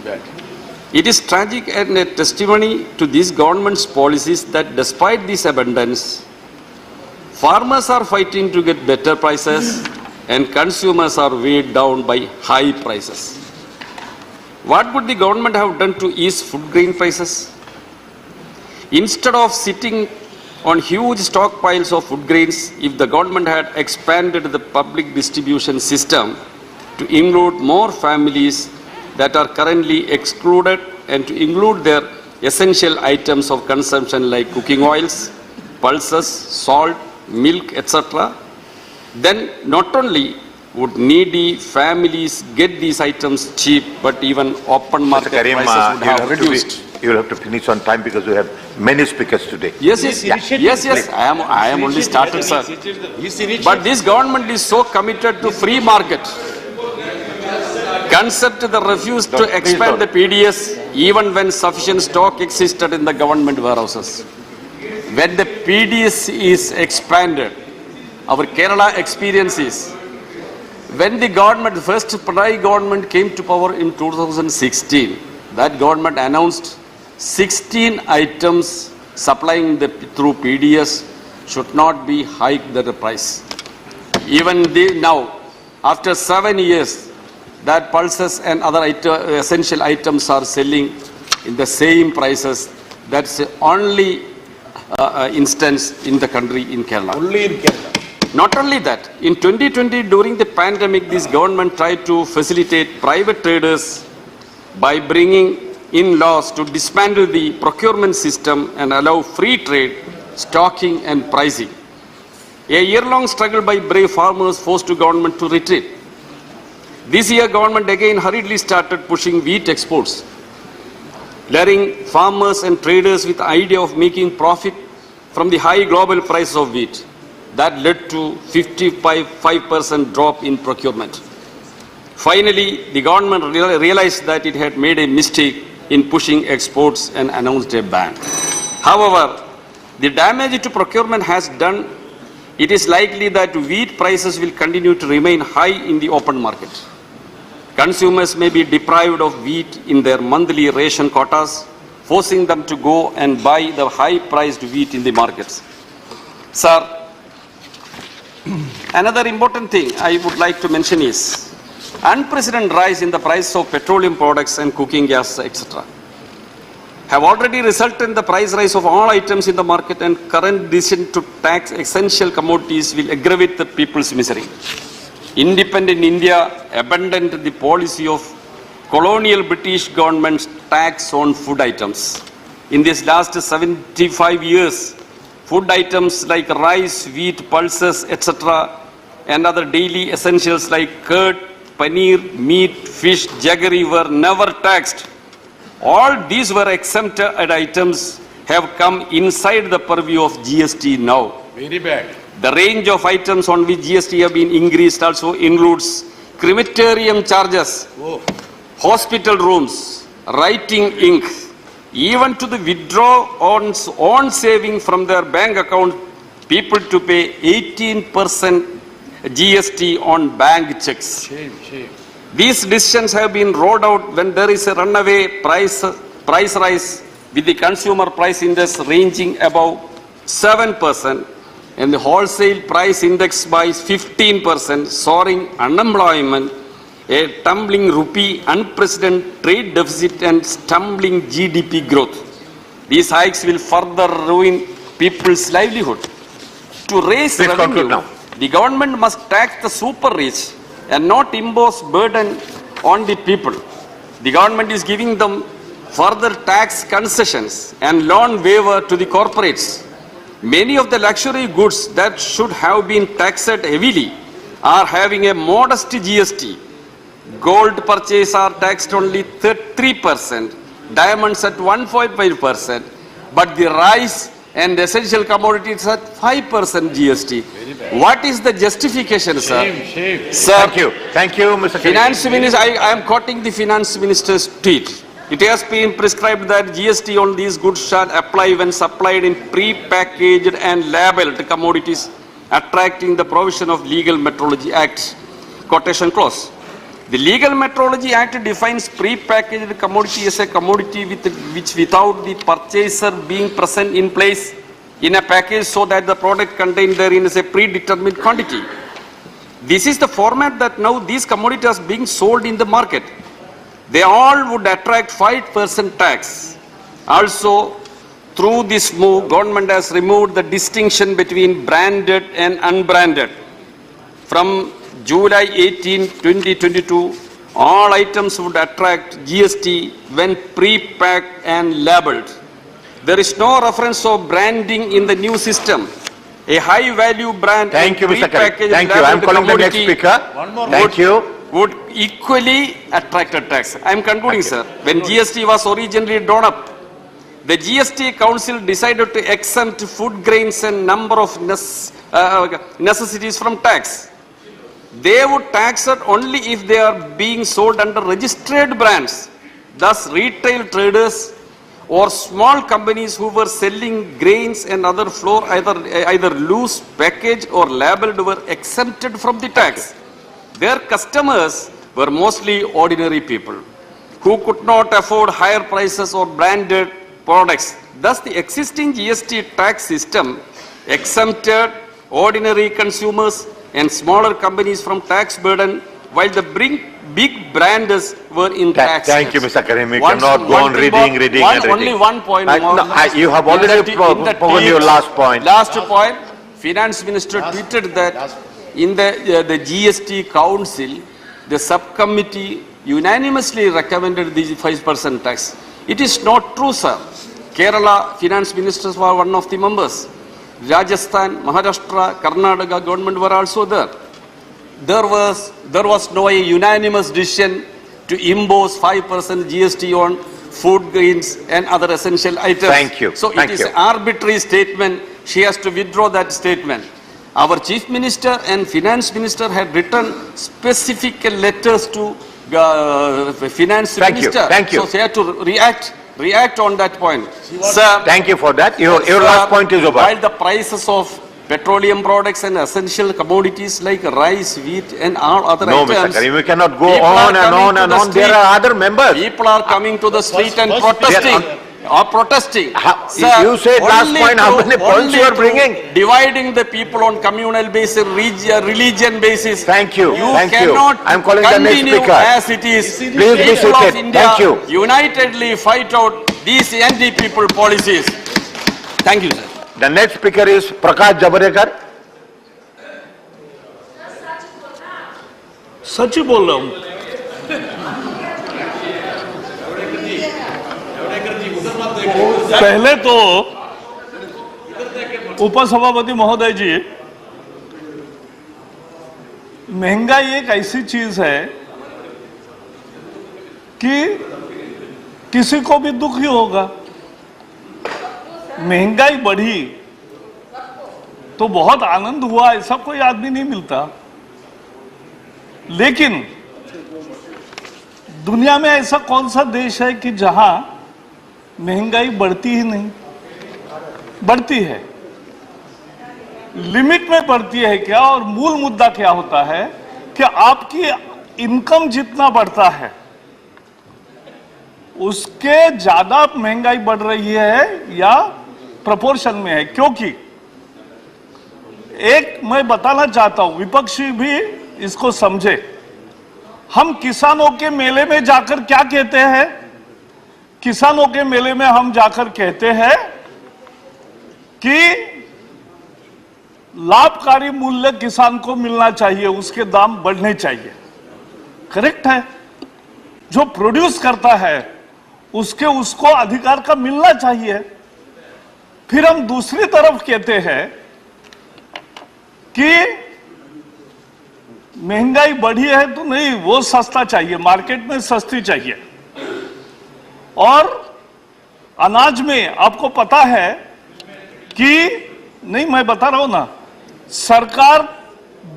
Very bad. It is tragic and a testimony to this government's policies that despite this abundance, farmers are fighting to get better prices and consumers are weighed down by high prices. What would the government have done to ease food grain prices? Instead of sitting on huge stockpiles of food grains, if the government had expanded the public distribution system to include more families that are currently excluded and to include their essential items of consumption like cooking oils, pulses, salt, milk, etc., then not only would needy families get these items cheap, but even open market Karim, prices would have reduced. You will have to finish on time because we have many speakers today. Yes. I am only started, sir. But this government is so committed to free market. Concept the refuse to expand the PDS even when sufficient stock existed in the government warehouses. When the PDS is expanded, our Kerala experience is, when the government, the first Pranay government came to power in 2016, that government announced 16 items supplying through PDS should not be hiked the price. Even now, after 7 years, that pulses and other essential items are selling in the same prices. That's the only instance in the country, in Kerala. Only in Kerala. Not only that, in 2020, during the pandemic, this government tried to facilitate private traders by bringing in laws to dismantle the procurement system and allow free trade, stocking and pricing. A year-long struggle by brave farmers forced the government to retreat. This year, government again hurriedly started pushing wheat exports, luring farmers and traders with the idea of making profit from the high global price of wheat. That led to 55% drop in procurement. Finally, the government realized that it had made a mistake in pushing exports and announced a ban. However, the damage to procurement has done. It is likely that wheat prices will continue to remain high in the open market. Consumers may be deprived of wheat in their monthly ration quotas, forcing them to go and buy the high-priced wheat in the markets. Sir, another important thing I would like to mention is unprecedented rise in the price of petroleum products and cooking gas, etc., have already resulted in the price rise of all items in the market, and current decision to tax essential commodities will aggravate the people's misery. Independent India abandoned the policy of colonial British government's tax on food items. In these last 75 years, food items like rice, wheat, pulses, etc., and other daily essentials like curd, paneer, meat, fish, jaggery were never taxed. All these were exempted items have come inside the purview of GST now. Very bad. The range of items on which GST have been increased also includes crematorium charges, hospital rooms, writing ink, even to the withdraw on saving from their bank account, people to pay 18% GST on bank checks. Shame. These decisions have been rolled out when there is a runaway price rise, with the consumer price index ranging above 7% and the wholesale price index by 15%, soaring unemployment, a tumbling rupee, unprecedented trade deficit and stumbling GDP growth. These hikes will further ruin people's livelihood. To raise revenue, the government must tax the super rich and not impose burden on the people. The government is giving them further tax concessions and loan waiver to the corporates. Many of the luxury goods that should have been taxed heavily are having a modest GST. Gold purchase are taxed only 3%, diamonds at 1.5%, but the rice and essential commodities at 5% GST. What is the justification, sir? Shame. Sir, Thank you, Mr. Finance Minister, I am quoting the Finance Minister's tweet. It has been prescribed that GST on these goods shall apply when supplied in pre-packaged and labeled commodities, attracting the provision of Legal Metrology Act. Quotation clause. The Legal Metrology Act defines pre-packaged commodity as a commodity which without the purchaser being present in place in a package so that the product contained therein is a predetermined quantity. This is the format that now these commodities are being sold in the market. They all would attract 5% tax. Also, through this move, government has removed the distinction between branded and unbranded. From July 18, 2022, all items would attract GST when pre-packed and labeled. There is no reference of branding in the new system. A high-value brand Thank and you, Mr. Karim. pre-packaged Thank you. I am labeled calling the next commodity speaker. Thank you. would equally attract a tax. I am concluding, sir. When GST was originally drawn up, the GST Council decided to exempt food grains and number of necessities from tax. They would tax it only if they are being sold under registered brands. Thus, retail traders or small companies who were selling grains and other flour, either loose, packaged or labeled, were exempted from the tax. Their customers were mostly ordinary people who could not afford higher prices or branded products. Thus, the existing GST tax system exempted ordinary consumers and smaller companies from tax burden, while the big brands were in tax. Thank you, Mr. Karim. You cannot go on reading. Only one point more. No, you have already spoken your last point. Last point. Finance Minister tweeted that in the GST Council, the subcommittee unanimously recommended the 5% tax. It is not true, sir. Kerala finance ministers were one of the members. Rajasthan, Maharashtra, Karnataka government were also there. There was no unanimous decision to impose 5% GST on food grains and other essential items. Thank you. So it is an arbitrary statement. She has to withdraw that statement. Our Chief Minister and Finance Minister had written specific letters to Finance Minister. Thank you. So they had to react on that point. Sir, Thank you for that. Your last point is over. While the prices of petroleum products and essential commodities like rice, wheat and all other No, items, Mr. Karim, we cannot go people on are and coming on to and the on. There street. are other members. People are coming to the street and protesting. You said last point, how many points you are bringing? Dividing the people on communal basis, religion basis. Thank you. You Thank you. cannot I am calling the next continue speaker. as it is. Please be People of seated. India Thank you. unitedly fight out these anti-people policies. Thank you, sir. The next speaker is Prakash Jabarekar. सच ही बोल रहा हूं। पहले तो उपसभापति महोदय जी, महंगाई एक ऐसी चीज है कि किसी को भी दुख ही होगा। महंगाई बढ़ी तो बहुत आनंद हुआ, ऐसा कोई आदमी नहीं मिलता। लेकिन दुनिया में ऐसा कौन सा देश है कि जहां महंगाई बढ़ती ही नहीं? बढ़ती है, लिमिट में बढ़ती है क्या? और मूल मुद्दा क्या होता है कि आपकी इनकम जितना बढ़ता है उसके ज्यादा महंगाई बढ़ रही है या प्रोपोर्शन में है? क्योंकि एक मैं बताना चाहता हूं, विपक्षी भी इसको समझे। हम किसानों के मेले में जाकर क्या कहते हैं? किसानों के मेले में हम जाकर कहते हैं कि लाभकारी मूल्य किसान को मिलना चाहिए, उसके दाम बढ़ने चाहिए। करेक्ट है, जो प्रोड्यूस करता है उसको अधिकार का मिलना चाहिए। फिर हम दूसरी तरफ कहते हैं कि महंगाई बढ़ी है तो नहीं, वो सस्ता चाहिए, मार्केट में सस्ती चाहिए। और अनाज में आपको पता है कि नहीं, मैं बता रहा हूं ना, सरकार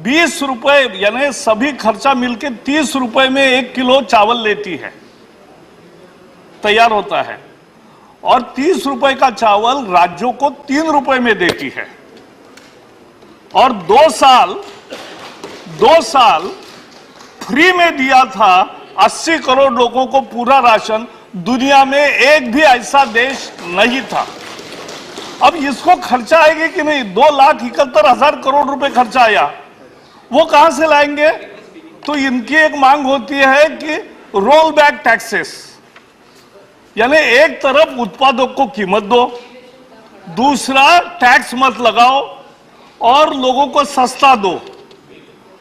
20 रुपए यानी सभी खर्चा मिलके 30 रुपए में 1 किलो चावल लेती है, तैयार होता है, और 30 रुपए का चावल राज्यों को 3 रुपए में देती है। और 2 साल फ्री में दिया था 80 करोड़ लोगों को पूरा राशन, दुनिया में एक भी ऐसा देश नहीं था। अब इसको खर्चा आएगी कि नहीं? 2,71,000 करोड़ रुपए खर्चा आया, वो कहां से लाएंगे? तो इनकी एक मांग होती है कि रोल बैक टैक्सेस, यानी एक तरफ उत्पादों को कीमत दो, दूसरा टैक्स मत लगाओ और लोगों को सस्ता दो।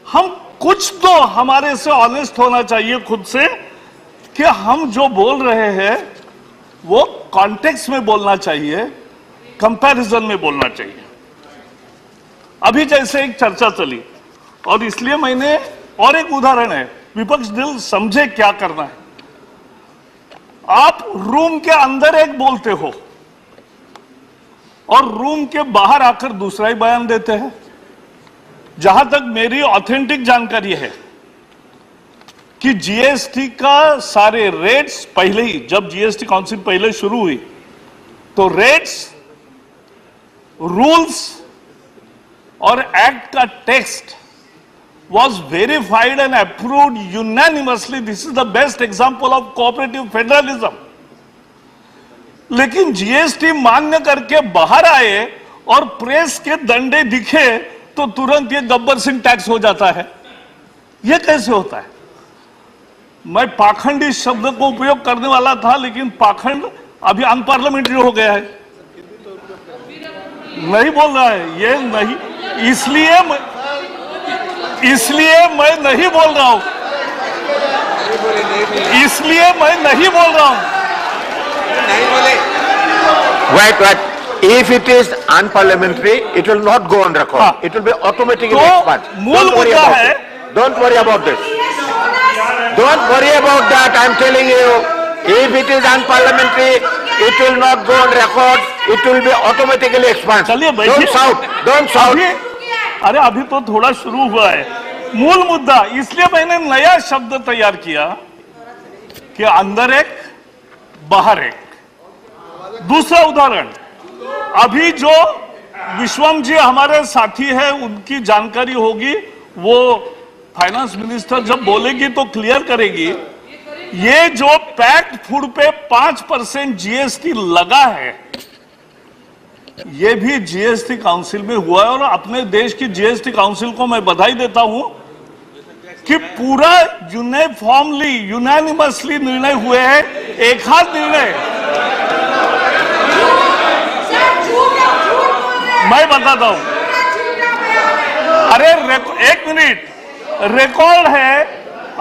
हम कुछ तो हमारे से ऑनेस्ट होना चाहिए खुद से कि हम जो बोल रहे हैं वो कॉन्टेक्स्ट में बोलना चाहिए, कंपैरिजन में बोलना चाहिए। अभी जैसे एक चर्चा चली और इसलिए मैंने, और एक उदाहरण है, विपक्ष दिल समझे क्या करना है। आप रूम के अंदर एक बोलते हो और रूम के बाहर आकर दूसरा ही बयान देते हैं। जहां तक मेरी ऑथेंटिक जानकारी है कि जीएसटी का सारे रेट्स पहले ही, जब जीएसटी काउंसिल पहले शुरू हुई तो रेट्स, रूल्स और एक्ट का text was verified and approved unanimously. This is the best example of cooperative federalism. लेकिन जीएसटी मान्य करके बाहर आए और प्रेस के डंडे दिखे तो तुरंत ये गब्बर सिंह टैक्स हो जाता है। ये कैसे होता है? मैं पाखंडी शब्द को उपयोग करने वाला था, लेकिन पाखंड अभी अनपार्लियामेंट्री हो गया है, नहीं बोल रहा है ये नहीं, इसलिए मैं नहीं बोल रहा हूं, इसलिए मैं नहीं बोल रहा हूं। Wait. If it is unparliamentary, it will not go on record. It will be automatically expunged. मूल मुद्दा है, Don't worry about this. Don't worry about that. I'm telling you, if it is unparliamentary, it will not go on record. It will be automatically expunged. चलिए बैठिए। Don't shout. Don't shout. अरे अभी तो थोड़ा शुरू हुआ है। मूल मुद्दा, इसलिए मैंने नया शब्द तैयार किया कि अंदर एक बाहर एक। दूसरा उदाहरण, अभी जो विश्वम जी हमारे साथी है, उनकी जानकारी होगी, वो फाइनेंस मिनिस्टर जब बोलेगी तो क्लियर करेगी। ये जो पैक्ड फूड पे 5% जीएसटी लगा है, ये भी जीएसटी काउंसिल में हुआ है। और अपने देश की जीएसटी काउंसिल को मैं बधाई देता हूं कि पूरा यूनिफॉर्मली, यूनानिमसली निर्णय हुए हैं, एक हाथ निर्णय। मैं बताता हूं, अरे एक मिनट, रिकॉर्ड है,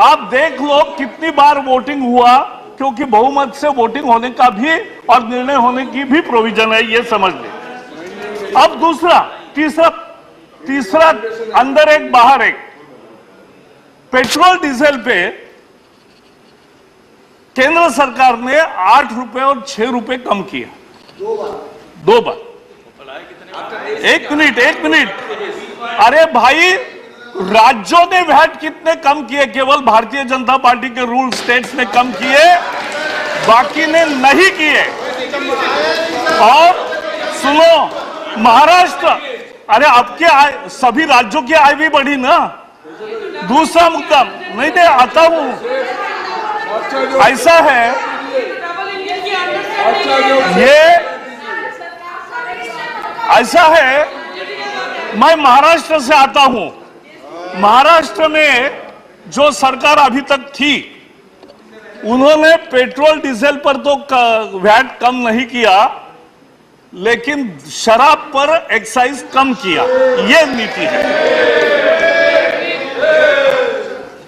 आप देख लो कितनी बार वोटिंग हुआ, क्योंकि बहुमत से वोटिंग होने का भी और निर्णय होने की भी प्रोविजन है, ये समझ ले। अब दूसरा, तीसरा अंदर एक बाहर एक। पेट्रोल डीजल पे केंद्र सरकार ने 8 रुपए और 6 रुपए कम किया, दो बार। एक मिनट, अरे भाई, राज्यों ने वैट कितने कम किए? केवल भारतीय जनता पार्टी के रूल स्टेट्स ने कम किए, बाकी ने नहीं किए। और सुनो, महाराष्ट्र, अरे आपके आय, सभी राज्यों की आय भी बढ़ी ना। दूसरा मुद्दा, नहीं दे आता हूं, ऐसा है, ये ऐसा है, मैं महाराष्ट्र से आता हूं। महाराष्ट्र में जो सरकार अभी तक थी, उन्होंने पेट्रोल डीजल पर तो वैट कम नहीं किया, लेकिन शराब पर एक्साइज कम किया। यह नीति है।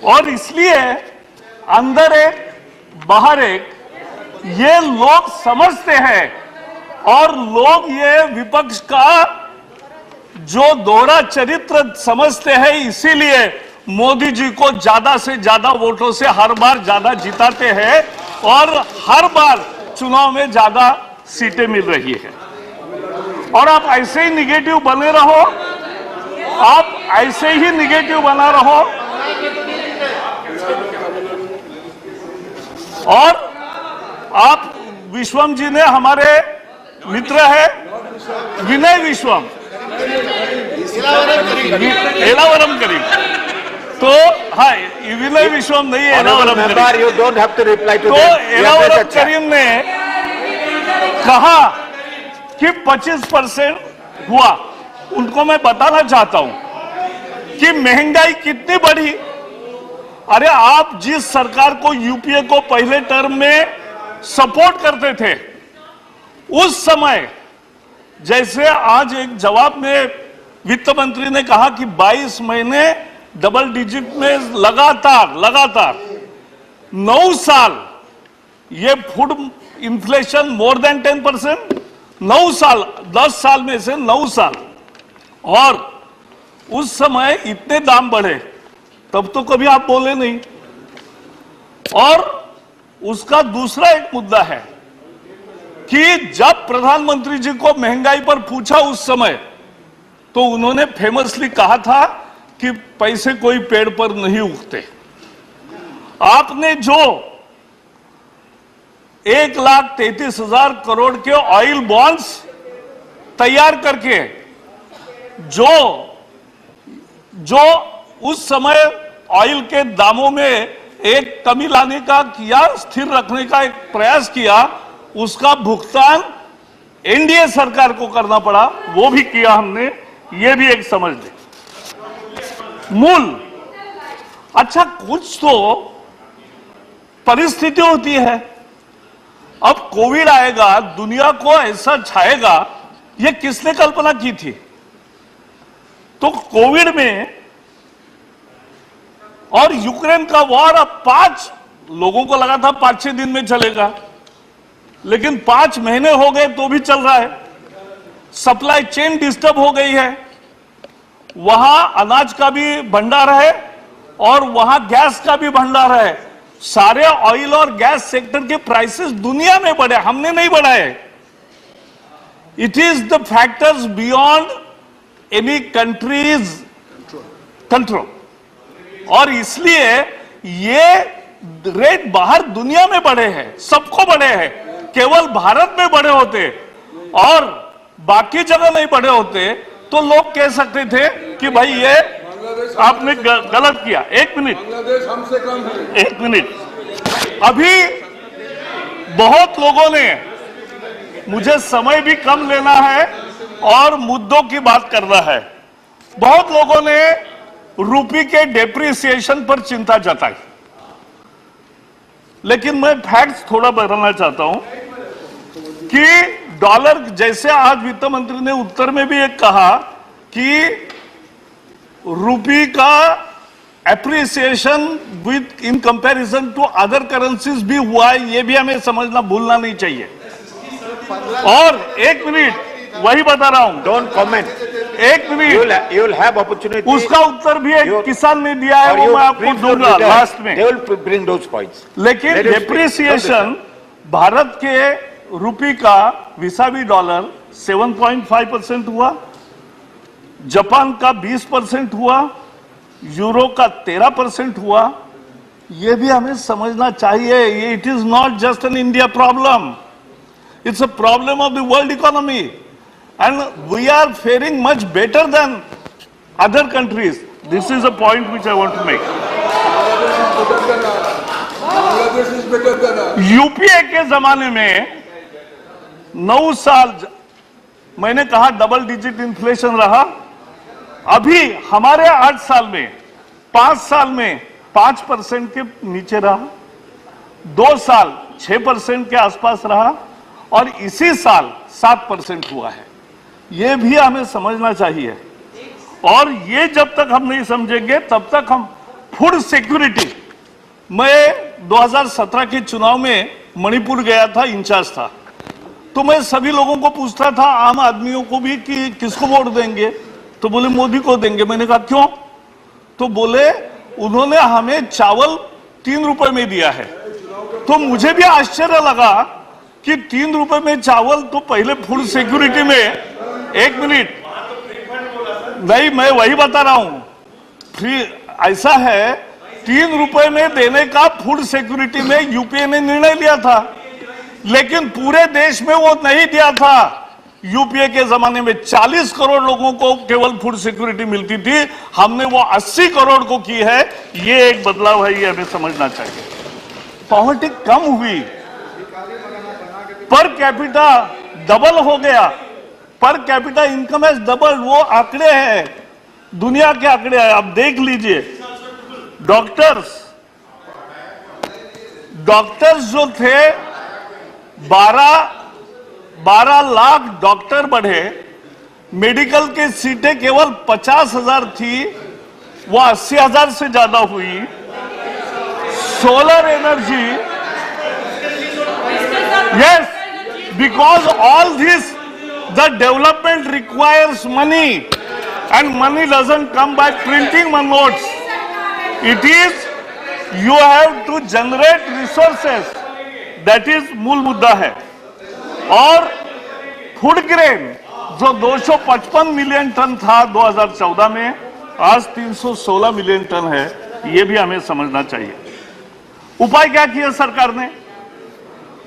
और इसलिए अंदर एक बाहर एक, ये लोग समझते हैं। और लोग ये विपक्ष का जो दोहरा चरित्र समझते हैं, इसीलिए मोदी जी को ज्यादा से ज्यादा वोटों से हर बार ज्यादा जिताते हैं और हर बार चुनाव में ज्यादा सीटें मिल रही है। और आप ऐसे ही निगेटिव बने रहो, आप ऐसे ही निगेटिव बना रहो। और आप, विश्वम जी ने, हमारे मित्र है विनय विश्वम, एलावरम करीम, तो हाँ, विनय विश्वम नहीं है, Honorable member, you don't have to reply to तो them. You have एनावरम made a chat. करीम ने कहा कि 25% हुआ। उनको मैं बताना चाहता हूं कि महंगाई कितनी बढ़ी। अरे आप जिस सरकार को, यूपीए को पहले टर्म में सपोर्ट करते थे, उस समय जैसे आज एक जवाब में वित्त मंत्री ने कहा कि 22 महीने डबल डिजिट में लगातार 9 साल ये फूड इन्फ्लेशन मोर देन 10%, 9 साल, 10 साल में से 9 साल, और उस समय इतने दाम बढ़े तब तो कभी आप बोले नहीं। और उसका दूसरा एक मुद्दा है कि जब प्रधानमंत्री जी को महंगाई पर पूछा उस समय, तो उन्होंने फेमसली कहा था कि पैसे कोई पेड़ पर नहीं उगते। आपने जो 1,33,000 करोड़ के ऑयल बॉन्ड्स तैयार करके जो उस समय ऑयल के दामों में एक कमी लाने का किया, स्थिर रखने का एक प्रयास किया, उसका भुगतान एनडीए सरकार को करना पड़ा, वो भी किया हमने, ये भी एक समझ लें। मूल अच्छा, कुछ तो परिस्थिति होती है। अब कोविड आएगा, दुनिया को ऐसा छाएगा, ये किसने कल्पना की थी? तो कोविड में और यूक्रेन का वॉर, अब 5 लोगों को लगा था 5-6 दिन में चलेगा, लेकिन 5 महीने हो गए तो भी चल रहा है। सप्लाई चेन डिस्टर्ब हो गई है, वहां अनाज का भी भंडार है और वहां गैस का भी भंडार है। सारे ऑयल और गैस सेक्टर के प्राइसेस दुनिया में बढ़े, हमने नहीं बढ़ाए। It is the factors beyond any countries control, और इसलिए ये रेट बाहर दुनिया में बढ़े हैं, सबको बढ़े हैं। केवल भारत में बढ़े होते और बाकी जगह नहीं बढ़े होते तो लोग कह सकते थे कि भाई ये आपने गलत किया। एक मिनट, बांग्लादेश हमसे कम है। एक मिनट, अभी बहुत लोगों ने, मुझे समय भी कम लेना है और मुद्दों की बात करना है, बहुत लोगों ने रुपये के डेप्रिसिएशन पर चिंता जताई, लेकिन मैं फैक्ट्स थोड़ा बताना चाहता हूं कि डॉलर, जैसे आज वित्त मंत्री ने उत्तर में भी एक कहा कि रुपये का appreciation with in comparison to other currencies भी हुआ है, ये भी हमें समझना, भूलना नहीं चाहिए। और एक मिनट, वही बता रहा हूं, Don't comment. एक minute, You will have opportunity. उसका उत्तर भी एक किसान ने दिया है, or वो you मैं आपको brief दूंगा your leaders. लास्ट में। They will bring those points. लेकिन Let us speak. Depreciation Bharat के रुपये का विसावी डॉलर 7.5% हुआ, जापान का 20% हुआ, यूरो का 13% हुआ। यह भी हमें समझना चाहिए, ये it is not just an India problem, it's a problem of the world economy, and we are faring much better than other countries. This is a point which I want to make. Bangladesh is better than UPA के जमाने में 9 साल, मैंने कहा double digit inflation रहा। अभी हमारे 8 साल में, 5 साल में 5% के नीचे रहा, 2 साल 6% के आसपास रहा, और इसी साल 7% हुआ है। यह भी हमें समझना चाहिए, और ये जब तक हम नहीं समझेंगे तब तक हम फूड सिक्योरिटी। मैं 2017 के चुनाव में मणिपुर गया था, इंचार्ज था, तो मैं सभी लोगों को पूछता था, आम आदमियों को भी, कि किसको वोट देंगे, तो बोले मोदी को देंगे। मैंने कहा क्यों? तो बोले उन्होंने हमें चावल 3 रुपए में दिया है। तो मुझे भी आश्चर्य लगा कि 3 रुपए में चावल, तो पहले फूड सिक्योरिटी में, एक मिनट, नहीं मैं वही बता रहा हूं, फ्री ऐसा है, 3 रुपए में देने का फूड सिक्योरिटी में यूपीए ने निर्णय लिया था, लेकिन पूरे देश में वो नहीं दिया था। यूपीए के जमाने में 40 करोड़ लोगों को केवल फूड सिक्योरिटी मिलती थी, हमने वो 80 करोड़ को की है। ये एक बदलाव है, ये हमें समझना चाहिए। पॉवर्टी कम हुई, पर कैपिटा डबल हो गया, per capita income as double. वो आंकड़े हैं, दुनिया के आंकड़े हैं, आप देख लीजिए। डॉक्टर्स जो थे 12 लाख डॉक्टर बढ़े, मेडिकल की सीटें केवल 50,000 थी, वो 80,000 से ज्यादा हुई। Solar energy, yes, because all this, the development requires money, and money doesn't come by printing notes. It is, you have to generate resources. That is मूल मुद्दा है। और फूड ग्रेन जो 255 मिलियन टन था 2014 में, आज 316 मिलियन टन है। यह भी हमें समझना चाहिए। उपाय क्या किया सरकार ने?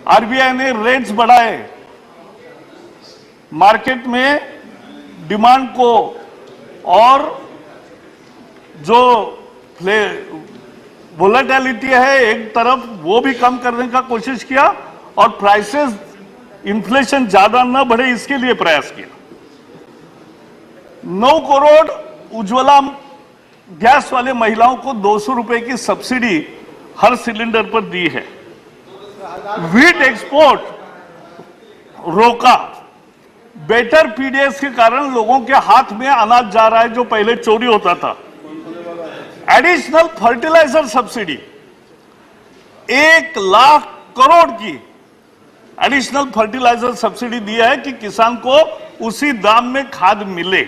आरबीआई ने रेट्स बढ़ाए, मार्केट में डिमांड को और जो वोलेटिलिटी है एक तरफ, वो भी कम करने का कोशिश किया, और प्राइसेस, इन्फ्लेशन ज्यादा न बढ़े इसके लिए प्रयास किया। 9 करोड़ उज्ज्वला गैस वाले महिलाओं को 200 रुपए की सब्सिडी हर सिलेंडर पर दी है। व्हीट एक्सपोर्ट रोका, बेटर पीडीएस के कारण लोगों के हाथ में अनाज जा रहा है जो पहले चोरी होता था। Additional fertilizer subsidy 1 lakh crore की एडिशनल फर्टिलाइजर सब्सिडी दिया है कि किसान को उसी दाम में खाद मिले।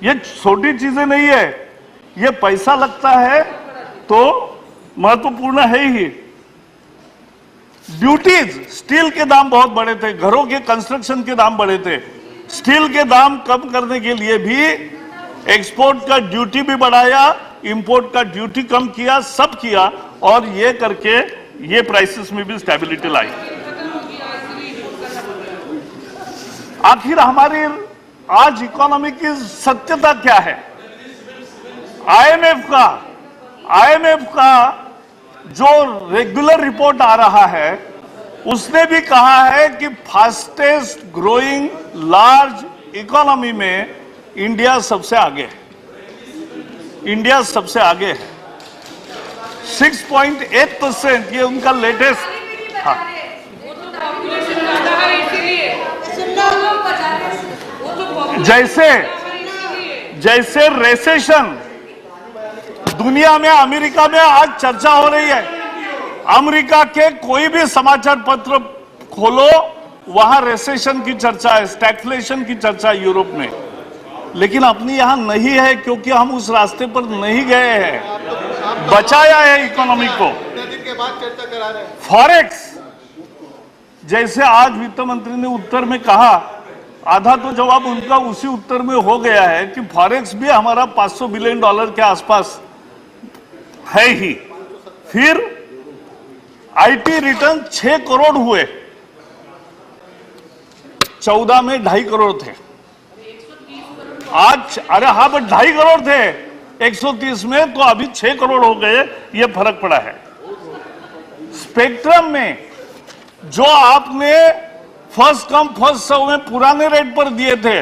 ये छोटी चीजें नहीं है, ये पैसा लगता है तो महत्वपूर्ण है ही। ड्यूटीज, स्टील के दाम बहुत बढ़े थे, घरों के कंस्ट्रक्शन के दाम बढ़े थे, स्टील के दाम कम करने के लिए भी एक्सपोर्ट का ड्यूटी भी बढ़ाया, इंपोर्ट का ड्यूटी कम किया, सब किया, और ये करके ये प्राइसेस में भी स्टेबिलिटी लाई। आखिर हमारी आज इकोनॉमी की सत्यता क्या है? आईएमएफ का जो रेगुलर रिपोर्ट आ रहा है, उसने भी कहा है कि फास्टेस्ट ग्रोइंग लार्ज इकोनॉमी में इंडिया सबसे आगे है। इंडिया सबसे आगे है, 6.8%, ये उनका लेटेस्ट। हाँ, जैसे रेसेशन दुनिया में, अमेरिका में आज चर्चा हो रही है। अमेरिका के कोई भी समाचार पत्र खोलो, वहां रेसेशन की चर्चा है, स्टैगफ्लेशन की चर्चा है यूरोप में। लेकिन अपनी यहां नहीं है, क्योंकि हम उस रास्ते पर नहीं गए हैं, बचाया है इकोनॉमी को। फॉरेक्स, जैसे आज वित्त मंत्री ने उत्तर में कहा, आधा तो जवाब उनका उसी उत्तर में हो गया है कि फॉरेक्स भी हमारा $500 बिलियन के आसपास है ही। फिर आईटी रिटर्न 6 करोड़ हुए, 14 में 2.5 करोड़ थे। आज, अरे हाँ, बट 2.5 करोड़ थे 130 में, तो अभी 6 करोड़ हो गए, ये फर्क पड़ा है। स्पेक्ट्रम में जो आपने फर्स्ट कम फर्स्ट सर्व में पुराने रेट पर दिए थे,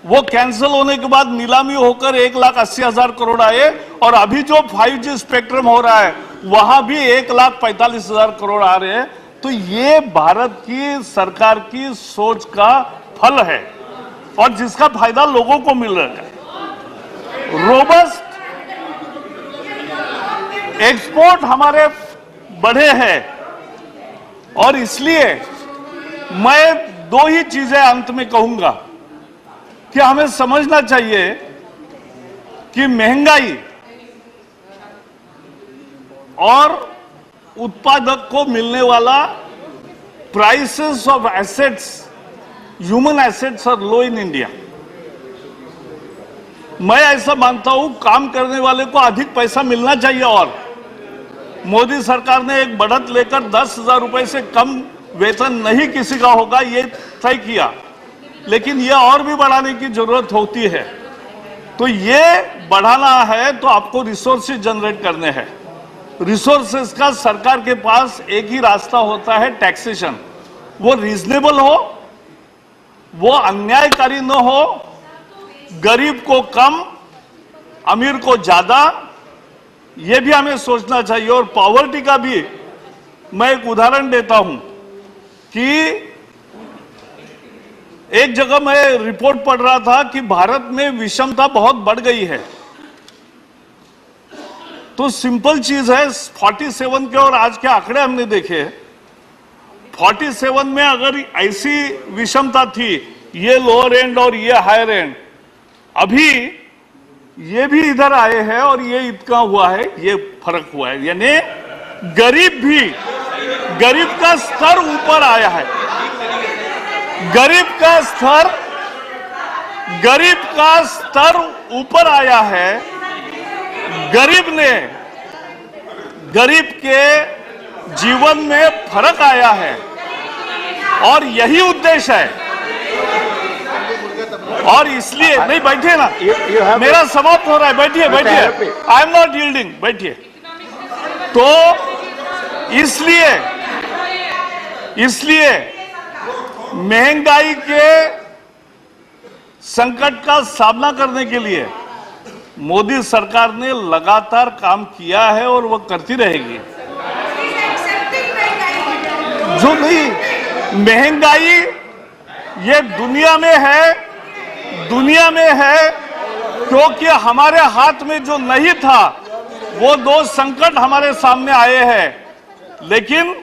वो कैंसिल होने के बाद नीलामी होकर 1,80,000 करोड़ आए, और अभी जो 5G स्पेक्ट्रम हो रहा है वहां भी 1,45,000 करोड़ आ रहे हैं। तो ये भारत की सरकार की सोच का फल है, और जिसका फायदा लोगों को मिल रहा है। रोबस्ट एक्सपोर्ट हमारे बढ़े हैं, और इसलिए मैं 2 ही चीजें अंत में कहूंगा कि हमें समझना चाहिए कि महंगाई और उत्पादक को मिलने वाला prices of assets, human assets are low in India. मैं ऐसा मानता हूं, काम करने वाले को अधिक पैसा मिलना चाहिए, और मोदी सरकार ने एक बढ़त लेकर 10,000 रुपए से कम वेतन नहीं किसी का होगा, ये तय किया। लेकिन ये और भी बढ़ाने की जरूरत होती है। तो ये बढ़ाना है तो आपको रिसोर्सेज जनरेट करने हैं। रिसोर्सेज का सरकार के पास एक ही रास्ता होता है, टैक्सेशन। वो रीजनेबल हो, वो अन्यायकारी न हो, गरीब को कम, अमीर को ज्यादा, ये भी हमें सोचना चाहिए। और पॉवर्टी का भी मैं एक उदाहरण देता हूं कि एक जगह मैं रिपोर्ट पढ़ रहा था कि भारत में विषमता बहुत बढ़ गई है। तो सिंपल चीज है, 47 के और आज के आंकड़े हमने देखे। 47 में अगर ऐसी विषमता थी, ये लोअर एंड और ये हायर एंड, अभी ये भी इधर आए हैं और ये इतना हुआ है, ये फर्क हुआ है। यानी गरीब भी, गरीब का स्तर ऊपर आया है। गरीब का स्तर ऊपर आया है। गरीब के जीवन में फर्क आया है और यही उद्देश्य है। और इसलिए नहीं, बैठिए ना, मेरा समाप्त हो रहा है, बैठिए बैठिए, आई एम नॉट यील्डिंग, बैठिए। तो इसलिए महंगाई के संकट का सामना करने के लिए मोदी सरकार ने लगातार काम किया है और वो करती रहेगी। जो नहीं, महंगाई ये दुनिया में है क्योंकि हमारे हाथ में जो नहीं था, वो दो संकट हमारे सामने आए हैं। लेकिन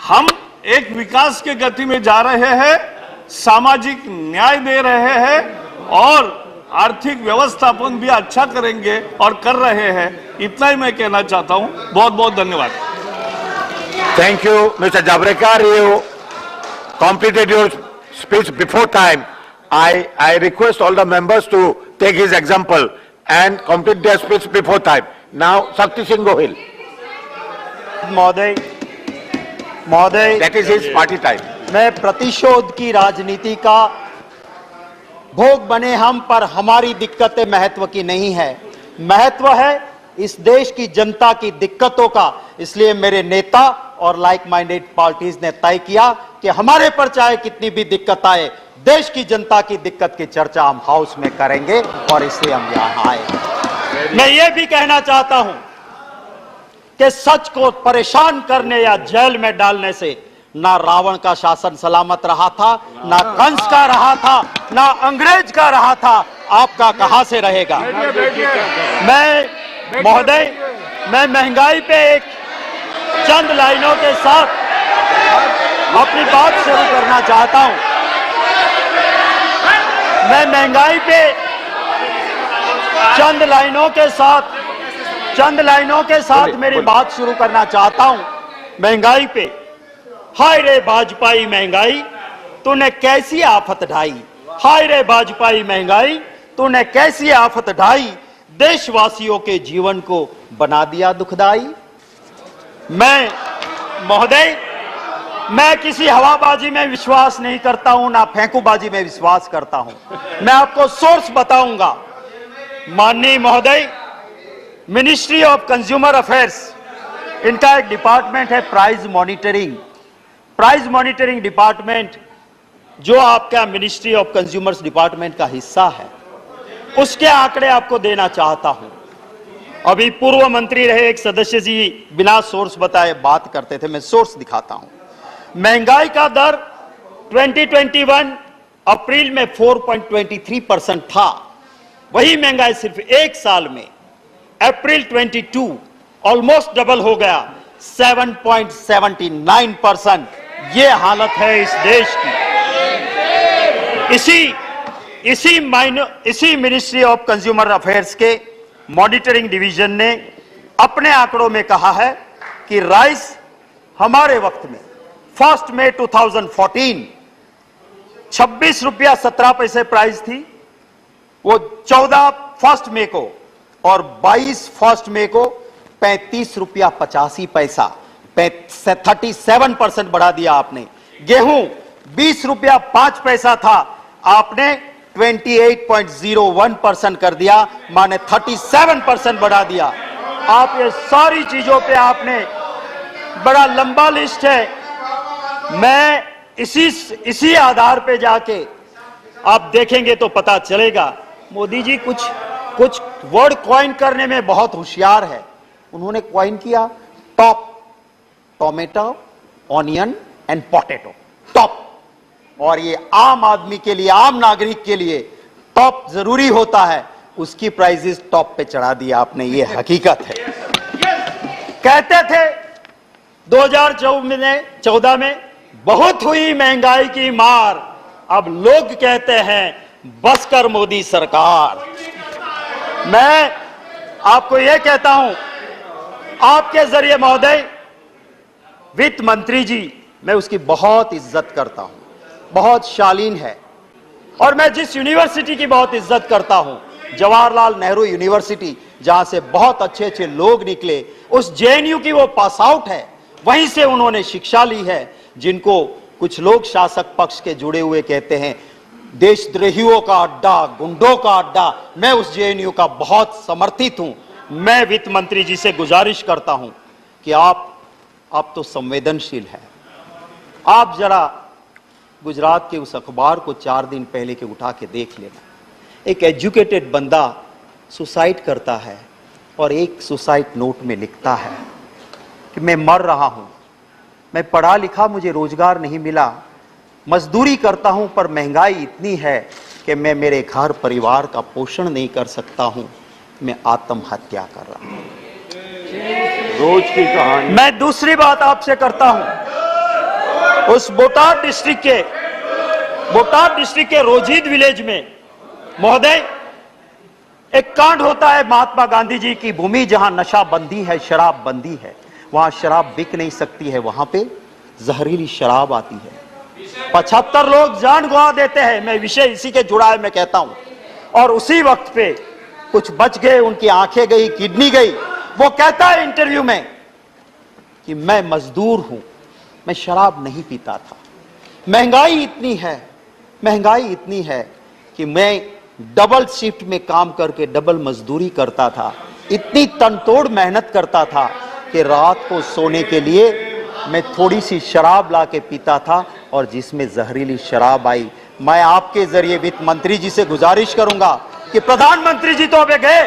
हम एक विकास के गति में जा रहे हैं, सामाजिक न्याय दे रहे हैं और आर्थिक व्यवस्थापन भी अच्छा करेंगे और कर रहे हैं। इतना ही मैं कहना चाहता हूं। बहुत बहुत धन्यवाद। Thank you, Mr. Javadekar. You completed your speech before time. I request all the members to take his example and complete their speech before time. Now, Shakti Singh Gohil. महोदय, That is his party time. मैं प्रतिशोध की राजनीति का भोग बने हम, पर हमारी दिक्कतें महत्व की नहीं है। महत्व है इस देश की जनता की दिक्कतों का। इसलिए मेरे नेता और लाइक माइंडेड पार्टीज ने तय किया कि हमारे पर चाहे कितनी भी दिक्कत आए, देश की जनता की दिक्कत की चर्चा हम हाउस में करेंगे और इसलिए हम यहां आए। मैं ये भी कहना चाहता हूं कि सच को परेशान करने या जेल में डालने से ना रावण का शासन सलामत रहा था, ना कंस का रहा था, ना अंग्रेज का रहा था। आपका कहां से रहेगा? मैं महोदय, मैं महंगाई पे एक चंद लाइनों के साथ अपनी बात शुरू करना चाहता हूं। मैं महंगाई पे चंद लाइनों के साथ मेरी बात शुरू करना चाहता हूं। महंगाई पे, हाय रे भाजपाई महंगाई, तूने कैसी आफत ढाई। हाय रे भाजपाई महंगाई, तूने कैसी आफत ढाई, देशवासियों के जीवन को बना दिया दुखदाई। मैं महोदय, मैं किसी हवाबाजी में विश्वास नहीं करता हूं, ना फेंकूबाजी में विश्वास करता हूं। मैं आपको सोर्स बताऊंगा। माननीय महोदय, मिनिस्ट्री ऑफ कंज्यूमर अफेयर्स, इनका एक डिपार्टमेंट है price monitoring. Price monitoring department जो आपका मिनिस्ट्री ऑफ कंज्यूमर्स डिपार्टमेंट का हिस्सा है, उसके आंकड़े आपको देना चाहता हूं। अभी पूर्व मंत्री रहे एक सदस्य जी बिना सोर्स बताए बात करते थे, मैं सोर्स दिखाता हूं। महंगाई का दर 2021 अप्रैल में 4.23% था। वही महंगाई सिर्फ एक साल में अप्रैल 22 ऑलमोस्ट डबल हो गया, 7.79%। ये हालत है इस देश की। इसी मिनिस्ट्री ऑफ कंज्यूमर अफेयर्स के मॉनिटरिंग डिवीजन ने अपने आंकड़ों में कहा है कि राइस हमारे वक्त में 1 मई 2014 26 रुपया 17 पैसे प्राइस थी, वो 14 1 मई को और 22 1 मई को 35 रुपया 85 पैसा, 37% बढ़ा दिया आपने। गेहूं 20 रुपया 5 पैसा था, आपने 28.01% कर दिया, माने 37% बढ़ा दिया। आप ये सारी चीजों पे आपने, बड़ा लंबा लिस्ट है, मैं इसी आधार पे जाके आप देखेंगे तो पता चलेगा। मोदी जी कुछ वर्ड कॉइन करने में बहुत होशियार है। उन्होंने कॉइन किया top, tomato, onion and potato, top. और ये आम आदमी के लिए, आम नागरिक के लिए टॉप जरूरी होता है, उसकी प्राइसेस टॉप पे चढ़ा दिया आपने, ये हकीकत है। कहते थे 2014 में बहुत हुई महंगाई की मार, अब लोग कहते हैं बस कर मोदी सरकार। मैं आपको यह कहता हूं, आपके जरिए महोदय, वित्त मंत्री जी, मैं उसकी बहुत इज्जत करता हूं, बहुत शालीन है। और मैं जिस यूनिवर्सिटी की बहुत इज्जत करता हूं, जवाहरलाल नेहरू यूनिवर्सिटी, जहां से बहुत अच्छे अच्छे लोग निकले, उस जेएनयू की वो पास आउट है, वहीं से उन्होंने शिक्षा ली है। जिनको कुछ लोग शासक पक्ष के जुड़े हुए कहते हैं देशद्रोहियों का अड्डा, गुंडों का अड्डा, मैं उस जेएनयू का बहुत समर्थित हूं। मैं वित्त मंत्री जी से गुजारिश करता हूं कि आप तो संवेदनशील हैं, आप जरा गुजरात के उस अखबार को 4 दिन पहले के उठा के देख लेना। एक एजुकेटेड बंदा सुसाइड करता है और एक सुसाइड नोट में लिखता है कि मैं मर रहा हूं, मैं पढ़ा लिखा, मुझे रोजगार नहीं मिला, मजदूरी करता हूं, पर महंगाई इतनी है कि मैं मेरे घर परिवार का पोषण नहीं कर सकता हूं, मैं आत्महत्या कर रहा हूं। रोज की कहानी। मैं दूसरी बात आपसे करता हूं, उस बोटाड डिस्ट्रिक्ट के रोजीद विलेज में महोदय एक कांड होता है, महात्मा गांधी जी की भूमि, जहां नशा बंदी है, शराब बंदी है, वहां शराब बिक नहीं सकती है, वहां पे जहरीली शराब आती है, 75 लोग जान गंवा देते हैं। मैं विषय इसी के जुड़ा है, मैं कहता हूं। और उसी वक्त पे कुछ बच गए, उनकी आंखें गई, किडनी गई। वो कहता है इंटरव्यू में कि मैं मजदूर हूं, मैं शराब नहीं पीता था, महंगाई इतनी है कि मैं डबल शिफ्ट में काम करके डबल मजदूरी करता था, इतनी तनतोड़ मेहनत करता था कि रात को सोने के लिए मैं थोड़ी सी शराब ला के पीता था, और जिसमें जहरीली शराब आई। मैं आपके जरिए वित्त मंत्री जी से गुजारिश करूंगा कि प्रधानमंत्री जी तो अबे गए,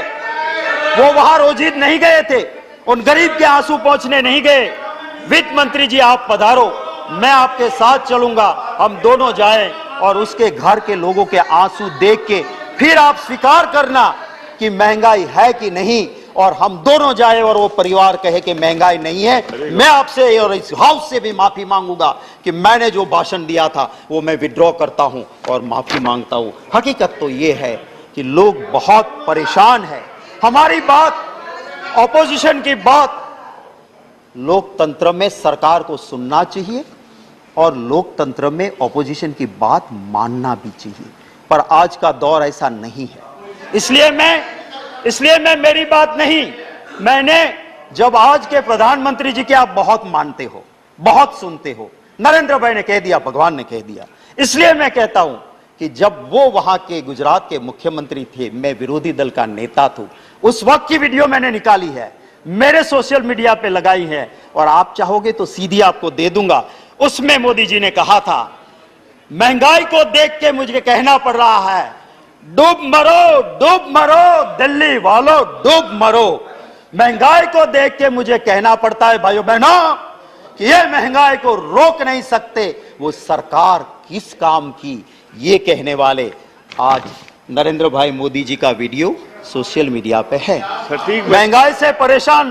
वो वहां रोजीद नहीं गए थे, उन गरीब के आंसू पहुंचने नहीं गए। वित्त मंत्री जी आप पधारो, मैं आपके साथ चलूंगा, हम दोनों जाएं और उसके घर के लोगों के आंसू देख के फिर आप स्वीकार करना कि महंगाई है कि नहीं, और हम दोनों जाए और वो परिवार कहे कि महंगाई नहीं है। मैं आपसे और इस हाउस से भी माफी मांगूंगा कि मैंने जो भाषण दिया था वो मैं विड्रॉ करता हूं और माफी मांगता हूं। हकीकत तो ये है कि लोग बहुत परेशान हैं। हमारी बात, ऑपोजिशन की बात, लोकतंत्र में सरकार को सुनना चाहिए और लोकतंत्र में ऑपोजिशन की बात मानना भी चाहिए, पर आज का दौर ऐसा नहीं है। इसलिए मैं मेरी बात नहीं, मैंने जब आज के प्रधानमंत्री जी के आप बहुत मानते हो, बहुत सुनते हो, नरेंद्र भाई ने कह दिया, भगवान ने कह दिया, इसलिए मैं कहता हूं कि जब वो वहां के गुजरात के मुख्यमंत्री थे, मैं विरोधी दल का नेता था, उस वक्त की वीडियो मैंने निकाली है, मेरे सोशल मीडिया पे लगाई है, और आप चाहोगे तो सीधी आपको दे दूंगा। उसमें मोदी जी ने कहा था, महंगाई को देख के मुझे कहना पड़ रहा है, डूब मरो दिल्ली वालों, डूब मरो। महंगाई को देख के मुझे कहना पड़ता है भाइयों बहनों कि ये महंगाई को रोक नहीं सकते, वो सरकार किस काम की, ये कहने वाले आज नरेंद्र भाई मोदी जी का वीडियो सोशल मीडिया पे है। महंगाई से परेशान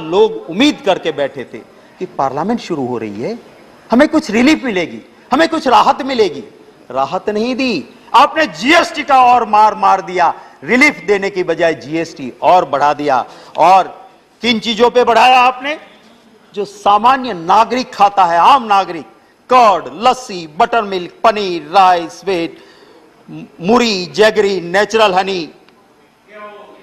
लोग उम्मीद करके बैठे थे कि पार्लियामेंट शुरू हो रही है, हमें कुछ रिलीफ मिलेगी, हमें कुछ राहत मिलेगी। राहत नहीं दी, आपने जीएसटी का और मार दिया, रिलीफ देने की बजाय जीएसटी और बढ़ा दिया। और किन चीजों पे बढ़ाया आपने? जो सामान्य नागरिक खाता है, आम नागरिक, curd, lassi, buttermilk, paneer, rice, sweet, muri, jaggery, natural honey.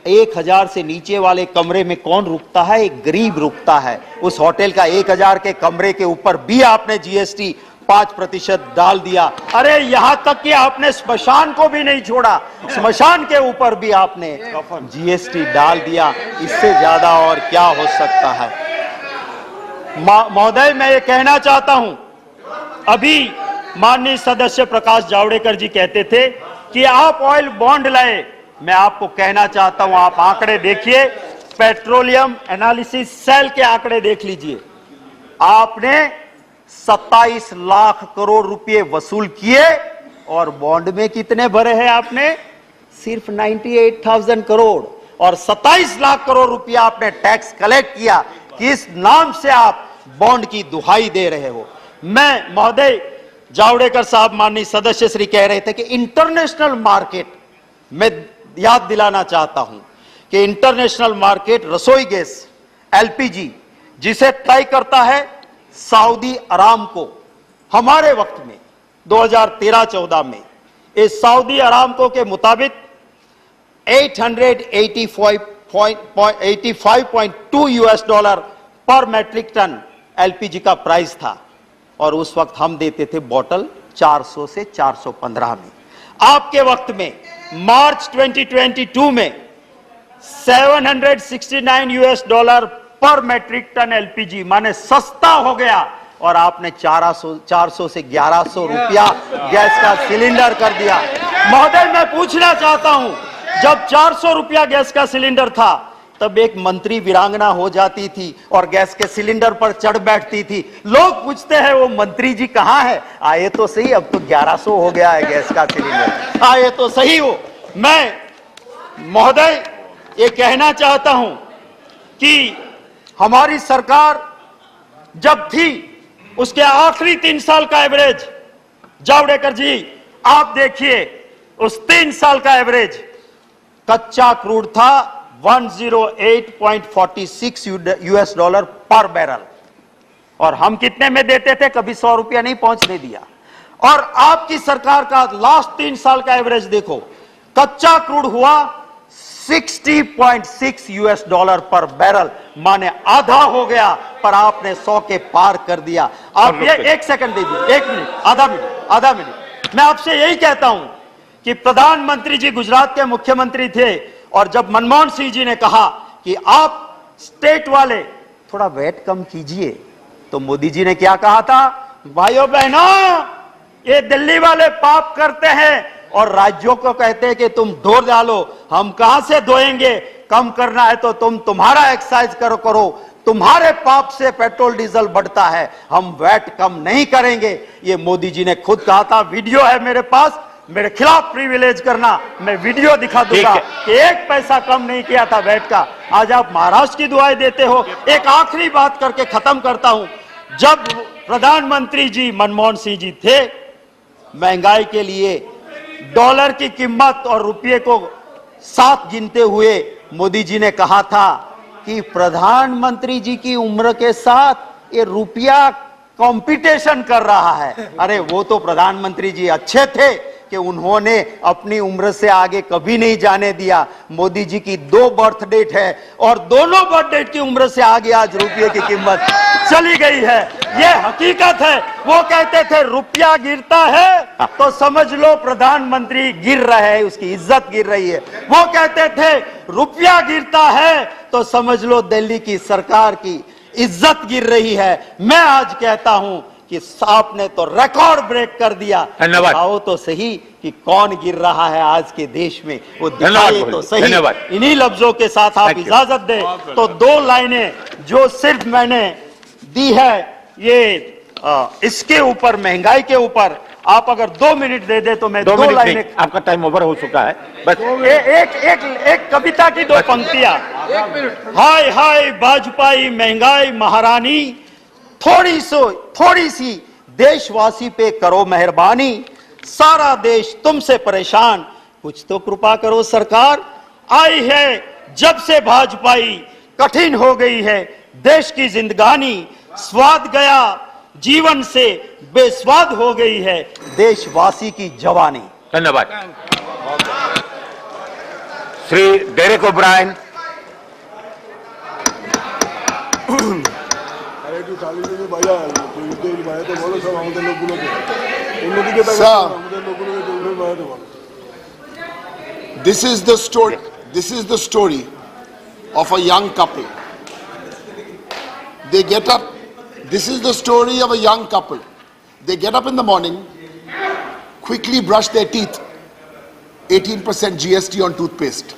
1000 से नीचे वाले कमरे में कौन रुकता है? एक गरीब रुकता है। उस होटल का 1000 के कमरे के ऊपर भी आपने जीएसटी 5% डाल दिया। अरे यहां तक कि आपने स्मशान को भी नहीं छोड़ा, स्मशान के ऊपर भी आपने जीएसटी डाल दिया। इससे ज्यादा और क्या हो सकता है? महोदय, मैं ये कहना चाहता हूं, अभी माननीय सदस्य प्रकाश जावड़ेकर जी कहते थे कि आप ऑयल बॉन्ड लाए। मैं आपको कहना चाहता हूं, आप आंकड़े देखिए, पेट्रोलियम एनालिसिस सेल के आंकड़े देख लीजिए। आपने 27 लाख करोड़ रुपए वसूल किए और बॉन्ड में कितने भरे हैं आपने? सिर्फ 98,000 करोड़। और 27 लाख करोड़ रुपया आपने टैक्स कलेक्ट किया। किस नाम से आप बॉन्ड की दुहाई दे रहे हो? मैं महोदय जावड़ेकर साहब, माननीय सदस्य श्री कह रहे थे कि इंटरनेशनल मार्केट, मैं याद दिलाना चाहता हूं कि इंटरनेशनल मार्केट रसोई गैस एलपीजी जिसे तय करता है सऊदी अरामको, हमारे वक्त में 2013-14 में इस सऊदी अरामको के मुताबिक 885.2 यूएस डॉलर पर मैट्रिक टन एलपीजी का प्राइस था। और उस वक्त हम देते थे बॉटल 400 से 415 में। आपके वक्त में मार्च 2022 में 769 यूएस डॉलर पर मैट्रिक टन एलपीजी, माने सस्ता हो गया। और आपने 400 से 1100 रुपया गैस का सिलेंडर कर दिया। महोदय, मैं पूछना चाहता हूं, जब 400 रुपया गैस का सिलेंडर था तब एक मंत्री वीरांगना हो जाती थी और गैस के सिलेंडर पर चढ़ बैठती थी। लोग पूछते हैं वो मंत्री जी कहां है? आए तो सही, अब तो 1100 हो गया है गैस का सिलेंडर, आए तो सही हो। मैं महोदय ये कहना चाहता हूं कि हमारी सरकार जब थी उसके आखिरी 3 साल का एवरेज, जावड़ेकर जी आप देखिए, उस 3 साल का एवरेज कच्चा क्रूड था 108.46 यूएस डॉलर पर बैरल। और हम कितने में देते थे? कभी 100 रुपया नहीं पहुंचने दिया। और आपकी सरकार का लास्ट 3 साल का एवरेज देखो, कच्चा क्रूड हुआ 60.6 यूएस डॉलर पर बैरल, माने आधा हो गया, पर आपने 100 के पार कर दिया। आप ये 1 सेकंड दीजिए, 1 मिनट, आधा मिनट। मैं आपसे यही कहता हूं कि प्रधानमंत्री जी गुजरात के मुख्यमंत्री थे और जब मनमोहन सिंह जी ने कहा कि आप स्टेट वाले थोड़ा वेट कम कीजिए, तो मोदी जी ने क्या कहा था? भाइयों बहनों, ये दिल्ली वाले पाप करते हैं और राज्यों को कहते हैं कि तुम ढो डालो। हम कहां से धोएंगे? कम करना है तो तुम्हारा एक्सरसाइज करो, तुम्हारे पाप से पेट्रोल डीजल बढ़ता है, हम वैट कम नहीं करेंगे। ये मोदी जी ने खुद कहा था। वीडियो है मेरे पास, मेरे खिलाफ प्रिविलेज करना, मैं वीडियो दिखा दूंगा कि 1 पैसा कम नहीं किया था वैट का। आज आप महाराष्ट्र की दुआएं देते हो। एक आखिरी बात करके खत्म करता हूं, जब प्रधानमंत्री जी मनमोहन सिंह जी थे, महंगाई के लिए डॉलर की कीमत और रुपये को साथ गिनते हुए मोदी जी ने कहा था कि प्रधानमंत्री जी की उम्र के साथ ये रुपया कंपटीशन कर रहा है। अरे वो तो प्रधानमंत्री जी अच्छे थे कि उन्होंने अपनी उम्र से आगे कभी नहीं जाने दिया। मोदी जी की 2 बर्थ डेट है और दोनों बर्थ डेट की उम्र से आगे आज रुपये की कीमत चली गई है। ये हकीकत है। वो कहते थे रुपया गिरता है तो समझ लो प्रधानमंत्री गिर रहे हैं, उसकी इज्जत गिर रही है। वो कहते थे रुपया गिरता है तो समझ लो दिल्ली की सरकार की इज्जत गिर रही है। मैं आज कहता हूं कि आपने तो रिकॉर्ड ब्रेक कर दिया। दिखाओ तो सही कि कौन गिर रहा है आज के देश में, वो दिखाइए तो सही। इन्हीं लफ्जों के साथ आप इजाजत दें तो 2 लाइनें जो सिर्फ मैंने दी है, ये इसके ऊपर, महंगाई के ऊपर आप अगर 2 मिनट दे दे तो मैं 2 लाइनें। आपका टाइम ओवर हो चुका है। बस एक कविता की 2 पंक्तियां। हाय हाय भाजपाई महंगाई महारानी, थोड़ी सी देशवासी पे करो मेहरबानी, सारा देश तुमसे परेशान, कुछ तो कृपा करो सरकार। आई है जब से भाजपाई, कठिन हो गई है देश की जिंदगानी, स्वाद गया जीवन से बेस्वाद हो गई है देशवासी की जवानी। धन्यवाद। Shri Derek O'Brien. খালি যদি বাইরে যদি বাইরে বলো সব আমাদের লোকগুলোকে অন্যদিকে Sir. আমাদের লোকগুলোকে জলদি বাইরে বলো। This is the story. This is the story of a young couple. They get up. This is the story of a young couple. They get up in the morning, quickly brush their teeth. 18% GST on toothpaste.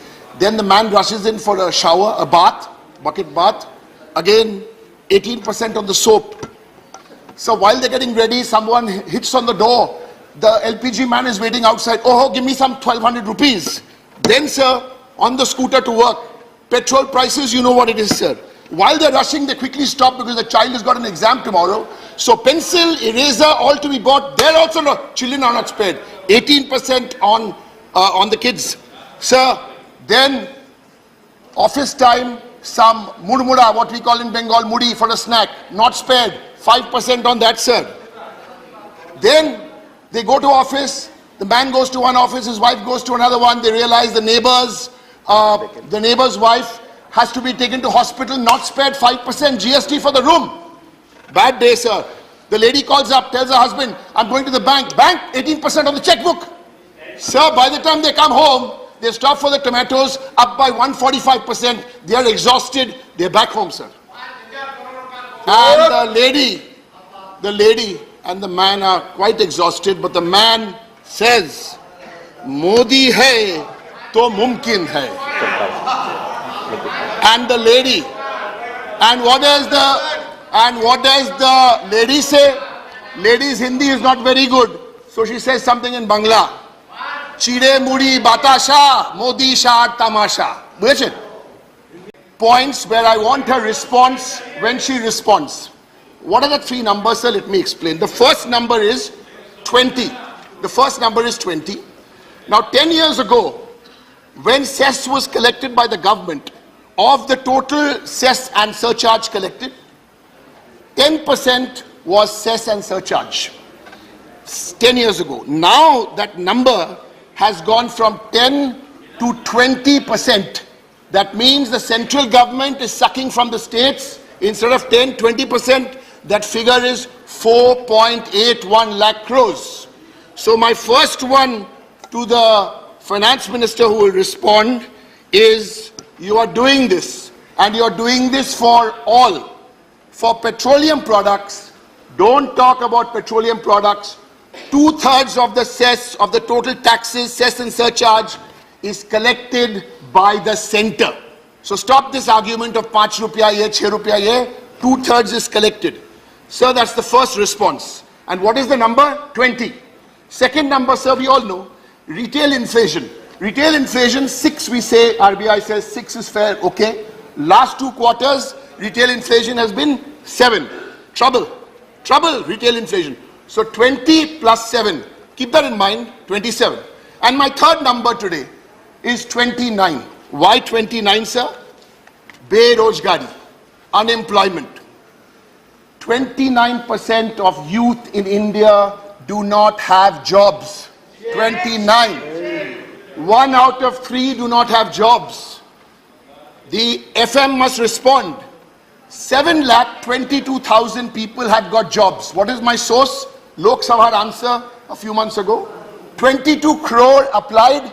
Then the man rushes in for a shower, a bath, bucket bath. Again, 18% on the soap. So while they're getting ready, someone hits on the door. The LPG man is waiting outside. Oh, give me some 1,200 rupees. Then, sir, on the scooter to work, petrol prices, you know what it is, sir. While they're rushing, they quickly stop because the child has got an exam tomorrow. So pencil, eraser, all to be bought. They're also not, children are not spared. 18% on the kids. Sir, then office time, some murmura, what we call in Bengal, mudi for a snack, not spared. 5% on that, sir. Then they go to office. The man goes to one office, his wife goes to another one. They realize the neighbor's wife has to be taken to hospital, not spared 5% GST for the room. Bad day, sir. The lady calls up, tells her husband, I'm going to the bank. Bank, 18% on the checkbook. Sir, by the time they come home, they stop for the tomatoes, up by 145%. They are exhausted. They're back home, sir. And the lady and the man are quite exhausted, but the man says, Modi hai to mumkin hai. And the lady, and what does the lady say? Lady's Hindi is not very good, so she says something in Bangla. Chide muri batasha, Modi shah tamasha. বুঝেছেন? Points where I want her response when she responds. What are the three numbers, sir? Let me explain. The first number is 20. The first number is 20. Now 10 years ago, when cess was collected by the government, of the total cess and surcharge collected, 10% was cess and surcharge. 10 years ago. Now that number has gone from 10 to 20%. That means the central government is sucking from the states. Instead of 10, 20%, that figure is 4.81 lakh crores. So my first one to the finance minister who will respond is, you are doing this, and you are doing this for all. For petroleum products, don't talk about petroleum products. 2/3 of the cess, of the total taxes, cess and surcharge, is collected by the center. So stop this argument of 5 rupiah ye, 6 rupiah ye. 2/3 is collected. Sir, that's the first response. And what is the number? 20. Second number, sir, we all know, retail inflation. Retail inflation, 6 we say, RBI says 6 is fair, okay. Last 2 quarters, retail inflation has been 7. Trouble, retail inflation. So 20 plus 7, keep that in mind, 27. And my third number today is 29. Why 29, sir? Berojgari, unemployment. 29% of youth in India do not have jobs. 29. 1 out of 3 do not have jobs. The FM must respond. 7,22,000 people have got jobs. What is my source? Lok Sabha answer a few months ago. 22 crore applied.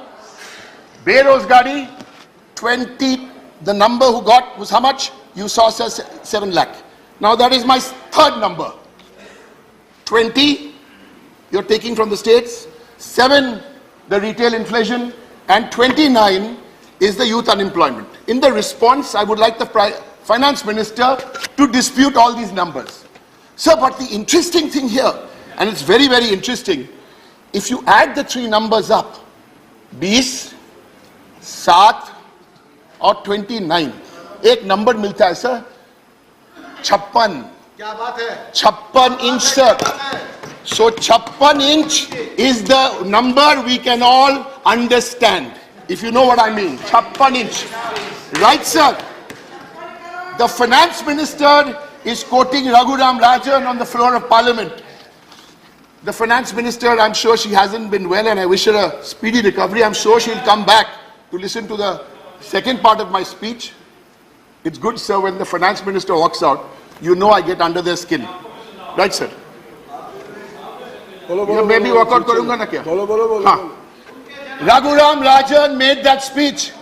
Berozgari, 20, the number who got was how much? You saw, sir, 7 lakh. Now that is my third number. 20, you're taking from the states. 7, the retail inflation. And 29 is the youth unemployment. In the response, I would like the finance minister to dispute all these numbers. Sir, but the interesting thing here, and it's very, very interesting, if you add the 3 numbers up, 20, 7 और 29, एक number मिलता है sir 56. क्या बात है? 56 inch, sir. So 56 inch is the number we can all understand, if you know what I mean. 56 inch. Right, sir? The finance minister is quoting Raghuram Rajan on the floor of parliament. The finance minister, I'm sure she hasn't been well, and I wish her a speedy recovery. I'm sure she'll come back to listen to the second part of my speech. It's good, sir, when the finance minister walks out. you know I get under their skin. Right, sir? बोलो Yeah, मैं भी workout करूंगा ना क्या? बोलो बोलो बोलो हाँ. Raghuram Rajan made that speech.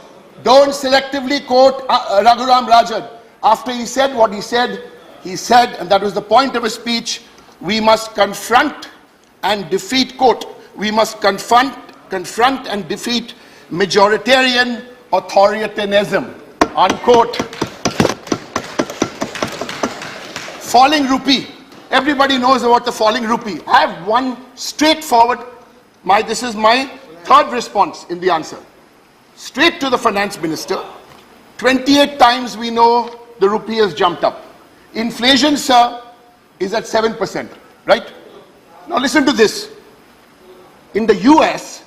Don't selectively quote Raghuram Rajan. After he said what he said, and that was the point of his speech, we must confront and defeat, quote, we must confront and defeat majoritarian authoritarianism, unquote. Falling rupee. Everybody knows about the falling rupee. I have one straightforward, this is my third response in the answer. Straight to the finance minister. 28 times we know the rupee has jumped up. Inflation, sir, is at 7%, right? Now listen to this. In the US,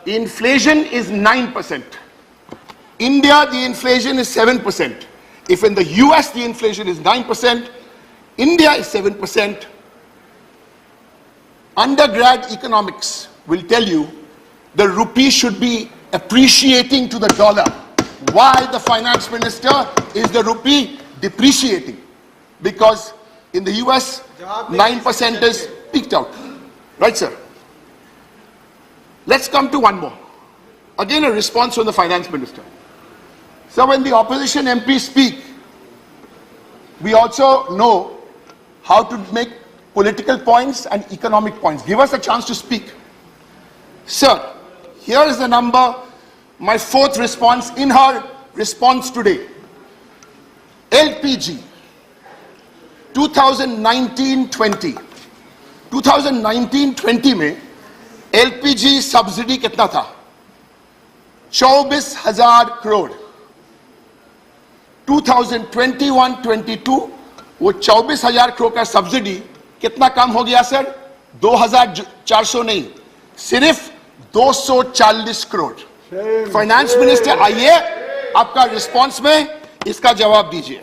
inflation is 9%. India, the inflation is 7%. If in the US the inflation is 9%, India is 7%. Undergrad economics will tell you the rupee should be appreciating to the dollar. Why the finance minister is the rupee depreciating? Because in the US, 9% is peaked out. Right, sir? Let's come to one more. Again, a response from the finance minister. So when the opposition MPs speak, we also know how to make political points and economic points. Give us a chance to speak. Sir, here is the number, my fourth response in her response today. LPG, 2019-20. 2019-20 में LPG subsidy कितना था? 24,000 करोड़. 2021-22 वो 24,000 करोड़ का subsidy कितना कम हो गया sir? 2,400 नहीं, सिर्फ 240 करोड़. फाइनेंस मिनिस्टर आइए, आपका रिस्पांस में इसका जवाब दीजिए.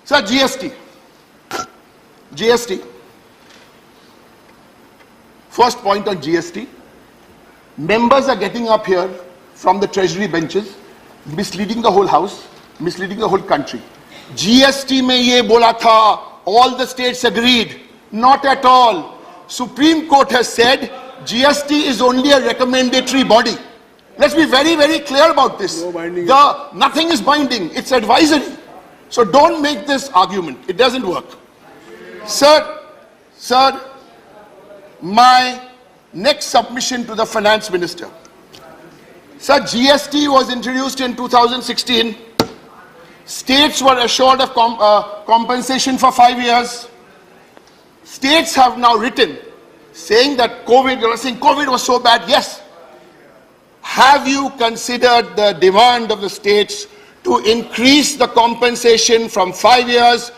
Sir, GST. First point on GST. Members are getting up here from the treasury benches, misleading the whole house, misleading the whole country. GST में ये बोला था, all the states agreed. Not at all. Supreme Court has said GST is only a recommendatory body. Let's be very, very clear about this. No binding. Nothing is binding. It's advisory. So don't make this argument. It doesn't work. Sir, my next submission to the finance minister. Sir, GST was introduced in 2016. States were assured of compensation for 5 years. States have now written saying that COVID was so bad. Yes. Have you considered the demand of the states to increase the compensation from 5 years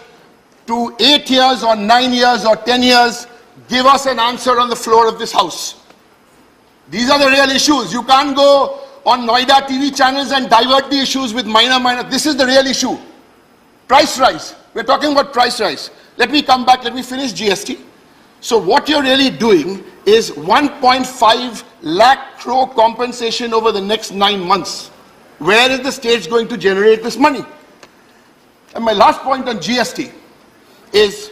to 8 years or 9 years or 10 years? Give us an answer on the floor of this house. These are the real issues. You can't go on Noida TV channels and divert the issues with minor. This is the real issue. Price rise. We're talking about price rise. Let me come back. Let me finish GST. So what you're really doing is 1.5 lakh crore compensation over the next 9 months. Where is the states going to generate this money? And my last point on GST is,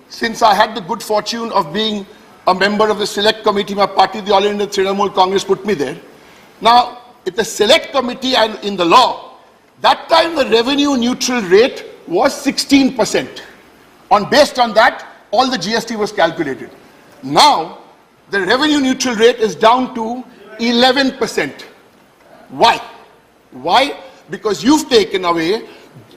since I had the good fortune of being a member of the select committee, my party, the All India Trinamool Congress, put me there. Now, if the select committee and in the law, that time the revenue neutral rate was 16%. Based on that, all the GST was calculated. Now, the revenue neutral rate is down to 11%. Why? Why? Because you've taken away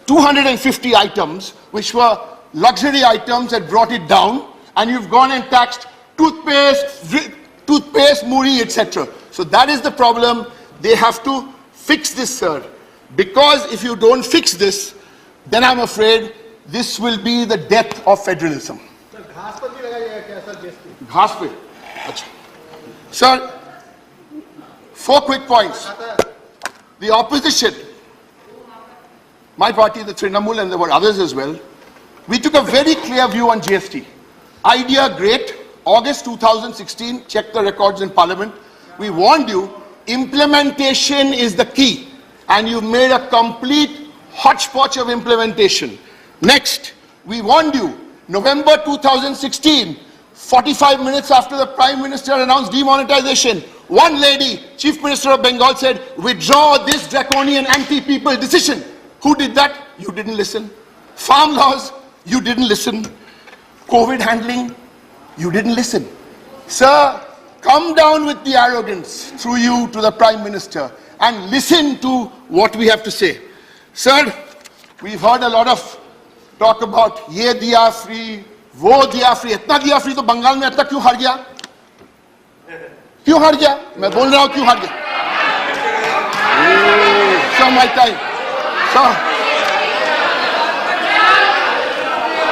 250 items, which were luxury items, and brought it down, and you've gone and taxed toothpaste, muri, etc. So that is the problem. They have to fix this, sir. Because if you don't fix this, then I'm afraid this will be the death of federalism. घास पे? अच्छा. Sir, 4 quick points. The opposition, my party, the Trinamool, and there were others as well, we took a very clear view on GST. Idea great. August 2016, check the records in Parliament. We warned you, implementation is the key. And you made a complete hodgepodge of implementation. Next, We warned you. November 2016, 45 minutes after the Prime Minister announced demonetization, one lady, Chief Minister of Bengal, said, withdraw this draconian anti-people decision. Who did that? You didn't listen. Farm laws, you didn't listen. COVID handling, you didn't listen. Sir, come down with the arrogance through you to the Prime Minister and listen to what we have to say. Sir, we've heard a lot of talk about ye diya free, wo diya free. Itna diya free to Bengal mein itna kyun har gaya? Kyun har gaya? Main bol raha hu kyun har gaya? Sir, my time. Sir.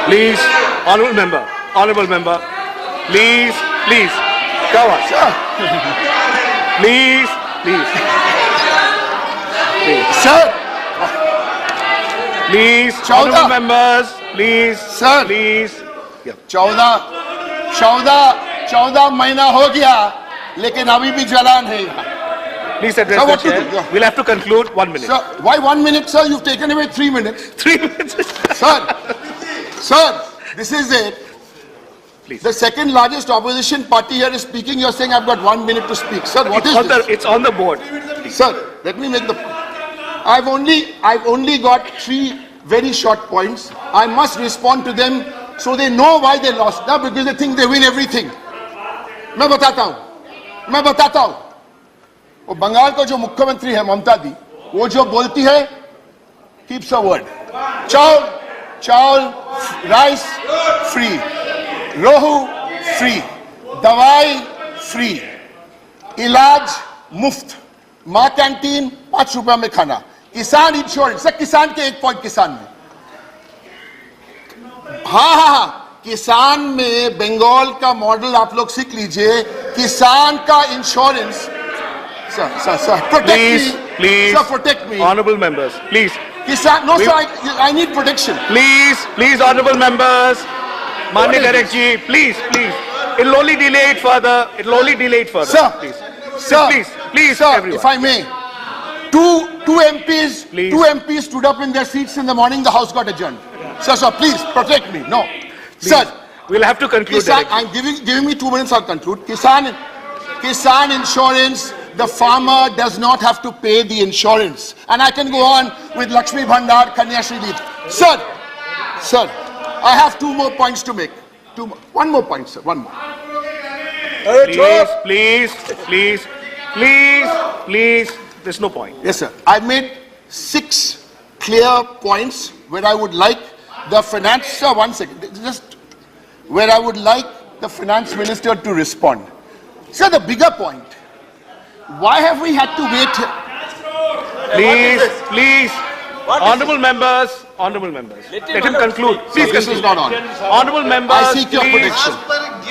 Please, honorable member, please, come on. Sir. Please. Sir. Please, Chowdhury. honorable members, please, Sir. please. 14 महीना हो गया, लेकिन अभी भी जलान है यहाँ. Please address Sir, the what to chair. do? Yeah. We'll have to conclude 1 minute. Sir, why 1 minute, sir? You've taken away 3 minutes. 3 minutes. Sir, this is it. Please. The second largest opposition party here is speaking. You're saying I've got 1 minute to speak. Sir, what is this? It's on the board. Sir, let me make the point. I've only got 3 very short points. I must respond to them so they know why they lost. Now, because they think they win everything. मैं बताता हूँ. वो बंगाल का जो मुख्यमंत्री है ममता दी, वो जो बोलती है, keeps her word. चावल, rice free, रोहू free, दवाई free, इलाज मुफ्त, माँ कैंटीन 5 रुपए में खाना, किसान इंश्योरेंस. सर, किसान के 1 पॉइंट किसान में. हाँ, किसान में बंगाल का मॉडल आप लोग सीख लीजिए. किसान का insurance. Sir, Please. Sir, protect me. Honorable members, please. Kisan, no, sir, I need protection. Please, honorable members. Manya Director ji, please. It'll only delay it further. Sir, please. Sir, Please, sir, everyone. if I may. Two MPs Please. stood up in their seats in the morning, the house got adjourned. Sir, please, protect me. No. Please. Sir, We'll have to conclude. Kisan, directly. I'm giving me 2 minutes, I'll conclude. Kisan insurance, the farmer does not have to pay the insurance. And I can go on with Lakshmi Bhandar, Kanyashri Deep. Sir, I have 2 more points to make. One more point, sir, one more. Please. There's no point. Yes, sir. I've made 6 clear points where I would like the finance, sir, 1 second, where I would like the finance minister to respond. Sir, the bigger point, why have we had to wait? Please. Honorable members. Let him conclude. Please This is not on. Honorable members. I seek your protection.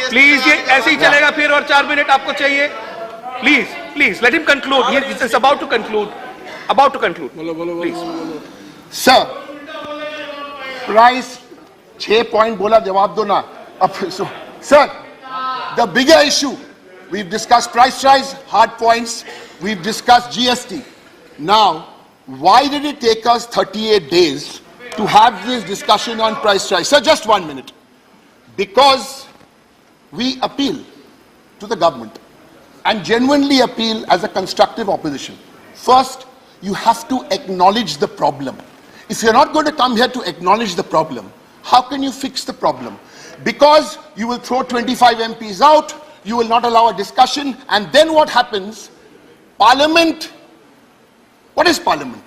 Please, ये ऐसे ही चलेगा फिर और 4 minute आपको चाहिए. Please, let him conclude. He is about to conclude. Please. Sir, price 6 point बोला जवाब दो ना. Sir, the bigger issue, we've discussed price rise, hard points, we've discussed GST. Now, why did it take us 38 days to have this discussion on price rise? Sir, just 1 minute. Because we appeal to the government and genuinely appeal as a constructive opposition. First, you have to acknowledge the problem. If you're not going to come here to acknowledge the problem, how can you fix the problem? Because you will throw 25 MPs out, you will not allow a discussion, and then what happens? Parliament, what is Parliament?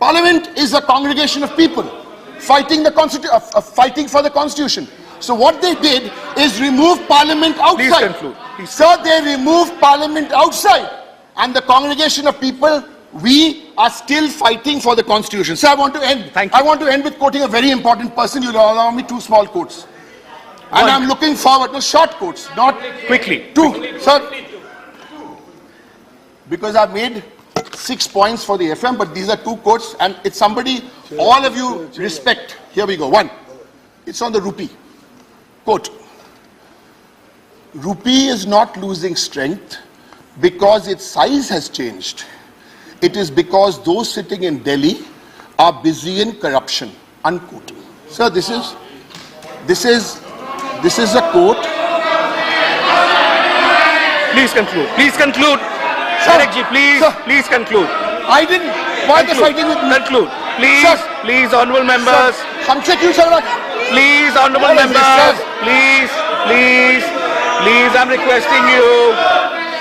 Parliament is a congregation of people fighting for the Constitution. So what they did is remove Parliament outside. Please conclude. Please. Sir, they removed Parliament outside, and the congregation of people, we are still fighting for the Constitution. Sir, I want to end. Thank you. I want to end with quoting a very important person. You'll allow me 2 small quotes. And One. I'm looking forward to short quotes, not Quickly. 2. Sir, because I've made 6 points for the FM, but these are 2 quotes, and it's somebody all of you respect. Here we go. 1. It's on the rupee. Quote, rupee is not losing strength because its size has changed. It is because those sitting in Delhi are busy in corruption. Unquote. Sir, this is This is a quote. Please conclude. Please conclude. Sir, Directji, please, sir. please conclude. I didn't. Why are they fighting with me? Conclude. Please, Sir. please, honorable members. हमसे क्यों झगड़ा? Please, honorable What is this, members. sir? Please, please, please, I'm requesting you.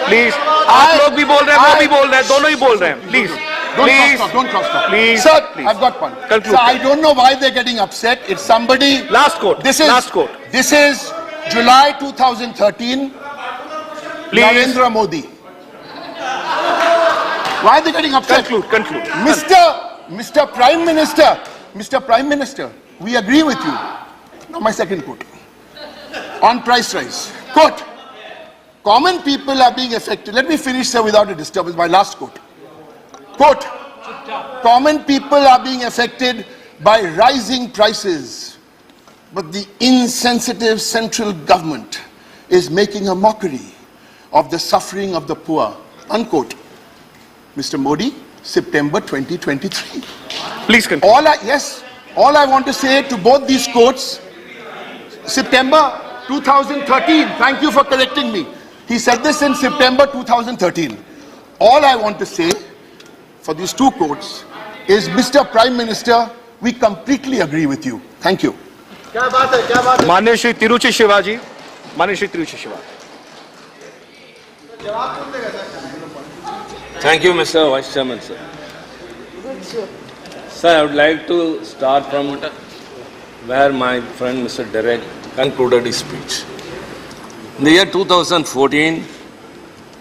Please. आप लोग भी बोल रहे हैं, वो भी बोल रहे हैं, दोनों ही बोल रहे हैं. Please. Please. Don't cross talk. Please. Sir, Please. I've got one. Conclude. Sir, I don't know why they're getting upset. It's somebody. Last quote. This is Last quote. This is July 2013. Please. Narendra Modi. Why are they getting upset? Conclude. Mr. Prime Minister, we agree with you. Now my second quote. On price rise. Quote. Common people are being affected. Let me finish, sir, without a disturbance. My last quote. Quote. Common people are being affected by rising prices, but the insensitive central government is making a mockery of the suffering of the poor. Unquote. Mr. Modi, September 2023. Please conclude. All I want to say to both these quotes, September 2013, thank you for correcting me. He said this in September 2013. All I want to say for these two quotes is, Mr. Prime Minister, we completely agree with you. Thank you. माननीय श्री तिरुचि शिवाजी. माननीय Shri Tiruchi Shiva. Thank you, Mr. Vice Chairman, sir. Sir, I would like to start from where my friend Mr. Derek concluded his speech. In the year 2014,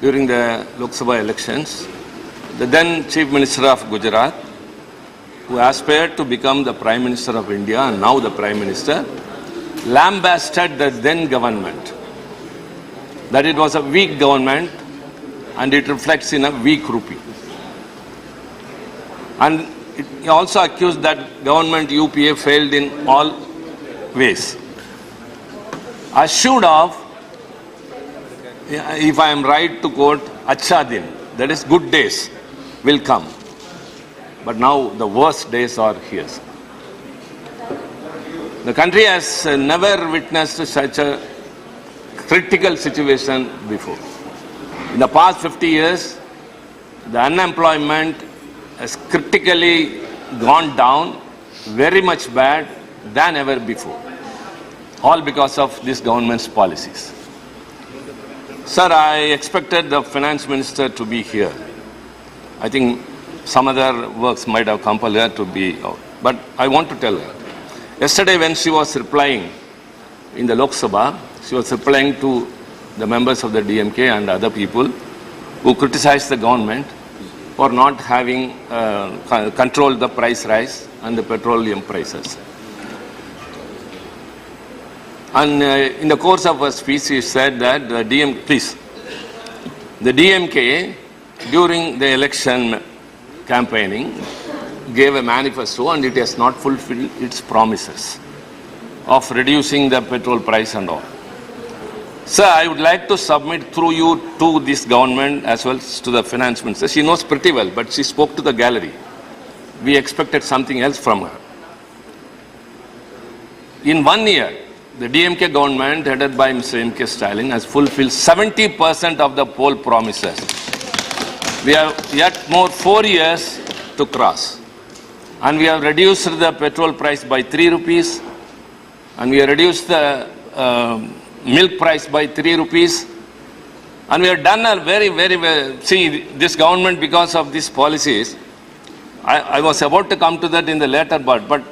during the Lok Sabha elections, the then Chief Minister of Gujarat, who aspired to become the Prime Minister of India and now the Prime Minister, lambasted the then government, that it was a weak government and it reflects in a weak rupee. And he also accused that government UPA failed in all ways. Assured of, if I am right to quote, Acha Din, that is good days, will come. But now the worst days are here. The country has never witnessed such a critical situation before. In the past 50 years, the unemployment has critically gone down, very much bad than ever before. All because of this government's policies. Sir, I expected the finance minister to be here. I think some other works might have compelled her to be out. But I want to tell her. Yesterday when she was replying in the Lok Sabha, she was replying to the members of the DMK and other people who criticized the government for not having controlled the price rise and the petroleum prices. And in the course of her speech, she said that the DMK during the election campaigning gave a manifesto and it has not fulfilled its promises of reducing the petrol price and all. Sir, I would like to submit through you to this government as well as to the finance minister. She knows pretty well, but she spoke to the gallery. We expected something else from her. In 1 year, the DMK government headed by Mr. M.K. Stalin has fulfilled 70% of the poll promises. We have yet more 4 years to cross. And we have reduced the petrol price by 3 rupees. And we have reduced the milk price by 3 rupees. And we have done a very, very well. See, this government, because of these policies, I was about to come to that in the later part, but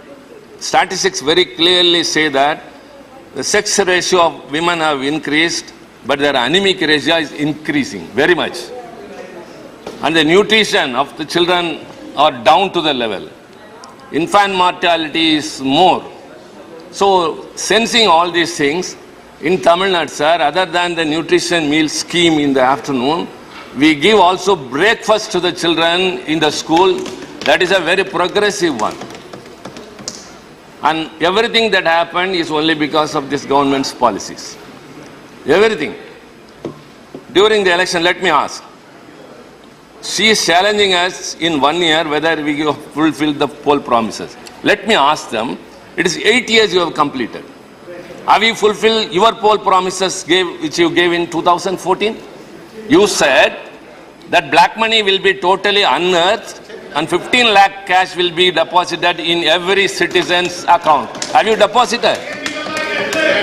statistics very clearly say that the sex ratio of women have increased, but their anemic ratio is increasing very much. And the nutrition of the children are down to the level. Infant mortality is more. So, sensing all these things, in Tamil Nadu, sir, other than the nutrition meal scheme in the afternoon, we give also breakfast to the children in the school. That is a very progressive one. And everything that happened is only because of this government's policies. Everything. During the election, let me ask. She is challenging us in 1 year whether we fulfill the poll promises. Let me ask them, it is 8 years you have completed. Have you fulfilled your poll promises which you gave in 2014? You said that black money will be totally unearthed and 15 lakh cash will be deposited in every citizen's account. Have you deposited?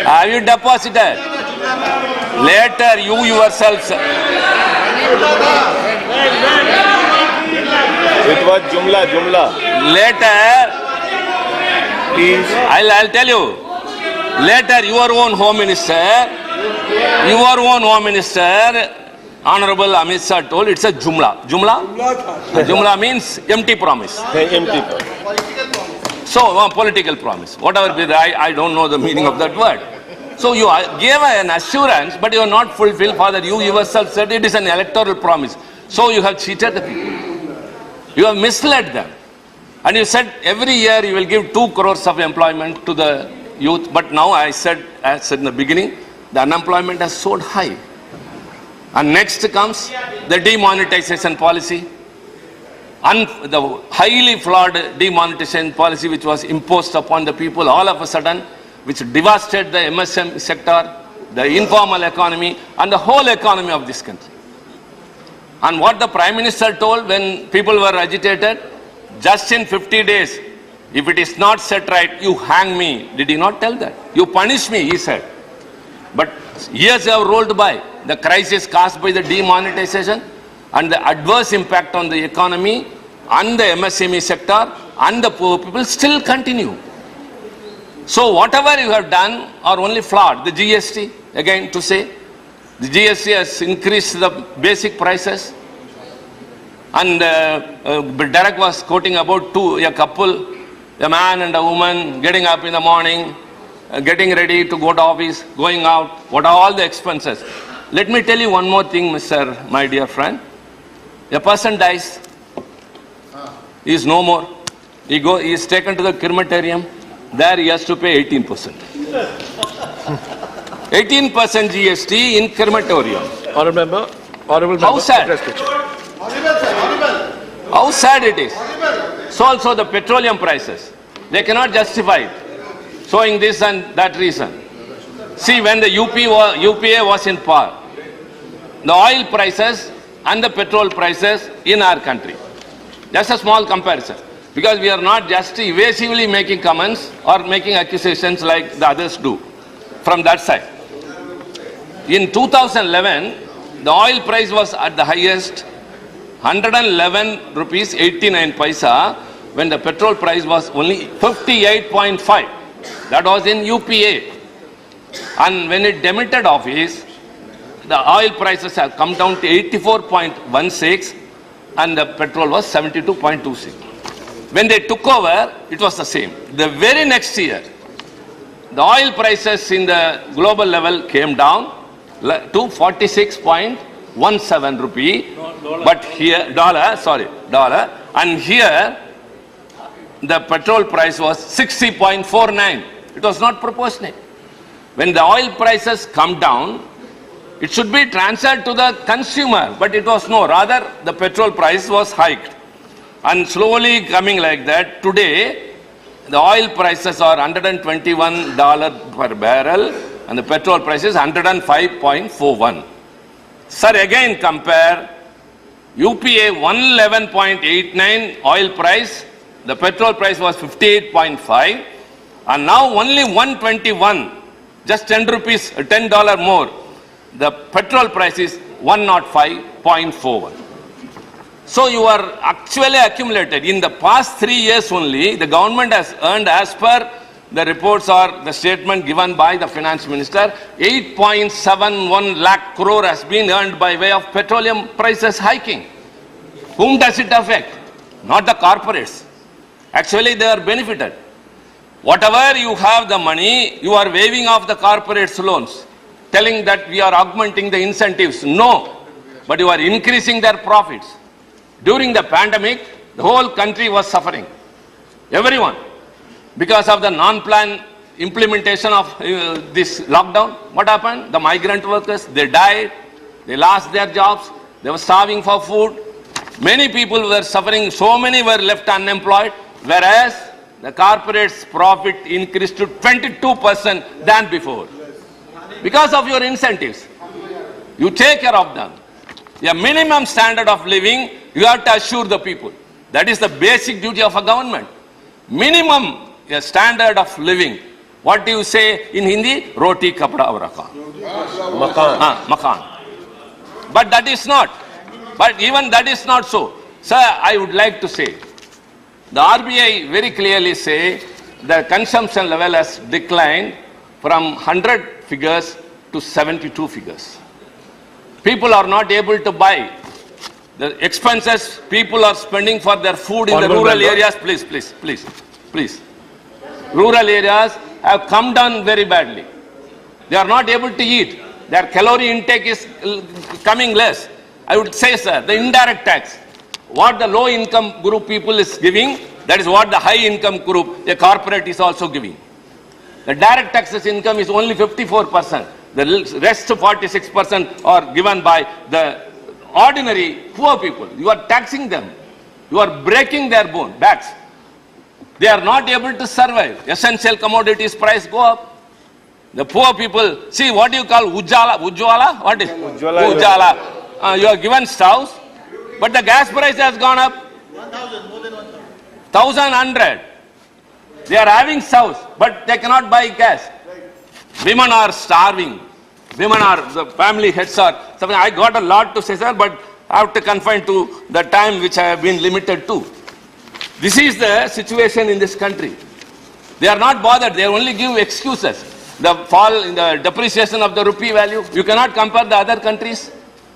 Have you deposited? Later, you yourselves. It was Jumla. Later, I'll tell you. Later, your own Home Minister, Honorable Amit Shah told it's a Jumla. Jumla means empty promise. Empty. So, political promise. Whatever be that, I don't know the meaning of that word. So, you gave an assurance, but you are not fulfilled. Father, you yourself said it is an electoral promise. So, you have cheated the people. You have misled them. And you said every year you will give 2 crores of employment to the youth. But now I said in the beginning, the unemployment has soared high. And next comes the demonetization policy. And the highly flawed demonetization policy which was imposed upon the people all of a sudden, which devastated the MSM sector, the informal economy, and the whole economy of this country. And what the Prime Minister told when people were agitated, just in 50 days, if it is not set right, you hang me. Did he not tell that? You punish me, he said. But years have rolled by. The crisis caused by the demonetization and the adverse impact on the economy and the MSME sector and the poor people still continue. So whatever you have done are only flawed. The GST, again to say, the GST has increased the basic prices. And Derek was quoting about a couple, a man and a woman getting up in the morning, getting ready to go to office, going out, what are all the expenses. Let me tell you one more thing, my dear friend. A person dies, he is no more. He is taken to the crematorium, there he has to pay 18%. 18% GST in crematorium. Honorable member. How sad? How sad it is. So also the petroleum prices. They cannot justify it, showing this and that reason. See, when the UPA was in power, the oil prices and the petrol prices in our country. Just a small comparison. Because we are not just evasively making comments or making accusations like the others do from that side. In 2011, the oil price was at the highest 111 rupees 89 paisa, when the petrol price was only 58.5. That was in UPA. And when it demitted office, the oil prices have come down to 84.16 and the petrol was 72.26. When they took over, it was the same. The very next year, the oil prices in the global level came down to 46.17 rupee, but here, dollar, and here the petrol price was 60.49. It was not proportionate. When the oil prices come down, it should be transferred to the consumer, but it was no. Rather, the petrol price was hiked. And slowly coming like that, today, the oil prices are $121 per barrel, and the petrol price is 105.41. Sir, again compare UPA 111.89 oil price, the petrol price was 58.5, and now only 121, just 10 rupees, $10 more. The petrol price is 105.41. So you are actually accumulated. In the past 3 years only, the government has earned, as per the reports or the statement given by the finance minister, 8.71 lakh crore has been earned by way of petroleum prices hiking. Whom does it affect? Not the corporates. Actually, they are benefited. Whatever you have the money, you are waiving off the corporates' loans, telling that we are augmenting the incentives. No, but you are increasing their profits. During the pandemic, the whole country was suffering. Everyone. Because of the non-planned implementation of this lockdown, what happened? The migrant workers, they died, they lost their jobs, they were starving for food. Many people were suffering, so many were left unemployed, whereas the corporates' profit increased to 22% than before. Because of your incentives. You take care of them. A minimum standard of living, you have to assure the people. That is the basic duty of a government. Minimum a standard of living. What do you say in Hindi? Roti, kapda, aur makan. Makan. But that is not. But even that is not so. Sir, I would like to say, the RBI very clearly say the consumption level has declined from 100 figures to 72 figures. People are not able to buy. The expenses people are spending for their food in the rural areas, please. Rural areas have come down very badly. They are not able to eat. Their calorie intake is coming less. I would say, sir, the indirect tax, what the low income group people is giving, that is what the high income group, the corporate is also giving. The direct taxes income is only 54%. The rest 46% are given by the ordinary poor people. You are taxing them. You are breaking their backs. They are not able to survive. Essential commodities price go up. The poor people, see what you call Ujjwala? What is Ujjwala? You are given stoves, but the gas price has gone up. 1,100. They are having stoves, but they cannot buy gas. Women are starving. The family heads are something. I got a lot to say, sir, but I have to confine to the time which I have been limited to. This is the situation in this country. They are not bothered. They only give excuses. The fall in the depreciation of the rupee value. You cannot compare the other countries.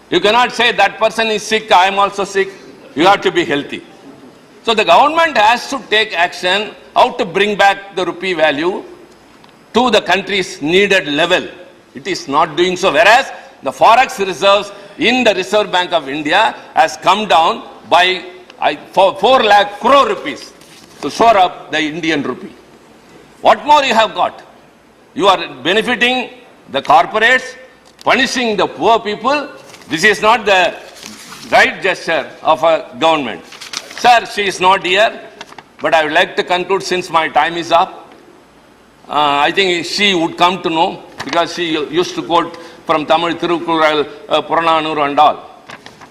You cannot say that person is sick, I am also sick. You have to be healthy. So the government has to take action how to bring back the rupee value to the country's needed level. It is not doing so. Whereas the forex reserves in the Reserve Bank of India has come down by 4 lakh crore rupees to shore up the Indian rupee. What more you have got? You are benefiting the corporates, punishing the poor people. This is not the right gesture of a government. Sir, she is not here, but I would like to conclude since my time is up. I think she would come to know because she used to quote from Tamil Tirukkural, Purananur and all.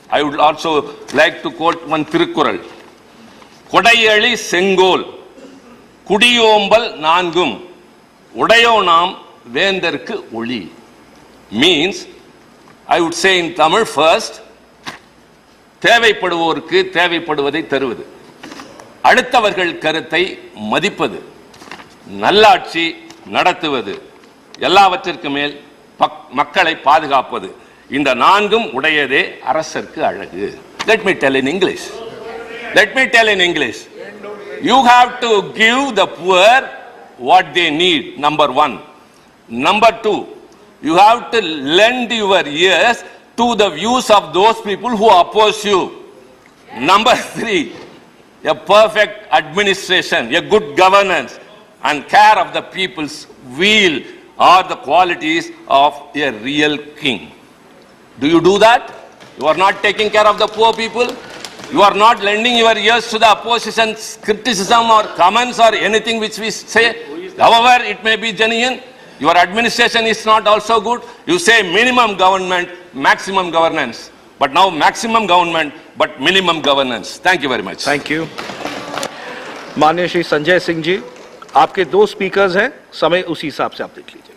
I would also like to quote one Tirukkural. Kodayali Sengol, Kudiyombal Nangum, Udayonam Vendarku Uli. Means, I would say in Tamil first, தேவைப்படுவோருக்கு தேவைப்படுவதை தருவது, அடுத்தவர்கள் கருத்தை மதிப்பது, நல்லாட்சி நடத்துவது, எல்லாவற்றிற்கு மேல் மக்களை பாதுகாப்பது, இந்த நான்கும் உடையதே அரசருக்கு அழகு. Let me tell in English. You have to give the poor what they need, number one. Number two, you have to lend your ears to the views of those people who oppose you. Number three, a perfect administration, a good governance and care of the people's weal are the qualities of a real king. Do you do that? You are not taking care of the poor people. You are not lending your ears to the opposition's criticism or comments or anything which we say. However, it may be genuine. Your administration is not also good. You say minimum government, maximum governance. But now maximum government, but minimum governance. Thank you very much. Thank you. माननीय श्री संजय सिंह जी, आपके 2 speakers हैं, समय उसी हिसाब से आप देख लीजिए।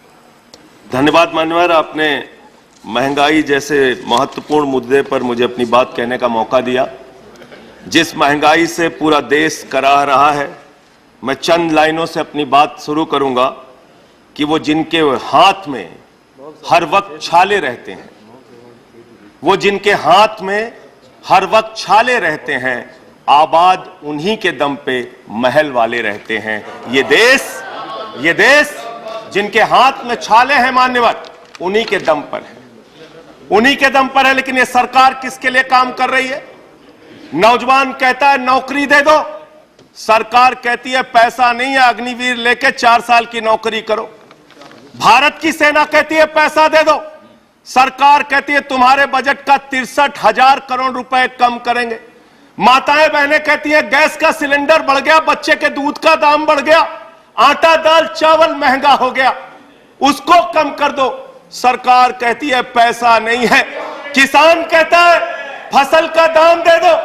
धन्यवाद मान्यवर, आपने महंगाई जैसे महत्वपूर्ण मुद्दे पर मुझे अपनी बात कहने का मौका दिया। जिस महंगाई से पूरा देश कराह रहा है, मैं चंद लाइनों से अपनी बात शुरू करूंगा कि वो जिनके हाथ में हर वक्त छाले रहते हैं, वो जिनके हाथ में हर वक्त छाले रहते हैं, आबाद उन्हीं के दम पे महल वाले रहते हैं। ये देश जिनके हाथ में छाले हैं मान्यवर, उन्हीं के दम पर है। लेकिन ये सरकार किसके लिए काम कर रही है? नौजवान कहता है नौकरी दे दो, सरकार कहती है पैसा नहीं है, अग्निवीर लेके 4 साल की नौकरी करो। भारत की सेना कहती है पैसा दे दो, सरकार कहती है तुम्हारे बजट का 63,000 करोड़ रुपए कम करेंगे। माताएं बहनें कहती हैं गैस का सिलेंडर बढ़ गया, बच्चे के दूध का दाम बढ़ गया, आटा दाल चावल महंगा हो गया, उसको कम कर दो। सरकार कहती है पैसा नहीं है। किसान कहता है फसल का दाम दे दो,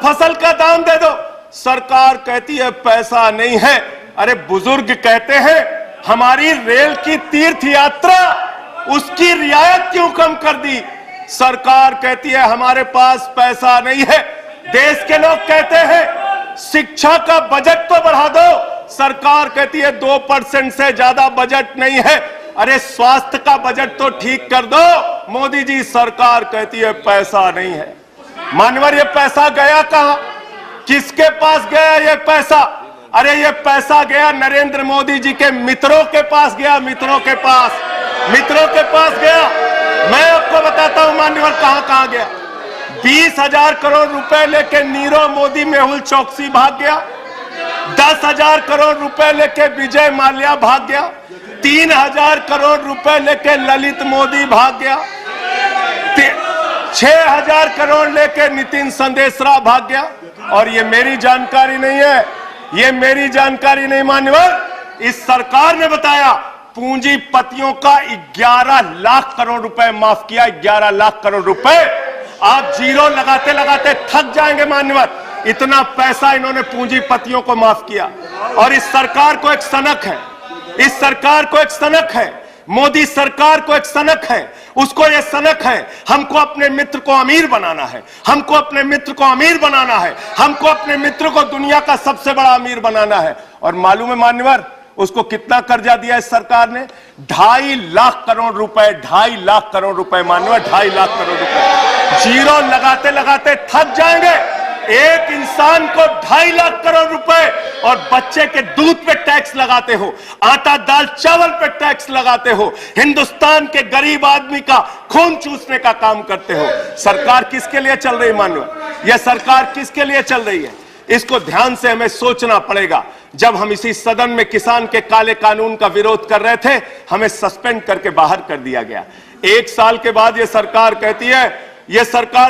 फसल का दाम दे दो, सरकार कहती है पैसा नहीं है। अरे बुजुर्ग कहते हैं हमारी रेल की तीर्थ यात्रा, उसकी रियायत क्यों कम कर दी? सरकार कहती है हमारे पास पैसा नहीं है। देश के लोग कहते हैं शिक्षा का बजट तो बढ़ा दो, सरकार कहती है 2% से ज्यादा बजट नहीं है। अरे स्वास्थ्य का बजट तो ठीक कर दो, मोदी जी सरकार कहती है पैसा नहीं है। मान्यवर ये पैसा गया कहां? किसके पास गया ये पैसा? अरे ये पैसा गया नरेंद्र मोदी जी के मित्रों के पास गया, मित्रों के पास गया। मैं आपको बताता हूं मान्यवर कहां कहां गया। 20,000 करोड़ रुपए लेके नीरव मोदी मेहुल चौकसी भाग गया, 10,000 करोड़ रुपए लेके विजय माल्या भाग गया, 3,000 करोड़ रुपए लेके ललित मोदी भाग गया, 6,000 करोड़ लेके नितिन संदेशरा भाग गया। और ये मेरी जानकारी नहीं है, ये मेरी जानकारी नहीं मान्यवर, इस सरकार ने बताया पूंजीपतियों का 11 लाख करोड़ रुपए माफ किया। 11 लाख करोड़ रुपए आप जीरो लगाते लगाते थक जाएंगे मान्यवर, इतना पैसा इन्होंने पूंजीपतियों को माफ किया। और इस सरकार को एक सनक है, इस सरकार को एक सनक है, मोदी सरकार को एक सनक है, उसको यह सनक है हमको अपने मित्र को अमीर बनाना है, हमको अपने मित्र को अमीर बनाना है, हमको अपने मित्र को दुनिया का सबसे बड़ा अमीर बनाना है। और मालूम है मान्यवर उसको कितना कर्जा दिया इस सरकार ने? 2.5 लाख करोड़ रुपए, 2.5 लाख करोड़ रुपए मान्यवर, 2.5 लाख करोड़ रुपए। जीरो लगाते लगाते थक जाएंगे। एक इंसान को 2.5 लाख करोड़ रुपए और बच्चे के दूध पे टैक्स लगाते हो, आटा दाल चावल पे टैक्स लगाते हो, हिंदुस्तान के गरीब आदमी का खून चूसने का काम करते हो। सरकार किसके लिए चल रही मान्यवर? यह सरकार किसके लिए चल रही है? इसको ध्यान से हमें सोचना पड़ेगा। जब हम इसी सदन में किसान के काले कानून का विरोध कर रहे थे, हमें सस्पेंड करके बाहर कर दिया गया। 1 साल के बाद यह सरकार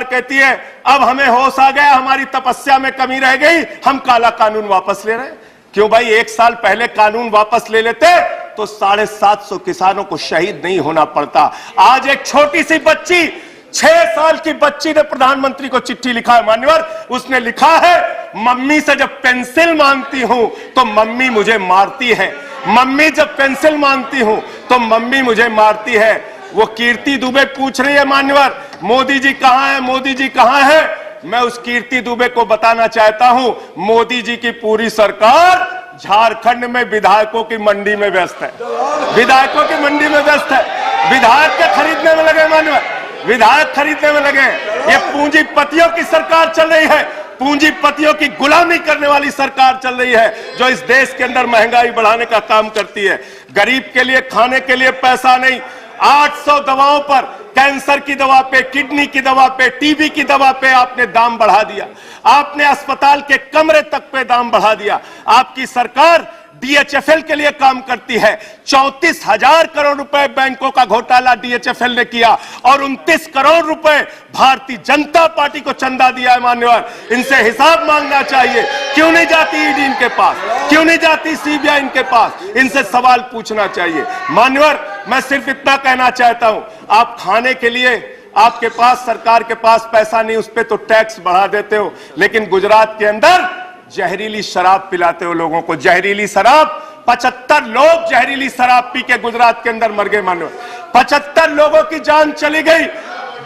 कहती है अब हमें होश आ गया, हमारी तपस्या में कमी रह गई, हम काला कानून वापस ले रहे हैं। क्यों भाई? 1 साल पहले कानून वापस ले लेते तो 750 किसानों को शहीद नहीं होना पड़ता। आज एक छोटी सी बच्ची, 6 साल की बच्ची ने प्रधानमंत्री को चिट्ठी लिखा है मान्यवर। उसने लिखा है मम्मी से जब पेंसिल मांगती हूं तो मम्मी मुझे मारती है, मम्मी जब पेंसिल मांगती हूं तो मम्मी मुझे मारती है। वो कीर्ति दुबे पूछ रही है मान्यवर मोदी जी कहां है, मोदी जी कहां है? मैं उस कीर्ति दुबे को बताना चाहता हूं मोदी जी की पूरी सरकार झारखंड में विधायकों की मंडी में व्यस्त है, विधायकों की मंडी में व्यस्त है, विधायक के खरीदने में लगे मान्यवर, विधायक खरीदने में लगे। ये पूंजीपतियों की सरकार चल रही है, पूंजीपतियों की गुलामी करने वाली सरकार चल रही है, जो इस देश के अंदर महंगाई बढ़ाने का काम करती है। गरीब के लिए खाने के लिए पैसा नहीं, 800 दवाओं पर, कैंसर की दवा पे, किडनी की दवा पे, टीबी की दवा पे आपने दाम बढ़ा दिया, आपने अस्पताल के कमरे तक पे दाम बढ़ा दिया। आपकी सरकार डीएचएफएल के लिए काम करती है। 34,000 करोड़ रुपए बैंकों का घोटाला डीएचएफएल ने किया और 29 करोड़ रुपए भारतीय जनता पार्टी को चंदा दिया है मान्यवर। इनसे हिसाब मांगना चाहिए। क्यों नहीं जाती ईडी इनके पास? क्यों नहीं जाती सीबीआई इनके पास? इनसे सवाल पूछना चाहिए मान्यवर। मैं सिर्फ इतना कहना चाहता हूं, आप खाने के लिए आपके पास, सरकार के पास पैसा नहीं, उस पर तो टैक्स बढ़ा देते हो, लेकिन गुजरात के अंदर जहरीली शराब पिलाते हो लोगों को, जहरीली शराब। 75 लोग जहरीली शराब पी के गुजरात के अंदर मर गए मानो, 75 लोगों की जान चली गई।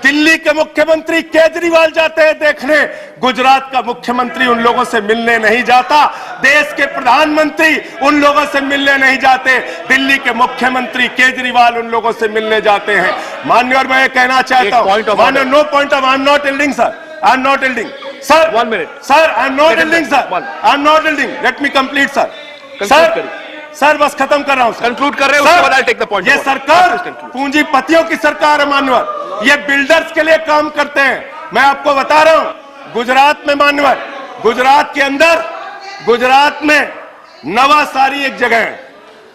दिल्ली के मुख्यमंत्री केजरीवाल जाते हैं देखने, गुजरात का मुख्यमंत्री उन लोगों से मिलने नहीं जाता, देश के प्रधानमंत्री उन लोगों से मिलने नहीं जाते, दिल्ली के मुख्यमंत्री केजरीवाल उन लोगों से मिलने जाते हैं। माननीय, मैं कहना चाहता हूं, माननीय, no point of, I am not yielding sir, I am not yielding sir, 1 minute sir, I am not yielding sir, I am not yielding, let me complete sir, sir बस खत्म कर रहा हूं, कंक्लूड कर रहे हो, उसके बाद आई टेक द पॉइंट। ये सरकार पूंजीपतियों की सरकार है मान्यवर, ये बिल्डर्स के लिए काम करते हैं। मैं आपको बता रहा हूं, गुजरात में मान्यवर, गुजरात के अंदर, गुजरात में नवासारी एक जगह है,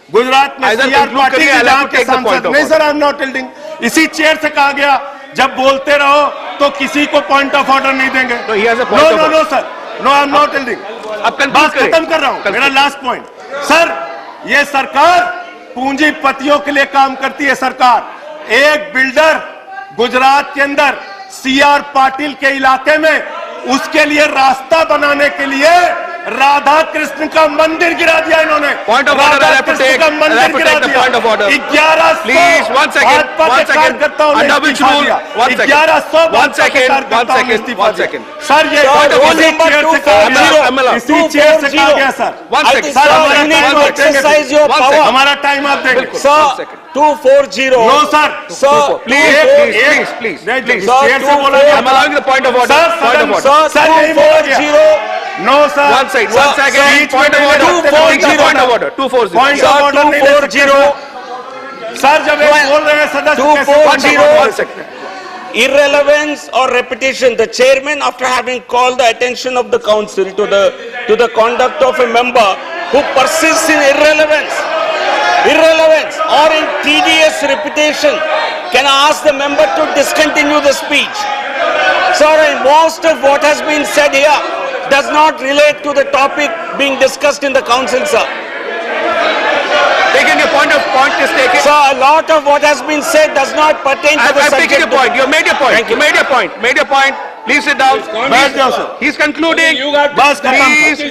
गुजरात में सीआर पार्टी के जहां के सांसद, नहीं sir I am not yielding, इसी चेयर से कहा गया जब बोलते रहो तो किसी को पॉइंट ऑफ ऑर्डर नहीं देंगे। No, he has a point no of no order. No sir, no I am not telling. अब बात खत्म कर रहा हूं, मेरा लास्ट पॉइंट। सर, ये सरकार पूंजीपतियों के लिए काम करती है। सरकार एक बिल्डर गुजरात के अंदर सीआर पाटिल के इलाके में, उसके लिए रास्ता बनाने के लिए राधा कृष्ण का मंदिर गिरा दिया इन्होंने। Point of order, I have to take, का मंदिर I have to गिरा take the दिया। point of order. 1100 Please, one second, under which rule, one second, 1100 one second, one second, one second. Sir, ये Point of order. इसी chair से कहा गया, I'm allowed. इसी चेयर से कहा गया sir. One I second. think, sir, sir, हमारा you need time to आप देंगे। exercise your One power. second. हमारा टाइम आप देंगे। One Sir, second. 240. No sir, Sir, Please, please. Chair से बोला गया। I'm allowing the point of order. Sir, Point of order. Sir, sir, यही बोला गया। 240. No sir, One second, one second. बीच में Point of नहीं order. लगते, Take the 240 point of order. 240. Point of order नहीं ले सकते। 240. सर, जब ये बोल रहे हैं सदस्य कैसे 240. One second. Irrelevance or repetition. The chairman, after having called the attention of the council to the conduct of a member who persists in irrelevance or in tedious repetition, can ask the member to discontinue the speech. Sir, and most of what has been said here does not relate to the topic being discussed in the council, sir. Taking your point is taken. Sir, a lot of what has been said does not pertain to the I'm subject. taking your point. You made your point. Thank you. You made your point. Made your point. Please sit down. बैठ जाओ sir. He's concluding. बस खत्म। Please,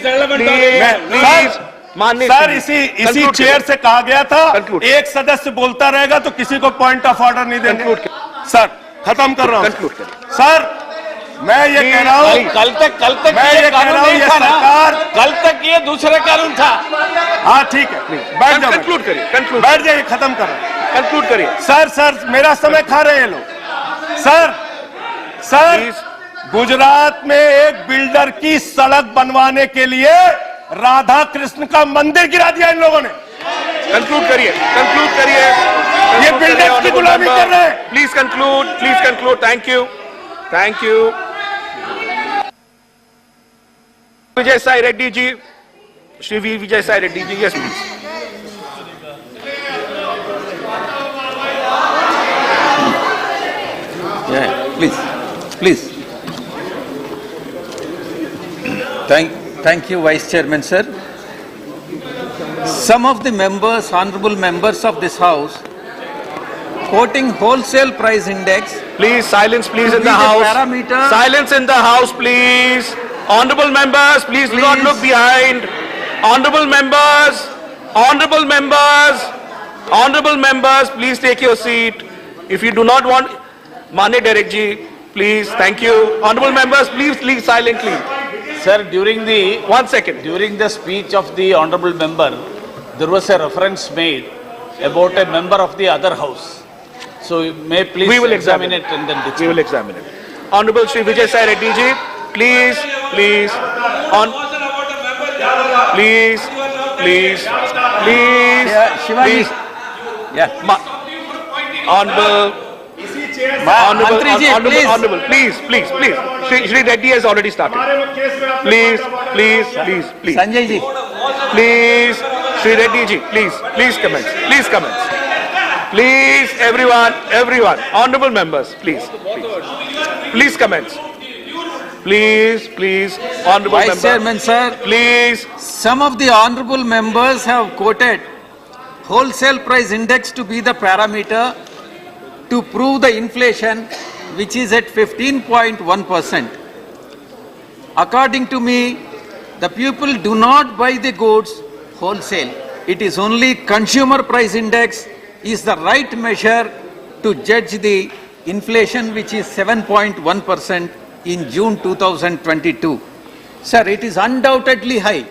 please. माननीय sir, Shri जी, इसी conclude chair करिए। से कहा गया था, Conclude। एक सदस्य बोलता रहेगा तो किसी को पॉइंट ऑफ ऑर्डर नहीं देंगे। Conclude सर, खत्म कर रहा हूं। Conclude करिए। सर, मैं ये कह रहा हूं, कल तक मैं ये कह रहा हूं, ये सरकार, कल तक ये दूसरा कानून था। हाँ ठीक है, बैठ जाओ, Conclude करिए। Conclude. बैठ जाइए, खत्म कर रहा हूं। Conclude करिए। सर, मेरा समय खा रहे हैं ये लोग। Sir, Please. गुजरात में एक बिल्डर की सड़क बनवाने के लिए राधा कृष्ण का मंदिर गिरा दिया इन लोगों ने। Conclude करिए। Conclude करिए। ये बिल्डर्स की गुलामी कर रहे हैं। Please conclude. Please conclude. Thank you. Thank you. Vijay Sai Reddy ji. Shri Vijay Sai Reddy ji. Yes, please. Please. Thank you, Vice Chairman, sir. Some of the members, honorable members of this House, quoting wholesale price index. Please, silence, please, in be the the House. parameter. Silence in the House, please. Honorable members, please do not Please. look behind. Honorable members, honorable members, honorable members, please take your seat. If you do not want, Mane Derek ji, please, thank you. Honorable members, please leave silently. Sir, during the 1 second. during the speech of the honorable member, there was a reference made about a member of the other house. So may please We will examine examine it and then We decide. will examine it. Honorable Shri Vijay Sai Reddy ji, please, please, please, please, please, Shivaji. please. Yeah. Honorable, Mantri ji, please. honorable, please, please, please. Shri Reddy has already started. Please, please, please, please. Sanjay ji. Please, Shri Reddy ji, please commence, please commence. Please, everyone, honorable members, please commence. Please, honorable Vice members. Chairman, sir. Please, Some of the honorable members have quoted wholesale price index to be the parameter to prove the inflation, which is at 15.1%. According to me, the people do not buy the goods wholesale. It is only consumer price index is the right measure to judge the inflation, which is 7.1% in June 2022. Sir, it is undoubtedly high.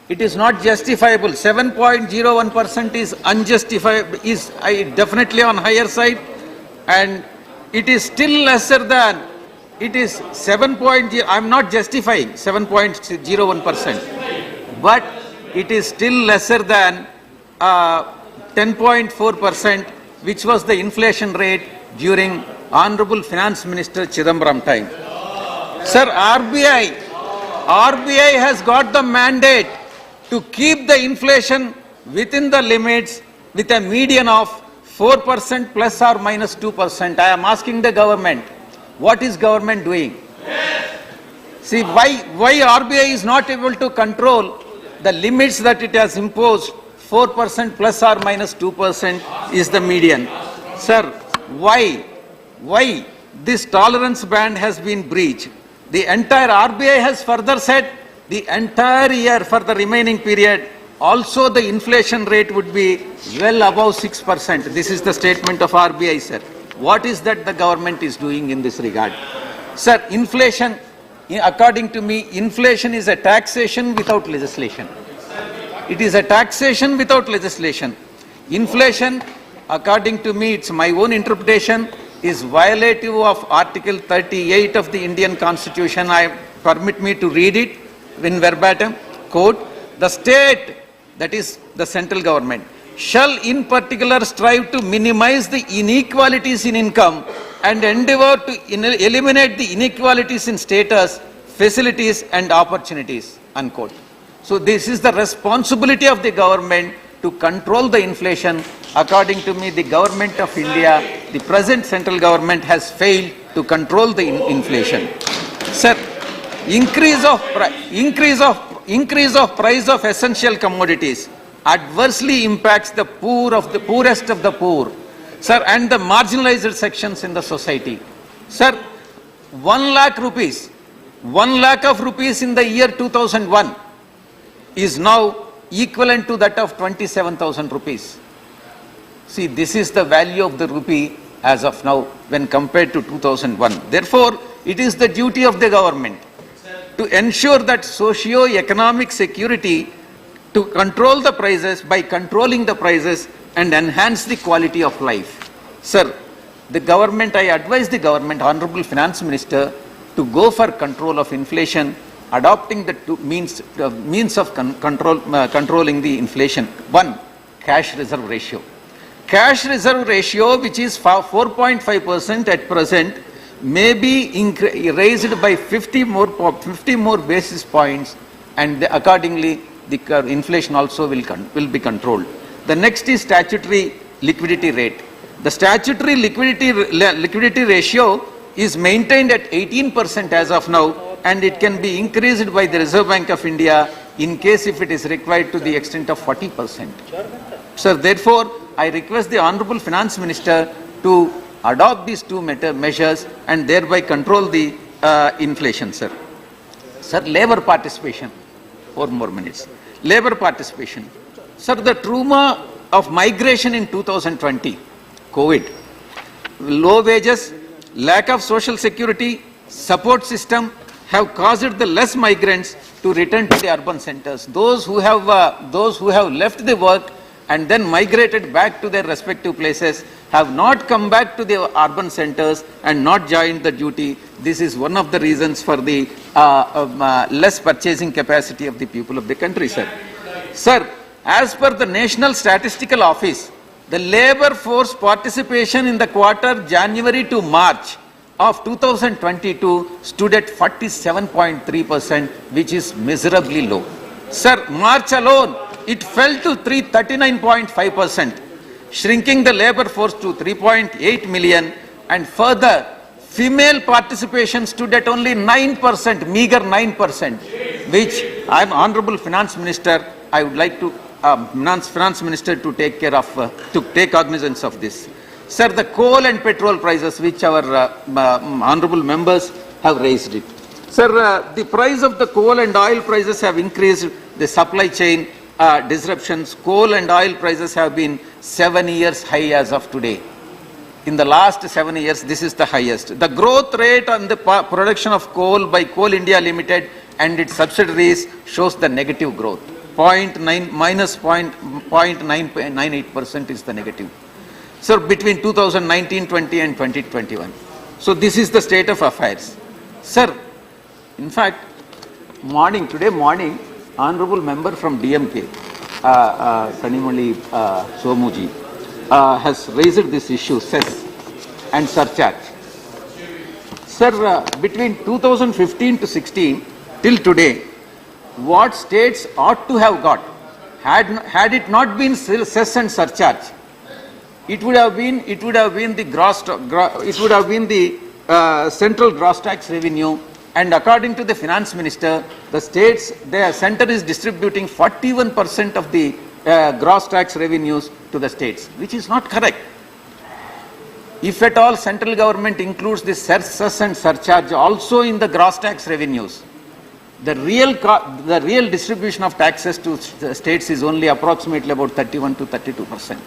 It is not justifiable. 7.01% is unjustifiable, is definitely on higher side, and it is still lesser than, it is 7.0, I am not justifying 7.01%, but it is still lesser than 10.4%, which was the inflation rate during Honorable Finance Minister Chidambaram time. Sir, RBI has got the mandate to keep the inflation within the limits with a median of 4% plus or minus 2%. I am asking the government, What is government doing? See, why RBI is not able to control the limits that it has imposed, 4% plus or minus 2% is the median. Sir, why this tolerance band has been breached? The entire RBI has further said the entire year for the remaining period, also the inflation rate would be well above 6%. This is the statement of RBI, sir. What is that the government is doing in this regard? Sir, inflation, according to me, inflation is a taxation without legislation. It is a taxation without legislation. Inflation, according to me, it's my own interpretation, is violative of Article 38 of the Indian Constitution. Permit me to read it in verbatim. Quote, the state, that is the central government, shall in particular strive to minimize the inequalities in income and endeavor to eliminate the inequalities in status, facilities and opportunities, unquote. So this is the responsibility of the government to control the inflation. According to me, the government of India, the present central government has failed to control the inflation. Sir, increase of price of essential commodities adversely impacts the poor of the poorest of the poor, sir, and the marginalized sections in the society. Sir, 1 lakh rupees, 1 lakh of rupees in the year 2001 is now equivalent to that of 27,000 rupees. See, this is the value of the rupee as of now when compared to 2001. Therefore, it is the duty of the government to ensure that socio-economic security, to control the prices by controlling the prices and enhance the quality of life. Sir, the government, I advise the government, Honorable Finance Minister, to go for control of inflation, adopting the means of controlling the inflation. One, cash reserve ratio. Cash reserve ratio, which is 4.5% at present, may be raised by 50 more basis points, and accordingly the inflation also will be controlled. The next is statutory liquidity rate. The statutory liquidity ratio is maintained at 18% as of now, and it can be increased by the Reserve Bank of India in case if it is required to the extent of 40%. Sir, therefore, I request the Honorable Finance Minister to adopt these two measures and thereby control the inflation, sir. Sir, labor participation. 4 more minutes. Labor participation. Sir, the trauma of migration in 2020, COVID, low wages, lack of social security, support system have caused the less migrants to return to the urban centers. Those who have left the work and then migrated back to their respective places have not come back to the urban centers and not joined the duty. This is one of the reasons for the less purchasing capacity of the people of the country, sir. Sir, as per the National Statistical Office, the labor force participation in the quarter January to March of 2022 stood at 47.3%, which is miserably low. Sir, March alone, it fell to 39.5%, shrinking the labor force to 3.8 million, and further, female participation stood at only 9%, meager 9%, which I am Honorable Finance Minister, I would like to Finance Minister to take care of, to take cognizance of this. Sir, the coal and petrol prices, which our honorable members have raised it. Sir, the price of the coal and oil prices have increased, the supply chain disruptions. Coal and oil prices have been 7 years high as of today. In the last 7 years, this is the highest. The growth rate on the production of coal by Coal India Limited and its subsidiaries shows the negative growth. Minus 0.98% is the negative. Sir, between 2019-20 and 2021. So this is the state of affairs. Sir, in fact, today morning, Honorable Member from DMK, Kanimali Somuji, has raised this issue, cess and surcharge. Sir, between 2015 to 16 till today, what states ought to have got, had it not been cess and surcharge, it would have been the central gross tax revenue, and according to the finance minister, the center is distributing 41% of the gross tax revenues to the states, which is not correct. If at all central government includes the cess and surcharge also in the gross tax revenues, the real distribution of taxes to the states is only approximately about 31 to 32%.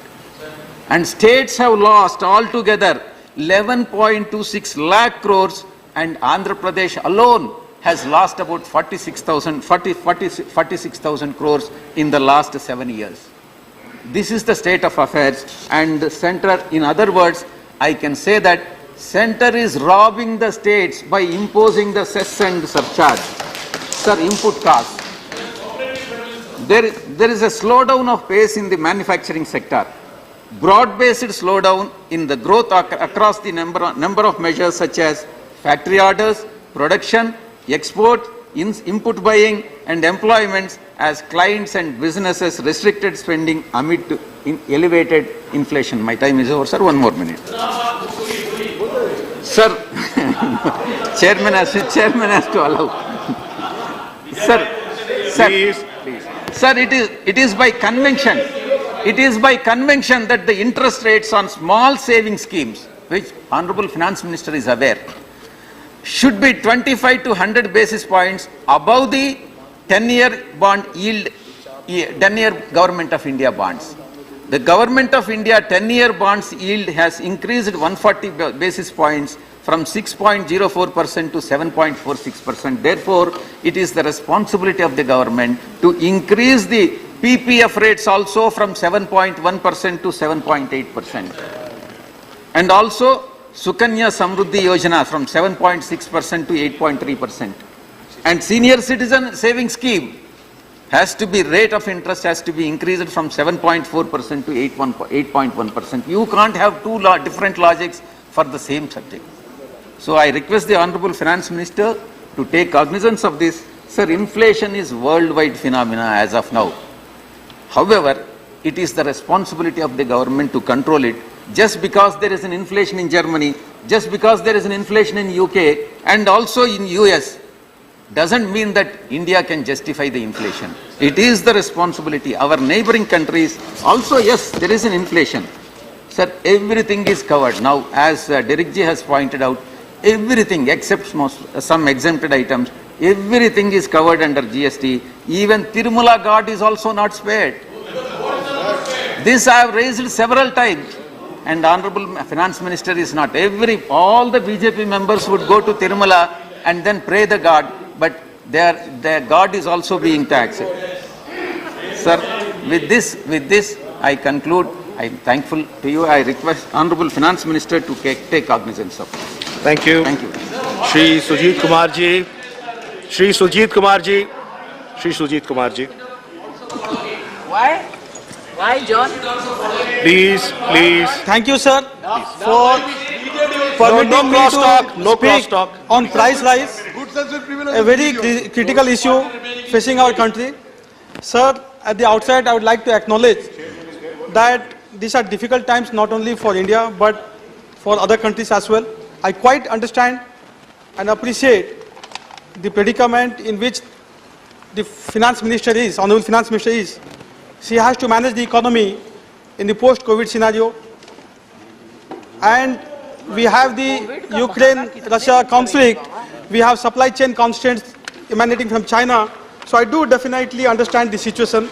And states have lost altogether 11.26 lakh crores, and Andhra Pradesh alone has lost about 46,000 crores in the last 7 years. This is the state of affairs, and the center, in other words, I can say that center is robbing the states by imposing the cess and surcharge. Sir, input costs. There is a slowdown of pace in the manufacturing sector. Broad-based slowdown in the growth across the number of measures such as factory orders, production, export, input buying and employments as clients and businesses restricted spending amid elevated inflation. My time is over, sir. One more minute. Sir, chairman has to allow. Sir, please. Sir, it is by convention. It is by convention that the interest rates on small saving schemes, which Honorable Finance Minister is aware, should be 25 to 100 basis points above the 10-year bond yield, 10-year Government of India bonds. The Government of India 10-year bonds yield has increased 140 basis points from 6.04% to 7.46%. Therefore, it is the responsibility of the government to increase the PPF rates also from 7.1% to 7.8%. And also, Sukanya Samruddhi Yojana from 7.6% to 8.3%. And senior citizen saving scheme has to be, rate of interest has to be increased from 7.4% to 8.1%. You can't have two different logics for the same subject. So I request the Honorable Finance Minister to take cognizance of this. Sir, inflation is worldwide phenomena as of now. However, it is the responsibility of the government to control it. Just because there is an inflation in Germany, just because there is an inflation in UK and also in US, doesn't mean that India can justify the inflation. It is the responsibility. Our neighboring countries also, yes, there is an inflation. Sir, everything is covered. Now, as Derek Ji has pointed out, everything except some exempted items, everything is covered under GST. Even Tirumala Ghat is also not spared. This I have raised several times. And Honorable Finance Minister is not. All the BJP members would go to Tirumala and then pray the God, but their God is also being taxed. Sir, with this, I conclude. I am thankful to you. I request Honorable Finance Minister to take cognizance of this. Thank you. Thank you. Shri Sujit Kumar Ji. Shri Sujit Kumar Ji. Shri Sujit Kumar Ji. Why? Why, John? Please. Thank you, sir, for permitting me to speak on price rise, a very critical issue facing our country. Sir, at the outset, I would like to acknowledge that these are difficult times not only for India but for other countries as well. I quite understand and appreciate the predicament in which the Finance Minister is, Honorable Finance Minister is. She has to manage the economy in the post-COVID scenario. And we have the Ukraine-Russia conflict. We have supply chain constraints emanating from China. So I do definitely understand the situation.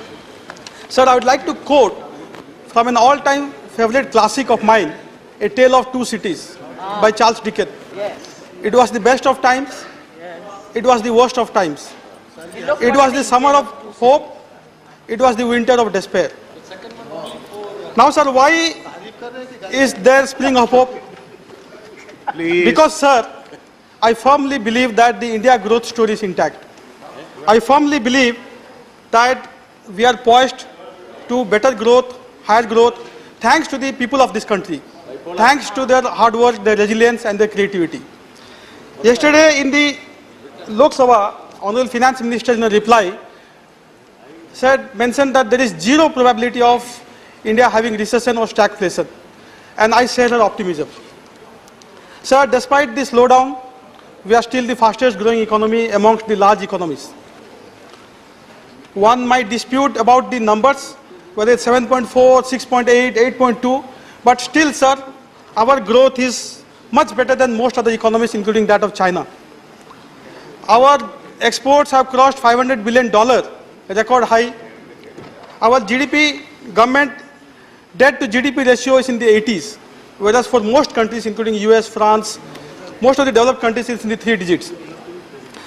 Sir, I would like to quote from an all-time favorite classic of mine, A Tale of Two Cities by Charles Dickens. Yes. It was the best of times. Yes. It was the worst of times. It was the summer of hope. It was the winter of despair. Now, sir, why is there spring of hope? Please. Because, sir, I firmly believe that the India growth story is intact. I firmly believe that we are poised to better growth, higher growth, thanks to the people of this country, thanks to their hard work, their resilience and their creativity. Yesterday in the Lok Sabha, Honorable Finance Minister in a reply mentioned that there is zero probability of India having recession or stagflation. And I share her optimism. Sir, despite this slowdown, we are still the fastest growing economy amongst the large economies. One might dispute about the numbers, whether it's 7.4, 6.8, 8.2, but still, sir, our growth is much better than most other economies, including that of China. Our exports have crossed $500 billion, a record high. Our GDP, government debt to GDP ratio is in the 80s, whereas for most countries, including US, France, most of the developed countries, it's in the 3 digits.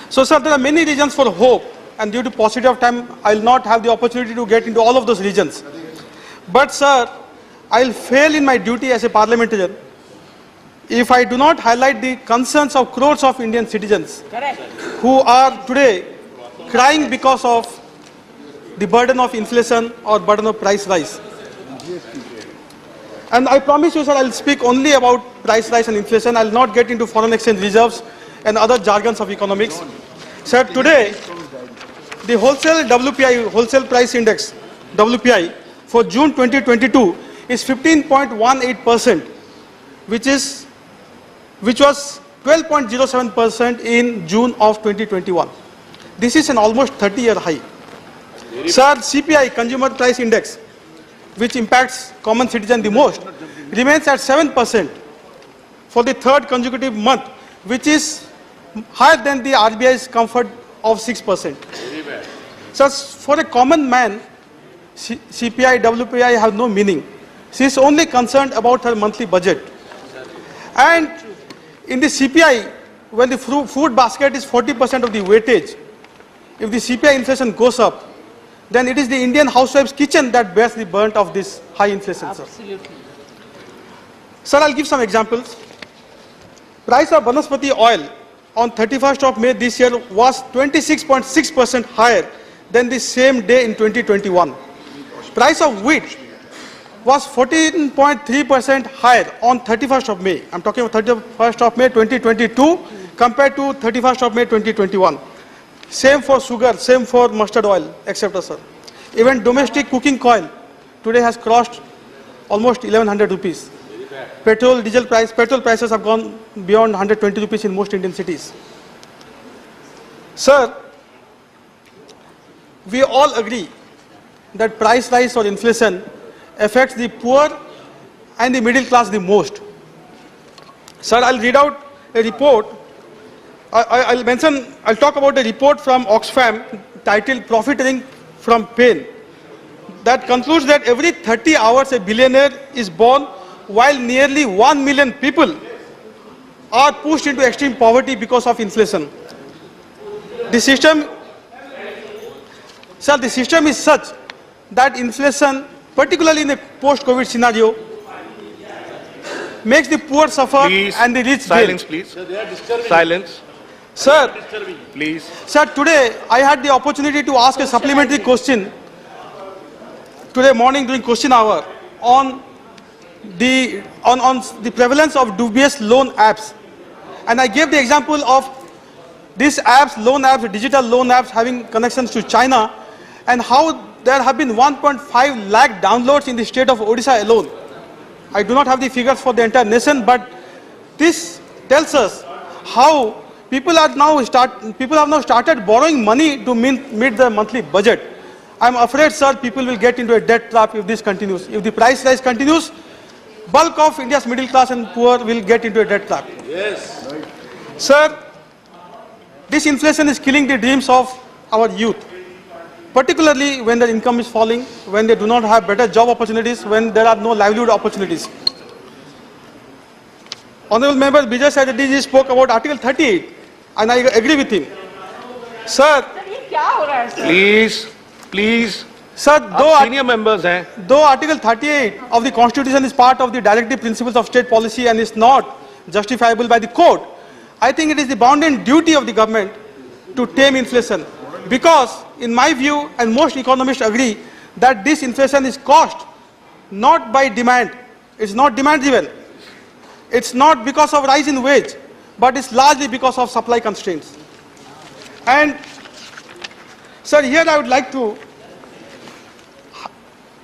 So, sir, there are many reasons for hope, and due to paucity of time, I'll not have the opportunity to get into all of those regions. But, sir, I'll fail in my duty as a parliamentarian if I do not highlight the concerns of crores of Indian citizens who are today crying because of the burden of inflation or burden of price rise. And I promise you, sir, I'll speak only about price rise and inflation. I'll not get into foreign exchange reserves and other jargons of economics. Sir, today, the wholesale WPI, wholesale price index, WPI, for June 2022 is 15.18%, which was 12.07% in June of 2021. This is an almost 30-year high. Sir, CPI, Consumer Price Index, which impacts common citizen the most, remains at 7% for the third consecutive month, which is higher than the RBI's comfort of 6%. So, for a common man, CPI, WPI have no meaning. She is only concerned about her monthly budget. And in the CPI, when the food basket is 40% of the weightage, if the CPI inflation goes up, then it is the Indian housewife's kitchen that bears the brunt of this high inflation. Absolutely. Sir, I'll give some examples. Price of Banaspati oil on 31st of May this year was 26.6% higher than the same day in 2021. Price of wheat was 14.3% higher on 31st of May. I'm talking about 31st of May 2022 compared to 31st of May 2021. Same for sugar, same for mustard oil, etc. sir. Even domestic cooking coil today has crossed almost 1100 rupees. Petrol prices have gone beyond 120 rupees in most Indian cities. Sir, we all agree that price rise or inflation affects the poor and the middle class the most. Sir, I'll read out a report. I'll talk about a report from Oxfam titled Profiteering from Pain that concludes that every 30 hours a billionaire is born while nearly 1 million people are pushed into extreme poverty because of inflation. The system is such that inflation, particularly in a post-COVID scenario, makes the poor suffer and the rich Silence, gain. please. Silence. Sir, please. Sir, today I had the opportunity to ask a supplementary question today morning during question hour on the prevalence of dubious loan apps, and I gave the example of these apps, loan apps, digital loan apps having connections to China, and how there have been 1.5 lakh downloads in the state of Odisha alone. I do not have the figures for the entire nation, but this tells us how people have now started borrowing money to meet their monthly budget. I am afraid, sir, people will get into a debt trap if this continues. If the price rise continues, bulk of India's middle class and poor will get into a debt trap. Yes. Sir, this inflation is killing the dreams of our youth, particularly when their income is falling, when they do not have better job opportunities, when there are no livelihood opportunities. Honorable Member Bijay Saidji spoke about Article 38, and I agree with him. Sir, please. Sir, senior members though Article 38 of the Constitution is part of the directive principles of state policy and is not justifiable by the court, I think it is the bounden duty of the government to tame inflation. Because, in my view, and most economists agree, that this inflation is caused not by demand. It's not demand driven. It's not because of rise in wage, but it's largely because of supply constraints. And, sir, here I would like to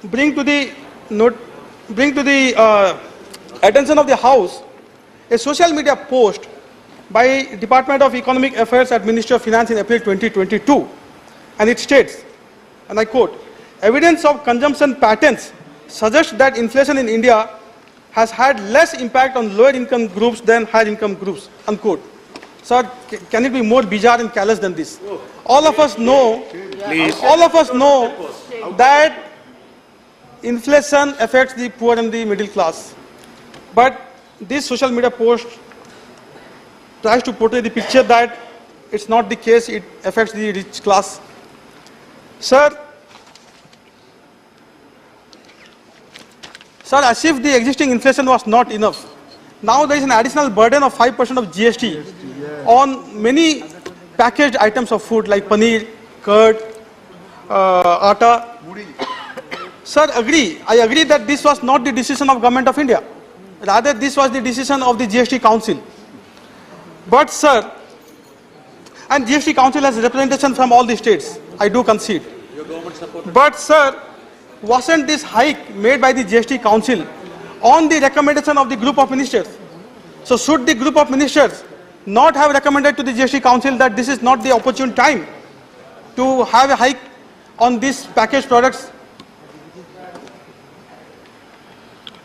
bring to the attention of the House a social media post by Department of Economic Affairs at Ministry of Finance in April 2022, and it states, and I quote, "Evidence of consumption patterns suggests that inflation in India has had less impact on lower income groups than higher income groups," unquote. Sir, can it be more bizarre and callous than this? All of us know, that inflation affects the poor and the middle class. But this social media post tries to portray the picture that it's not the case, it affects the rich class. Sir, as if the existing inflation was not enough, now there is an additional burden of 5% of GST on many packaged items of food like paneer, curd, atta. Sir, I agree that this was not the decision of Government of India. Rather, this was the decision of the GST Council. But sir, and GST Council has representation from all the states, I do concede. But sir, wasn't this hike made by the GST Council on the recommendation of the group of ministers? So should the group of ministers not have recommended to the GST Council that this is not the opportune time to have a hike on these packaged products?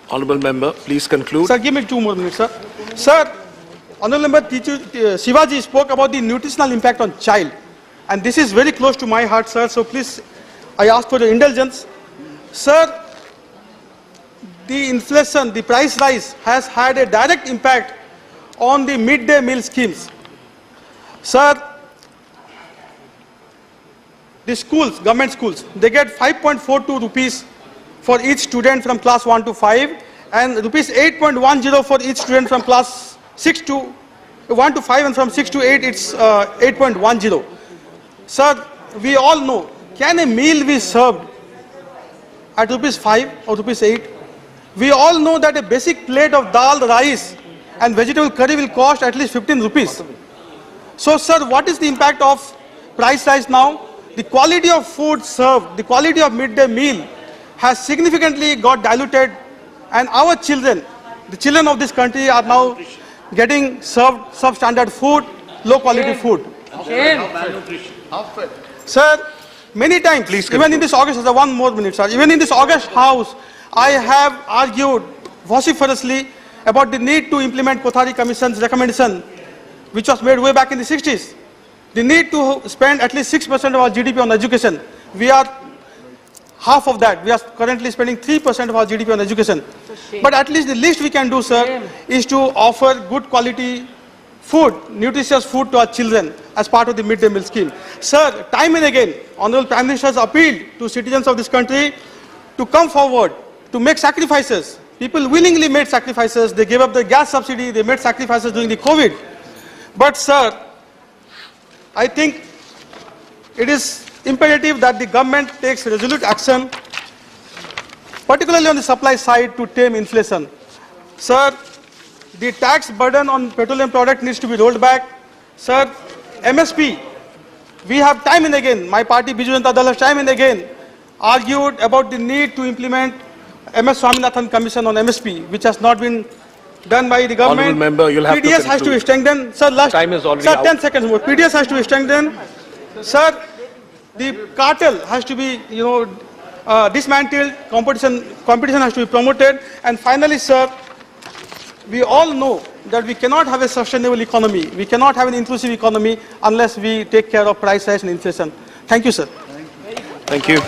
Honorable member, please conclude. Sir, give me 2 more minutes, sir. Sir, Honorable Member Shivaji spoke about the nutritional impact on child, and this is very close to my heart, sir, so please, I ask for your indulgence. Sir, the inflation, the price rise has had a direct impact on the midday meal schemes. Sir, the schools, government schools, they get 5.42 rupees for each student from class 1 to 5 and rupees 8.10 for each student from class 1 to 5 and from 6 to 8 it's 8.10. Sir, we all know, can a meal be served at rupees 5 or rupees 8? We all know that a basic plate of dal, rice and vegetable curry will cost at least 15 rupees. So sir, what is the impact of price rise now? The quality of food served, the quality of midday meal has significantly got diluted, and our children, the children of this country are now getting served substandard food, low quality food. Sir, many times, even in this August, sir, 1 more minute, sir. Even in this August House, I have argued vociferously about the need to implement Kothari Commission's recommendation, which was made way back in the 60s. The need to spend at least 6% of our GDP on education. We are half of that. We are currently spending 3% of our GDP on education. But at least the least we can do, sir, is to offer good quality food, nutritious food to our children as part of the midday meal scheme. Sir, time and again, Honorable Prime Minister has appealed to citizens of this country to come forward, to make sacrifices. People willingly made sacrifices. They gave up the gas subsidy. They made sacrifices during the COVID. But sir, I think it is imperative that the government takes resolute action, particularly on the supply side, to tame inflation. Sir, the tax burden on petroleum product needs to be rolled back. Sir, MSP, we have time and again, my party Biju Janata Dal has time and again argued about the need to implement MS Swaminathan Commission on MSP, which has not been done by the government. Honorable member, you'll have PDS has to be strengthened. Sir, time is already sir, out. 10 seconds more. PDS has to be strengthened. Sir, the cartel has to be, dismantled. Competition has to be promoted. And finally, sir, we all know that we cannot have a sustainable economy. We cannot have an inclusive economy unless we take care of price rise and inflation. Thank you, sir. Thank you.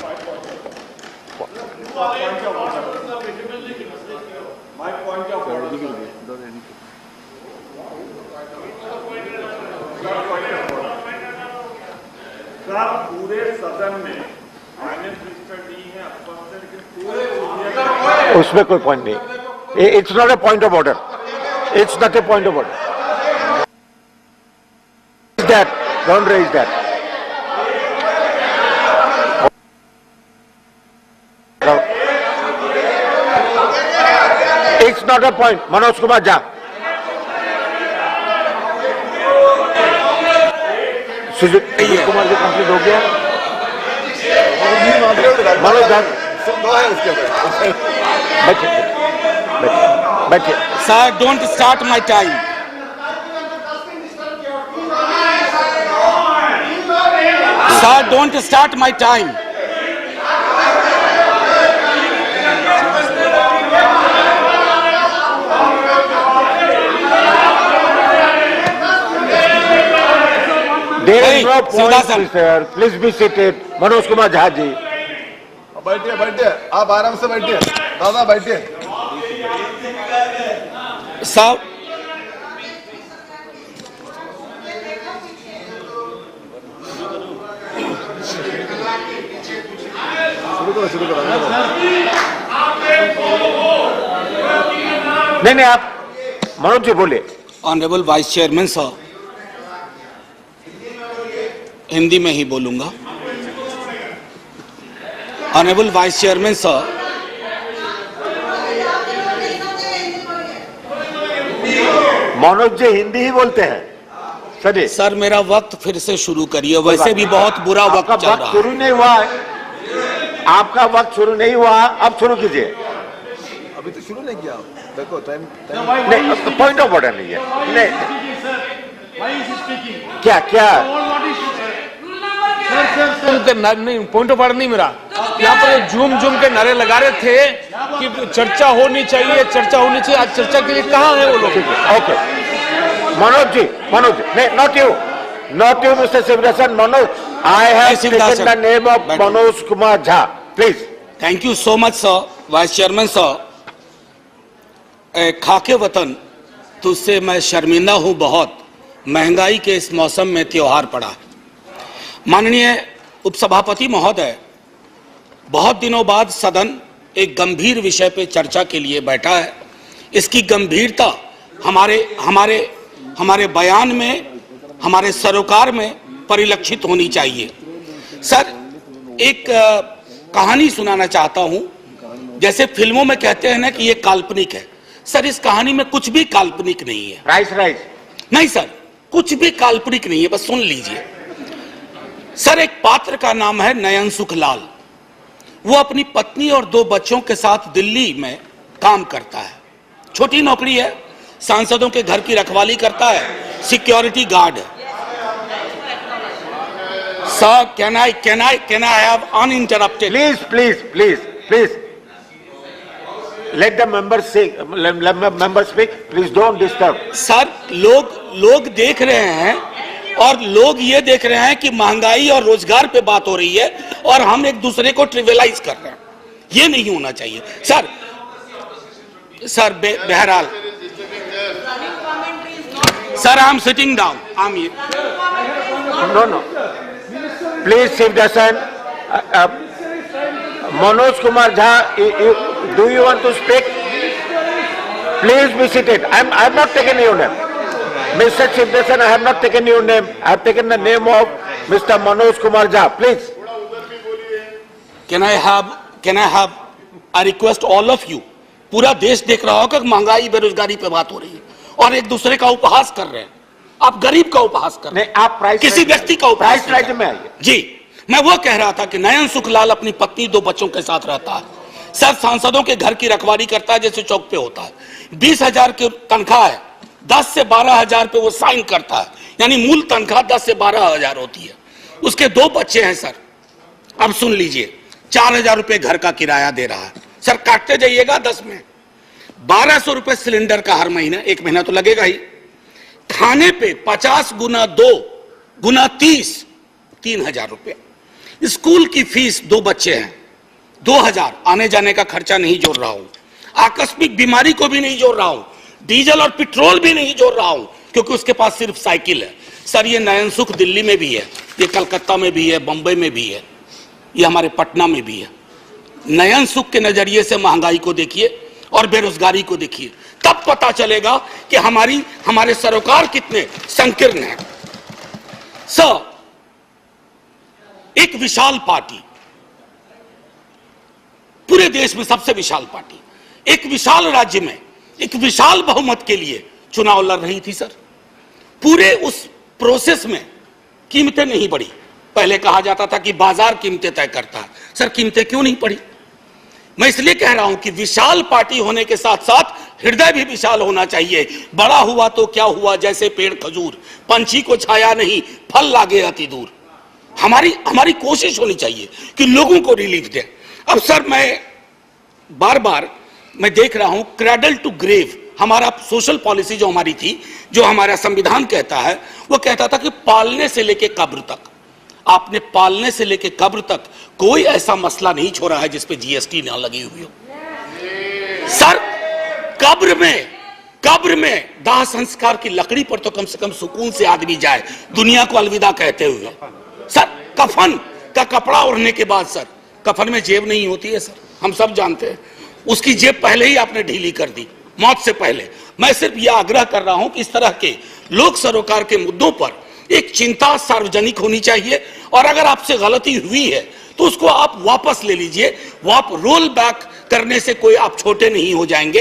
उसमें कोई point नहीं. It's not a point of order. It's not a point of order. That don't raise that. It's not a point. Manoj Kumar, जा. Sujit Kumar ji complete हो गया. मनोज, बैठिए बैठिए। Sir, don't start my time. Sir, don't start my time. There Hey, is no point, Sivasan. sir. Please be seated. Manoj Kumar Jha ji. बैठिए बैठिए, आप आराम से बैठिए, दादा बैठिए। Sir, शुरू करो। नहीं आप मनोज जी बोले। Honorable Vice Chairman sir, Hindi में ही बोलूंगा। Honorable Vice Chairman sir, Manoj ji Hindi ही बोलते हैं सर। सर मेरा वक्त फिर से शुरू करिए, वैसे भी बहुत बुरा वक्त चल रहा है। शुरू नहीं हुआ है, आपका वक्त शुरू नहीं हुआ, अब शुरू कीजिए। अभी तो शुरू नहीं किया, देखो टाइम नहीं, पॉइंट ऑफ ऑर्डर नहीं है। नहीं क्या नहीं, पॉइंट ऑफ ऑर्डर नहीं मेरा। यहाँ पर झूम के नारे लगा रहे थे कि चर्चा होनी चाहिए, चर्चा होनी चाहिए। आज चर्चा के लिए कहाँ है वो लोग? ओके मनोज जी नहीं, not you mister Sivadasan. Manoj, I have taken the name of Manoj Kumar Jha, please. Thank you so much sir. Vice chairman sir, खाके वतन तुझसे मैं शर्मिंदा हूं बहुत, महंगाई के इस मौसम में त्योहार पड़ा। माननीय उपसभापति महोदय, बहुत दिनों बाद सदन एक गंभीर विषय पे चर्चा के लिए बैठा है। इसकी गंभीरता हमारे बयान में, हमारे सरोकार में परिलक्षित होनी चाहिए। सर, एक कहानी सुनाना चाहता हूं। जैसे फिल्मों में कहते हैं ना कि ये काल्पनिक है, सर इस कहानी में कुछ भी काल्पनिक नहीं है। राइट नहीं सर, कुछ भी काल्पनिक नहीं है, बस सुन लीजिए। सर, एक पात्र का नाम है नयन सुखलाल। वो अपनी पत्नी और 2 बच्चों के साथ दिल्ली में काम करता है। छोटी नौकरी है, सांसदों के घर की रखवाली करता है, सिक्योरिटी गार्ड है। Sir, can I have uninterrupted? Please let the members speak, please don't disturb. Sir, लोग देख रहे हैं और लोग ये देख रहे हैं कि महंगाई और रोजगार पे बात हो रही है और हम एक दूसरे को ट्रिवियलाइज कर रहे हैं। ये नहीं होना चाहिए सर। बहरहाल sir, I am sitting down. No. Please, Shivdasan, Manoj Kumar Jha, do you want to speak? Please be seated. I have not taken your name. Mr. Shivdasan, I have not taken your name. I have taken the name of Mr. Manoj Kumar Jha. Please. Can I have a request all of you? पूरा देश देख रहा होगा कि महंगाई बेरोजगारी पे बात हो रही है और एक दूसरे का उपहास कर रहे हैं। आप गरीब का उपहास कर रहे हैं, आप प्राइस किसी व्यक्ति का उपहास प्राइस राइट में आइए। जी, मैं वो कह रहा था कि नयन सुखलाल अपनी पत्नी 2 बच्चों के साथ रहता है। सर, सांसदों के घर की रखवाली करता है जैसे चौक पे होता है। 20,000 की तनख्वाह है, 10 से 12,000 पे वो साइन करता है, यानी मूल तनख्वाह 10 से 12,000 होती है। उसके 2 बच्चे हैं सर। अब सुन लीजिए, 4,000 रुपए घर का किराया दे रहा है। सर, काटते जाइएगा 10 में 1,200 रुपए सिलेंडर का हर महीना, 1 महीना तो लगेगा ही। खाने पे 50 गुना 2 गुना 30, 3,000 रुपए। स्कूल की फीस, 2 बच्चे हैं, 2,000। आने जाने का खर्चा नहीं जोड़ रहा हूं, आकस्मिक बीमारी को भी नहीं जोड़ रहा हूं, डीजल और पेट्रोल भी नहीं जोड़ रहा हूं क्योंकि उसके पास सिर्फ साइकिल है। सर, ये नयन सुख दिल्ली में भी है, ये कलकत्ता में भी है, बंबई में भी है, ये हमारे पटना में भी है। नयन सुख के नजरिए से महंगाई को देखिए और बेरोजगारी को देखिए, तब पता चलेगा कि हमारे सरोकार कितने संकीर्ण हैं। सर, एक विशाल पार्टी, पूरे देश में सबसे विशाल पार्टी, एक विशाल राज्य में एक विशाल बहुमत के लिए चुनाव लड़ रही थी। सर, पूरे उस प्रोसेस में कीमतें नहीं बढ़ी। पहले कहा जाता था कि बाजार कीमतें तय करता है। सर, कीमतें क्यों नहीं बढ़ी? मैं इसलिए कह रहा हूं कि विशाल पार्टी होने के साथ साथ हृदय भी विशाल होना चाहिए। बड़ा हुआ तो क्या हुआ, जैसे पेड़ खजूर, पंछी को छाया नहीं फल लागे अति दूर। हमारी कोशिश होनी चाहिए कि लोगों को रिलीफ दें। अब सर मैं बार बार मैं देख रहा हूं क्रैडल टू ग्रेव, हमारा सोशल पॉलिसी जो हमारी थी, जो हमारा संविधान कहता है, वो कहता था कि पालने से लेके कब्र तक। आपने पालने से लेके कब्र तक कोई ऐसा मसला नहीं छोड़ा है जिसपे जीएसटी ना लगी हुई हो। सर कब्र में दाह संस्कार की लकड़ी पर तो कम से कम सुकून से आदमी जाए दुनिया को अलविदा कहते हुए। सर कफन का कपड़ा ओढ़ने के बाद सर कफन में जेब नहीं होती है सर, हम सब जानते हैं। उसकी जेब पहले ही आपने ढीली कर दी मौत से पहले। मैं सिर्फ यह आग्रह कर रहा हूं कि इस तरह के लोक सरोकार के मुद्दों पर एक चिंता सार्वजनिक होनी चाहिए, और अगर आपसे गलती हुई है तो उसको आप वापस ले लीजिए। वो आप रोल बैक करने से कोई आप छोटे नहीं हो जाएंगे।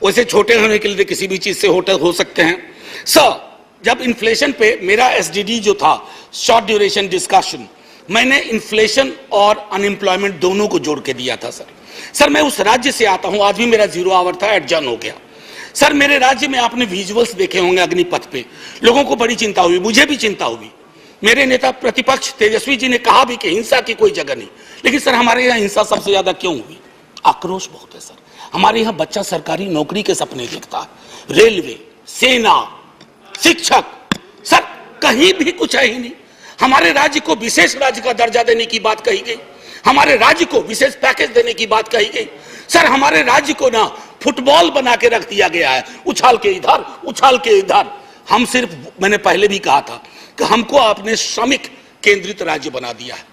वैसे छोटे होने के लिए किसी भी चीज से हो सकते हैं। सर जब इन्फ्लेशन पे मेरा एसडीडी जो था, शॉर्ट ड्यूरेशन डिस्कशन, मैंने इन्फ्लेशन और अनएम्प्लॉयमेंट दोनों को जोड़ के दिया था सर मैं उस राज्य से आता हूं, आज भी मेरा 0 आवर था, एडजर्न हो गया। सर मेरे राज्य में आपने विजुअल्स देखे होंगे अग्निपथ पे, लोगों को बड़ी चिंता हुई, मुझे भी चिंता हुई। मेरे नेता प्रतिपक्ष तेजस्वी जी ने कहा भी कि हिंसा की कोई जगह नहीं, लेकिन सर हमारे यहाँ हिंसा सबसे ज्यादा क्यों हुई? आक्रोश बहुत है सर। हमारे यहाँ बच्चा सरकारी नौकरी के सपने देखता है, रेलवे, सेना, शिक्षक, सर कहीं भी कुछ है ही नहीं। हमारे राज्य को विशेष राज्य का दर्जा देने की बात कही गई, हमारे राज्य को विशेष पैकेज देने की बात कही गई। सर हमारे राज्य को ना फुटबॉल बना के रख दिया गया है, उछाल के इधर उछाल के इधर। हम सिर्फ, मैंने पहले भी कहा था कि हमको आपने श्रमिक केंद्रित राज्य बना दिया है।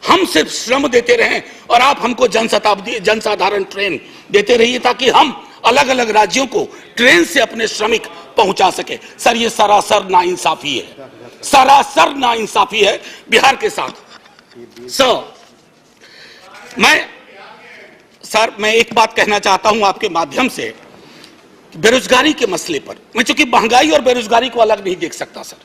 हम सिर्फ श्रम देते रहें और आप हमको जनसाधारण ट्रेन देते रहिए ताकि हम अलग अलग राज्यों को ट्रेन से अपने श्रमिक पहुंचा सके। सर ये सरासर नाइंसाफी है, सरासर नाइंसाफी है बिहार के साथ। सर मैं एक बात कहना चाहता हूं आपके माध्यम से, बेरोजगारी के मसले पर। मैं चूंकि महंगाई और बेरोजगारी को अलग नहीं देख सकता सर,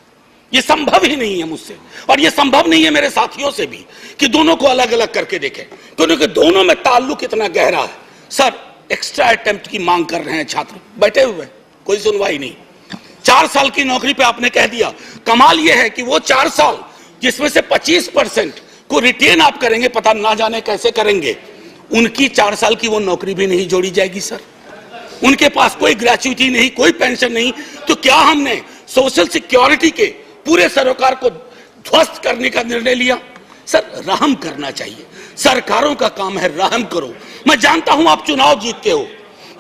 ये संभव ही नहीं है मुझसे, और ये संभव नहीं है मेरे साथियों से भी कि दोनों को अलग अलग करके देखें, क्योंकि दोनों में ताल्लुक इतना गहरा है। सर एक्स्ट्रा अटेम्प्ट की मांग कर रहे हैं छात्र, बैठे हुए कोई सुनवाई नहीं। 4 साल की नौकरी पे आपने कह दिया। कमाल यह है कि वो 4 साल जिसमें से 25% को रिटेन आप करेंगे, पता ना जाने कैसे करेंगे, उनकी 4 साल की वो नौकरी भी नहीं जोड़ी जाएगी सर। उनके पास कोई ग्रेच्युटी नहीं, कोई पेंशन नहीं। तो क्या हमने सोशल सिक्योरिटी के पूरे सरोकार को ध्वस्त करने का निर्णय लिया? सर रहम करना चाहिए, सरकारों का काम है, रहम करो। मैं जानता हूं आप चुनाव जीतते हो,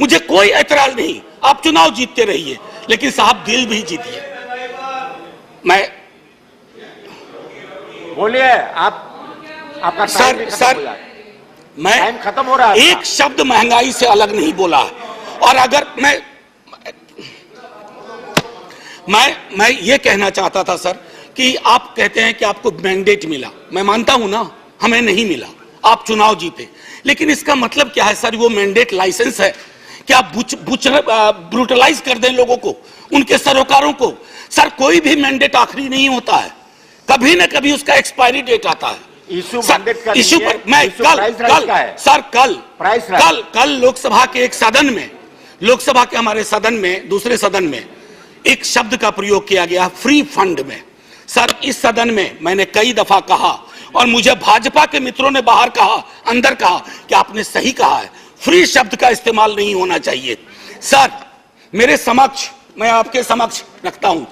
मुझे कोई ऐतराज नहीं, आप चुनाव जीतते रहिए, लेकिन साहब दिल भी जीतिए। मैं बोलिए आपका सर मैं खत्म हो रहा है। एक शब्द महंगाई से अलग नहीं बोला है। और अगर मैं ये कहना चाहता था सर कि आप कहते हैं कि आपको मैंडेट मिला, मैं मानता हूं ना, हमें नहीं मिला, आप चुनाव जीते, लेकिन इसका मतलब क्या है सर? वो मैंडेट लाइसेंस है कि आप ब्रूटलाइज कर दें लोगों को, उनके सरोकारों को? सर कोई भी मैंडेट आखिरी नहीं होता है, कभी ना कभी उसका एक्सपायरी डेट आता है। इशू पर मैं कल लोकसभा के एक सदन में, लोकसभा के हमारे सदन में, दूसरे सदन में एक शब्द का प्रयोग किया गया, फ्री फंड में। सर इस सदन में मैंने कई दफा कहा, और मुझे भाजपा के मित्रों ने बाहर कहा, अंदर कहा कि आपने सही कहा है, फ्री शब्द का इस्तेमाल नहीं होना चाहिए। सर मेरे समक्ष, मैं आपके समक्ष रखता हूं,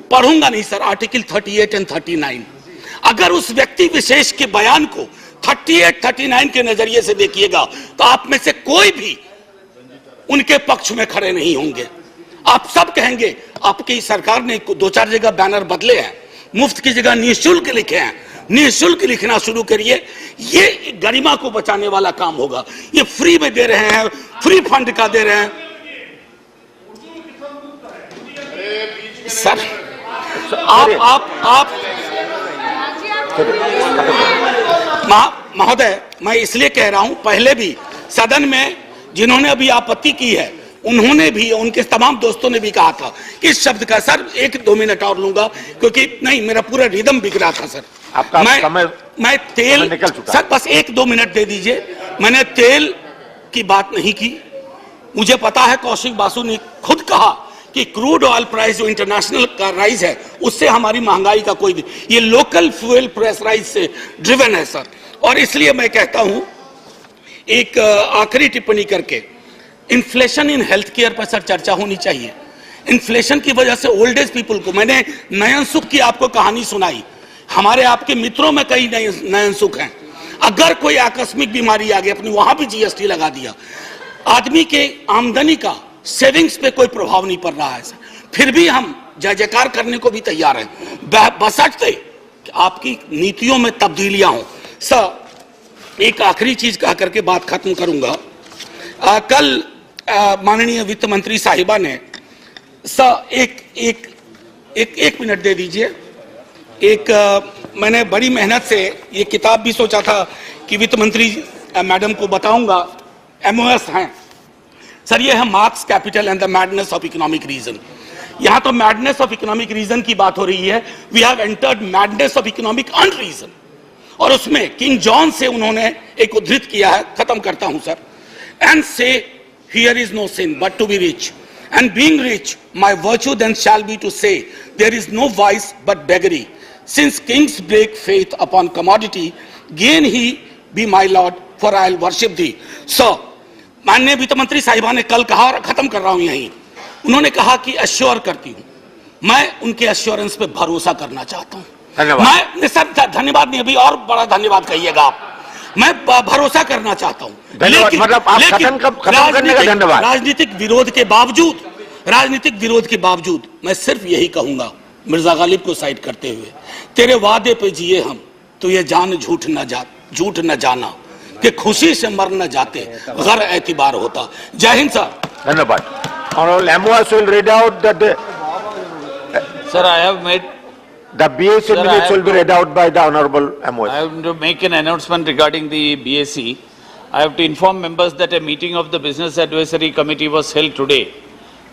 पढ़ूंगा नहीं सर, आर्टिकल 38 और 39। अगर उस व्यक्ति विशेष के बयान को 38-39 के नजरिए से देखिएगा तो आप में से कोई भी उनके पक्ष में खड़े नहीं होंगे। आप सब कहेंगे आपकी सरकार ने 2-4 जगह बैनर बदले हैं, मुफ्त की जगह निःशुल्क लिखे हैं, निःशुल्क लिखना शुरू करिए, ये गरिमा को बचाने वाला काम होगा। ये फ्री में दे रहे हैं, फ्री फंड का दे रहे हैं सर। आप महोदय, मैं इसलिए कह रहा हूं, पहले भी सदन में जिन्होंने अभी आपत्ति की है उन्होंने भी, उनके तमाम दोस्तों ने भी कहा था कि इस शब्द का, सर 1-2 मिनट और लूंगा क्योंकि नहीं, मेरा पूरा रिदम बिगड़ा था सर। आपका समय मैं तेल सर बस 1-2 मिनट दे दीजिए। मैंने तेल की बात नहीं की। मुझे पता है कौशिक बासु ने खुद कहा कि क्रूड ऑयल प्राइस जो इंटरनेशनल का राइज है उससे हमारी महंगाई का कोई, ये लोकल फ्यूल प्राइस राइज से ड्रिवन है सर। और इसलिए मैं कहता हूं एक आखिरी टिप्पणी करके, इन्फ्लेशन इन हेल्थ केयर पर सर चर्चा होनी चाहिए। इन्फ्लेशन की वजह से ओल्ड एज पीपल को, मैंने नयन सुख की आपको कहानी सुनाई, हमारे आपके मित्रों में कई नयन सुख हैं। अगर कोई आकस्मिक बीमारी आ गई, अपनी वहां भी जीएसटी लगा दिया, आदमी के आमदनी का सेविंग्स पे कोई प्रभाव नहीं पड़ रहा है सर, फिर भी हम जय जयकार करने को भी तैयार हैं, बशर्ते कि आपकी नीतियों में तब्दीलियां हों। सर एक आखिरी चीज कह करके बात खत्म करूंगा। कल माननीय वित्त मंत्री साहिबा ने सर एक मिनट दे दीजिए। मैंने बड़ी मेहनत से ये किताब भी सोचा था कि वित्त मंत्री मैडम को बताऊंगा, एमओएस हैं सर, ये है Marx capital and the madness of economic reason. यहां तो मैडनेस ऑफ इकोनॉमिक रीजन की बात हो रही है, we have entered madness of economic unreason. और उसमें किंग जॉन से उन्होंने एक उद्धृत किया है, खत्म करता हूं sir, and say here is no sin but to be rich, and being rich, my virtue then shall be to say, there is no vice but beggary. Since kings break faith upon commodity, gain he be my lord, for I'll worship thee. So, माननीय वित्त मंत्री साहिबा ने कल कहा, और खत्म कर रहा हूं यहीं, उन्होंने कहा कि अश्योर करती हूं, मैं उनके अश्योरेंस पे भरोसा करना चाहता हूं। मैं सर धन्यवाद नहीं, अभी और बड़ा धन्यवाद कहिएगा आप, मैं भरोसा करना चाहता हूं, लेकिन राजनीतिक विरोध के बावजूद मैं सिर्फ यही कहूंगा, मिर्जा गालिब को साइड करते हुए, तेरे वादे पे जिए हम, तो ये जान झूठ न जाना कि खुशी से मर न जाते, गैर एतबार होता। जय हिंद सर। धन्यवाद। Honorable MOS will read out that Sir, I have made the BAC minutes will be read out by the Honorable MOS. I have to make an announcement regarding the BAC. I have to inform members that a meeting of the Business Advisory Committee was held today,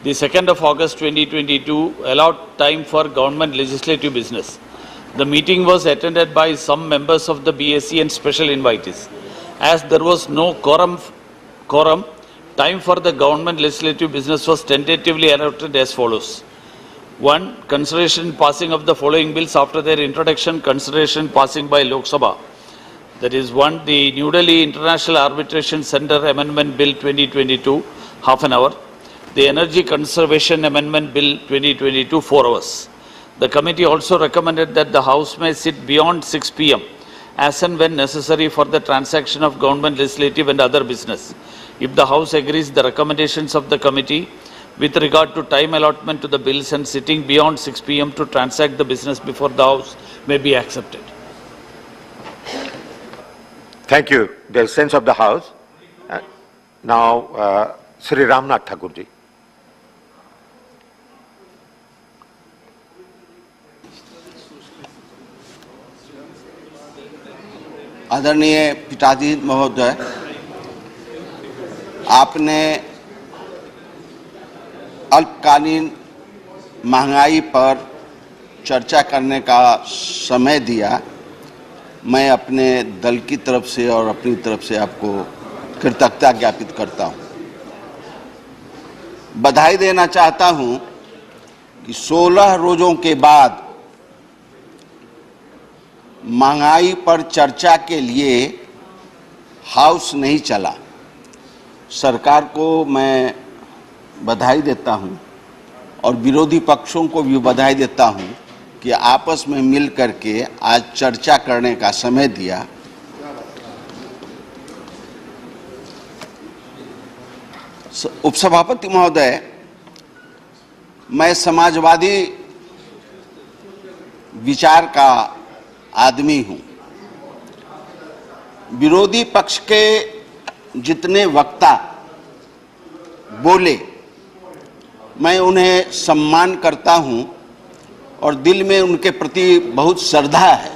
the 2nd of August 2022, allowed time for government legislative business. The meeting was attended by some members of the BAC and special invitees. As there was no quorum, time for the government legislative business was tentatively allotted as follows. 1. Consideration passing of the following bills after their introduction. Consideration passing by Lok Sabha. That is 1. The New Delhi International Arbitration Center Amendment Bill 2022, half an hour. The Energy Conservation Amendment Bill 2022, 4 hours. The committee also recommended that the House may sit beyond 6 p.m. as and when necessary for the transaction of government legislative and other business. If the House agrees the recommendations of the committee with regard to time allotment to the bills and sitting beyond 6 p.m. to transact the business before the House may be accepted. Thank you. The sense of the House. Now, Sri Ramnath Thakur ji. आदरणीय पिताजी महोदय, आपने अल्पकालीन महंगाई पर चर्चा करने का समय दिया। मैं अपने दल की तरफ से और अपनी तरफ से आपको कृतज्ञता ज्ञापित करता हूं। बधाई देना चाहता हूं कि 16 रोजों के बाद महंगाई पर चर्चा के लिए हाउस नहीं चला। सरकार को मैं बधाई देता हूं और विरोधी पक्षों को भी बधाई देता हूं कि आपस में मिल करके आज चर्चा करने का समय दिया। उपसभापति महोदय, मैं समाजवादी विचार का आदमी हूं। विरोधी पक्ष के जितने वक्ता बोले, मैं उन्हें सम्मान करता हूं और दिल में उनके प्रति बहुत श्रद्धा है,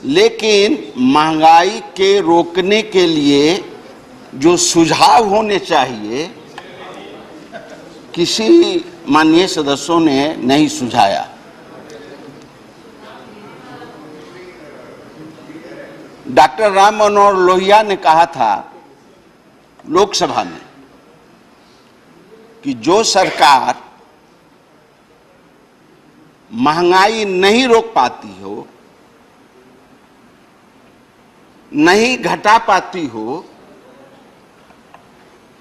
लेकिन महंगाई के रोकने के लिए जो सुझाव होने चाहिए किसी माननीय सदस्यों ने नहीं सुझाया। डॉक्टर राम मनोहर लोहिया ने कहा था लोकसभा में कि जो सरकार महंगाई नहीं रोक पाती हो, नहीं घटा पाती हो,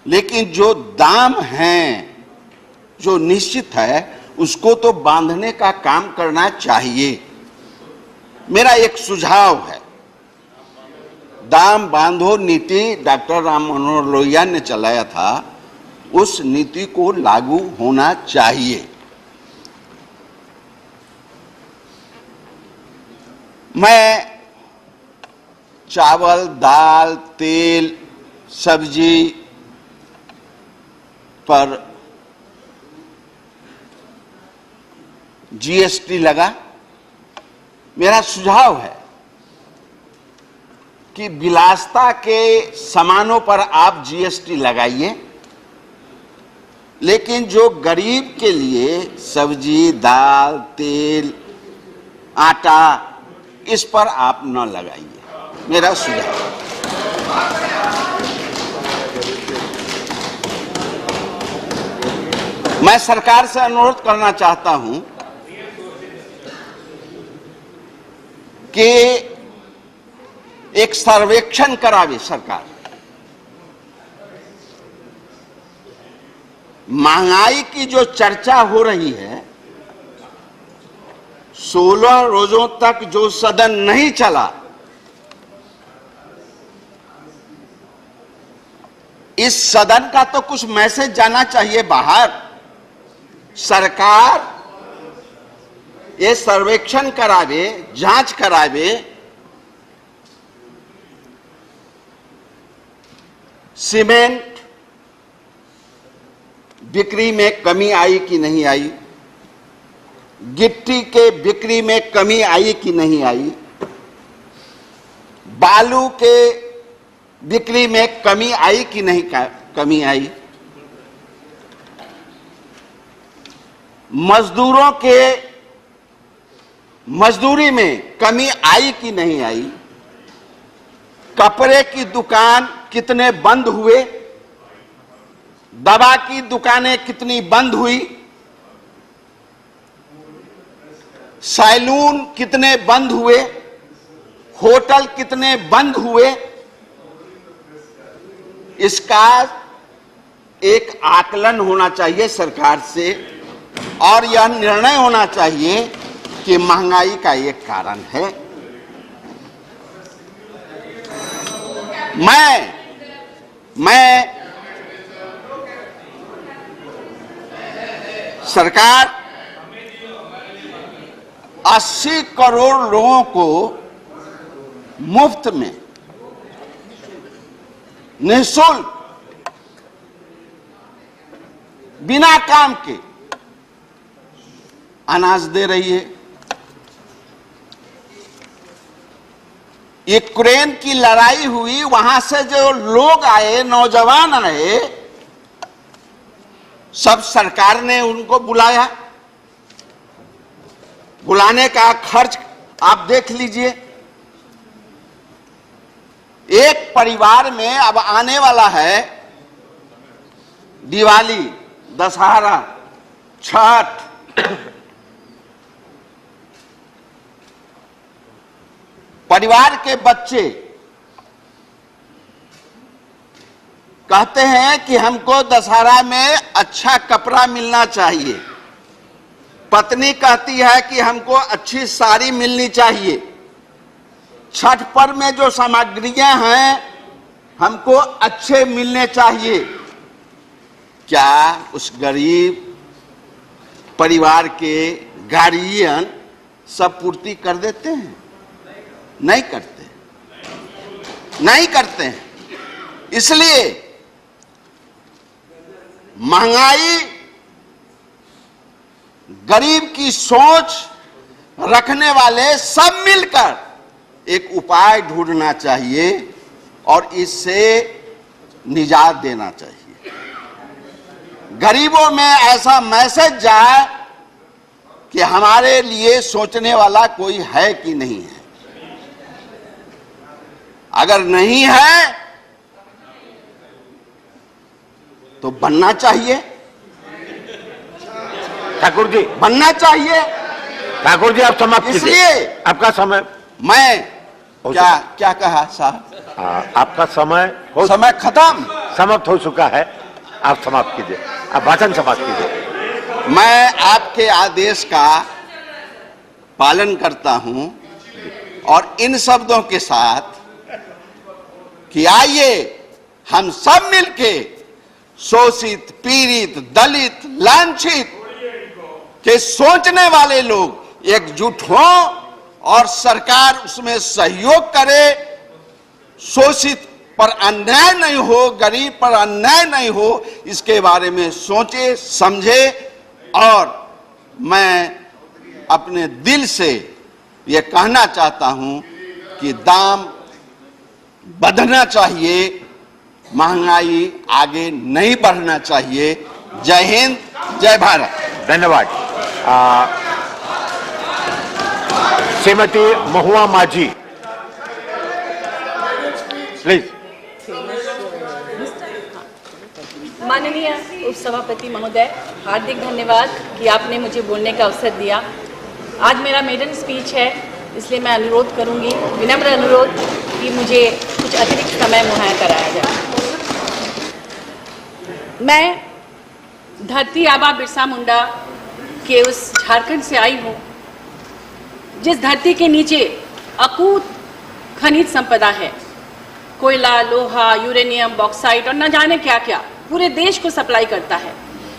लेकिन जो दाम हैं जो निश्चित है उसको तो बांधने का काम करना चाहिए। मेरा एक सुझाव है, दाम बांधो नीति डॉक्टर राम मनोहर लोहिया ने चलाया था, उस नीति को लागू होना चाहिए। मैं चावल, दाल, तेल, सब्जी पर जीएसटी लगा। मेरा सुझाव है कि विलासिता के सामानों पर आप जीएसटी लगाइए, लेकिन जो गरीब के लिए सब्जी, दाल, तेल, आटा, इस पर आप न लगाइए। मेरा सुझाव। मैं सरकार से अनुरोध करना चाहता हूं कि एक सर्वेक्षण करावे सरकार। महंगाई की जो चर्चा हो रही है, 16 रोजों तक जो सदन नहीं चला, इस सदन का तो कुछ मैसेज जाना चाहिए बाहर। सरकार ये सर्वेक्षण करावे, जांच करावे, सीमेंट बिक्री में कमी आई कि नहीं आई, गिट्टी के बिक्री में कमी आई कि नहीं आई, बालू के बिक्री में कमी आई कि नहीं कमी आई, मजदूरों के मजदूरी में कमी आई कि नहीं आई, कपड़े की दुकान कितने बंद हुए, दवा की दुकानें कितनी बंद हुई, सैलून कितने बंद हुए, होटल कितने बंद हुए, इसका एक आकलन होना चाहिए सरकार से, और यह निर्णय होना चाहिए कि महंगाई का एक कारण है। मैं सरकार 80 करोड़ लोगों को मुफ्त में निःशुल्क बिना काम के अनाज दे रही है। यूक्रेन की लड़ाई हुई, वहां से जो लोग आए, नौजवान आए, सब सरकार ने उनको बुलाया। बुलाने का खर्च आप देख लीजिए। एक परिवार में अब आने वाला है दिवाली, दशहरा, छठ, परिवार के बच्चे कहते हैं कि हमको दशहरा में अच्छा कपड़ा मिलना चाहिए, पत्नी कहती है कि हमको अच्छी साड़ी मिलनी चाहिए, छठ पर्व में जो सामग्रियां हैं हमको अच्छे मिलने चाहिए। क्या उस गरीब परिवार के गार्जियन सब पूर्ति कर देते हैं? नहीं करते, नहीं करते हैं। इसलिए महंगाई, गरीब की सोच रखने वाले सब मिलकर एक उपाय ढूंढना चाहिए और इससे निजात देना चाहिए। गरीबों में ऐसा मैसेज जाए कि हमारे लिए सोचने वाला कोई है कि नहीं है। अगर नहीं है तो बनना चाहिए। ठाकुर जी, बनना चाहिए। ठाकुर जी आप समाप्त कीजिए, इसलिए आपका समय। मैं क्या कहा साहब? आपका समय खत्म, समाप्त हो चुका है, आप समाप्त कीजिए, आप भाषण समाप्त कीजिए। मैं आपके आदेश का पालन करता हूं और इन शब्दों के साथ कि आइए हम सब मिलके शोषित, पीड़ित, दलित, लांछित के सोचने वाले लोग एकजुट हों और सरकार उसमें सहयोग करे, शोषित पर अन्याय नहीं हो, गरीब पर अन्याय नहीं हो, इसके बारे में सोचे समझे। और मैं अपने दिल से ये कहना चाहता हूं कि दाम बढ़ना चाहिए, महंगाई आगे नहीं बढ़ना चाहिए। जय हिंद, जय भारत। धन्यवाद। श्रीमती महुआ माझी, प्लीज। माननीय उपसभापति महोदय, हार्दिक धन्यवाद कि आपने मुझे बोलने का अवसर दिया। आज मेरा मेडन स्पीच है, इसलिए मैं अनुरोध करूंगी, विनम्र अनुरोध कि मुझे कुछ अतिरिक्त समय मुहैया कराया जाए। मैं धरती आबा बिरसा मुंडा के उस झारखंड से आई हूँ जिस धरती के नीचे अकूत खनिज संपदा है, कोयला, लोहा, यूरेनियम, बॉक्साइट और न जाने क्या क्या पूरे देश को सप्लाई करता है।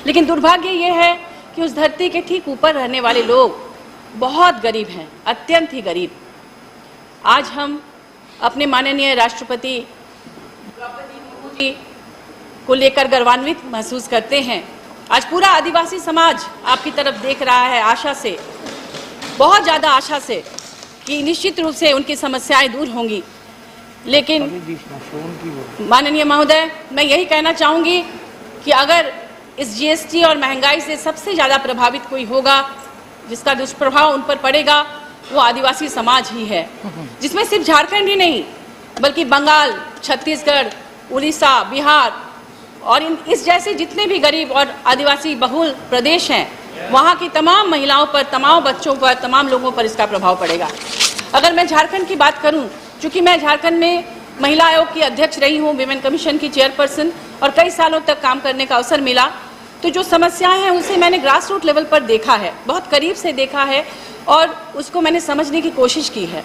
लेकिन दुर्भाग्य ये है कि उस धरती के ठीक ऊपर रहने वाले लोग बहुत गरीब हैं, अत्यंत ही गरीब। आज हम अपने माननीय राष्ट्रपति द्रौपदी मुर्मू जी को लेकर गर्वान्वित महसूस करते हैं। आज पूरा आदिवासी समाज आपकी तरफ देख रहा है, आशा से, बहुत ज़्यादा आशा से कि निश्चित रूप से उनकी समस्याएं दूर होंगी। लेकिन माननीय महोदय, मैं यही कहना चाहूँगी कि अगर इस जीएसटी और महंगाई से सबसे ज़्यादा प्रभावित कोई होगा, जिसका दुष्प्रभाव उन पर पड़ेगा, वो आदिवासी समाज ही है, जिसमें सिर्फ झारखंड ही नहीं बल्कि बंगाल, छत्तीसगढ़, उड़ीसा, बिहार और इस जैसे जितने भी गरीब और आदिवासी बहुल प्रदेश हैं, वहाँ की तमाम महिलाओं पर, तमाम बच्चों पर, तमाम लोगों पर इसका प्रभाव पड़ेगा। अगर मैं झारखंड की बात करूँ, चूँकि मैं झारखंड में महिला आयोग की अध्यक्ष रही हूँ, विमेन कमीशन की चेयरपर्सन, और कई सालों तक काम करने का अवसर मिला, तो जो समस्याएं हैं उसे मैंने ग्रास रूट लेवल पर देखा है, बहुत करीब से देखा है और उसको मैंने समझने की कोशिश की है।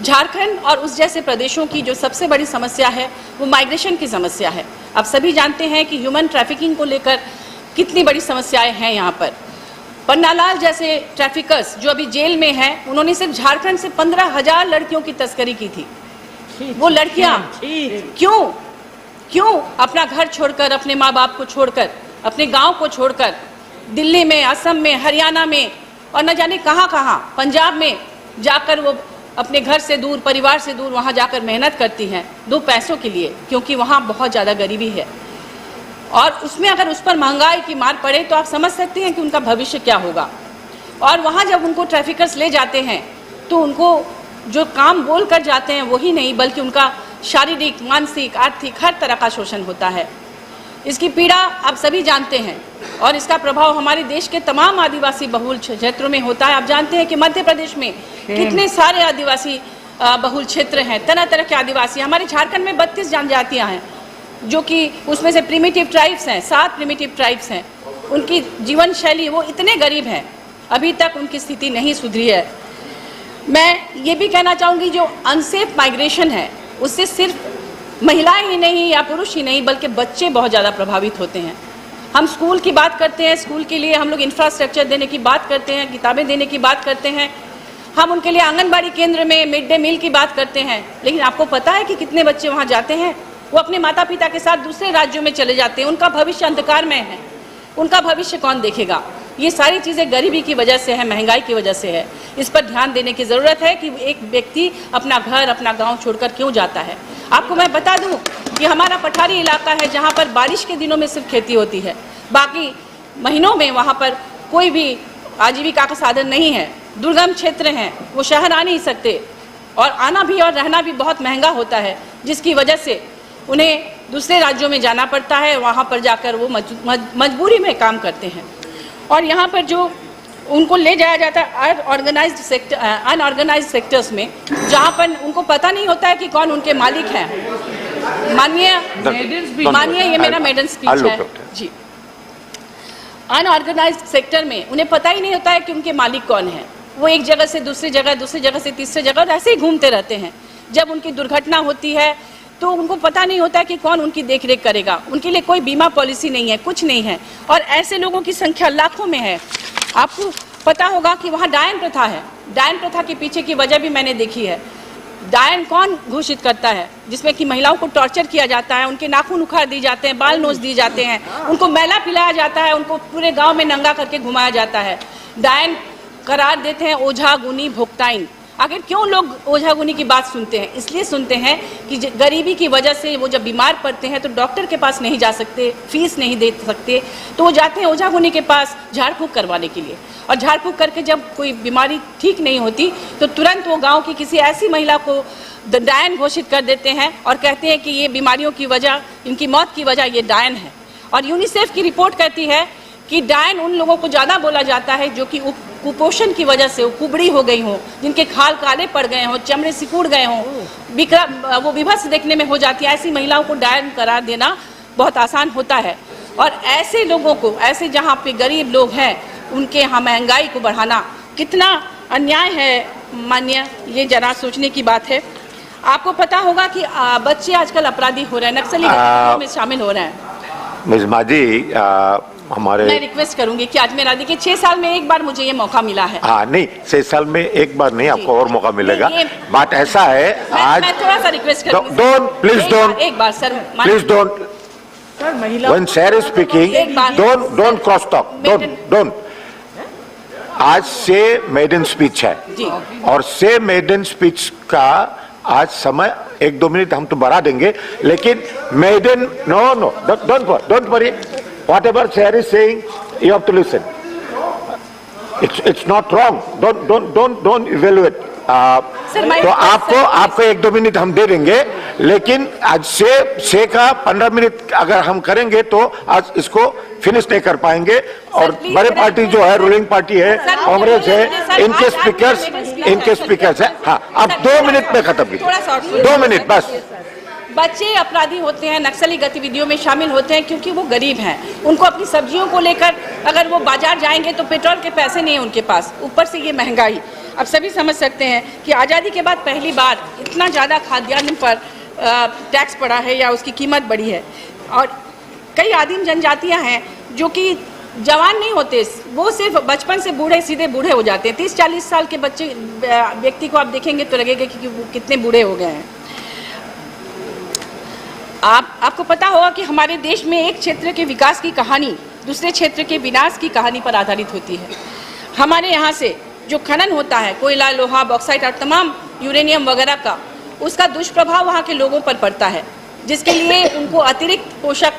झारखंड और उस जैसे प्रदेशों की जो सबसे बड़ी समस्या है वो माइग्रेशन की समस्या है। आप सभी जानते हैं कि ह्यूमन ट्रैफिकिंग को लेकर कितनी बड़ी समस्याएं हैं यहाँ पर। पन्नालाल जैसे ट्रैफिकर्स जो अभी जेल में हैं, उन्होंने सिर्फ झारखंड से 15,000 लड़कियों की तस्करी की थी। वो लड़कियाँ क्यों अपना घर छोड़कर, अपने माँ बाप को छोड़कर, अपने गांव को छोड़कर दिल्ली में, असम में, हरियाणा में और न जाने कहाँ, पंजाब में जाकर वो अपने घर से दूर, परिवार से दूर वहाँ जाकर मेहनत करती हैं 2 पैसों के लिए, क्योंकि वहाँ बहुत ज़्यादा गरीबी है। और उसमें अगर उस पर महंगाई की मार पड़े तो आप समझ सकते हैं कि उनका भविष्य क्या होगा। और वहाँ जब उनको ट्रैफिकर्स ले जाते हैं तो उनको जो काम बोल कर जाते हैं वही नहीं, बल्कि उनका शारीरिक, मानसिक, आर्थिक हर तरह का शोषण होता है। इसकी पीड़ा आप सभी जानते हैं और इसका प्रभाव हमारे देश के तमाम आदिवासी बहुल क्षेत्रों में होता है। आप जानते हैं कि मध्य प्रदेश में कितने सारे आदिवासी बहुल क्षेत्र हैं, तरह तरह के आदिवासी। हमारे झारखंड में 32 जनजातियाँ हैं, जो कि उसमें से प्रिमिटिव ट्राइब्स हैं, 7 प्रिमिटिव ट्राइब्स हैं। उनकी जीवन शैली, वो इतने गरीब हैं, अभी तक उनकी स्थिति नहीं सुधरी है। मैं ये भी कहना चाहूँगी, जो अनसेफ माइग्रेशन है उससे सिर्फ महिलाएं ही नहीं या पुरुष ही नहीं बल्कि बच्चे बहुत ज़्यादा प्रभावित होते हैं। हम स्कूल की बात करते हैं, स्कूल के लिए हम लोग इंफ्रास्ट्रक्चर देने की बात करते हैं, किताबें देने की बात करते हैं, हम उनके लिए आंगनबाड़ी केंद्र में मिड डे मील की बात करते हैं। लेकिन आपको पता है कि कितने बच्चे वहाँ जाते हैं? वो अपने माता पिता के साथ दूसरे राज्यों में चले जाते हैं। उनका भविष्य अंधकार में है, उनका भविष्य कौन देखेगा? ये सारी चीज़ें गरीबी की वजह से है, महंगाई की वजह से है। इस पर ध्यान देने की ज़रूरत है कि एक व्यक्ति अपना घर, अपना गांव छोड़कर क्यों जाता है। आपको मैं बता दूं कि हमारा पठारी इलाका है, जहां पर बारिश के दिनों में सिर्फ खेती होती है, बाकी महीनों में वहां पर कोई भी आजीविका का साधन नहीं है। दुर्गम क्षेत्र हैं, वो शहर आ नहीं सकते और आना भी और रहना भी बहुत महंगा होता है, जिसकी वजह से उन्हें दूसरे राज्यों में जाना पड़ता है, वहाँ पर जाकर वो मजबूरी में काम करते हैं। और यहाँ पर जो उनको ले जाया जाता है अनऑर्गेनाइज्ड सेक्टर्स में, जहाँ पर उनको पता नहीं होता है कि कौन उनके मालिक हैं। मानिए ये मेरा मेडन स्पीच है जी। अनऑर्गेनाइज्ड सेक्टर में उन्हें पता ही नहीं होता है कि उनके मालिक कौन है। वो एक जगह से दूसरी जगह से तीसरी जगह और ऐसे ही घूमते रहते हैं। जब उनकी दुर्घटना होती है तो उनको पता नहीं होता है कि कौन उनकी देखरेख करेगा। उनके लिए कोई बीमा पॉलिसी नहीं है, कुछ नहीं है, और ऐसे लोगों की संख्या लाखों में है। आपको पता होगा कि वहाँ डायन प्रथा है। डायन प्रथा के पीछे की वजह भी मैंने देखी है। डायन कौन घोषित करता है? जिसमें कि महिलाओं को टॉर्चर किया जाता है, उनके नाखून उखाड़ दिए जाते हैं, बाल नोच दिए जाते हैं, उनको मैला पिलाया जाता है, उनको पूरे गांव में नंगा करके घुमाया जाता है। डायन करार देते हैं ओझा गुनी भोक्ताइन। आखिर क्यों लोग ओझा गुनी की बात सुनते हैं? इसलिए सुनते हैं कि गरीबी की वजह से वो जब बीमार पड़ते हैं तो डॉक्टर के पास नहीं जा सकते, फीस नहीं दे सकते, तो वो जाते हैं ओझा गुनी के पास झाड़ फूक करवाने के लिए। और झाड़ फूक करके जब कोई बीमारी ठीक नहीं होती तो तुरंत वो गांव की किसी ऐसी महिला को डायन घोषित कर देते हैं और कहते हैं कि ये बीमारियों की वजह, इनकी मौत की वजह ये डायन है। और यूनिसेफ की रिपोर्ट कहती है कि डायन उन लोगों को ज़्यादा बोला जाता है जो कि कुपोषण की वजह से कुबड़ी हो गई हों, जिनके खाल काले पड़ गए हों, चमड़े सिकुड़ गए हों, वो विभत्स देखने में हो जाती है। ऐसी महिलाओं को डायन करार देना बहुत आसान होता है। और ऐसे लोगों को, ऐसे जहाँ पे गरीब लोग हैं, उनके यहाँ महंगाई को बढ़ाना कितना अन्याय है मान्य, ये जरा सोचने की बात है। आपको पता होगा कि बच्चे आजकल अपराधी हो रहे हैं, नक्सली गतिविधियों में शामिल हो रहे हैं। मिस माजी, हमारे मैं रिक्वेस्ट करूंगी कि आज मेरा देखिए 6 साल में एक बार मुझे ये मौका मिला है। हाँ नहीं, 6 साल में एक बार नहीं, आपको और मौका मिलेगा। बात ऐसा है, आज मैं थोड़ा सा रिक्वेस्ट करूंगी। डोंट प्लीज डोंट एक बार सर, प्लीज डोंट सर, महिला when share is speaking don't cross talk, don't. आज से मेडन स्पीच है और से मेडन स्पीच का आज समय 1-2 मिनट हम तो बढ़ा देंगे, लेकिन maiden no don't worry, whatever chair is saying you have to listen. It's not wrong. Don't evaluate. तो आपको 1-2 मिनट हम दे देंगे, लेकिन आज से का 15 मिनट अगर हम करेंगे तो आज इसको फिनिश नहीं कर पाएंगे। और बड़े पार्टी जो है, रूलिंग पार्टी है, कांग्रेस है, इनके स्पीकर्स है। हाँ, अब 2 मिनट में खत्म कीजिए, 2 मिनट बस। बच्चे अपराधी होते हैं, नक्सली गतिविधियों में शामिल होते हैं क्योंकि वो गरीब हैं। उनको अपनी सब्जियों को लेकर अगर वो बाजार जाएंगे तो पेट्रोल के पैसे नहीं है उनके पास, ऊपर से ये महंगाई। अब सभी समझ सकते हैं कि आज़ादी के बाद पहली बार इतना ज़्यादा खाद्यान्न पर टैक्स पड़ा है या उसकी कीमत बढ़ी है। और कई आदिम जनजातियाँ हैं जो कि जवान नहीं होते, वो सिर्फ बचपन से सीधे बूढ़े हो जाते हैं। 30-40 साल के बच्चे व्यक्ति को आप देखेंगे तो लगेगा कि वो कितने बूढ़े हो गए हैं। आपको पता होगा कि हमारे देश में एक क्षेत्र के विकास की कहानी दूसरे क्षेत्र के विनाश की कहानी पर आधारित होती है। हमारे यहाँ से जो खनन होता है, कोयला, लोहा, बॉक्साइट और तमाम यूरेनियम वगैरह का, उसका दुष्प्रभाव वहाँ के लोगों पर पड़ता है, जिसके लिए उनको अतिरिक्त पोषक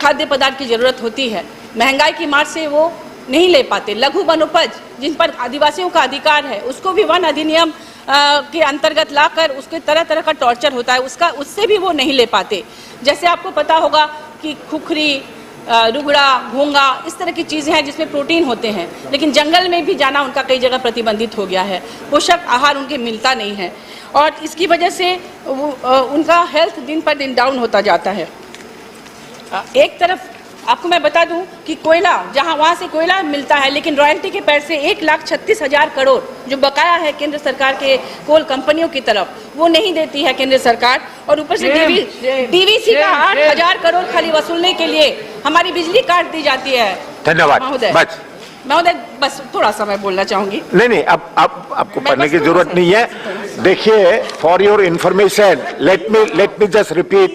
खाद्य पदार्थ की जरूरत होती है। महंगाई की मार से वो नहीं ले पाते। लघु वनोपज, जिन पर आदिवासियों का अधिकार है, उसको भी वन अधिनियम के अंतर्गत लाकर उसके तरह तरह का टॉर्चर होता है, उससे भी वो नहीं ले पाते। जैसे आपको पता होगा कि खुखरी, रुगड़ा, घोंगा, इस तरह की चीज़ें हैं जिसमें प्रोटीन होते हैं, लेकिन जंगल में भी जाना उनका कई जगह प्रतिबंधित हो गया है। पोषक आहार उनके मिलता नहीं है और इसकी वजह से उनका हेल्थ दिन पर दिन डाउन होता जाता है। एक तरफ आपको मैं बता दूं कि कोयला, वहाँ से कोयला मिलता है, लेकिन रॉयल्टी के पैसे 1,36,000 करोड़ जो बकाया है केंद्र सरकार के कोल कंपनियों की तरफ, वो नहीं देती है केंद्र सरकार। और ऊपर से डीवीसी का 8,000 करोड़ खाली वसूलने के लिए हमारी बिजली काट दी जाती है। धन्यवाद महोदय, बस थोड़ा सा मैं बोलना चाहूंगी। नहीं, अब आपको पढ़ने की जरूरत नहीं है। देखिए, for your information, let me just repeat,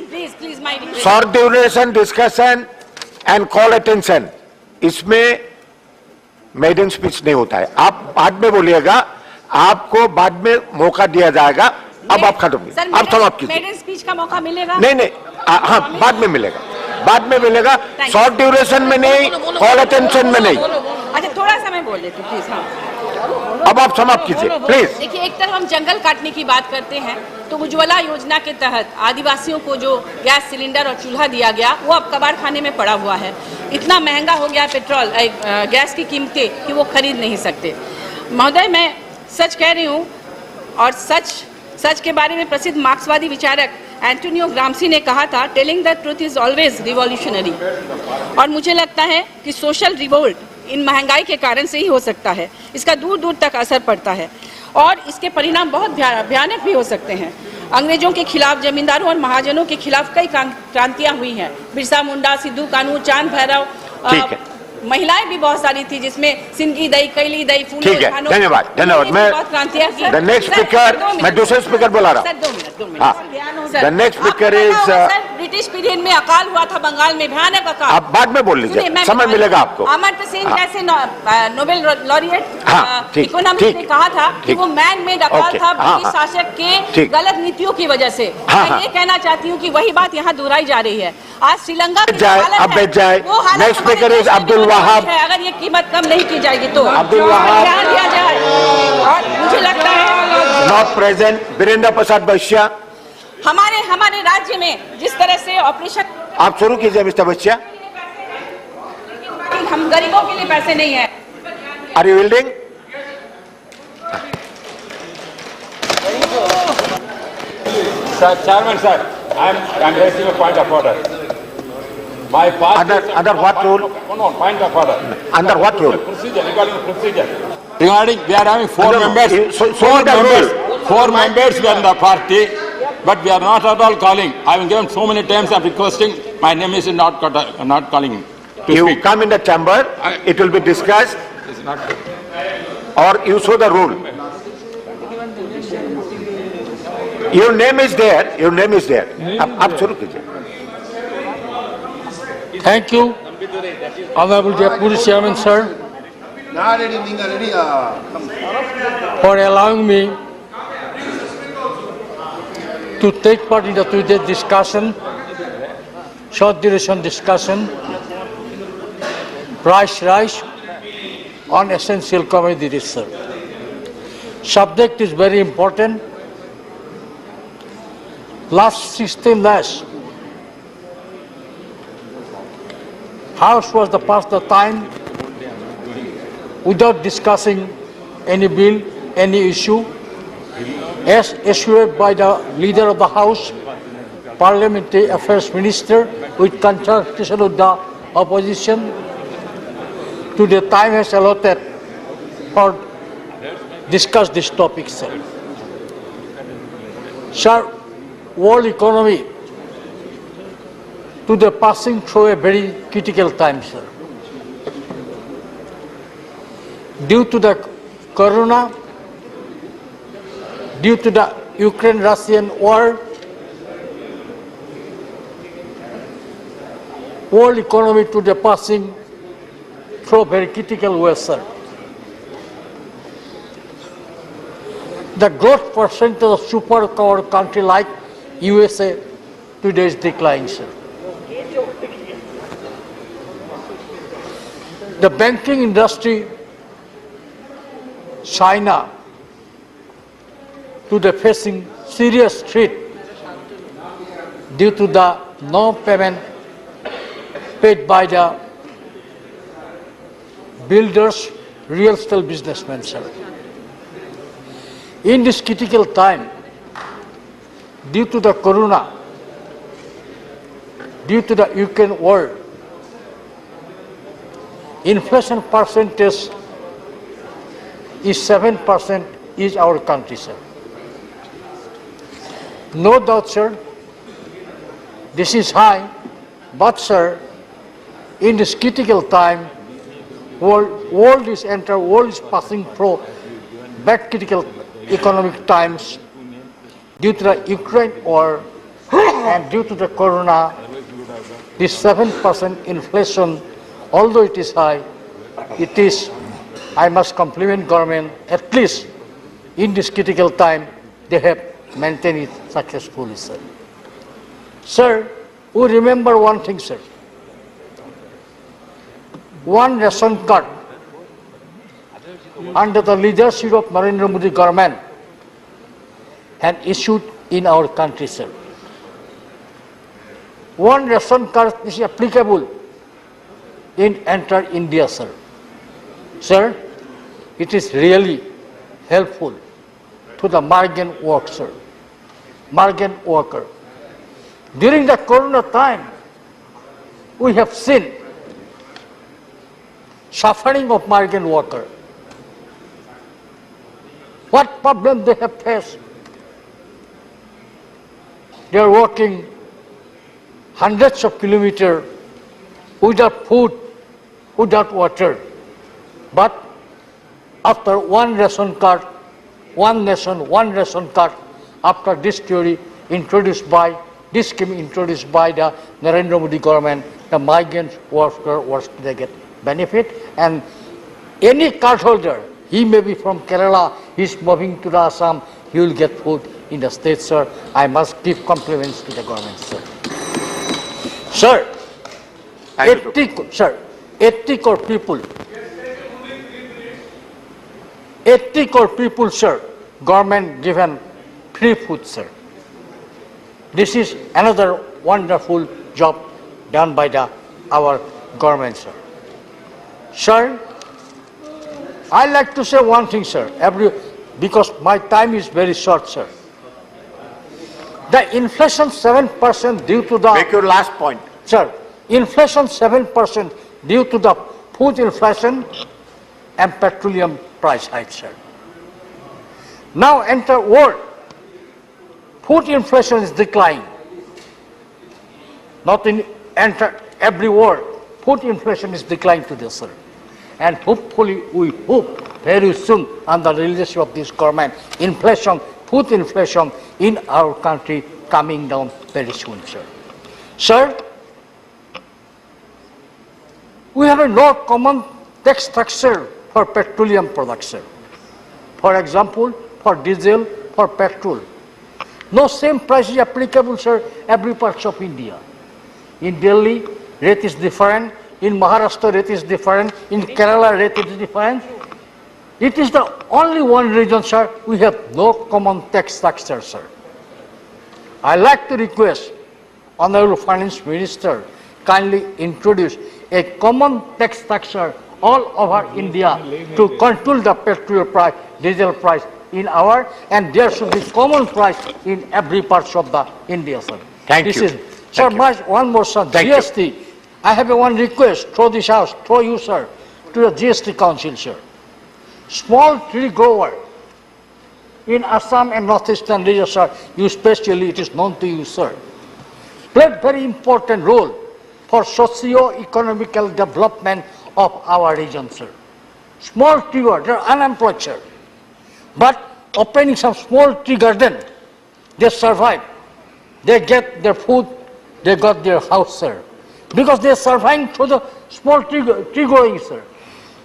short duration discussion and call attention, इसमें मेडन स्पीच नहीं होता है। आप बाद में बोलिएगा, आपको बाद में मौका दिया जाएगा। अब आप खत्म कीजिए, आप समाप्त कीजिए। मेडन स्पीच का मौका मिलेगा? नहीं, हाँ, बाद में मिलेगा, शॉर्ट ड्यूरेशन में नहीं, कॉल अटेंशन में नहीं। अच्छा, थोड़ा सा मैं बोल लेती हूँ प्लीज। हाँ, अब आप समाप्त कीजिए प्लीज। देखिए, एक तरफ हम जंगल काटने की बात करते हैं तो उज्ज्वला योजना के तहत आदिवासियों को जो गैस सिलेंडर और चूल्हा दिया गया वो अब कबाड़ खाने में पड़ा हुआ है। इतना महंगा हो गया पेट्रोल गैस की कीमतें कि वो खरीद नहीं सकते। महोदय, मैं सच कह रही हूँ और सच के बारे में प्रसिद्ध मार्क्सवादी विचारक एंटोनियो ग्राम्सी ने कहा था, telling the truth is always revolutionary. और मुझे लगता है कि सोशल रिवोल्ट इन महंगाई के कारण से ही हो सकता है। इसका दूर दूर तक असर पड़ता है और इसके परिणाम बहुत भयानक भी हो सकते हैं। अंग्रेजों के खिलाफ, जमींदारों और महाजनों के खिलाफ कई क्रांतियां हुई हैं। बिरसा मुंडा, सिद्धू कानू, चांद भैरव, महिलाएं भी बहुत सारी थी जिसमें सिंगी दई, कैली दई, फूलो, ठीक है, धन्यवाद धन्यवाद। मैं द नेक्स्ट स्पीकर, मैं दूसरे स्पीकर बुला रहा हूँ। दो minute. The next speaker is British period में अकाल हुआ था बंगाल में, भयानक अकाल। आप बाद में बोल लीजिए, समय मिलेगा आपको। अमर्त्य सेन जैसे नोबेल लॉरिएट इकोनॉमिक्स ने कहा था कि वो मैन मेड अकाल था ब्रिटिश शासक के गलत नीतियों की वजह से। मैं ये कहना चाहती हूँ कि वही बात यहाँ दोहराई जा रही है। आज श्रीलंका की next speaker is Abdul Wahab. अगर ये कीमत कम नहीं की जाएगी तो अब्दुल वहाब ध्यान दिया जाए। और मुझे लगता है नॉट प्रेजेंट। वीरेंद्र प्रसाद बैश्या, हमारे राज्य में जिस तरह से ऑपरेशन, आप शुरू कीजिए मिस्टर बैश्या। हम गरीबों के लिए पैसे नहीं है। Are you yielding? Sir, Chairman, sir, I'm raising a point of order. My past under what rule? No, point of order. Under what rule? Procedure, regarding procedure. Regarding, we are having four members. Four members were in the party, but we are not at all calling. I have given so many times I'm requesting. My name is not calling him. You come in the chamber, it will be discussed, or you show the rule. Your name is there. Your name is there. आप शुरू कीजिए। Thank you, Honorable Deputy Chairman, sir, for allowing me to take part in the today's discussion, short duration discussion, price rise on essential commodities, sir. Subject is very important. Last 16 days, House was the past the time without discussing any bill, any issue, as issued by the leader of the House, Parliamentary Affairs Minister, with consultation with the opposition, to the time has allotted for discuss this topic, sir. Sir, world economy to the passing through a very critical time, sir. Due to the corona, due to the Ukraine-Russian war, world economy to the passing through very critical way, sir. The growth percentage of superpower country like USA today is declining, sir. The banking industry, China, to the facing serious threat due to the no payment paid by the builders, real estate businessmen, sir. In this critical time, due to the corona, due to the Ukraine war, inflation percentage is 7% is our country, sir. No doubt, sir, this is high, but sir, in this critical time, world is passing through bad critical economic times due to the Ukraine war and due to the corona. This 7% inflation, although it is high, it is, I must compliment government, at least in this critical time, they have maintained it successfully, sir. Sir, we remember one thing, sir. One ration card under the leadership of Narendra Modi government had issued in our country, sir. One ration card is applicable in entire India, sir. Sir, it is really helpful to the migrant worker. During the corona time, we have seen suffering of migrant worker. What problem they have faced? They are walking hundreds of kilometers without food, without water. But after one ration card, one nation, one ration card, after this theory introduced by, this scheme introduced by the Narendra Modi government, the migrant workers, they get benefit, and any card holder, he may be from Kerala, he is moving to the Assam, he will get food in the state, sir. I must give compliments to the government, sir. Sir, 80 crore people, sir, government given free food, sir. This is another wonderful job done by our government, sir. Sir, I like to say one thing, sir, because my time is very short, sir. The inflation 7% due to the... Make your last point. Sir, inflation 7% due to the food inflation and petroleum price hike, sir. Now enter world. Food inflation is declining. Not in every world. Food inflation is declining today, sir. And hopefully, we hope very soon, under the leadership of this government, inflation, food inflation in our country coming down very soon, sir. Sir, we have no common tax structure for petroleum production. For example, for diesel, for petrol. No same price is applicable, sir, every part of India. In Delhi, rate is different. In Maharashtra, rate is different. In Kerala, rate is different. It is the only one region, sir, we have no common tax structure, sir. I like to request Honorable Finance Minister kindly introduce a common tax structure all over India to control the petrol price, diesel price in our, and there should be common price in every part of the India, sir. Thank you. Sir, one more, sir. GST. I have one request through this house, through you, sir, to the GST Council, sir. Small tree grower in Assam and northeastern region, sir, you especially, it is known to you, sir, played very important role for socio-economical development of our region, sir. Small tree grower, they are unemployed, sir. But opening some small tree garden, they survive. They get their food, they got their house, sir. Because they are surviving through the small tree growing, sir.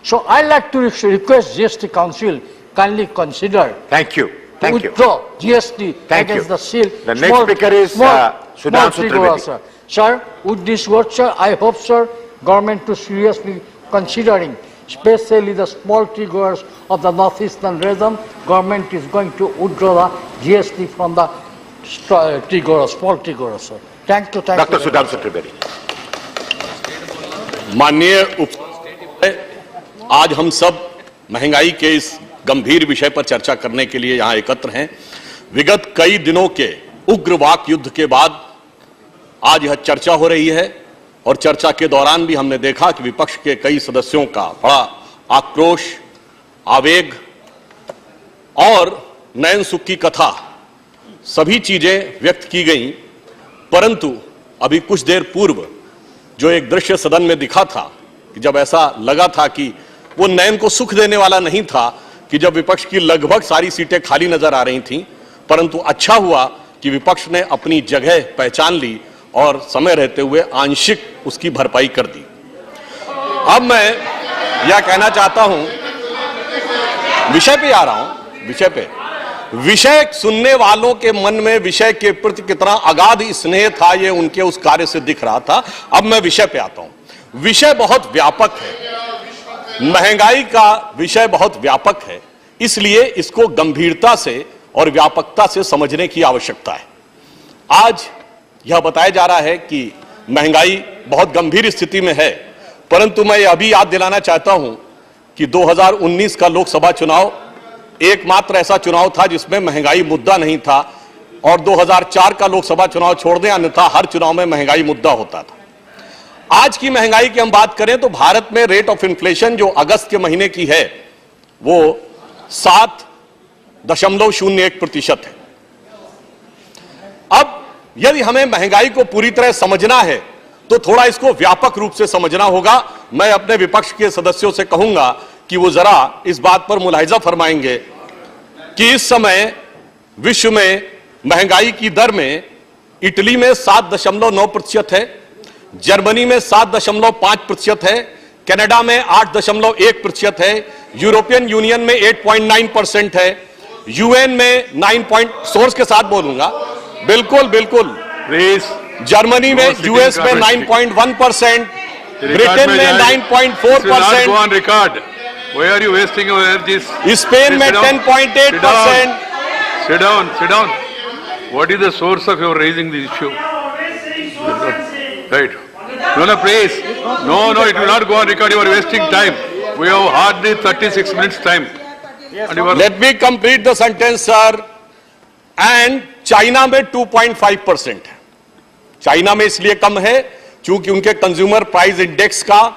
So I like to request GST Council kindly consider. Thank you. Thank you. Withdraw GST against the seal. The next speaker is Sudhanshu Trivedi. Sir. Sir, with this word, sir, I hope, sir, government to seriously considering, especially the small tree growers of the northeastern region, government is going to withdraw the GST from the tree growers, small tree growers, sir. Thank you. Dr. Sudhanshu Trivedi. माननीय आज हम सब महंगाई के इस गंभीर विषय पर चर्चा करने के लिए यहां एकत्र हैं। विगत कई दिनों के उग्र वाक युद्ध के बाद आज यह चर्चा हो रही है और चर्चा के दौरान भी हमने देखा कि विपक्ष के कई सदस्यों का बड़ा आक्रोश, आवेग और नयन सुख की कथा सभी चीजें व्यक्त की गईं, परंतु अभी कुछ देर पूर्व जो एक दृश्य सदन में दिखा था कि जब ऐसा लगा था कि वो नयन को सुख देने वाला नहीं था कि जब विपक्ष की लगभग सारी सीटें खाली नजर आ रही थीं, परंतु अच्छा हुआ कि विपक्ष ने अपनी जगह पहचान ली और समय रहते हुए आंशिक उसकी भरपाई कर दी। अब मैं यह कहना चाहता हूं, विषय पे आ रहा हूं, विषय सुनने वालों के मन में विषय के प्रति कितना अगाध स्नेह था ये उनके उस कार्य से दिख रहा था। अब मैं विषय पे आता हूं। विषय बहुत व्यापक है। महंगाई का विषय बहुत व्यापक है, इसलिए इसको गंभीरता से और व्यापकता से समझने की आवश्यकता है। आज यह बताया जा रहा है कि महंगाई बहुत गंभीर स्थिति में है, परंतु मैं अभी याद दिलाना चाहता हूं कि 2019 का लोकसभा चुनाव एकमात्र ऐसा चुनाव था जिसमें महंगाई मुद्दा नहीं था, और 2004 का लोकसभा चुनाव छोड़ दें, अन्यथा हर चुनाव में महंगाई मुद्दा होता था। आज की महंगाई की हम बात करें तो भारत में रेट ऑफ इन्फ्लेशन जो अगस्त के महीने की है वो 7.01% है। अब यदि हमें महंगाई को पूरी तरह समझना है तो थोड़ा इसको व्यापक रूप से समझना होगा। मैं अपने विपक्ष के सदस्यों से कहूंगा कि वो जरा इस बात पर मुलाहिजा फरमाएंगे कि इस समय विश्व में महंगाई की दर में इटली में 7.9% है, जर्मनी में 7.5% है, कनाडा में 8.1% है, यूरोपियन यूनियन में 8.9% है, यूएन में 9. सोर्स के साथ बोलूंगा, बिल्कुल बिल्कुल, जर्मनी में, यूएस में 9.1%, ब्रिटेन में 9.4%, Why are you wasting your energies? Spain में 10.8%. Sit down, sit down. What is the source of your raising the issue? Right. No, please. No, it will not go on record. You are wasting time. We have hardly 36 minutes time. Let me complete the sentence, sir. And China में 2.5% है। China में इसलिए कम है क्योंकि उनके consumer price index का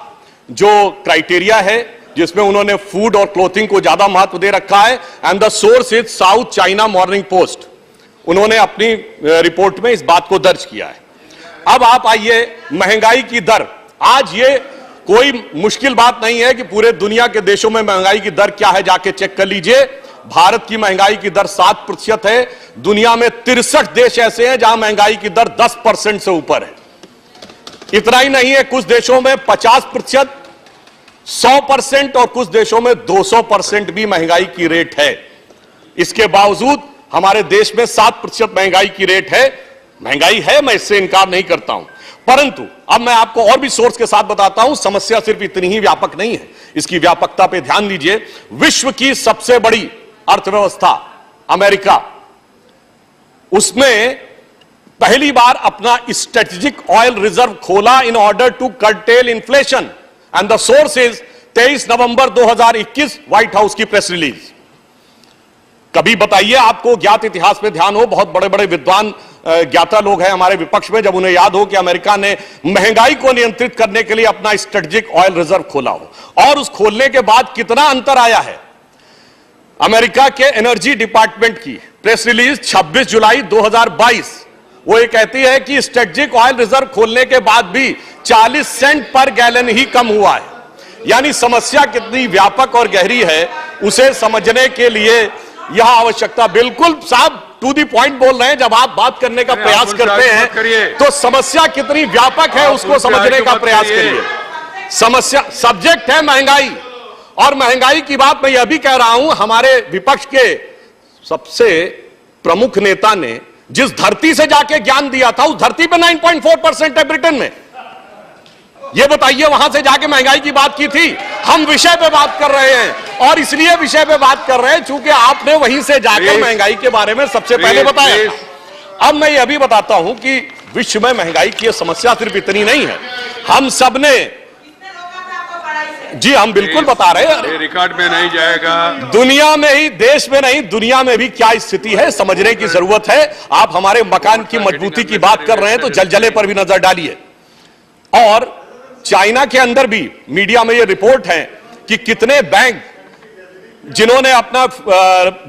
जो criteria है, जिसमें उन्होंने फूड और क्लोथिंग को ज्यादा महत्व दे रखा है, and the source is south China morning post, उन्होंने अपनी रिपोर्ट में इस बात को दर्ज किया है। अब आप आइए महंगाई की दर। आज ये कोई मुश्किल बात नहीं है कि पूरे दुनिया के देशों में महंगाई की दर क्या है, जाके चेक कर लीजिए। भारत की महंगाई की दर 7% है। दुनिया में 63 देश ऐसे हैं जहां महंगाई की दर 10% से ऊपर है। इतना ही नहीं है, कुछ देशों में 50%, 100% और कुछ देशों में 200% भी महंगाई की रेट है। इसके बावजूद हमारे देश में 7% महंगाई की रेट है। महंगाई है, मैं इससे इनकार नहीं करता हूं, परंतु अब मैं आपको और भी सोर्स के साथ बताता हूं। समस्या सिर्फ इतनी ही व्यापक नहीं है, इसकी व्यापकता पे ध्यान दीजिए। विश्व की सबसे बड़ी अर्थव्यवस्था अमेरिका, उसमें पहली बार अपना स्ट्रेटेजिक ऑयल रिजर्व खोला in order to curtail inflation, and the source is 23 November 2021 White House की प्रेस रिलीज। कभी बताइए, आपको ज्ञात इतिहास में ध्यान हो, बहुत बड़े बड़े विद्वान ज्ञाता लोग हैं हमारे विपक्ष में, जब उन्हें याद हो कि अमेरिका ने महंगाई को नियंत्रित करने के लिए अपना स्ट्रेटेजिक ऑयल रिजर्व खोला हो, और उस खोलने के बाद कितना अंतर आया है। अमेरिका के एनर्जी डिपार्टमेंट की प्रेस रिलीज 26 जुलाई 2022, वो ये कहती है कि स्ट्रेटेजिक ऑयल रिजर्व खोलने के बाद भी 40 सेंट पर गैलन ही कम हुआ है। यानी समस्या कितनी व्यापक और गहरी है, उसे समझने के लिए यह आवश्यकता। बिल्कुल साहब, टू दी पॉइंट बोल रहे हैं। जब आप बात करने का प्रयास करते हैं तो समस्या कितनी व्यापक है उसको समझने का प्रयास करिए। समस्या, सब्जेक्ट है महंगाई, और महंगाई की बात मैं यह भी कह रहा हूं, हमारे विपक्ष के सबसे प्रमुख नेता ने जिस धरती से जाके ज्ञान दिया था, उस धरती पे 9.4% है ब्रिटेन में। यह बताइए, वहां से जाके महंगाई की बात की थी। हम विषय पे बात कर रहे हैं, और इसलिए विषय पे बात कर रहे हैं क्योंकि आपने वहीं से जाकर महंगाई के बारे में सबसे पहले बताया। अब मैं यह भी बताता हूं कि विश्व में महंगाई की समस्या सिर्फ इतनी नहीं है। हम सबने, जी हम बिल्कुल बता रहे हैं, रिकॉर्ड में नहीं जाएगा। दुनिया में ही, देश में नहीं, दुनिया में भी क्या स्थिति है समझने की जरूरत है। आप हमारे मकान की मजबूती की बात कर रहे हैं तो जलजले पर भी नजर डालिए। और चाइना के अंदर भी मीडिया में यह रिपोर्ट है कि कितने बैंक जिन्होंने अपना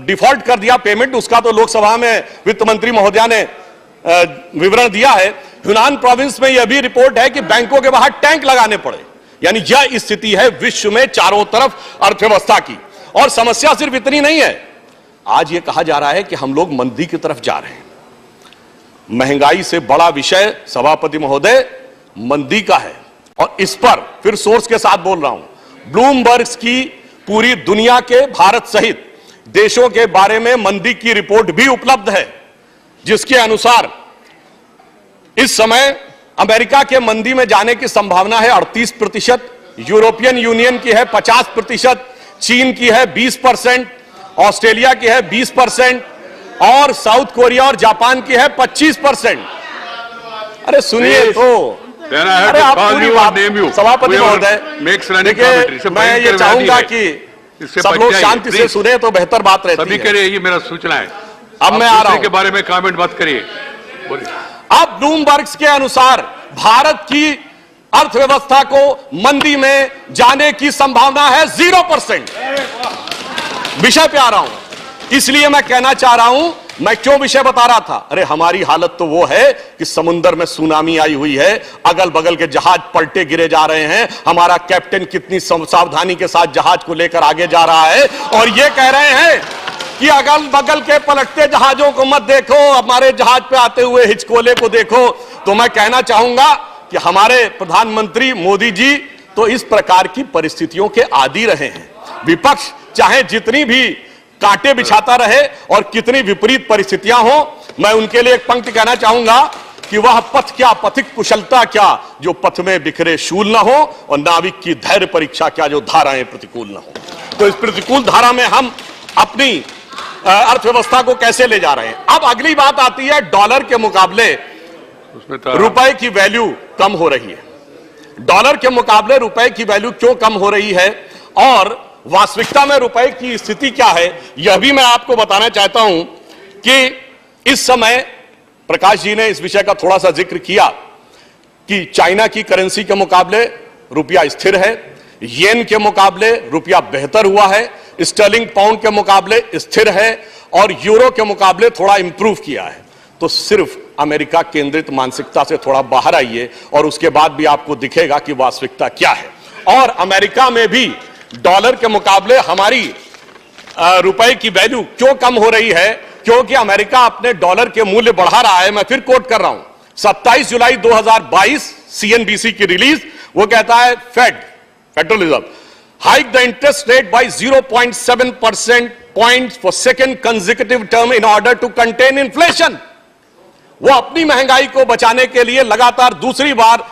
डिफॉल्ट कर दिया पेमेंट, उसका तो लोकसभा में वित्त मंत्री महोदया ने विवरण दिया है। यूनान प्रोविंस में यह भी रिपोर्ट है कि बैंकों के बाहर टैंक लगाने पड़े। यानी यह स्थिति है विश्व में चारों तरफ अर्थव्यवस्था की। और समस्या सिर्फ इतनी नहीं है, आज यह कहा जा रहा है कि हम लोग मंदी की तरफ जा रहे हैं। महंगाई से बड़ा विषय सभापति महोदय मंदी का है, और इस पर फिर सोर्स के साथ बोल रहा हूं। ब्लूमबर्ग की पूरी दुनिया के, भारत सहित देशों के बारे में मंदी की रिपोर्ट भी उपलब्ध है, जिसके अनुसार इस समय अमेरिका के मंदी में जाने की संभावना है 38%, यूरोपियन यूनियन की है 50%, चीन की है 20%, ऑस्ट्रेलिया की है 20% और साउथ कोरिया और जापान की है 25%। अरे सुनिए तो, अरे आप पूरी बात, सभापति महोदय, देखिए मैं ये चाहूंगा कि सब लोग शांति से सुने तो बेहतर बात रहती है। सभी के लिए ये मेरा सूचना है। अब मैं आ रहा हूं के बारे में कमेंट मत करिए। अब ब्लूमबर्ग के अनुसार भारत की अर्थव्यवस्था को मंदी में जाने की संभावना है 0%। विषय पे आ रहा हूं, इसलिए मैं कहना चाह रहा हूं, मैं क्यों विषय बता रहा था। अरे हमारी हालत तो वो है कि समुद्र में सुनामी आई हुई है, अगल बगल के जहाज पलटे गिरे जा रहे हैं, हमारा कैप्टन कितनी सावधानी के साथ जहाज को लेकर आगे जा रहा है और ये कह रहे हैं कि अगल बगल के पलटते जहाजों को मत देखो, हमारे जहाज पे आते हुए हिचकोले को देखो। तो मैं कहना चाहूंगा कि हमारे प्रधानमंत्री मोदी जी तो इस प्रकार की परिस्थितियों के आदी रहे हैं। विपक्ष चाहे जितनी भी कांटे बिछाता रहे और कितनी विपरीत परिस्थितियां हो, मैं उनके लिए एक पंक्ति कहना चाहूंगा कि वह पथ क्या, पथिक कुशलता क्या, जो पथ में बिखरे शूल न हो, और नाविक की धैर्य परीक्षा क्या, जो धाराएं प्रतिकूल न हो। तो इस प्रतिकूल धारा में हम अपनी अर्थव्यवस्था को कैसे ले जा रहे हैं। अब अगली बात आती है, डॉलर के मुकाबले रुपए की वैल्यू कम हो रही है। डॉलर के मुकाबले रुपए की वैल्यू क्यों कम हो रही है और वास्तविकता में रुपए की स्थिति क्या है, यह भी मैं आपको बताना चाहता हूं कि इस समय प्रकाश जी ने इस विषय का थोड़ा सा जिक्र किया कि चाइना की करेंसी के मुकाबले रुपया स्थिर है, येन के मुकाबले रुपया बेहतर हुआ है, स्टर्लिंग पाउंड के मुकाबले स्थिर है और यूरो के मुकाबले थोड़ा इंप्रूव किया है। तो सिर्फ अमेरिका केंद्रित मानसिकता से थोड़ा बाहर आइए और उसके बाद भी आपको दिखेगा कि वास्तविकता क्या है। और अमेरिका में भी डॉलर के मुकाबले हमारी रुपए की वैल्यू क्यों कम हो रही है, क्योंकि अमेरिका अपने डॉलर के मूल्य बढ़ा रहा है। मैं फिर कोट कर रहा हूं, 27 जुलाई 2022 सीएनबीसी की रिलीज, वो कहता है federal reserve hike the interest rate by 0.7% point for second consecutive term in order to contain inflation. वो अपनी महंगाई को बचाने के लिए लगातार दूसरी बार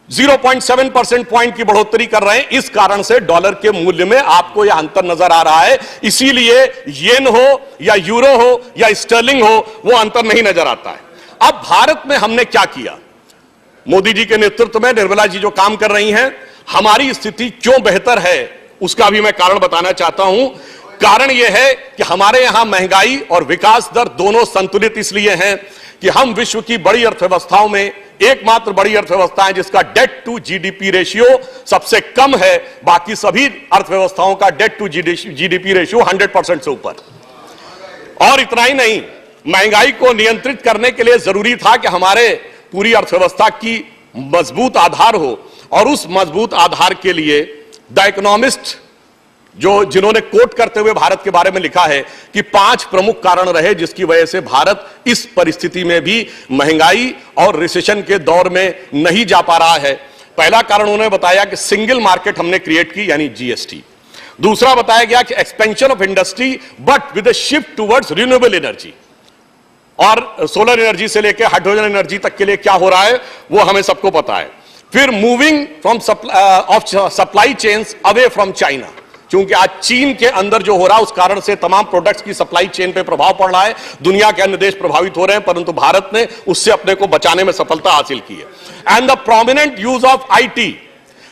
0.7% पॉइंट की बढ़ोतरी कर रहे हैं। इस कारण से डॉलर के मूल्य में आपको यह अंतर नजर आ रहा है। इसीलिए येन हो या यूरो हो या स्टर्लिंग हो, वो अंतर नहीं नजर आता है। अब भारत में हमने क्या किया, मोदी जी के नेतृत्व में निर्मला जी जो काम कर रही हैं, हमारी स्थिति क्यों बेहतर है उसका भी मैं कारण बताना चाहता हूं। कारण यह है कि हमारे यहां महंगाई और विकास दर दोनों संतुलित इसलिए हैं कि हम विश्व की बड़ी अर्थव्यवस्थाओं में एकमात्र बड़ी अर्थव्यवस्था है जिसका डेट टू जीडीपी रेशियो सबसे कम है। बाकी सभी अर्थव्यवस्थाओं का डेट टू जीडीपी रेशियो 100% से ऊपर। और इतना ही नहीं, महंगाई को नियंत्रित करने के लिए जरूरी था कि हमारे पूरी अर्थव्यवस्था की मजबूत आधार हो, और उस मजबूत आधार के लिए द इकोनॉमिस्ट जिन्होंने कोट करते हुए भारत के बारे में लिखा है कि 5 प्रमुख कारण रहे जिसकी वजह से भारत इस परिस्थिति में भी महंगाई और रिसेशन के दौर में नहीं जा पा रहा है। पहला कारण उन्होंने बताया कि सिंगल मार्केट हमने क्रिएट की, यानी जीएसटी। दूसरा बताया गया कि expansion of industry but with a shift towards renewable energy, और सोलर एनर्जी से लेकर हाइड्रोजन एनर्जी तक के लिए क्या हो रहा है वो हमें सबको पता है। फिर moving from supply chains away from China, क्योंकि आज चीन के अंदर जो हो रहा है उस कारण से तमाम प्रोडक्ट्स की सप्लाई चेन पे प्रभाव पड़ रहा है। दुनिया के अन्य देश प्रभावित हो रहे हैं, परंतु भारत ने उससे अपने को बचाने में सफलता हासिल की है। And the prominent use of IT,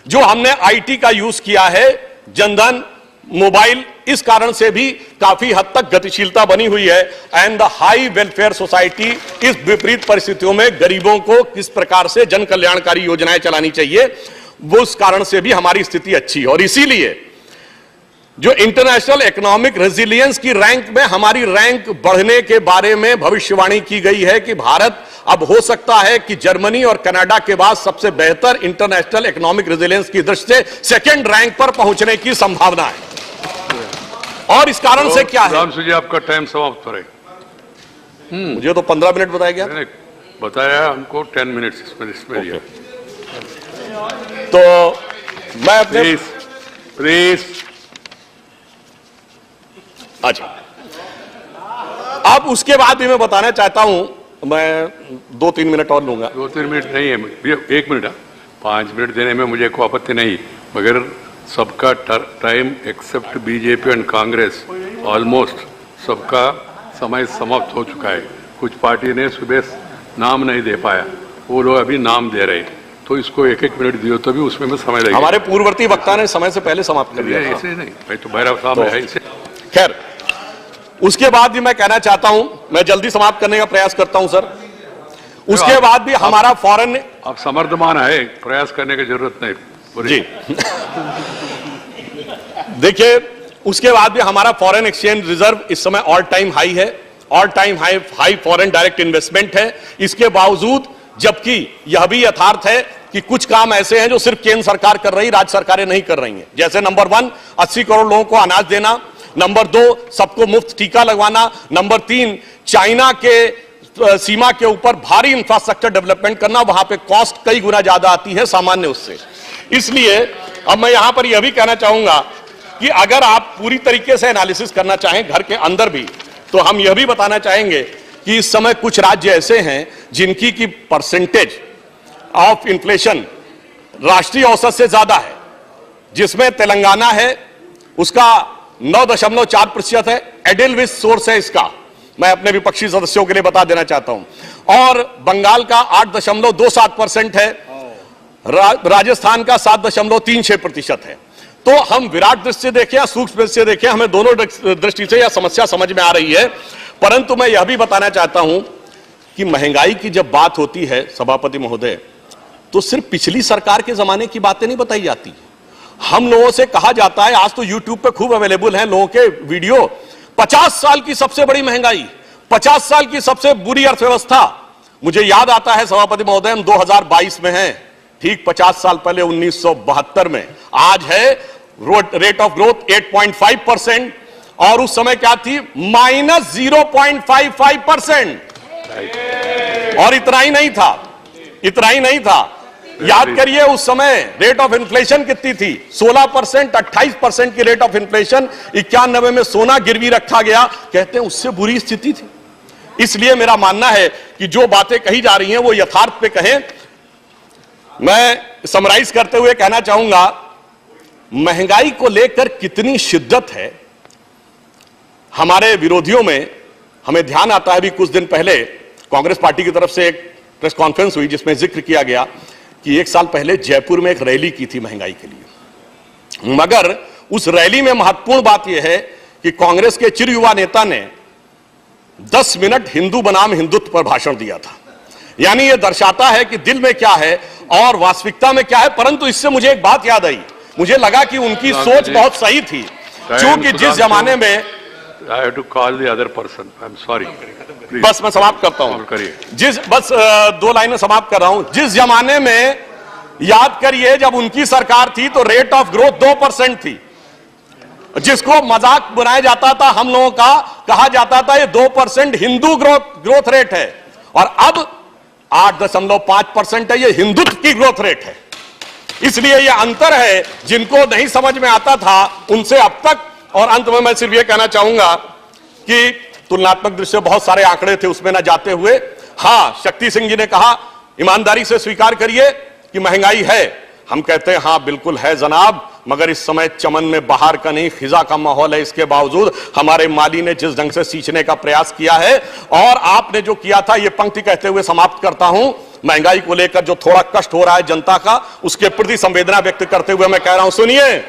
जो हमने आईटी का यूज किया है, जनधन मोबाइल, इस कारण से भी काफी हद तक गतिशीलता बनी हुई है। And the high welfare society, इस विपरीत परिस्थितियों में गरीबों को किस प्रकार से जन कल्याणकारी योजनाएं चलानी चाहिए, वो उस कारण से भी हमारी स्थिति अच्छी है। और इसीलिए जो इंटरनेशनल इकोनॉमिक रेजिलियंस की रैंक में हमारी रैंक बढ़ने के बारे में भविष्यवाणी की गई है कि भारत अब हो सकता है कि जर्मनी और कनाडा के बाद सबसे बेहतर इंटरनेशनल इकोनॉमिक रेजिलियंस की दृष्टि से सेकंड रैंक पर पहुंचने की संभावना है। और इस कारण से क्या है, जी आपका टाइम समाप्त हो रहा है। मुझे तो 15 मिनट बताया गया, बताया हमको 10 मिनट इसमें दिया। तो मैं अपने प्लीज अच्छा, अब उसके बाद भी मैं बताना चाहता हूं, मैं 2-3 मिनट और लूंगा। 2-3 मिनट नहीं है, 1 मिनट, 5 मिनट देने में मुझे कोई आपत्ति नहीं। मगर सबका time except BJP and Congress almost सबका समय समाप्त हो चुका है। कुछ पार्टी ने सुबह नाम नहीं दे पाया, वो लोग अभी नाम दे रहे हैं, तो इसको एक एक मिनट दियो तो भी उसमें में समय लगेगा। हमारे पूर्ववर्ती वक्ता ने समय से पहले समाप्त कर दिया था। ऐसे नहीं, मैं तो भैरव साहब है इसे। खैर, उसके बाद भी मैं कहना चाहता हूं, मैं जल्दी समाप्त करने का प्रयास करता हूं सर। उसके बाद भी हमारा फॉरेन, आप समर्थमान है, प्रयास करने की जरूरत नहीं जी। देखिए, उसके बाद भी हमारा फॉरेन एक्सचेंज रिजर्व इस समय ऑल टाइम हाई है, all time high foreign direct investment है। इसके बावजूद, जबकि यह भी यथार्थ है कि कुछ काम ऐसे हैं जो सिर्फ केंद्र सरकार कर रही, राज्य सरकारें नहीं कर रही हैं। जैसे नंबर 1, 80 करोड़ लोगों को अनाज देना, नंबर 2, सबको मुफ्त टीका लगवाना, नंबर 3, चाइना के सीमा के ऊपर भारी इंफ्रास्ट्रक्चर डेवलपमेंट करना, वहां पे कॉस्ट कई गुना ज्यादा आती है सामान्य उससे। इसलिए अब मैं यहां पर यह भी कहना चाहूंगा कि अगर आप पूरी तरीके से एनालिसिस करना चाहें घर के अंदर भी, तो हम यह भी बताना चाहेंगे कि इस समय कुछ राज्य ऐसे हैं जिनकी की परसेंटेज ऑफ इन्फ्लेशन राष्ट्रीय औसत से ज्यादा है, जिसमें तेलंगाना है, उसका 9.4% है, एडिलविस सोर्स है इसका, मैं अपने विपक्षी सदस्यों के लिए बता देना चाहता हूं, और बंगाल का 8.27% है, राजस्थान का 7.36% है। तो हम विराट दृष्टि से देखें या सूक्ष्म दृष्टि से देखें, हमें दोनों दृष्टि से यह समस्या समझ में आ रही है। परंतु मैं यह भी बताना चाहता हूं कि महंगाई की जब बात होती है सभापति महोदय, तो सिर्फ पिछली सरकार के जमाने की बातें नहीं बताई जाती। हम लोगों से कहा जाता है, आज तो यूट्यूब पे खूब अवेलेबल हैं लोगों के वीडियो, 50 साल की सबसे बड़ी महंगाई, 50 साल की सबसे बुरी अर्थव्यवस्था। मुझे याद आता है सभापति महोदय, हम 2022 में हैं, ठीक 50 साल पहले 1972 में आज है रेट ऑफ ग्रोथ 8.5%, और उस समय क्या थी, -0.55%। और इतना ही नहीं था, इतना ही नहीं था। याद करिए उस समय रेट ऑफ इन्फ्लेशन कितनी थी, 16%, 28% की रेट ऑफ इन्फ्लेशन। 91 में सोना गिरवी रखा गया, कहते हैं उससे बुरी स्थिति थी। इसलिए मेरा मानना है कि जो बातें कही जा रही हैं वो यथार्थ पे कहें। मैं समराइज करते हुए कहना चाहूंगा, महंगाई को लेकर कितनी शिद्दत है हमारे विरोधियों में, हमें ध्यान आता है। भी कुछ दिन पहले कांग्रेस पार्टी की तरफ से एक प्रेस कॉन्फ्रेंस हुई जिसमें जिक्र किया गया कि 1 साल पहले जयपुर में एक रैली की थी महंगाई के लिए, मगर उस रैली में महत्वपूर्ण बात यह है कि कांग्रेस के चिर युवा नेता ने 10 मिनट हिंदू बनाम हिंदुत्व पर भाषण दिया था। यानी यह दर्शाता है कि दिल में क्या है और वास्तविकता में क्या है। परंतु इससे मुझे एक बात याद आई, मुझे लगा कि उनकी सोच बहुत सही थी, क्योंकि जिस जमाने में I have to call the other person. I'm sorry. बस मैं समाप्त करता हूं, बस 2 लाइनें समाप्त कर रहा हूं। जिस जमाने में, याद करिए, जब उनकी सरकार थी तो रेट ऑफ ग्रोथ 2% थी, जिसको मजाक बनाया जाता था हम लोगों का, कहा जाता था ये 2% हिंदू ग्रोथ रेट है, और अब 8.5% है, ये हिंदुत्व की ग्रोथ रेट है। इसलिए ये अंतर है, जिनको नहीं समझ में आता था उनसे अब तक। और अंत में मैं सिर्फ ये कहना चाहूंगा कि तुलनात्मक दृष्टि से बहुत सारे आंकड़े थे, उसमें ना जाते हुए, हाँ, शक्ति सिंह जी ने कहा ईमानदारी से स्वीकार करिए कि महंगाई है। हम कहते हैं हाँ बिल्कुल है जनाब, मगर इस समय चमन में बाहर का नहीं खिजा का माहौल है। इसके बावजूद हमारे माली ने जिस ढंग से सींचने का प्रयास किया है, और आपने जो किया था, ये पंक्ति कहते हुए समाप्त करता हूं, महंगाई को लेकर जो थोड़ा कष्ट हो रहा है जनता का, उसके प्रति संवेदना व्यक्त करते हुए मैं कह रहा हूं, सुनिए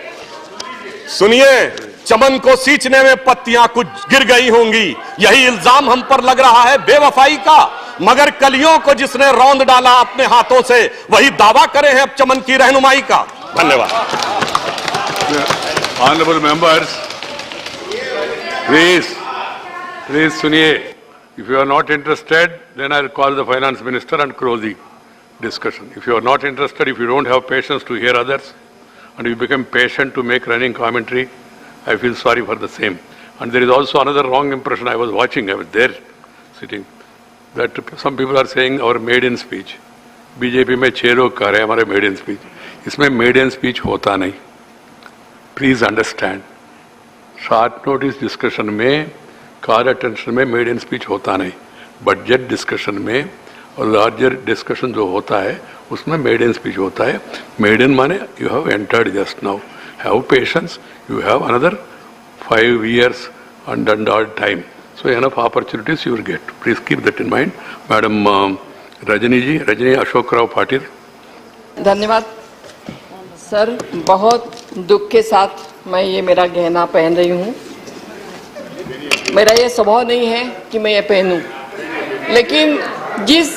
सुनिए, चमन को सींचने में पत्तियां कुछ गिर गई होंगी, यही इल्जाम हम पर लग रहा है बेवफाई का, मगर कलियों को जिसने रौंद डाला अपने हाथों से, वही दावा करे हैं अब चमन की रहनुमाई का। धन्यवाद। Honorable members, please सुनिए। If you are not interested, then I'll call the finance minister and close the discussion. If you are not interested, if you don't have patience to hear others, and you become patient to make running commentary, I feel sorry for the same. And there is also another wrong impression. I was watching, I was there sitting, that some people are saying our maiden speech. BJP में 6 लोग कह रहे हैं हमारे median speech, इसमें median speech होता नहीं। Please understand, short notice discussion में, कॉल अटेंशन में मेडियन स्पीच होता नहीं। बजट डिस्कशन में और लार्जर डिस्कशन जो होता है उसमें मेडन स्पीच होता है. मेडन माने you have entered just now, have patience, you have another 5 years and undoubted time. So enough opportunities you will get. Please keep that in mind. Madam Rajani Ashok Rao Patil. धन्यवाद sir. बहुत दुख के साथ मैं ये मेरा गहना पहन रही हूँ. मेरा ये स्वभाव नहीं है कि मैं ये पहनूं, लेकिन जिस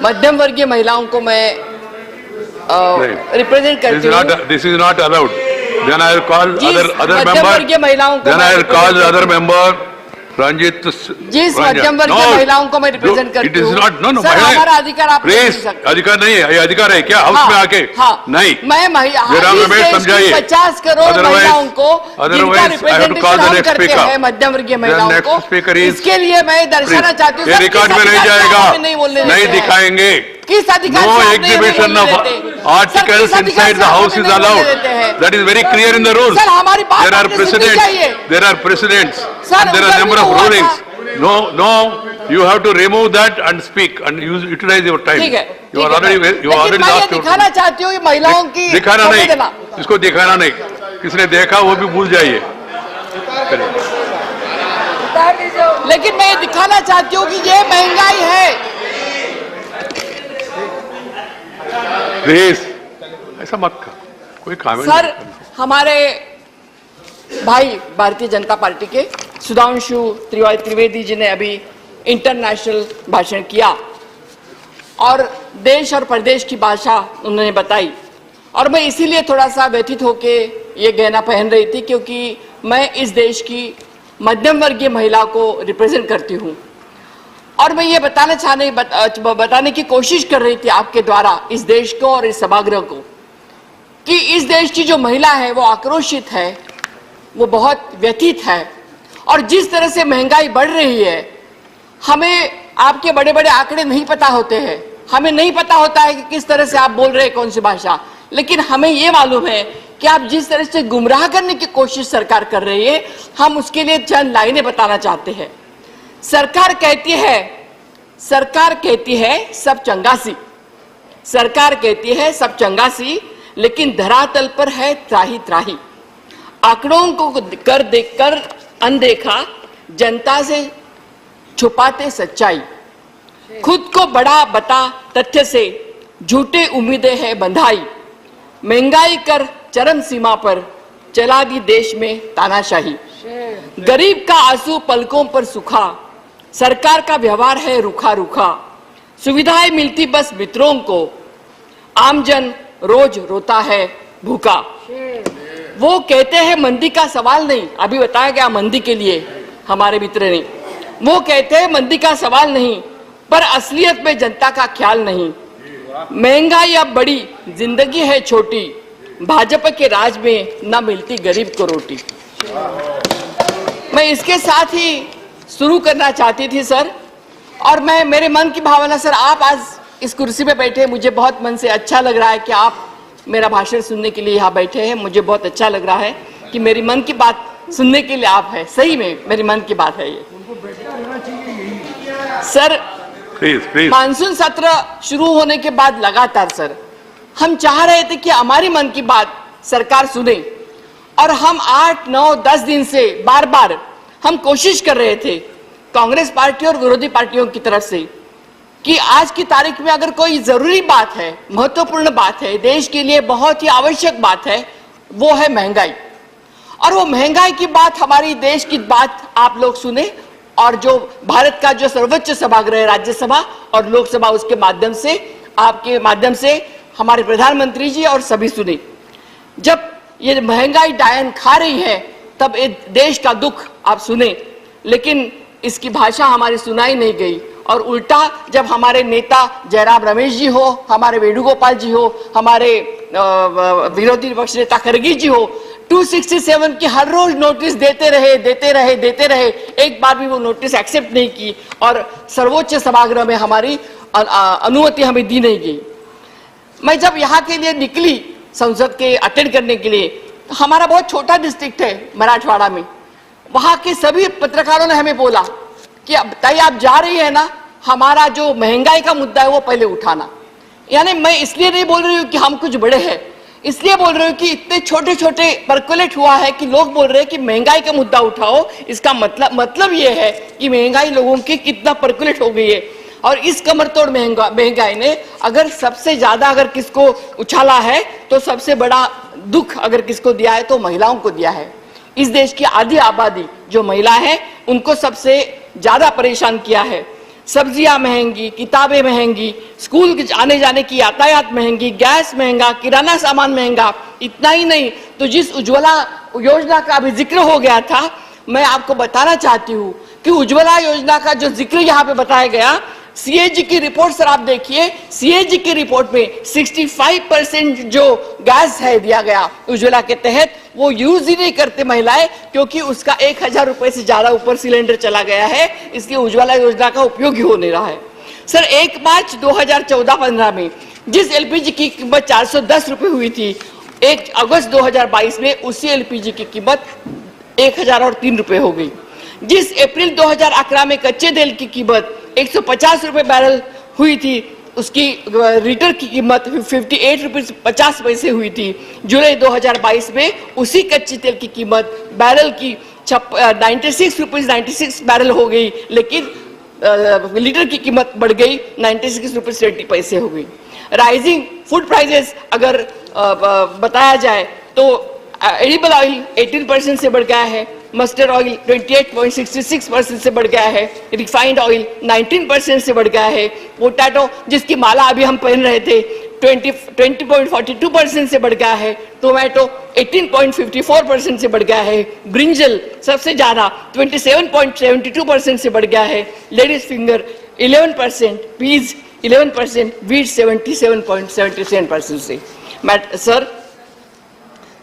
मध्यम वर्गीय महिलाओं को मैं रिप्रेजेंट करती हूँ, This is not allowed. Then I will call other मध्यम वर्गीय महिलाओं को Then I will call the other member, Ranjit. जिस मध्यम वर्गीय महिलाओं को मैं रिप्रेजेंट करती हूँ. सर, हमारा अधिकार आप नहीं दे सकते. अधिकार नहीं है, ये अधिकार है क्या हाउस में आके? नहीं, मैं 50 करोड़ महिलाओं को जिनका रिप्रेजेंटेशन हम करते हैं, मध्यम वर्गीय महिलाओं को, इसके लिए मैं दर्शाना चाहती हूँ. रिकॉर्ड में नहीं जाएगा, नहीं दिखाएंगे. किस अधिकार No exhibition of articles inside the house is allowed. That is very clear in the rules. Sir, हमारी बात There are precedents. There are precedents. Sir, There are number of rulings. No, you have to remove that and speak and utilize your time. ठीक है. You already lost your time. दिखाना चाहती हूँ महिलाओं की. दिखाना नहीं, इसको दिखाना नहीं. किसने देखा वो भी भूल जाइए. लेकिन मैं दिखाना चाहती हूँ कि ये महंगाई है. प्लीज ऐसा मत कर, कोई कमेंट. सर, हमारे भाई भारतीय जनता पार्टी के सुधांशु त्रिवेदी जी ने अभी इंटरनेशनल भाषण किया और देश और प्रदेश की भाषा उन्होंने बताई, और मैं इसीलिए थोड़ा सा व्यथित होके ये गहना पहन रही थी, क्योंकि मैं इस देश की मध्यम वर्गीय महिला को रिप्रेजेंट करती हूँ. और मैं ये बताने की कोशिश कर रही थी आपके द्वारा इस देश को और इस सभागृह को कि इस देश की जो महिला है वो आक्रोशित है, वो बहुत व्यथित है. और जिस तरह से महंगाई बढ़ रही है, हमें आपके बड़े बड़े आंकड़े नहीं पता होते हैं, हमें नहीं पता होता है कि किस तरह से आप बोल रहे हैं, कौन सी भाषा, लेकिन हमें ये मालूम है कि आप जिस तरह से गुमराह करने की कोशिश सरकार कर रही है, हम उसके लिए चंद लाइनें बताना चाहते हैं. सरकार कहती है सब चंगासी, सरकार कहती है सब चंगासी, लेकिन धरातल पर है त्राही त्राही. आंकड़ों को देखकर अनदेखा, जनता से छुपाते सच्चाई, खुद को बड़ा बता तथ्य से झूठे उम्मीदें है बंधाई. महंगाई कर चरम सीमा पर चला दी देश में तानाशाही. गरीब का आंसू पलकों पर सूखा, सरकार का व्यवहार है रूखा रूखा. सुविधाएं मिलती बस मित्रों को, आमजन रोज रोता है भूखा. वो कहते हैं मंदी का सवाल नहीं, अभी बताया गया मंदी के लिए हमारे मित्र ने, वो कहते हैं मंदी का सवाल नहीं, पर असलियत में जनता का ख्याल नहीं. महंगाई अब बड़ी, जिंदगी है छोटी, भाजपा के राज में न मिलती गरीब को रोटी. मैं इसके साथ ही शुरू करना चाहती थी सर, और मैं मेरे मन की भावना सर, आप आज इस कुर्सी पे बैठे, मुझे बहुत मन से अच्छा लग रहा है कि आप मेरा भाषण सुनने के लिए यहाँ बैठे हैं. मुझे बहुत अच्छा लग रहा है कि मेरी मन की बात सुनने के लिए आप हैं. सही में मेरी मन की बात है ये. सर, मानसून सत्र शुरू होने के बाद लगातार सर हम चाह रहे थे कि हमारी मन की बात सरकार सुने, और हम 8, 9, 10 दिन से बार बार हम कोशिश कर रहे थे कांग्रेस पार्टी और विरोधी पार्टियों की तरफ से कि आज की तारीख में अगर कोई जरूरी बात है, महत्वपूर्ण बात है, देश के लिए बहुत ही आवश्यक बात है, वो है महंगाई. और वो महंगाई की बात, हमारी देश की बात आप लोग सुने, और जो भारत का जो सर्वोच्च सभागृह है राज्यसभा और लोकसभा, उसके माध्यम से, आपके माध्यम से हमारे प्रधानमंत्री जी और सभी सुने. जब ये महंगाई डायन खा रही है तब ये देश का दुख आप सुने, लेकिन इसकी भाषा हमारी सुनाई नहीं गई. और उल्टा जब हमारे नेता जयराम रमेश जी हो, हमारे वेणुगोपाल जी हो, हमारे विरोधी विपक्ष नेता खरगे जी हो, 267 की हर रोज नोटिस देते रहे, एक बार भी वो नोटिस एक्सेप्ट नहीं की, और सर्वोच्च सभागृह में हमारी अनुमति हमें दी नहीं गई. मैं जब यहाँ के लिए निकली संसद के अटेंड करने के लिए, तो हमारा बहुत छोटा डिस्ट्रिक्ट है मराठवाड़ा में, वहां के सभी पत्रकारों ने हमें बोला कि बताइए आप जा रही है ना, हमारा जो महंगाई का मुद्दा है वो पहले उठाना. यानी मैं इसलिए नहीं बोल रही हूँ कि हम कुछ बड़े हैं, इसलिए बोल रही हूँ कि इतने छोटे छोटे परकुलेट हुआ है कि लोग बोल रहे हैं कि महंगाई का मुद्दा उठाओ। इसका मतलब ये है कि महंगाई लोगों की कितना परकुलेट हो गई है। और इस कमरतोड़ महंगाई ने अगर सबसे ज्यादा अगर किसको उछाला है तो सबसे बड़ा दुख अगर किसको दिया है तो महिलाओं को दिया है। इस देश की आधी आबादी जो महिला है उनको सबसे ज्यादा परेशान किया है। सब्जियां महंगी, किताबें महंगी, स्कूल आने जाने की यातायात महंगी, गैस महंगा, किराना सामान महंगा। इतना ही नहीं तो जिस उज्ज्वला योजना का अभी जिक्र हो गया था, मैं आपको बताना चाहती हूँ कि उज्ज्वला योजना का जो जिक्र यहाँ पे बताया गया, सीएजी की रिपोर्ट सर आप देखिए, सीएजी की रिपोर्ट में 65% जो गैस है दिया गया उज्ज्वला के तहत वो यूज ही नहीं करते महिलाएं, क्योंकि उसका 1000 रुपए से ज्यादा ऊपर सिलेंडर चला गया है, इसलिए उज्ज्वला योजना का उपयोग ही हो नहीं रहा है। सर 1 मार्च 2014-15 में जिस एलपीजी की कीमत 410 रुपए हुई थी, 1 अगस्त 2022 में उसी एलपीजी की कीमत 1003 रुपए हो गई। जिस अप्रैल 2011 में कच्चे तेल की कीमत 150 रुपए बैरल हुई थी, उसकी लीटर की कीमत 58 रुपए 50 पैसे हुई थी। जुलाई 2022 में उसी कच्चे तेल की कीमत बैरल की 96 रुपीज 96 बैरल हो गई, लेकिन लीटर की कीमत बढ़ गई 96 रुपीज 20 पैसे हो गई। राइजिंग फूड प्राइसेस अगर बताया जाए तो एडिबल ऑयल 18% से बढ़ गया है, मस्टर्ड ऑयल 28.66% से बढ़ गया है, रिफाइंड ऑयल 19% से बढ़ गया है, पोटैटो जिसकी माला अभी हम पहन रहे थे 20.42% से बढ़ गया है, टोमेटो 18.54% से बढ़ गया है, ब्रिंजल सबसे ज्यादा 27.72% से बढ़ गया है, लेडीज फिंगर 11%, पीज 11%, वीट 77.77% से। सर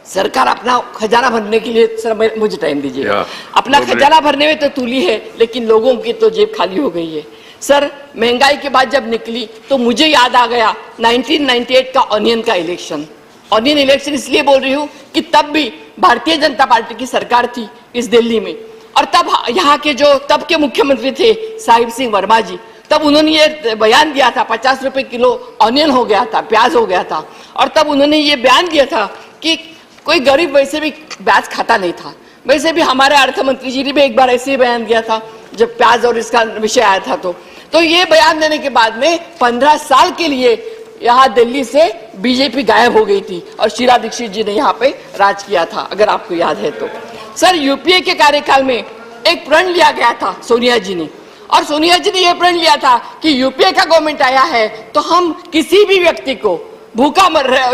सरकार अपना खजाना भरने के लिए, सर मुझे टाइम दीजिए, अपना खजाना भरने में तो तुली है, लेकिन लोगों की तो जेब खाली हो गई है। सर महंगाई के बाद जब निकली तो मुझे याद आ गया 1998 का ऑनियन का इलेक्शन। ऑनियन इलेक्शन इसलिए बोल रही हूँ कि तब भी भारतीय जनता पार्टी की सरकार थी इस दिल्ली में, और तब यहाँ के जो तब के मुख्यमंत्री थे साहिब सिंह वर्मा जी, तब उन्होंने ये बयान दिया था, 50 रुपए किलो ऑनियन हो गया था, प्याज हो गया था, और तब उन्होंने ये बयान दिया था कि कोई गरीब वैसे भी प्याज खाता नहीं था। वैसे भी हमारे अर्थ मंत्री जी ने भी एक बार ऐसे ही बयान दिया था जब प्याज और इसका विषय आया था। तो ये बयान देने के बाद में 15 साल के लिए यहाँ दिल्ली से बीजेपी गायब हो गई थी और शीला दीक्षित जी ने यहाँ पे राज किया था, अगर आपको याद है तो। सर यूपीए के कार्यकाल में एक प्रण लिया गया था सोनिया जी ने, और सोनिया जी ने यह प्रण लिया था कि यूपीए का गवर्नमेंट आया है तो हम किसी भी व्यक्ति को भूखा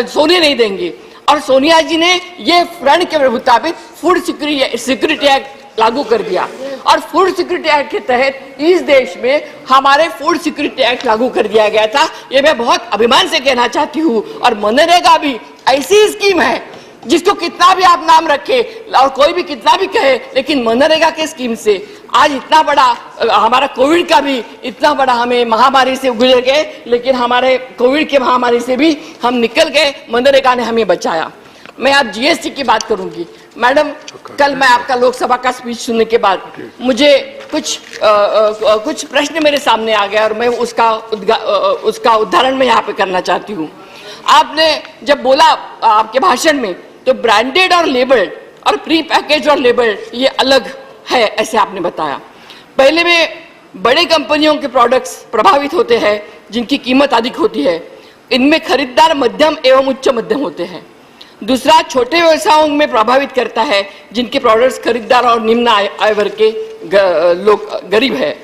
सोने नहीं देंगे, और सोनिया जी ने ये प्रण के मुताबिक फूड सिक्योरिटी एक्ट लागू कर दिया, और फूड सिक्योरिटी एक्ट के तहत इस देश में हमारे फूड सिक्योरिटी एक्ट लागू कर दिया गया था। ये मैं बहुत अभिमान से कहना चाहती हूँ। और मनरेगा भी ऐसी स्कीम है जिसको कितना भी आप नाम रखे और कोई भी कितना भी कहे, लेकिन मनरेगा के स्कीम से आज इतना बड़ा हमारा कोविड का भी इतना बड़ा हमें महामारी से गुजर गए, लेकिन हमारे कोविड के महामारी से भी हम निकल गए, मनरेगा ने हमें बचाया। मैं आज जीएसटी की बात करूंगी। मैडम, कल मैं आपका लोकसभा का स्पीच सुनने के बाद मुझे कुछ प्रश्न मेरे सामने आ गया और मैं उसका उदाहरण मैं यहाँ पे करना चाहती हूँ। आपने जब बोला आपके भाषण में तो ब्रांडेड और लेबल्ड और प्री पैकेज और लेबल्ड ये अलग है, ऐसे आपने बताया। पहले में बड़े कंपनियों के प्रोडक्ट्स प्रभावित होते हैं जिनकी कीमत अधिक होती है, इनमें खरीदार मध्यम एवं उच्च मध्यम होते हैं। दूसरा, छोटे व्यवसायों में प्रभावित करता है जिनके प्रोडक्ट्स खरीदार और निम्न आय वर्ग के लोग गरीब है।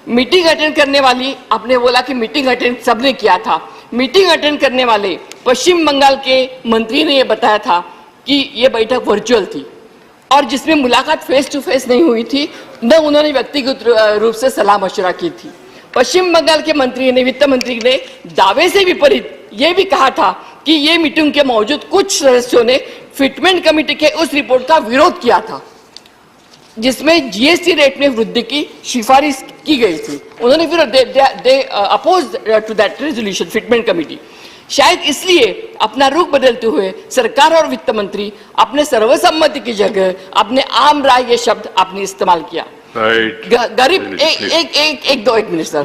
मीटिंग अटेंड करने वाली, आपने बोला कि मीटिंग अटेंड सबने किया था, मीटिंग अटेंड करने वाले पश्चिम बंगाल के मंत्री ने यह बताया था कि यह बैठक वर्चुअल थी और जिसमें मुलाकात फेस टू फेस नहीं हुई थी, न उन्होंने व्यक्तिगत रूप से सलाह मशवरा की थी। पश्चिम बंगाल के मंत्री ने, वित्त मंत्री ने दावे से विपरीत यह भी कहा था कि ये मीटिंग के मौजूद कुछ सदस्यों ने फिटमेंट कमेटी के उस रिपोर्ट का विरोध किया था जिसमें जीएसटी रेट में वृद्धि की सिफारिश की गई थी। उन्होंने they oppose to that resolution fitment committee. शायद इसलिए अपना रुख बदलते हुए सरकार और वित्त मंत्री अपने सर्वसम्मति की जगह अपने आम राय ये शब्द आपने इस्तेमाल किया। गरीब एक मिनट सर,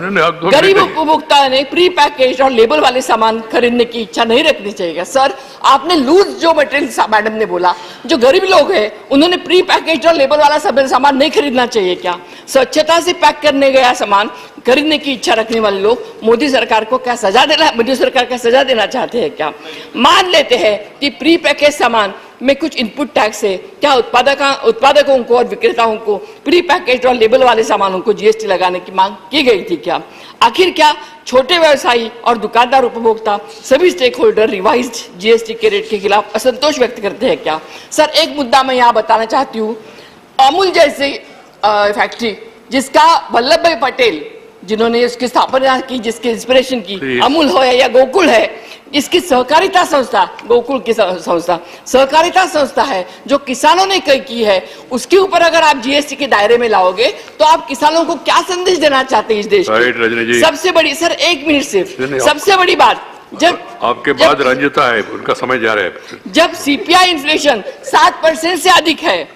गरीब उपभोक्ता ने प्री पैकेज और लेबल वाले सामान खरीदने की इच्छा नहीं रखनी चाहिए सर। आपने लूज जो मटेरियल मैडम ने बोला, जो गरीब लोग हैं उन्होंने प्री पैकेज और लेबल वाला सामान नहीं खरीदना चाहिए क्या? स्वच्छता से पैक करने गया सामान खरीदने की इच्छा रखने वाले लोग मोदी सरकार को क्या सजा देना, मोदी सरकार का सजा देना चाहते हैं क्या? मान लेते हैं कि प्री पैकेज सामान में कुछ इनपुट टैक्स है, क्या उत्पादकों को और विक्रेताओं को प्री पैकेज और लेबल वाले सामानों को जीएसटी लगाने की मांग की गई थी क्या? आखिर क्या छोटे व्यवसायी और दुकानदार उपभोक्ता सभी स्टेक होल्डर रिवाइज्ड जीएसटी के रेट के खिलाफ असंतोष व्यक्त करते हैं क्या? सर एक मुद्दा मैं यहाँ बताना चाहती हूँ, अमूल जैसी फैक्ट्री जिसका वल्लभ भाई पटेल जिन्होंने इसकी स्थापना की, जिसकी इंस्पिरेशन की, अमूल हो या गोकुल है, इसकी सहकारिता संस्था, गोकुल की संस्था सहकारिता संस्था है जो किसानों ने की है, उसके ऊपर अगर आप जीएसटी के दायरे में लाओगे तो आप किसानों को क्या संदेश देना चाहते हैं इस देश में? सबसे बड़ी सर एक मिनट सिर्फ, सबसे बड़ी बात, जब आपके बाद रंजिता है, उनका समय जा रहा है, जब सीपीआई इन्फ्लेशन 7% से अधिक है,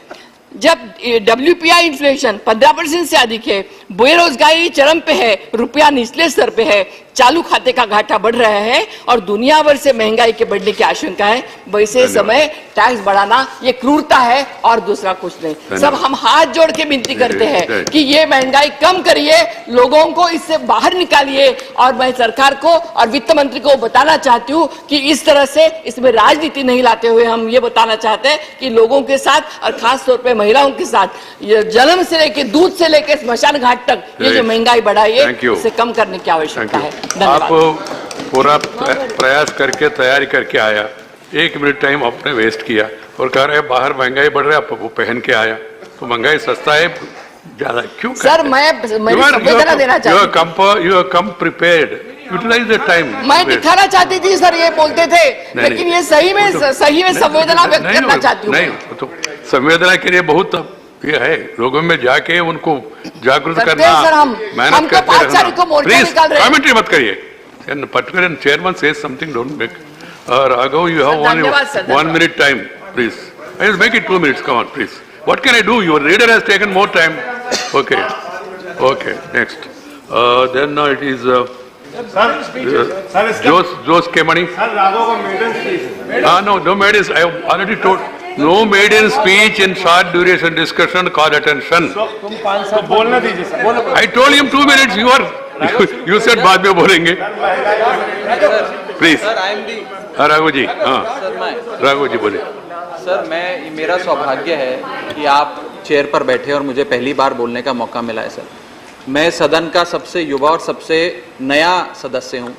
जब डब्ल्यूपीआई इन्फ्लेशन 15% से अधिक है, बेरोजगारी चरम पे है, रुपया निचले स्तर पे है, चालू खाते का घाटा बढ़ रहा है और दुनिया भर से महंगाई के बढ़ने की आशंका है, वैसे समय टैक्स बढ़ाना ये क्रूरता है और दूसरा कुछ नहीं। सब हम हाथ जोड़ के विनती करते हैं कि ये महंगाई कम करिए, लोगों को इससे बाहर निकालिए, और मैं सरकार को और वित्त मंत्री को बताना चाहती हूँ कि इस तरह से इसमें राजनीति नहीं लाते हुए हम ये बताना चाहते हैं कि लोगों के साथ और खास तौर पर महिलाओं के साथ ये जन्म से लेकर दूध से लेकर स्मशान घाट तक ये जो महंगाई बढ़ाई है इसे कम करने की आवश्यकता है। आप पूरा प्रयास करके तैयारी करके आया, 1 मिनट टाइम आपने वेस्ट किया और कह रहे बाहर महंगाई बढ़ रहा है, आप वो पहन के आया, तो महंगाई सस्ता है ज्यादा क्यों? सर मैं संवेदना देना चाहती you come prepared, utilize the time. मैं दिखाना चाहती थी सर, ये बोलते थे, लेकिन ये सही में संवेदना व्यक्त करना चाहती हूँ। नहीं तो संवेदना के लिए बहुत ये है, लोगों में जाके उनको जागरूक करना, मेहनत करते रहना। प्लीज कमेंट्री मत करिए, particular chairman says something, don't make Raghav, you have only 1 minute time, please I will make it 2 minutes, come on please, what can I do, your reader has taken more time. Okay next, then it is Jose K Mani, no maidens, I have already told, no maiden speech in short duration discussion, call attention. बोलना दीजिए sir. I told him 2 minutes, you said बाद में बोलेंगे, please. Raghav ji, हाँ राघव जी बोले। Sir मेरा सौभाग्य है कि आप चेयर पर बैठे और मुझे पहली बार बोलने का मौका मिला है सर। मैं सदन का सबसे युवा और सबसे नया सदस्य हूं।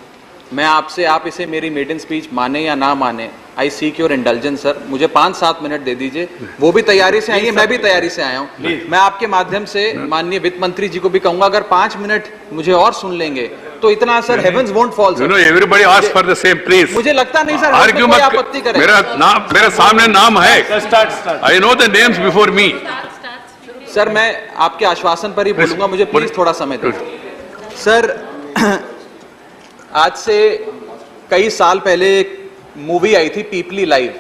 मैं आपसे, आप इसे मेरी मेडन स्पीच माने या ना माने, आई सीक योर इंटेलिजेंस सर, मुझे 5-7 मिनट दे दीजिए, वो भी तैयारी से आई है, मैं भी तैयारी से आया हूं। मैं आपके माध्यम से माननीय वित्त मंत्री जी को भी कहूंगा, अगर 5 मिनट मुझे और सुन लेंगे तो इतना sir, heavens won't fall sir. Everybody ask for the same, please. मुझे लगता नहीं सर आर्ग्यू मत, आपत्ति करें। मेरा सामने नाम है, I know the names before me. Sir मैं आपके आश्वासन पर ही बोलूंगा, मुझे प्लीज थोड़ा समय दीजिए। सर आज से कई साल पहले एक मूवी आई थी पीपली लाइव,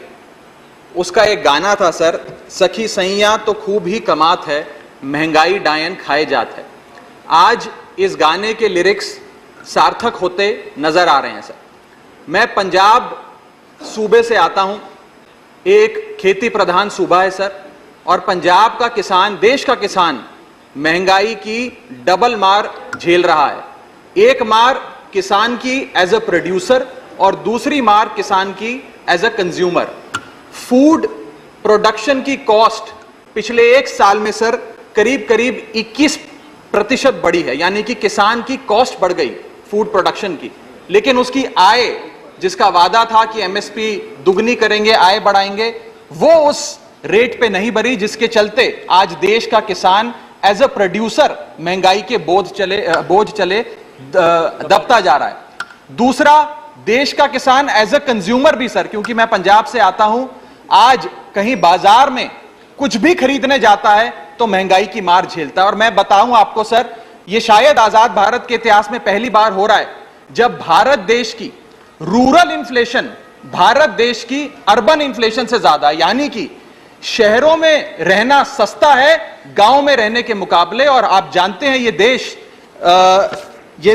उसका एक गाना था सर, सखी सैया तो खूब ही कमात है, महंगाई डायन खाए जात है। आज इस गाने के लिरिक्स सार्थक होते नजर आ रहे हैं सर। मैं पंजाब सूबे से आता हूं, एक खेती प्रधान सूबा है सर, और पंजाब का किसान, देश का किसान महंगाई की डबल मार झेल रहा है। एक मार किसान की एज अ प्रोड्यूसर और दूसरी मार किसान की as a consumer. Food production की कॉस्ट पिछले 1 साल में सर करीब 21% बढ़ी है, यानी कि किसान की कॉस्ट बढ़ गई फूड प्रोडक्शन की, लेकिन उसकी आय, जिसका वादा था कि एमएसपी दुगनी करेंगे, आय बढ़ाएंगे, वो उस रेट पे नहीं बढ़ी, जिसके चलते आज देश का किसान एज अ प्रोड्यूसर महंगाई के बोझ चले दबता जा रहा है। दूसरा, देश का किसान एज अ कंज्यूमर भी सर, क्योंकि मैं पंजाब से आता हूं, आज कहीं बाजार में कुछ भी खरीदने जाता है तो महंगाई की मार झेलता है। और मैं बताऊं आपको सर, यह शायद आजाद भारत के इतिहास में पहली बार हो रहा है जब भारत देश की रूरल इन्फ्लेशन भारत देश की अर्बन इन्फ्लेशन से ज्यादा, यानी कि शहरों में रहना सस्ता है गांव में रहने के मुकाबले। और आप जानते हैं ये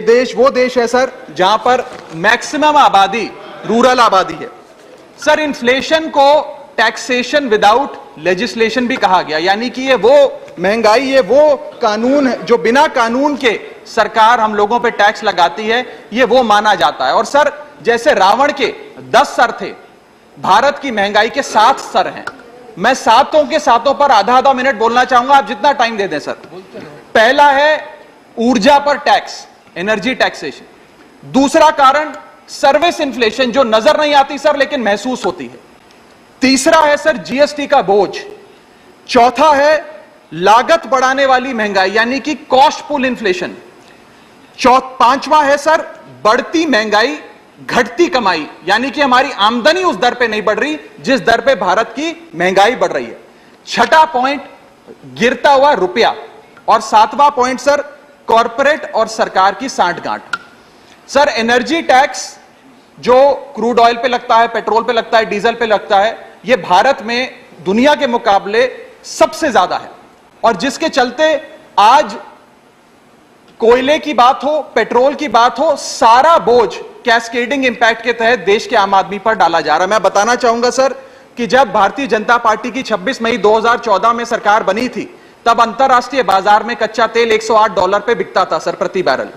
देश वो देश है सर जहां पर मैक्सिमम आबादी रूरल आबादी है। सर इन्फ्लेशन को टैक्सेशन विदाउट लेजिस्लेशन भी कहा गया, यानी कि ये वो महंगाई, ये वो कानून है जो बिना कानून के सरकार हम लोगों पे टैक्स लगाती है, ये वो माना जाता है। और सर जैसे रावण के 10 सर थे, भारत की महंगाई के 7 सर हैं। मैं सातों के सातों पर आधा मिनट बोलना चाहूंगा, आप जितना टाइम दे दें सर। पहला है ऊर्जा पर टैक्स, एनर्जी टैक्सेशन। दूसरा कारण सर्विस इन्फ्लेशन, जो नजर नहीं आती सर लेकिन महसूस होती है। तीसरा है सर जीएसटी का बोझ। चौथा है लागत बढ़ाने वाली महंगाई, यानी कि कॉस्ट पुल इन्फ्लेशन। पांचवा है सर बढ़ती महंगाई घटती कमाई, यानी कि हमारी आमदनी उस दर पे नहीं बढ़ रही जिस दर पे भारत की महंगाई बढ़ रही है। छठा पॉइंट गिरता हुआ रुपया। और सातवां पॉइंट सर कॉरपोरेट और सरकार की सांठगांठ। सर एनर्जी टैक्स जो क्रूड ऑयल पे लगता है, पेट्रोल पे लगता है, डीजल पे लगता है, यह भारत में दुनिया के मुकाबले सबसे ज्यादा है। और जिसके चलते आज कोयले की बात हो, पेट्रोल की बात हो, सारा बोझ कैस्केडिंग इंपैक्ट के तहत देश के आम आदमी पर डाला जा रहा है। मैं बताना चाहूंगा सर कि जब भारतीय जनता पार्टी की 26 मई 2014 में सरकार बनी थी, तब अंतरराष्ट्रीय बाजार में कच्चा तेल $108 पे बिकता था सर प्रति बैरल।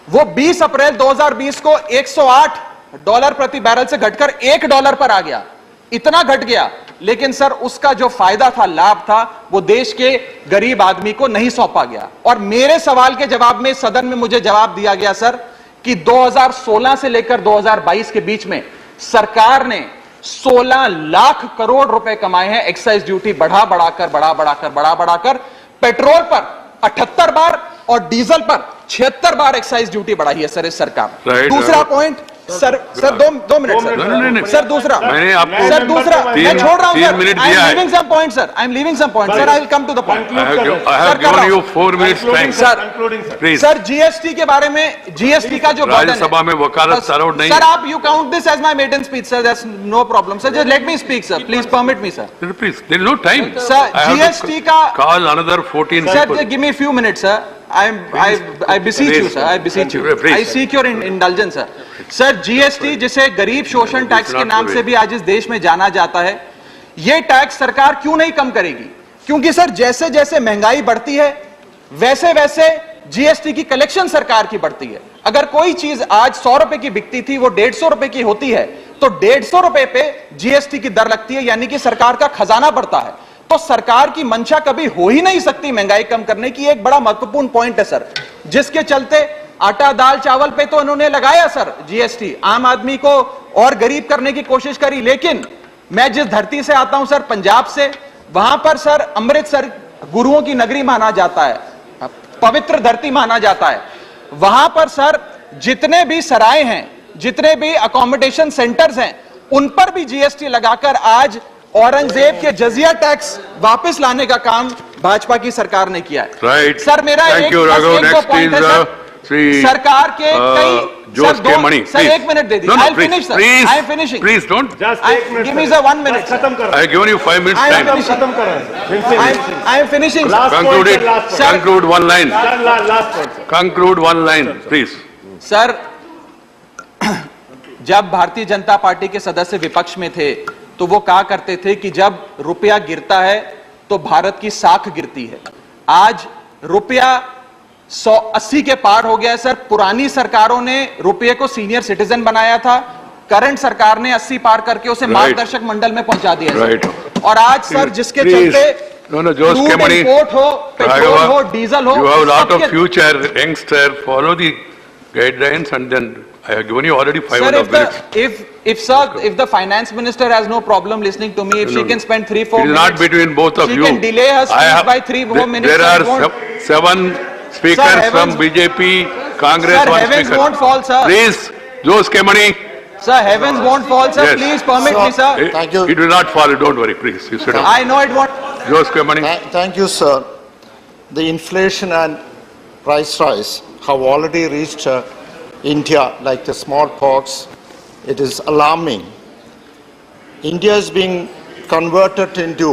वो 20 अप्रैल 2020 को $108 प्रति बैरल से घटकर $1 पर आ गया। इतना घट गया, लेकिन सर उसका जो फायदा था, लाभ था, वो देश के गरीब आदमी को नहीं सौंपा गया। और मेरे सवाल के जवाब में सदन में मुझे जवाब दिया गया सर कि 2016 से लेकर 2022 के बीच में सरकार ने 16 लाख करोड़ रुपए कमाए हैं एक्साइज ड्यूटी बढ़ा बढ़ाकर। पेट्रोल पर 78 बार और डीजल पर 76 बार एक्साइज ड्यूटी बढ़ाई है सर इस सरकार। दूसरा पॉइंट सर दो मिनट सर। सर दूसरा मैंने आपको सर दूसरा मैं छोड़ रहा हूं 3 मिनट दिया है। I am leaving some point sir. I will come to the point. I have given you 4 minutes time. Please. Sir GST के बारे में, जीएसटी का जो राज्य सभा में वकालत अलाउड नहीं सर, आप you count this as my maiden speech sir, that's no problem sir, just let me speak sir, please permit me sir. Please, there is no time. Sir GST का call another 14 sir, people. Give me few minutes sir. I beseech you sir, I beseech you, I seek your indulgence sir. Sir GST, जिसे गरीब शोषण tax के नाम से भी आज इस देश में जाना जाता है, यह टैक्स सरकार क्यों नहीं कम करेगी? क्योंकि सर जैसे जैसे महंगाई बढ़ती है वैसे वैसे जीएसटी की कलेक्शन सरकार की बढ़ती है। अगर कोई चीज आज 100 रुपए की बिकती थी, वो 150 रुपए की होती है, तो 150 रुपए पे जीएसटी की दर लगती है, यानी कि सरकार का खजाना बढ़ता है। तो सरकार की मंशा कभी हो ही नहीं सकती महंगाई कम करने की। एक बड़ा महत्वपूर्ण पॉइंट है सर, जिसके चलते आटा दाल चावल पे तो इन्होंने लगाया सर जीएसटी, आम आदमी को और गरीब करने की कोशिश करी। लेकिन मैं जिस धरती से आता हूं सर, पंजाब से, वहां पर सर अमृतसर गुरुओं की नगरी माना जाता है, पवित्र धरती माना जाता है। वहां पर सर जितने भी सराय हैं, जितने भी अकोमोडेशन सेंटर्स हैं, उन पर भी जीएसटी लगाकर आज औरंगजेब के जजिया टैक्स वापस लाने का काम भाजपा की सरकार ने किया है। Right. सर मेरा एक दो पॉइंट है सर, सरकार के कई सर 1 मिनट दे दीजिए। I finish sir, I M finishing. Please don't. Give me sir 1 minute. खत्म करो। I have given you 5 minutes time. खत्म करो। I am finishing. Conclude it. Conclude one line. Conclude one line, please. Sir जब Bharatiya Janata party के सदस्य विपक्ष में थे तो वो कहा करते थे कि जब रुपया गिरता है तो भारत की साख गिरती है। आज रुपया 180 के पार हो गया है सर। पुरानी सरकारों ने रुपये को सीनियर सिटीजन बनाया था, करंट सरकार ने 80 पार करके उसे मार्गदर्शक मंडल में पहुंचा दिया सर। और आज सर जिसके चलते इंपोर्ट हो, पेट्रोल हो, डीजल हो, you have a lot of future youngster, follow the guidelines and then I have given you already 500 minutes. If the finance minister has no problem listening to me, if she can spend 3-4 minutes. It is not between both of you. She can delay her speech by 3 more minutes. There are 7 speakers from BJP, Congress, sir, one heavens speaker. won't fall, sir. Please, Jose Kemani. Sir, heavens won't fall, sir. Yes. Please permit me, sir. Thank you. It will not fall. Don't worry, please. You sit down. I know it won't. Jose Kemani. Thank you, sir. The inflation and price rise have already reached India like the smallpox. It is alarming. India is being converted into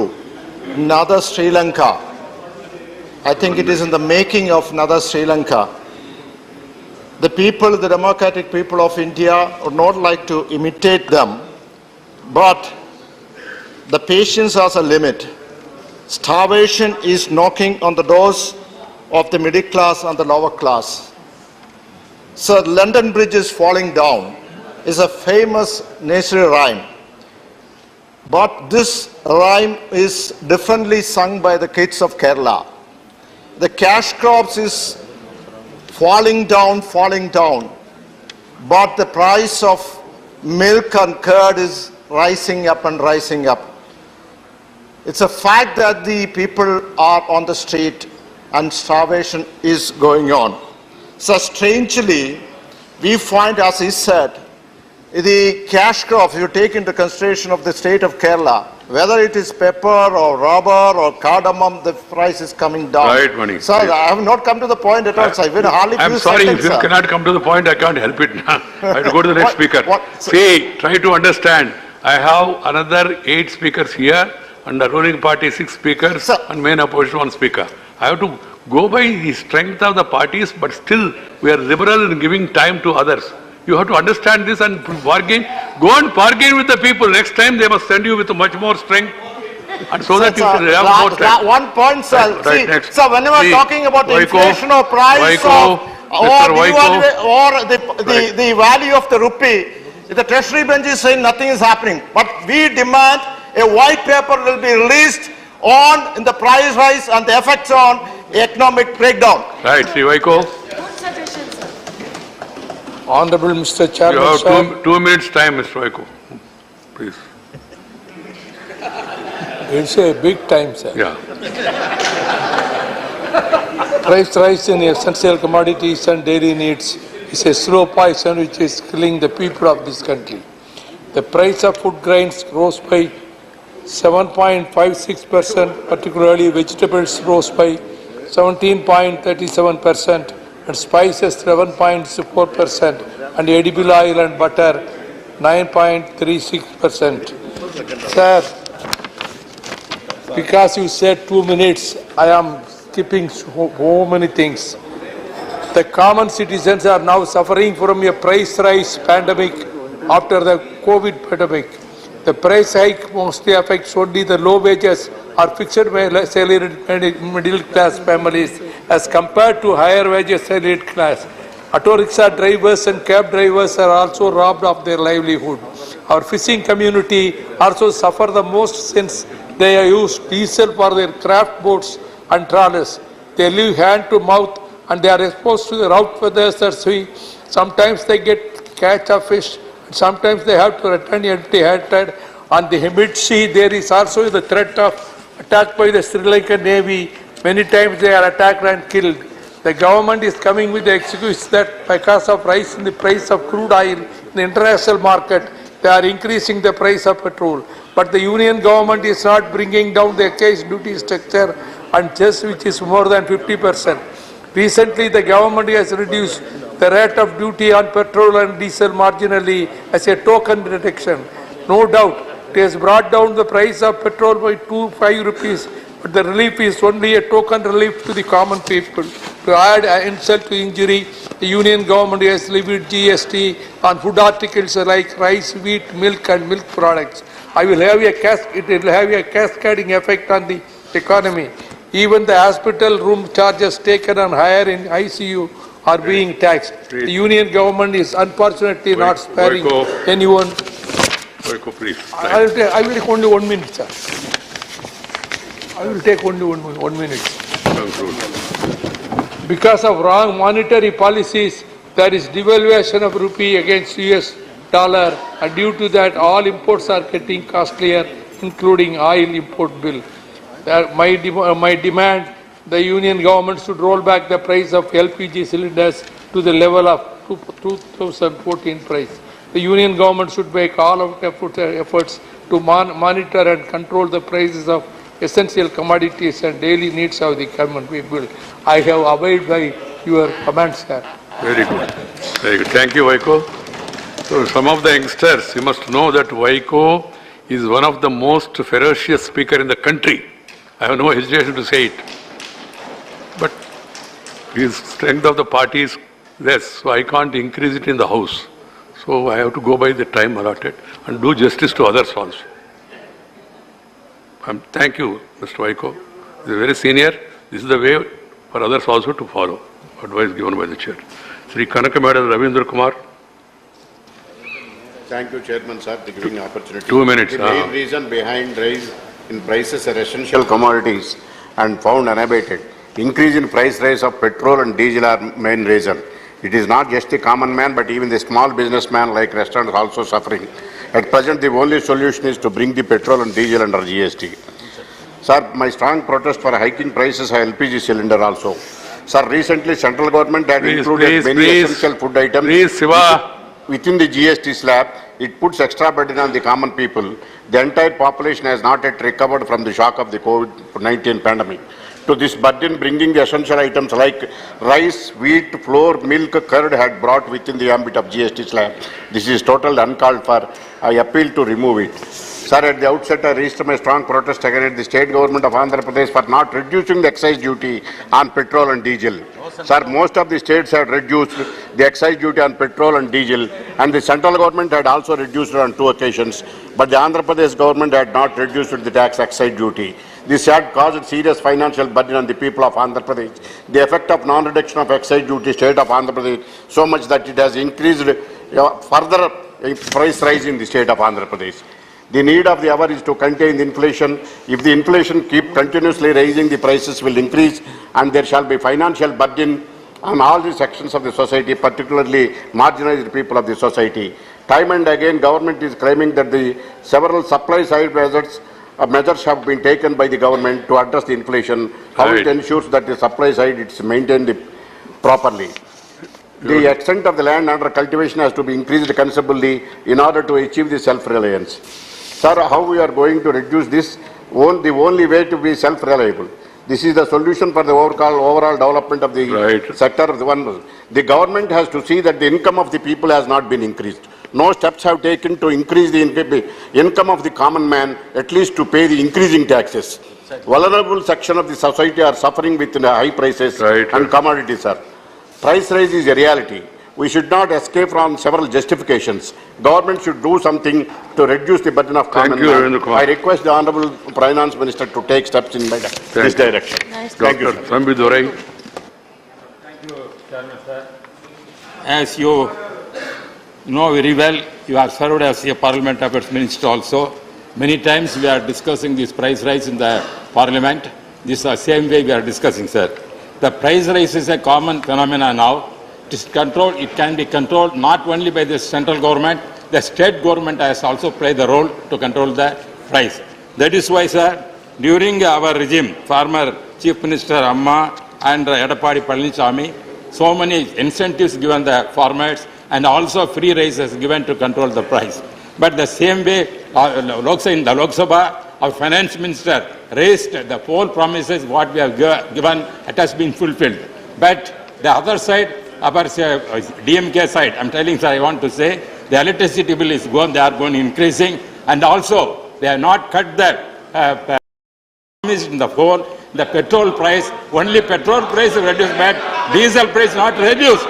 another Sri Lanka. I think it is in the making of another Sri Lanka. The people, the democratic people of India would not like to imitate them, but the patience has a limit. Starvation is knocking on the doors of the middle class and the lower class. So London Bridge is falling down is a famous nursery rhyme. But this rhyme is differently sung by the kids of Kerala. The cash crops is falling down, but the price of milk and curd is rising up and rising up. It's a fact that the people are on the street and starvation is going on. So strangely, we find, as he said, the cash crops, you take into consideration of the state of Kerala, whether it is pepper or rubber or cardamom, the price is coming down. Right, Mani. Sir, I have not come to the point at all, sir. I'm sorry, if you cannot come to the point, I can't help it. I have to go to the next speaker. See, try to understand. I have another 8 speakers here, and the ruling party 6 speakers, and main opposition 1 speaker. I have to go by the strength of the parties, but still we are liberal in giving time to others. You have to understand this and bargain. Go and bargain with the people. Next time they must send you with much more strength. And so that you can have more time. One point, sir. Right, See, next. sir, whenever talking about inflation or price or the value of the rupee, the treasury bench is saying nothing is happening. But we demand a white paper will be released on the price rise and the effects on economic breakdown. Right, Sri Vaiko. Honorable Mr. Chairman, you have 2 minutes time, Mr. Vaiko. Please. It's a big time, sir. Yeah. Price rise in essential commodities and daily needs is a slow poison which is killing the people of this country. The price of food grains rose by 7.56%, particularly vegetables rose by 17.37%, and spices 11.4%, and edible oil and butter 9.36%. Sir, because you said 2 minutes, I am skipping so many things. The common citizens are now suffering from a price rise pandemic after the COVID pandemic. The price hike mostly affects only the low wages or fixed salaried middle class families as compared to higher wages salaried class. Auto rickshaw drivers and cab drivers are also robbed of their livelihood. Our fishing community also suffer the most since they use diesel for their craft boats and trawlers. They live hand to mouth and they are exposed to the rough weather at sea. Sometimes they catch a fish, sometimes they have to return empty-handed. On the mid-sea, there is also the threat of attack by the Sri Lankan Navy. Many times they are attacked and killed. The government is coming with the excuse that because of rise in the price of crude oil in the international market, they are increasing the price of petrol. But the union government is not bringing down the excise duty structure and just which is more than 50%. Recently, the government has reduced the rate of duty on petrol and diesel marginally as a token reduction. No doubt, it has brought down the price of petrol by 2-5 rupees, but the relief is only a token relief to the common people. To add insult to injury, the union government has levied GST on food articles like rice, wheat, milk and milk products. It will have a cascading effect on the economy. Even the hospital room charges taken on hire in ICU are being taxed. The union government is unfortunately not sparing anyone. I will take only 1 minute, sir. I will take only 1 minute. Because of wrong monetary policies, there is devaluation of rupee against US dollar, and due to that, all imports are getting costlier, including oil import bill. My demand, the union government should roll back the price of LPG cylinders to the level of 2014 price. The union government should make all of efforts to monitor and control the prices of essential commodities and daily needs of the common people. I have abided by your comments, sir. Very good. Very good. Thank you, Vaiko. So some of the youngsters, you must know that Vaiko is one of the most ferocious speaker in the country. I have no hesitation to say it. But his strength of the party is less, so I can't increase it in the House. So I have to go by the time allotted and do justice to others also. Thank you, Mr. Vaiko. This is very senior. This is the way for others also to follow. Advice given by the chair. Sri Kanakamada Ravindra Kumar. Thank you, Chairman, sir, for giving opportunity. 2 minutes. The main reason behind rise in prices are essential commodities and found unabated. Increase in price rise of petrol and diesel are main reason. It is not just the common man, but even the small businessman like restaurants also suffering. At present, the only solution is to bring the petrol and diesel under GST. Sir, my strong protest for hiking prices of LPG cylinder also. Sir, recently central government had included many essential food items within the GST slab. It puts extra burden on the common people. The entire population has not yet recovered from the shock of the COVID-19 pandemic. To this burden, bringing the essential items like rice, wheat, flour, milk, curd had brought within the ambit of GST slab. This is totally uncalled for. I appeal to remove it. Sir, at the outset, I registered my strong protest against the state government of Andhra Pradesh for not reducing the excise duty on petrol and diesel. Sir, most of the states had reduced the excise duty on petrol and diesel, and the central government had also reduced it on 2 occasions, but the Andhra Pradesh government had not reduced the tax excise duty. This had caused serious financial burden on the people of Andhra Pradesh. The effect of non-reduction of excise duty state of Andhra Pradesh so much that it has increased further price rise in the state of Andhra Pradesh. The need of the hour is to contain the inflation. If the inflation keeps continuously rising, the prices will increase and there shall be financial burden on all the sections of the society, particularly marginalized people of the society. Time and again, government is claiming that the several supply side measures have been taken by the government to address the inflation. How it ensures that the supply side is maintained properly. The extent of the land under cultivation has to be increased considerably in order to achieve the self-reliance. Sir, how we are going to reduce this? The only way to be self-reliable. This is the solution for the overall development of the sector. The government has to see that the income of the people has not been increased. No steps have taken to increase the income of the common man, at least to pay the increasing taxes. Vulnerable section of the society are suffering with high prices and commodities, sir. Price rise is a reality. We should not escape from several justifications. Government should do something to reduce the burden of common man. I request the Honorable Finance Minister to take steps in this direction. Thank you, sir. Thank you, Chairman, sir. As you know very well, you have served as a Parliament Affairs Minister also. Many times we are discussing this price rise in the Parliament. This is the same way we are discussing, sir. The price rise is a common phenomenon now. It can be controlled not only by the central government, the state government has also played the role to control the price. That is why, sir, during our regime, former Chief Minister Amma and Edapadi Palaniswamy, so many incentives given the farmers and also free raises given to control the price. But the same way, in the Lok Sabha, our finance minister raised the whole promises what we have given, it has been fulfilled. But the other side, our DMK side, I'm telling sir, I want to say, the electricity bill is going, they are going increasing, and also they have not cut the promise in the whole, the petrol price, only petrol price is reduced, but diesel price not reduced.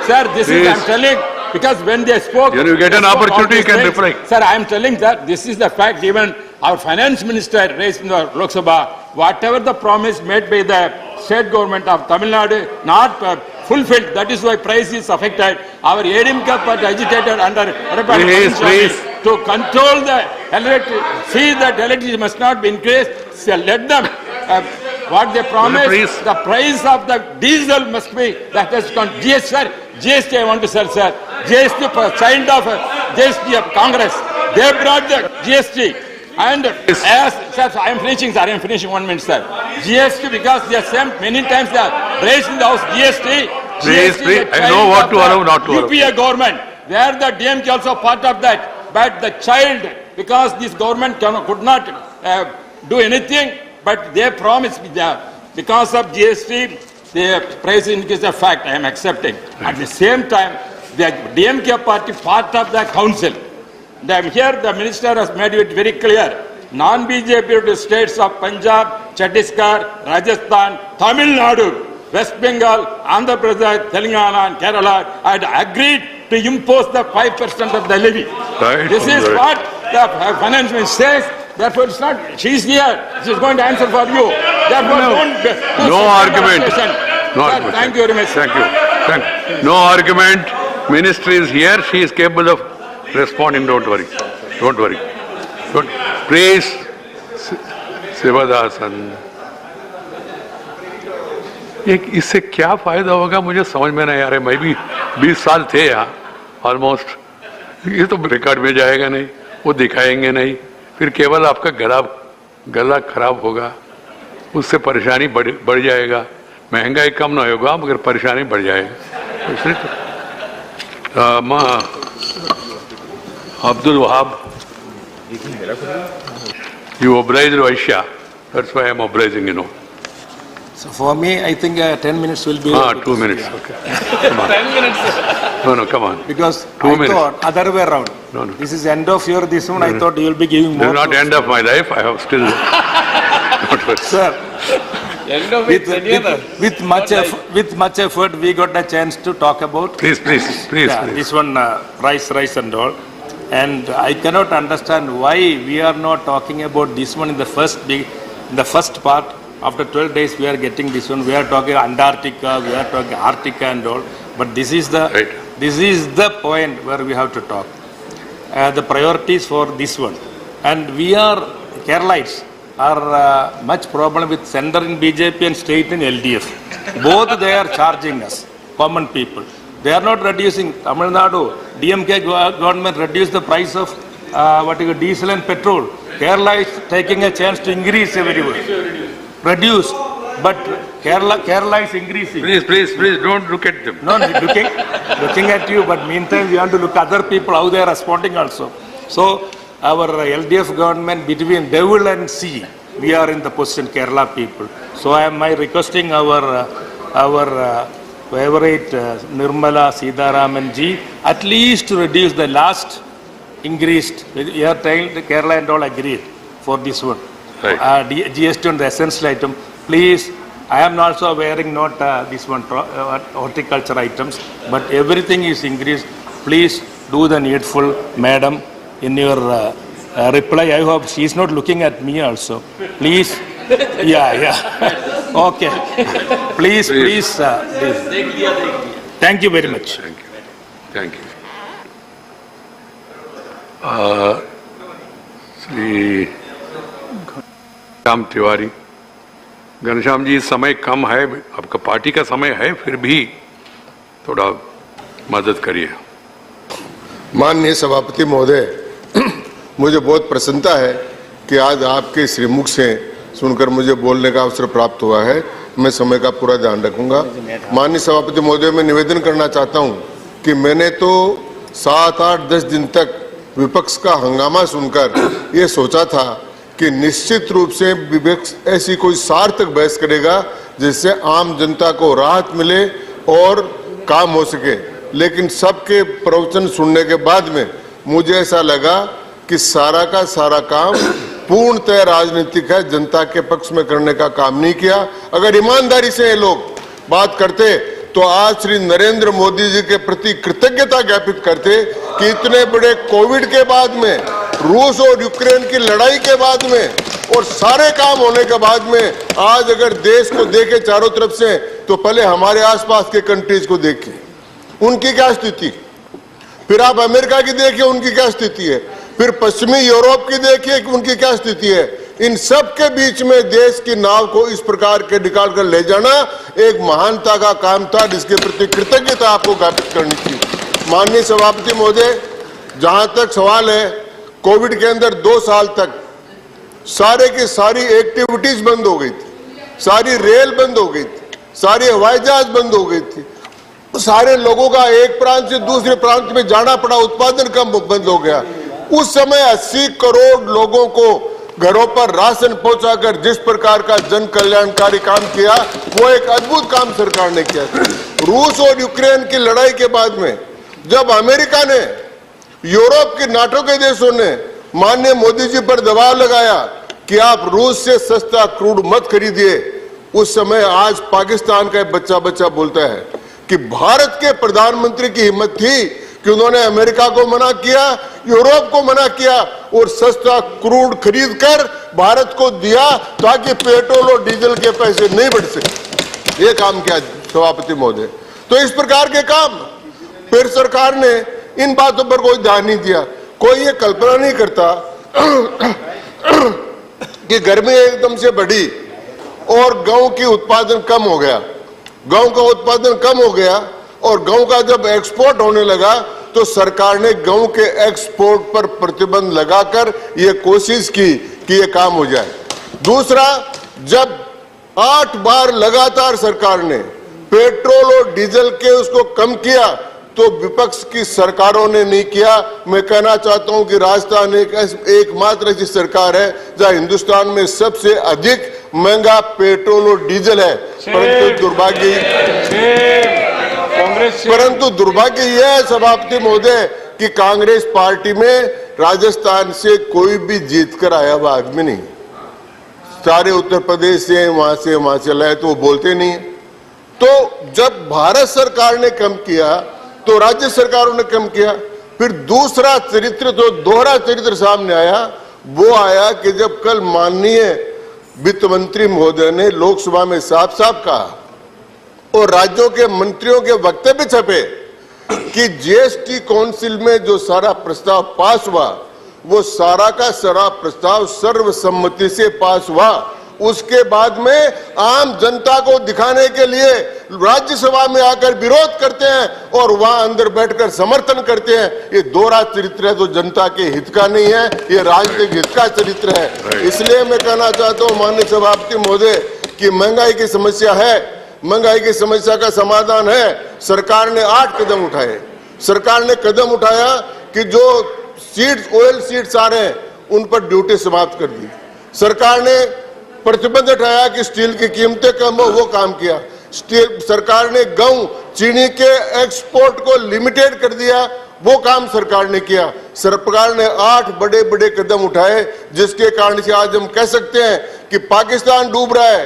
Sir, this is, I'm telling, because when they spoke... When you get an opportunity, you can reply. Sir, I am telling that this is the fact, even our finance minister raised in the Lok Sabha, whatever the promise made by the state government of Tamil Nadu, not fulfilled. That is why price is affected. Our ADMK party agitated under to control the electricity. See that electricity must not be increased. So let them, what they promised, the price of the diesel must be, that is GST, sir. GST I want to say, sir. GST signed off GST of Congress. They brought the GST. And as, sir, I am finishing 1 minute, sir. GST, because they are same, many times they are raised in the house, GST. Please, I know what to allow, not to allow. UPA government, where the DMK also part of that. But the child, because this government could not do anything, but they promised, because of GST, the price increase is a fact, I am accepting. At the same time, the DMK party part of the council. Here the minister has made it very clear. Non-BJP states of Punjab, Chhattisgarh, Rajasthan, Tamil Nadu, West Bengal, Andhra Pradesh, Telangana and Kerala had agreed to impose the 5% of the levy. Right. This is what the finance minister says. Therefore, it's not, she's here. She's going to answer for you. Therefore, No argument. No Sir, argument. thank you very much. Thank you. No argument. Minister is here. She is capable of responding. Don't worry. Don't worry. Please, Sivadasan, इससे क्या फायदा होगा मुझे समझ में नहीं आ रहा है। मैं भी 20 साल थे यहाँ ऑलमोस्ट। ये तो रिकॉर्ड में जाएगा नहीं, वो दिखाएंगे नहीं, फिर केवल आपका गला खराब होगा, उससे परेशानी बढ़ जाएगा। महंगाई कम ना होगा मगर परेशानी बढ़ जाएगा। इसलिए Abdul Wahab, you obliged Vaishya, that's why I am obliging, you know. So for me, I think 10 minutes will be... 2 minutes, okay. Come on. 10 minutes. No, come on. Because 2 I minutes. thought other way around. No. This is end of your this one. I thought you will be giving more. This is not end of my life, I have still... Sir, with much effort, we got a chance to talk about... Please. This one, rice and all. And I cannot understand why we are not talking about this one in the first part. After 12 days, we are getting this one. We are talking Antarctica, we are talking Arctica and all. But this is the point where we have to talk. The priorities for this one. And we are, Keralites, are much problem with center in BJP and state in LDF. Both they are charging us, common people. They are not reducing. Tamil Nadu, DMK government reduced the price of diesel and petrol. Kerala is taking a chance to increase everywhere. Reduce, but Kerala is increasing. Please, don't look at them. No, looking at you, but meantime we want to look at other people, how they are responding also. So, our LDF government between devil and sea, we are in the position, Kerala people. So, I am requesting our favorite Nirmala Sitharaman ji, at least to reduce the last increased. We are telling the Kerala and all agreed for this one. Right. GST on the essential item. Please, I am also wearing not this one horticulture items, but everything is increased. Please do the needful, madam. In your reply, I hope she is not looking at me also. Please. Yeah. Okay. Please. Thank you very much. Thank you. Shri Ghanshyam Tiwari, Ghanshyam ji समय कम है, आपका party का समय है, फिर भी थोड़ा मदद करिए। माननीय सभापति महोदय, मुझे बहुत प्रसन्नता है कि आज आपके श्रीमुख से सुनकर मुझे बोलने का अवसर प्राप्त हुआ है। मैं समय का पूरा ध्यान रखूंगा। माननीय सभापति महोदय, मैं निवेदन करना चाहता हूं कि मैंने तो 7, 8, 10 दिन तक विपक्ष का हंगामा सुनकर ये सोचा था कि निश्चित रूप से विपक्ष ऐसी कोई सार्थक बहस करेगा जिससे आम जनता को राहत मिले और काम हो सके। लेकिन सबके प्रवचन सुनने के बाद में मुझे ऐसा लगा कि सारा का सारा काम पूर्णतः राजनीतिक है, जनता के पक्ष में करने का काम नहीं किया। अगर ईमानदारी से ये लोग बात करते तो आज श्री नरेंद्र मोदी जी के प्रति कृतज्ञता ज्ञापित करते कि इतने बड़े कोविड के बाद में, रूस और यूक्रेन की लड़ाई के बाद में और सारे काम होने के बाद में आज अगर देश को देखे चारों तरफ से तो पहले हमारे आसपास के कंट्रीज को देखिए, उनकी क्या स्थिति, फिर आप अमेरिका की देखिए उनकी क्या स्थिति है, फिर पश्चिमी यूरोप की देखिए कि उनकी क्या स्थिति है। इन सब के बीच में देश की नाव को इस प्रकार के निकाल कर ले जाना एक महानता का काम था जिसके प्रति कृतज्ञता आपको ज्ञापित करनी थी। माननीय सभापति महोदय, जहां तक सवाल है, कोविड के अंदर 2 साल तक सारे की सारी एक्टिविटीज बंद हो गई थी, सारी रेल बंद हो गई थी, सारी हवाई जहाज बंद हो गई थी, सारे लोगों का एक प्रांत से दूसरे प्रांत में जाना पड़ा, उत्पादन कम बंद हो गया। उस समय 80 करोड़ लोगों को घरों पर राशन पहुंचाकर जिस प्रकार का जन कल्याणकारी काम किया, वो एक अद्भुत काम सरकार ने किया। रूस और यूक्रेन की लड़ाई के बाद में जब अमेरिका ने, यूरोप के नाटो के देशों ने माननीय मोदी जी पर दबाव लगाया कि आप रूस से सस्ता क्रूड मत खरीदिए, उस समय आज पाकिस्तान का बच्चा बच्चा बोलता है कि भारत के प्रधानमंत्री की हिम्मत थी कि उन्होंने अमेरिका को मना किया, यूरोप को मना किया और सस्ता क्रूड खरीद कर भारत को दिया ताकि पेट्रोल और डीजल के पैसे नहीं बढ़ सके। ये काम किया सभापति महोदय। तो इस प्रकार के काम फिर सरकार ने इन बातों पर कोई ध्यान नहीं दिया। कोई ये कल्पना नहीं करता कि गर्मी एकदम से बढ़ी और गेहूं की उत्पादन कम हो गया, गेहूं का उत्पादन कम हो गया और गेहूं का जब एक्सपोर्ट होने लगा तो सरकार ने गेहूं के एक्सपोर्ट पर प्रतिबंध लगाकर यह कोशिश की कि यह काम हो जाए। दूसरा, जब 8 बार लगातार सरकार ने पेट्रोल और डीजल के उसको कम किया तो विपक्ष की सरकारों ने नहीं किया। मैं कहना चाहता हूं कि राजस्थान एकमात्र ऐसी सरकार है जहां हिंदुस्तान में सबसे अधिक महंगा पेट्रोल और डीजल है। परंतु दुर्भाग्य यह है सभापति महोदय कि कांग्रेस पार्टी में राजस्थान से कोई भी जीत कर आया हुआ आदमी नहीं। सारे उत्तर प्रदेश से वहां से लाए तो वो बोलते नहीं है। तो जब भारत सरकार ने कम किया तो राज्य सरकारों ने कम किया। फिर दूसरा चरित्र, जो दोहरा चरित्र सामने आया, वो आया कि जब कल माननीय वित्त मंत्री महोदय ने लोकसभा में साफ साफ कहा और राज्यों के मंत्रियों के वक्तव्य छपे कि जीएसटी काउंसिल में जो सारा प्रस्ताव पास हुआ वो सारा का सारा प्रस्ताव सर्वसम्मति से पास हुआ। उसके बाद में आम जनता को दिखाने के लिए राज्यसभा में आकर विरोध करते हैं और वहां अंदर बैठकर समर्थन करते हैं। ये दोहरा चरित्र है, तो जनता के हित का नहीं है, ये राजनीतिक हित का चरित्र है। इसलिए मैं कहना चाहता हूं माननीय सभापति महोदय कि महंगाई की समस्या है, महंगाई की समस्या का समाधान है। सरकार ने 8 कदम उठाए। सरकार ने कदम उठाया कि जो सीड्स, ऑयल सीड्स आ रहे हैं उन पर ड्यूटी समाप्त कर दी। सरकार ने प्रतिबंध उठाया कि स्टील की कीमतें कम हो, वो काम किया। सरकार ने गेहूं, चीनी के एक्सपोर्ट को लिमिटेड कर दिया, वो काम सरकार ने किया। सरकार ने 8 बड़े बड़े कदम उठाए जिसके कारण से आज हम कह सकते हैं कि पाकिस्तान डूब रहा है,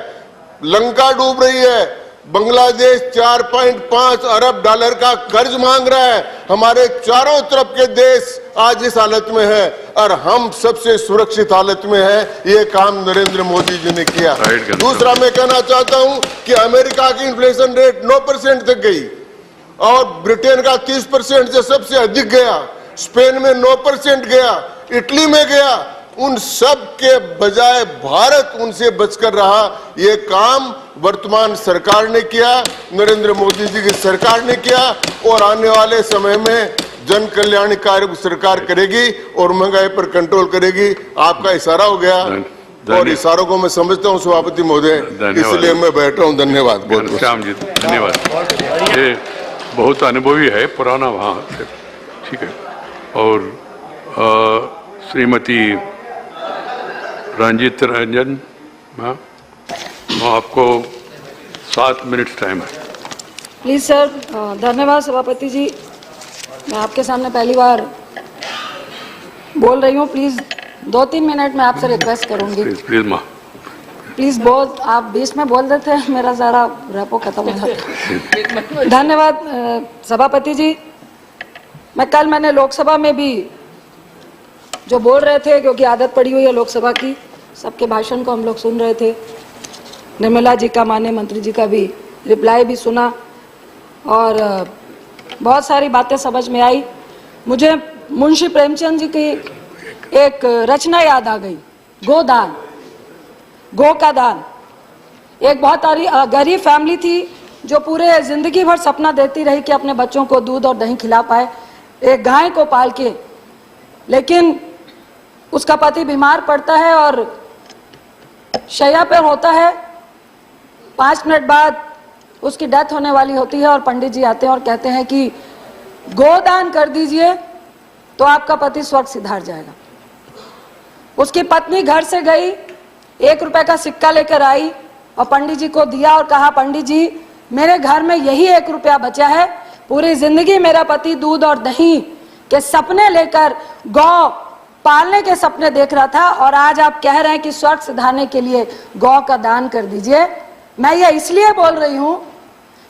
लंका डूब रही है, बांग्लादेश 4.5 अरब डॉलर का कर्ज मांग रहा है। हमारे चारों तरफ के देश आज इस हालत में है और हम सबसे सुरक्षित हालत में है। ये काम नरेंद्र मोदी जी ने किया। दूसरा, मैं कहना चाहता हूं कि अमेरिका की इन्फ्लेशन रेट 9% तक गई और ब्रिटेन का 30% से सबसे अधिक गया, स्पेन में 9% गया, इटली में गया। उन सब के बजाय भारत उनसे बचकर रहा। ये काम वर्तमान सरकार ने किया, नरेंद्र मोदी जी की सरकार ने किया और आने वाले समय में जन कल्याण कार्य सरकार करेगी और महंगाई पर कंट्रोल करेगी। आपका इशारा हो गया और इशारों को मैं समझता हूं सभापति महोदय, इसलिए मैं बैठ रहा हूं। धन्यवाद। बहुत श्याम जी धन्यवाद। ये बहुत अनुभवी है, पुराना वहाँ से, ठीक है। और श्रीमती रंजित रंजन, आपको 7 मिनट टाइम है। Please sir. धन्यवाद सभापति जी। मैं आपके सामने पहली बार बोल रही हूँ। प्लीज 2-3 मिनट में आपसे रिक्वेस्ट करूंगी। प्लीज माँ, प्लीज बहुत आप बीच में बोल देते हैं, मेरा सारा रेपो खत्म हो जाता। धन्यवाद सभापति जी। मैंने लोकसभा में भी जो बोल रहे थे, क्योंकि आदत पड़ी हुई है लोकसभा की, सबके भाषण को हम लोग सुन रहे थे। निर्मला जी का, माननीय मंत्री जी का भी रिप्लाई भी सुना और बहुत सारी बातें समझ में आई। मुझे मुंशी प्रेमचंद जी की एक रचना याद आ गई, गोदान, गो का दान। एक बहुत गरीब फैमिली थी जो पूरे जिंदगी भर सपना देखती रही कि अपने बच्चों को दूध और दही खिला पाए, एक गाय को पाल के। लेकिन उसका पति बीमार पड़ता है और शैया पर होता है। 5 मिनट बाद उसकी डेथ होने वाली होती है और पंडित जी आते हैं और कहते हैं कि गोदान कर दीजिए तो आपका पति स्वर्ग सिधार जाएगा। उसकी पत्नी घर से गई, 1 रुपए का सिक्का लेकर आई और पंडित जी को दिया और कहा, पंडित जी मेरे घर में यही 1 रुपया बचा है, पूरी जिंदगी मेरा पति दूध और दही के सपने लेकर गौ पालने के सपने देख रहा था और आज आप कह रहे हैं कि स्वर्ग सिधारने के लिए गौ का दान कर दीजिए। मैं ये इसलिए बोल रही हूं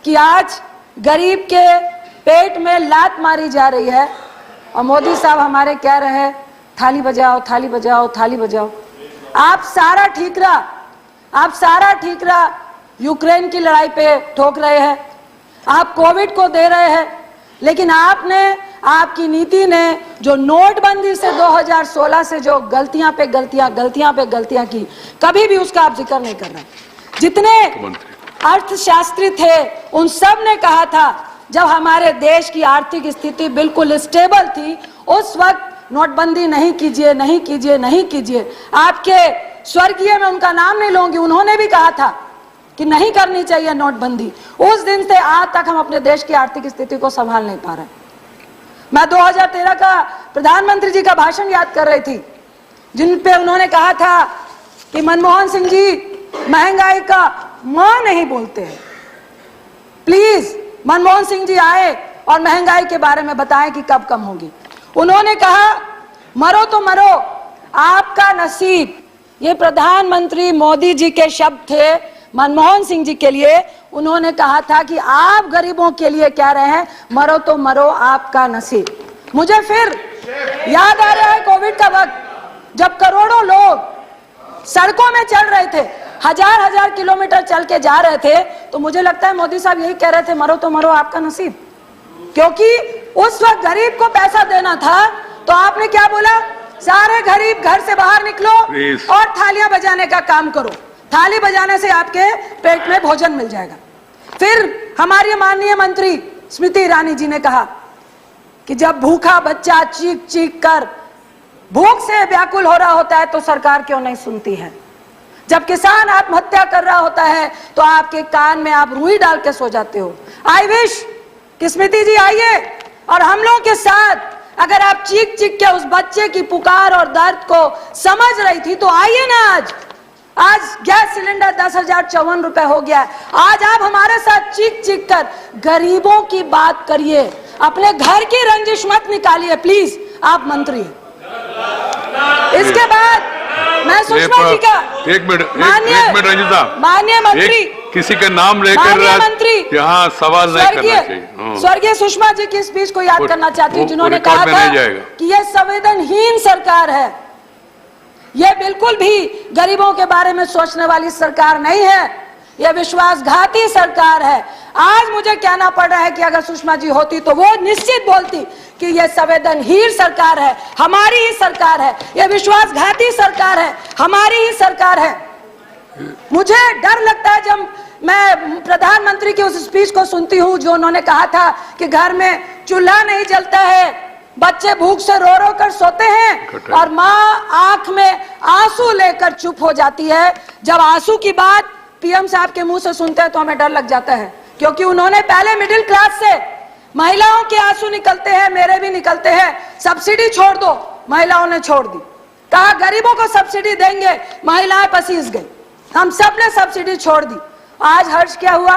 कि आज गरीब के पेट में लात मारी जा रही है और मोदी साहब हमारे कह रहे हैं थाली बजाओ, थाली बजाओ, थाली बजाओ। आप सारा ठीकरा यूक्रेन की लड़ाई पे ठोक रहे हैं, आप कोविड को दे रहे हैं, लेकिन आपकी नीति ने जो नोटबंदी से 2016 से जो गलतियां पे गलतियां की, कभी भी उसका आप जिक्र नहीं कर रहे। जितने अर्थशास्त्री थे उन सब ने कहा था जब हमारे देश की आर्थिक स्थिति बिल्कुल स्टेबल थी उस वक्त नोटबंदी नहीं कीजिए। आपके स्वर्गीय, मैं उनका नाम नहीं लूंगी, उन्होंने भी कहा था कि नहीं करनी चाहिए नोटबंदी। उस दिन से आज तक हम अपने देश की आर्थिक स्थिति को संभाल नहीं पा रहे। मैं 2013 का प्रधानमंत्री जी का भाषण याद कर रही थी, जिन पे उन्होंने कहा था कि मनमोहन सिंह जी महंगाई का मां नहीं बोलते हैं, प्लीज मनमोहन सिंह जी आए और महंगाई के बारे में बताएं कि कब कम होगी। उन्होंने कहा मरो तो मरो आपका नसीब। ये प्रधानमंत्री मोदी जी के शब्द थे मनमोहन सिंह जी के लिए। उन्होंने कहा था कि आप गरीबों के लिए कह रहे हैं मरो तो मरो आपका नसीब। मुझे फिर याद आ रहा है कोविड का वक्त, जब करोड़ों लोग सड़कों में चल रहे थे, हजार किलोमीटर चल के जा रहे थे, तो मुझे लगता है मोदी साहब यही कह रहे थे मरो तो मरो आपका नसीब। क्योंकि उस वक्त गरीब को पैसा देना था तो आपने क्या बोला, सारे गरीब घर से बाहर निकलो और थालियां बजाने का काम करो, थाली बजाने से आपके पेट में भोजन मिल जाएगा। फिर हमारी माननीय मंत्री स्मृति ईरानी जी ने कहा कि जब भूखा बच्चा चीख चीख कर भूख से व्याकुल हो रहा होता है तो सरकार क्यों नहीं सुनती है। जब किसान आत्महत्या कर रहा होता है तो आपके कान में आप रुई डाल के सो जाते हो। आई विश कि स्मृति जी आइए और हम लोगों के साथ, अगर आप चीख चीख के उस बच्चे की पुकार और दर्द को समझ रही थी तो आइए ना। आज गैस सिलेंडर 10,054 रुपए हो गया है। आज आप हमारे साथ चीख चीख कर गरीबों की बात करिए, अपने घर की रंजिश मत निकालिए प्लीज, आप मंत्री। इसके बाद मैं सुषमा जी का एक मिनट रंजिता, माननीय मंत्री, किसी का नाम लेकर यहाँ सवाल नहीं करना चाहिए। स्वर्गीय सुषमा जी की स्पीच को याद करना चाहती हूँ, जिन्होंने कहा था कि यह संवेदनहीन सरकार है, यह बिल्कुल भी गरीबों के बारे में सोचने वाली सरकार नहीं है, यह विश्वासघाती सरकार है। आज मुझे कहना पड़ रहा है कि अगर सुषमा जी होती तो वो निश्चित बोलती कि यह संवेदनहीन सरकार है, हमारी ही सरकार है, यह विश्वासघाती सरकार है, हमारी ही सरकार है। मुझे डर लगता है जब मैं प्रधानमंत्री की उस स्पीच को सुनती हूं जो उन्होंने कहा था कि घर में चूल्हा नहीं जलता है, बच्चे भूख से रो रो कर सोते हैं और माँ आंख में आंसू लेकर चुप हो जाती है। जब आंसू की बात पीएम साहब के मुंह से सुनते हैं तो हमें डर लग जाता है, क्योंकि उन्होंने पहले मिडिल क्लास से महिलाओं के आंसू निकलते हैं, मेरे भी निकलते हैं, सब्सिडी छोड़ दो, महिलाओं ने छोड़ दी। कहा गरीबों को सब्सिडी देंगे, महिलाएं पसीज गई, हम सब ने सब्सिडी छोड़ दी। आज हर्ष क्या हुआ,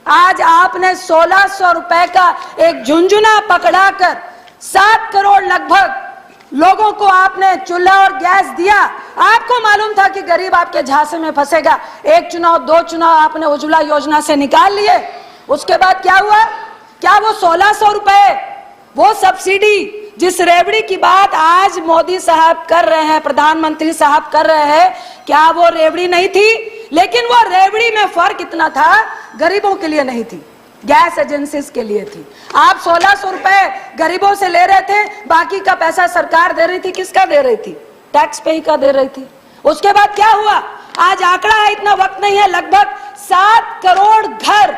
आज आपने 1600 रुपए का एक झुंझुना पकड़ाकर 7 करोड़ लगभग लोगों को आपने चूल्हा और गैस दिया। आपको मालूम था कि गरीब आपके झांसे में फंसेगा, एक चुनाव 2 चुनाव आपने उज्ज्वला योजना से निकाल लिए। उसके बाद क्या हुआ, क्या वो 1600 रुपए, वो सब्सिडी जिस रेवड़ी की बात आज मोदी साहब कर रहे हैं, प्रधानमंत्री साहब कर रहे हैं, क्या वो रेवड़ी नहीं थी? लेकिन वो रेवड़ी में फर्क इतना था, गरीबों के लिए नहीं थी, गैस एजेंसीज के लिए थी। आप 1600 रुपए गरीबों से ले रहे थे, बाकी का पैसा सरकार दे रही थी। किसका दे रही थी? टैक्स पे ही का दे रही थी। उसके बाद क्या हुआ, आज आंकड़ा है, इतना वक्त नहीं है, लगभग 7 करोड़ घर,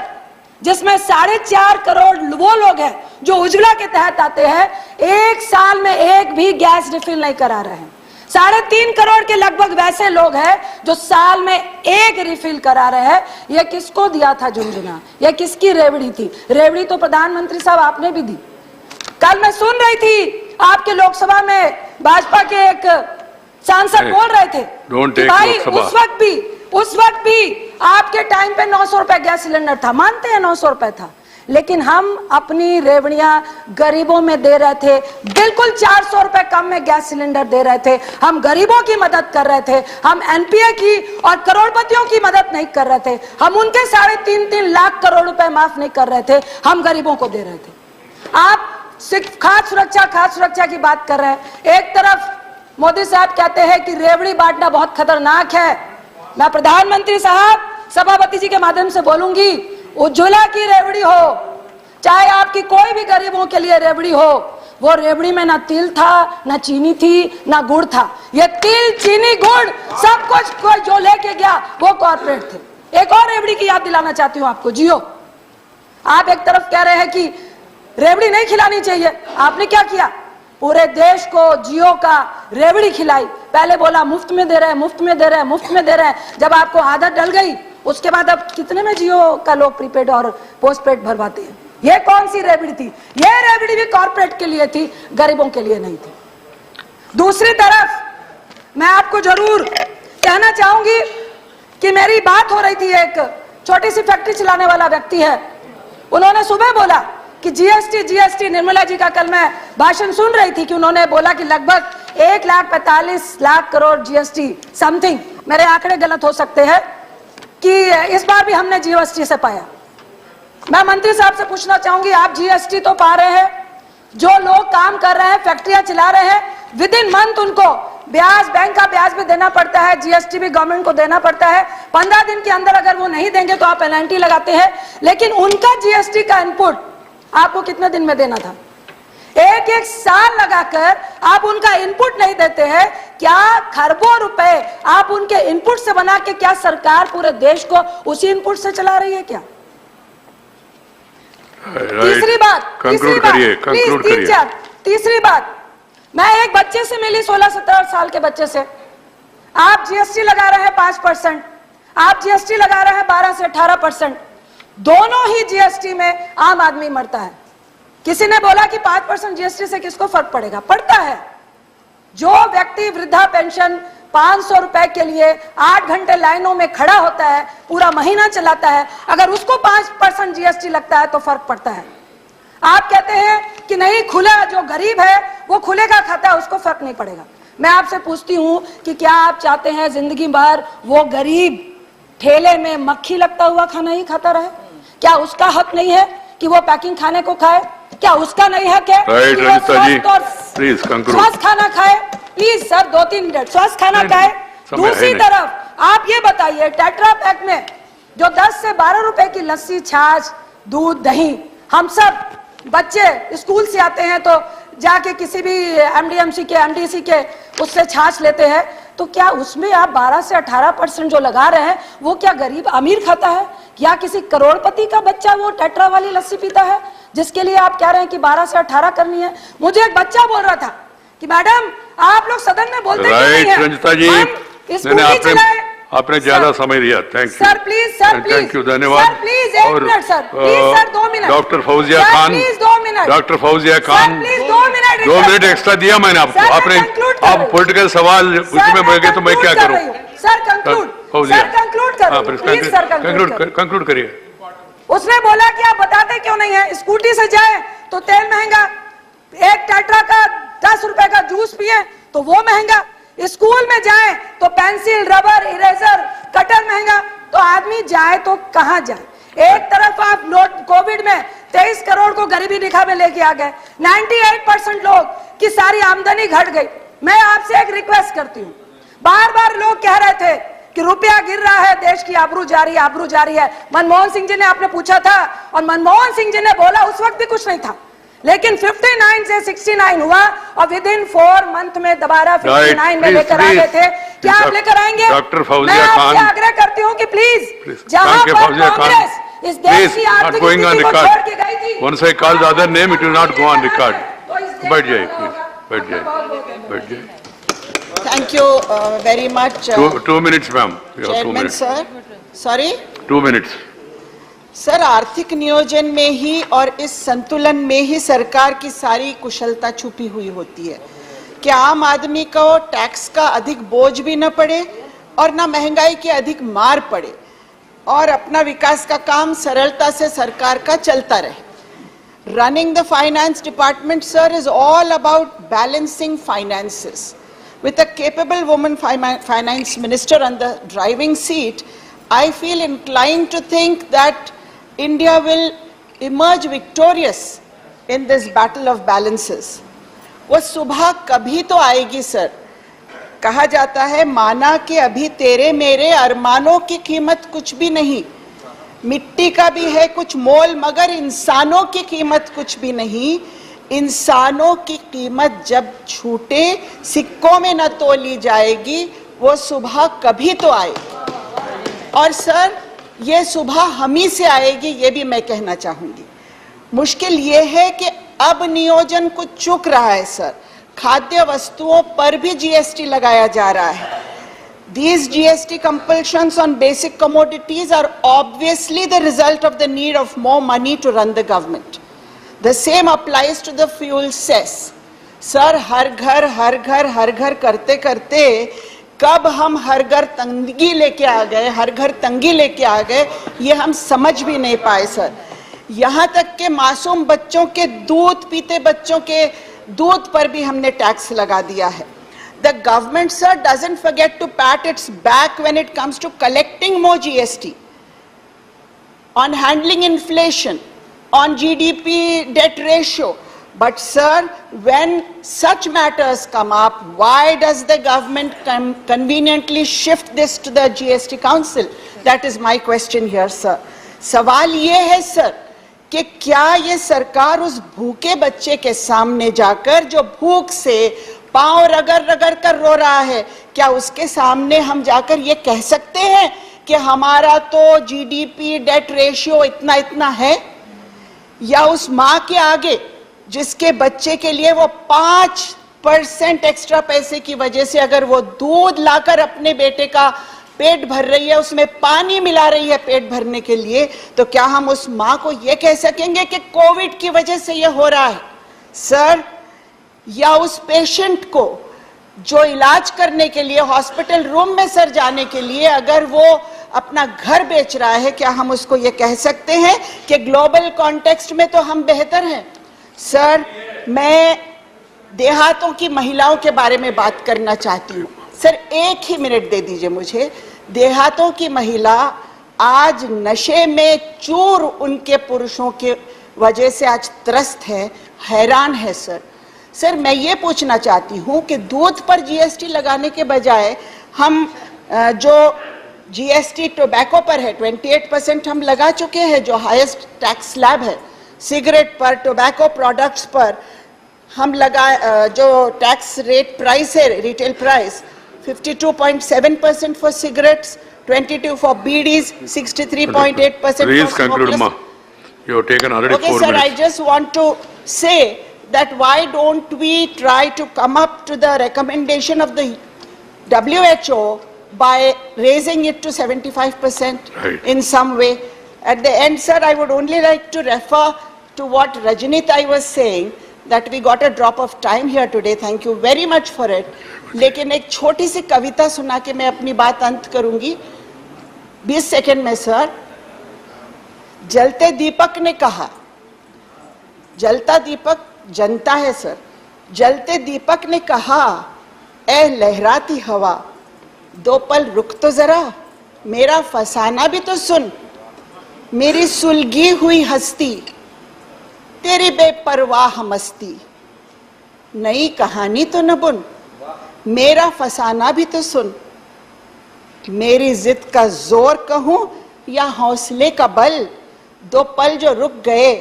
जिसमें 4.5 करोड़ वो लोग हैं जो उज्ज्वला के तहत आते हैं, एक साल में एक भी गैस रिफिल नहीं करा रहे हैं। 3.5 करोड़ के लगभग वैसे लोग हैं जो साल में एक रिफिल करा रहे हैं। ये किसको दिया था झुंझुना, ये किसकी रेवड़ी थी? रेवड़ी तो प्रधानमंत्री साहब आपने भी दी। कल मैं सुन रही थी आपके लोकसभा में भाजपा के एक सांसद बोल रहे थे कि भाई उस वक्त भी आपके टाइम पे 900 रुपए गैस सिलेंडर था, मानते हैं 900 रुपए था, लेकिन हम अपनी रेवड़ियां गरीबों में दे रहे थे। बिल्कुल 400 रुपए कम में गैस सिलेंडर दे रहे थे। हम गरीबों की मदद कर रहे थे। हम एनपीए की और करोड़पतियों की मदद नहीं कर रहे थे। हम उनके 3.5 लाख करोड़ रुपए माफ नहीं कर रहे थे, हम गरीबों को दे रहे थे। आप सिर्फ खाद्य सुरक्षा की बात कर रहे हैं। एक तरफ मोदी साहब कहते हैं कि रेवड़ी बांटना बहुत खतरनाक है। मैं प्रधानमंत्री साहब सभापति जी के माध्यम से बोलूंगी, उज्ज्वला की रेवड़ी हो, चाहे आपकी कोई भी गरीबों के लिए रेवड़ी हो, वो रेवड़ी में ना तिल था, ना चीनी थी, ना गुड़ था। ये तिल, चीनी, गुड़ सब कुछ कोई जो लेके गया वो कॉर्पोरेट थे। एक और रेवड़ी की याद दिलाना चाहती हूं आपको, जियो। आप एक तरफ कह रहे हैं कि रेवड़ी नहीं खिलानी चाहिए, आपने क्या किया? पूरे देश को जियो का रेवड़ी खिलाई। पहले बोला मुफ्त में दे रहे हैं, मुफ्त में दे रहे हैं, मुफ्त में दे रहे हैं। जब आपको आदत डल गई, उसके बाद अब कितने में जियो का लोग प्रीपेड और पोस्टपेड भरवाते हैं। ये कौन सी रेवड़ी थी? ये रेवड़ी भी कॉर्पोरेट के लिए थी, गरीबों के लिए नहीं थी। दूसरी तरफ मैं आपको जरूर कहना चाहूंगी कि मेरी बात हो रही थी, एक छोटी सी फैक्ट्री चलाने वाला व्यक्ति है, उन्होंने सुबह बोला कि जीएसटी निर्मला जी का कल मैं भाषण सुन रही थी कि उन्होंने बोला कि लगभग 1,45,00,000 करोड़ जीएसटी समथिंग, मेरे आंकड़े गलत हो सकते हैं, कि इस बार भी हमने जीएसटी से पाया। मैं मंत्री साहब से पूछना चाहूंगी, आप जीएसटी तो पा रहे हैं, जो लोग काम कर रहे हैं, फैक्ट्रियां चला रहे हैं, विद इन मंथ उनको ब्याज, बैंक का ब्याज भी देना पड़ता है, जीएसटी भी गवर्नमेंट को देना पड़ता है। 15 दिन के अंदर अगर वो नहीं देंगे तो आप पेनल्टी लगाते हैं, लेकिन उनका जीएसटी का इनपुट आपको कितने दिन में देना था? एक साल लगाकर आप उनका इनपुट नहीं देते हैं। क्या खरबों रुपए आप उनके इनपुट से बना के, क्या सरकार पूरे देश को उसी इनपुट से चला रही है क्या? तीसरी बात, मैं एक बच्चे से मिली, 16-17 साल के बच्चे से। आप जीएसटी लगा रहे हैं 5%, आप जीएसटी लगा रहे हैं 12 से 18%। दोनों ही जीएसटी में आम आदमी मरता है। किसी ने बोला कि 5% जीएसटी से किसको फर्क पड़ेगा? पड़ता है। जो व्यक्ति वृद्धा पेंशन 500 रुपए के लिए 8 घंटे लाइनों में खड़ा होता है, पूरा महीना चलाता है, अगर उसको 5% जीएसटी लगता है तो फर्क पड़ता है। आप कहते हैं कि नहीं, खुला, जो गरीब है वो खुले का खाता है, उसको फर्क नहीं पड़ेगा। मैं आपसे पूछती हूं कि क्या आप चाहते हैं जिंदगी भर वो गरीब ठेले में मक्खी लगता हुआ खाना ही खाता रहे? क्या उसका हक नहीं है कि वो पैकिंग खाने को खाए? क्या उसका नहीं हक है कि वो स्वस्थ खाना खाए? प्लीज सर, 2-3 मिनट, स्वस्थ खाना खाए। दूसरी तरफ आप ये बताइए, टेट्रा पैक में जो 10 से 12 रुपए की लस्सी, छाछ, दूध, दही, हम सब बच्चे स्कूल से आते हैं तो जाके किसी भी एमडीएमसी के, एमडीसी के उससे छाछ लेते हैं, तो क्या उसमें आप 12 से 18% जो लगा रहे हैं वो क्या गरीब अमीर खाता है? या किसी करोड़पति का बच्चा वो टेट्रा वाली लस्सी पीता है जिसके लिए आप कह रहे हैं कि 12 से 18 करनी है? मुझे एक बच्चा बोल रहा था कि मैडम आप लोग सदन में बोलते क्यों नहीं हैं? रंजिता जी, आपने ज्यादा समय दिया, thank you sir. Please sir, please, thank you, धन्यवाद। Sir please 1 minute sir, please sir 2 minute. Doctor Fauzia Khan, please 2 minute. Doctor Fauzia Khan, please 2 minute. 2 minute extra दिया मैंने आपको। आपने आप पॉलिटिकल सवाल उसमें बोल गए तो मैं क्या करूं? सर कंक्लूड, सर कंक्लूड करो, प्लीज सर कंक्लूड करिए। उसने बोला कि आप बताते क्यों नहीं है? स्कूटी से जाए तो तेल महंगा, एक टेट्रा का 10 रुपए का जूस पिए तो वो महंगा, स्कूल में जाए तो पेंसिल, रबर, इरेजर, कटर महंगा, तो आदमी जाए तो कहां जाए? एक तरफ आप कोविड में 23 करोड़ को गरीबी रेखा में लेके आ गए, 98% लोग की सारी आमदनी घट गई। मैं आपसे एक रिक्वेस्ट करती हूं, बार बार लोग कह रहे थे कि रुपया गिर रहा है, देश की आबरू जा रही है, आबरू जा रही है। मनमोहन सिंह जी ने आपने पूछा था और मनमोहन सिंह जी ने बोला उस वक्त भी कुछ नहीं था, लेकिन 59 से 69 हुआ और विद इन 4 मंथ में दोबारा 59 में लेकर आ गए थे। क्या आप लेकर आएंगे? डॉक्टर मैं आपसे आग्रह करती हूँ कि प्लीज, जहां पर कांग्रेस इस देश की आर्थिक स्थिति को छोड़ के गई थी, once I call the other name, it will not go on record. बैठ जाइए, बैठ जाइए, बैठ जाइए। Thank you very much. 2 minutes, ma'am. Chairman sir, sorry. 2 minutes. Sir, आर्थिक नियोजन में ही और इस संतुलन में ही सरकार की सारी कुशलता छुपी हुई होती है कि आम आदमी को टैक्स का अधिक बोझ भी न पड़े और न महंगाई की अधिक मार पड़े। और अपना विकास का काम सरलता से सरकार का चलता रहे। Running the finance department, sir, is all about balancing finances. With a capable woman finance minister on the driving seat, I feel inclined to think that India will emerge victorious in this battle of balances. वो सुबह कभी तो आएगी sir. कहा जाता है माना कि अभी तेरे मेरे अरमानों की कीमत कुछ भी नहीं, मिट्टी का भी है कुछ मोल मगर इंसानों की कीमत कुछ भी नहीं। इंसानों की कीमत जब छूटे सिक्कों में न तोली जाएगी, वो सुबह कभी तो आएगी। और सर ये सुबह हम ही से आएगी, ये भी मैं कहना चाहूंगी। मुश्किल ये है कि अब नियोजन कुछ चूक रहा है सर। खाद्य वस्तुओं पर भी जीएसटी लगाया जा रहा है। These GST compulsions on basic commodities are obviously the result of the need of more money to run the government. The same applies to the fuel cess. Sir, हर घर करते करते कब हम हर घर तंगी लेके आ गए, हर घर तंगी लेके आ गए, ये हम समझ भी नहीं पाए सर। यहाँ तक के मासूम बच्चों के दूध पीते बच्चों के दूध पर भी हमने टैक्स लगा दिया है। The government, sir, doesn't forget to pat its back when it comes to collecting more GST, on handling inflation, on GDP debt ratio. But sir, when such matters come up, why does the government conveniently shift this to the GST Council? That is my question here, sir. सवाल ये है sir कि क्या ये सरकार उस भूखे बच्चे के सामने जाकर जो भूख से पांव रगड़ कर रो रहा है, क्या उसके सामने हम जाकर ये कह सकते हैं कि हमारा तो जीडीपी डेट रेशियो इतना इतना है? या उस माँ के आगे जिसके बच्चे के लिए वो 5% एक्स्ट्रा पैसे की वजह से अगर वो दूध लाकर अपने बेटे का पेट भर रही है, उसमें पानी मिला रही है पेट भरने के लिए, तो क्या हम उस माँ को ये कह सकेंगे कि कोविड की वजह से ये हो रहा है? सर, या उस पेशेंट को जो इलाज करने के लिए हॉस्पिटल रूम में सर जाने के लिए अगर वो अपना घर बेच रहा है, क्या हम उसको ये कह सकते हैं कि ग्लोबल कॉन्टेक्स्ट में तो हम बेहतर हैं? सर, मैं देहातों की महिलाओं के बारे में बात करना चाहती हूँ। सर, एक ही मिनट दे दीजिए मुझे। देहातों की महिला आज नशे में चूर उनके पुरुषों के वजह से आज त्रस्त है, हैरान है सर। सर, मैं ये पूछना चाहती हूँ कि दूध पर जीएसटी लगाने के बजाय हम जो जीएसटी टोबैको पर है 28% हम लगा चुके हैं, जो हाईएस्ट टैक्स स्लैब है। सिगरेट पर, टोबैको प्रोडक्ट्स पर हम लगा जो टैक्स रेट प्राइस है, retail price 52.7% for cigarettes, 22 for BDs, 63.8% for Please conclude, ma. You have taken already 4 minutes. Okay, sir, I just want to say that why don't we try to come up to the recommendation of the WHO by raising it to 75% in some way? At the end, sir, I would only like to refer to what Rajnitai was saying, that we got a drop of time here today. Thank you very much for it. लेकिन एक छोटी सी कविता सुना के मैं अपनी बात अंत करूंगी 20 सेकंड में। सर, जलते दीपक ने कहा, जलता दीपक जनता है सर, जलते दीपक ने कहा, ए लहराती हवा, 2 पल रुक तो जरा, मेरा फसाना भी तो सुन, मेरी सुलगी हुई हस्ती, तेरी बेपरवाह मस्ती, नई कहानी तो न बुन, मेरा फसाना भी तो सुन, मेरी जिद का जोर कहूं या हौसले का बल, 2 पल जो रुक गए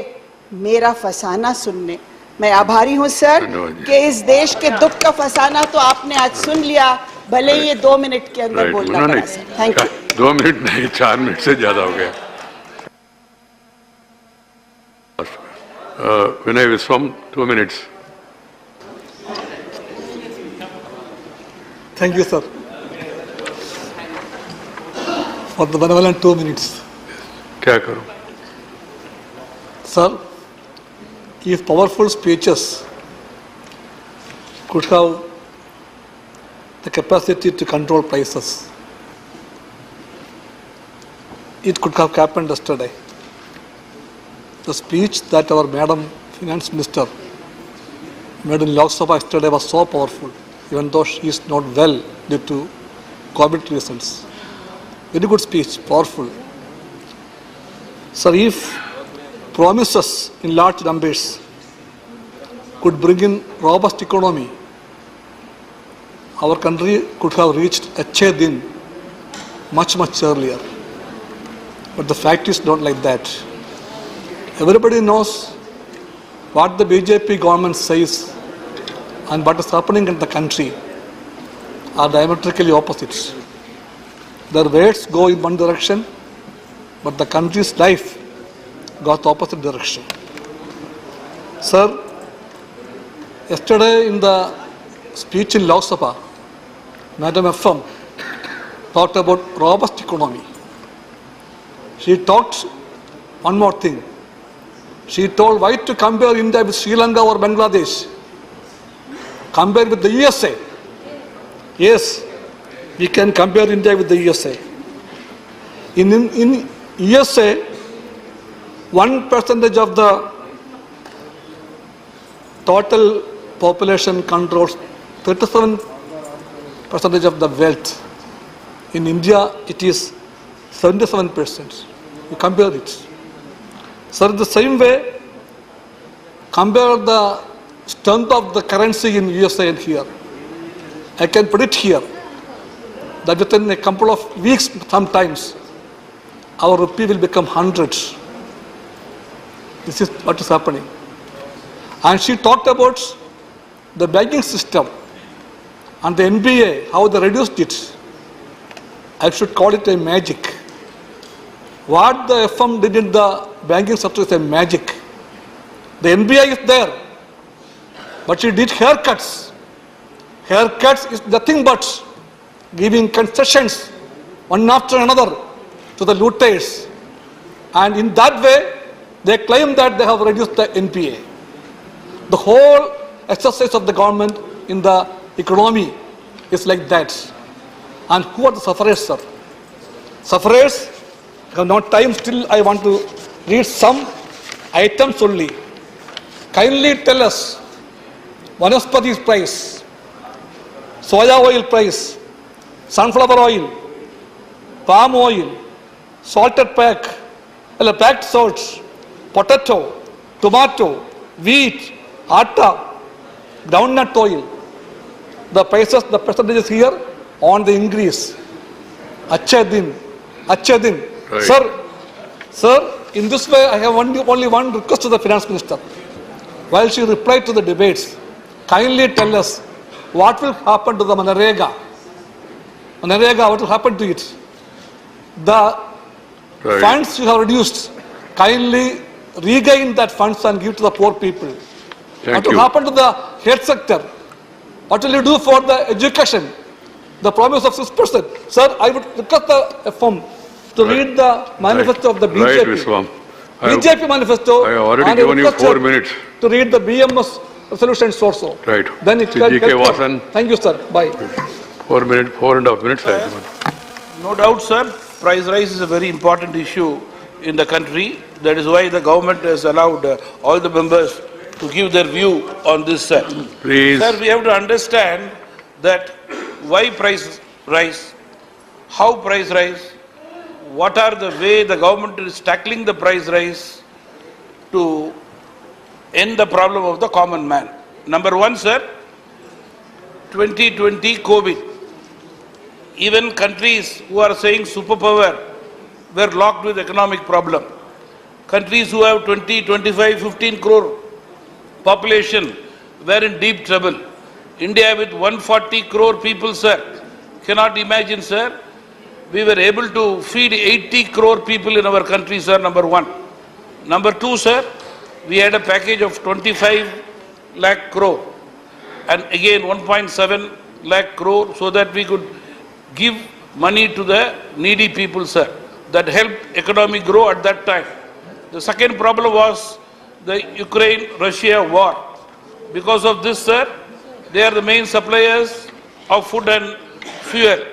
मेरा फसाना सुनने। मैं आभारी हूं सर कि इस देश के दुख का फसाना तो आपने आज सुन लिया, भले ही ये 2 मिनट के अंदर बोलना पड़ा सर। Thank you. 2 मिनट नहीं, 4 मिनट से ज्यादा हो गया। Vinay Viswam, 2 minutes. Thank you, sir, for the benevolent 2 minutes. क्या करूं? Sir, if powerful speeches could have the capacity to control prices, it could have happened yesterday. The speech that our Madam Finance Minister made in Lok Sabha yesterday was so powerful, even though she is not well due to COVID reasons. Very good speech, powerful. Sir, if promises in large numbers could bring in robust economy, our country could have reached Achhe Din much earlier. But the fact is not like that. Everybody knows what the BJP government says and what is happening in the country are diametrically opposites. Their words go in one direction, but the country's life goes the opposite direction. Sir, yesterday in the speech in Lok Sabha, Madam FM talked about robust economy. She talked one more thing. She told why to compare India with Sri Lanka or Bangladesh. Compare with the USA. Yes, we can compare India with the USA. In USA, 1% of the total population controls 37% of the wealth. In India, it is 77%. You compare it. Sir, the same way, compare the strength of the currency in USA and here. I can predict here that within a couple of weeks, sometimes, our rupee will become 100. This is what is happening. And she talked about the banking system and the NBA, how they reduced it. I should call it a magic. What the FM did in the banking sector is a magic. The NBA is there, but she did haircuts. Haircuts is nothing but giving concessions one after another to the looters. And in that way, they claim that they have reduced the NPA. The whole exercise of the government in the economy is like that. And who are the sufferers, sir? Sufferers, I have not time, still I want to read some items only. Kindly tell us Vanaspati's price, soya oil price, sunflower oil, palm oil, salted packed salts, potato, tomato, wheat, atta, groundnut oil. The prices, the percentages here on the increase. Achhe Din. Right. Sir, in this way, I have only one request to the Finance Minister. While she replied to the debates, kindly tell us what will happen to the Manarega. What will happen to it? The funds you have reduced, kindly regain that funds and give to the poor people. What will happen to the health sector? What will you do for the education? The promise of 6%. Sir, I would request the FM to read the manifesto of the BJP. Right, Viswam. BJP manifesto. I have already given you 4 minutes. To read the BMS resolutions also. Right. Then it can Vasan. Thank you, sir. Bye. 4.5 minutes. I have given. No doubt, sir. Price rise is a very important issue in the country. That is why the government has allowed all the members to give their view on this, sir. Please. Sir, we have to understand that why price rise, how price rise, what are the way the government is tackling the price rise to end the problem of the common man. Number one, sir, 2020 COVID. Even countries who are saying superpower were locked with economic problem. Countries who have 20, 25, 15 crore population were in deep trouble. India with 140 crore people, sir, cannot imagine, sir. We were able to feed 80 crore people in our country, sir, number one. Number two, sir, we had a package of 25 lakh crore and again 1.7 lakh crore so that we could give money to the needy people, sir. That helped economy grow at that time. The second problem was the Ukraine-Russia war. Because of this, sir, they are the main suppliers of food and fuel.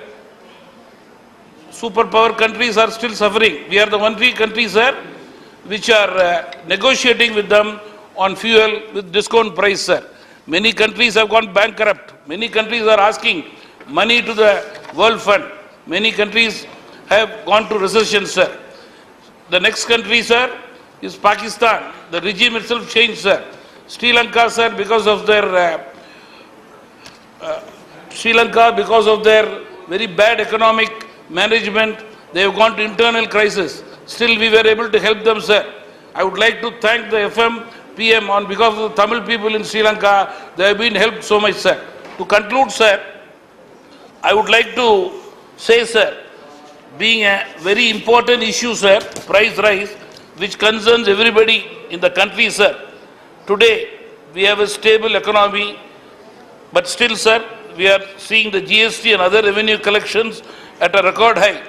superpower countries are still suffering. We are the only country, sir, which are negotiating with them on fuel with discount price, sir. Many countries have gone bankrupt. Many countries are asking money to the World Fund. Many countries have gone to recession, sir. The next country, sir, is Pakistan. The regime itself changed, sir. Sri Lanka, sir, because of their very bad economic management, they have gone to internal crisis. Still, we were able to help them, sir. I would like to thank the FM PM on behalf of the Tamil people in Sri Lanka. They have been helped so much, sir. To conclude, sir, I would like to say, sir, being a very important issue, sir, price rise, which concerns everybody in the country, sir. Today, we have a stable economy, but still, sir, we are seeing the GST and other revenue collections at a record high.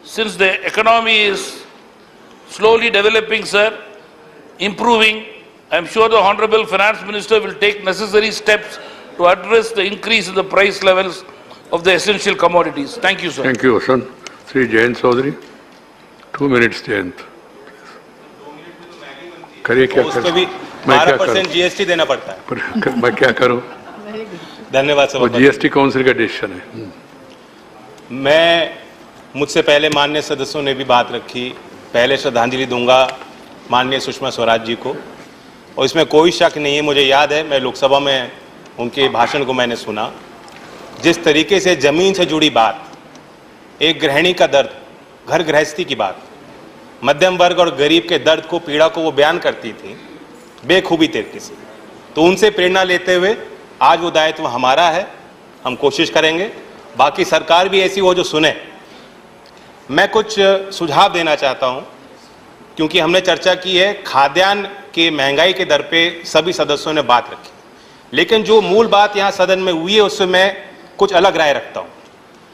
Since the economy is slowly developing, sir, improving, I am sure the Honorable Finance Minister will take necessary steps to address the increase in the price levels of the essential commodities. Thank you, sir. Thank you, Vasan. Sri Jayant Chaudhary. 2 minutes, Jayant. करिए क्या करूं? 12% GST देना पड़ता है। मैं क्या करूं? धन्यवाद सर। GST काउंसिल का डिसीजन है। मुझसे पहले माननीय सदस्यों ने भी बात रखी। पहले श्रद्धांजलि दूंगा माननीय सुषमा स्वराज जी को, और इसमें कोई शक नहीं है, मुझे याद है मैं लोकसभा में उनके भाषण को मैंने सुना। जिस तरीके से जमीन से जुड़ी बात, एक गृहिणी का दर्द, घर गृहस्थी की बात, मध्यम वर्ग और गरीब के दर्द को, पीड़ा को वो बयान करती थी बेखूबी तरीके से, तो उनसे प्रेरणा लेते हुए आज वो दायित्व हमारा है। हम कोशिश करेंगे, बाकी सरकार भी ऐसी हो जो सुने। मैं कुछ सुझाव देना चाहता हूं, क्योंकि हमने चर्चा की है खाद्यान्न के महंगाई के दर पे सभी सदस्यों ने बात रखी, लेकिन जो मूल बात यहां सदन में हुई है उससे मैं कुछ अलग राय रखता हूं।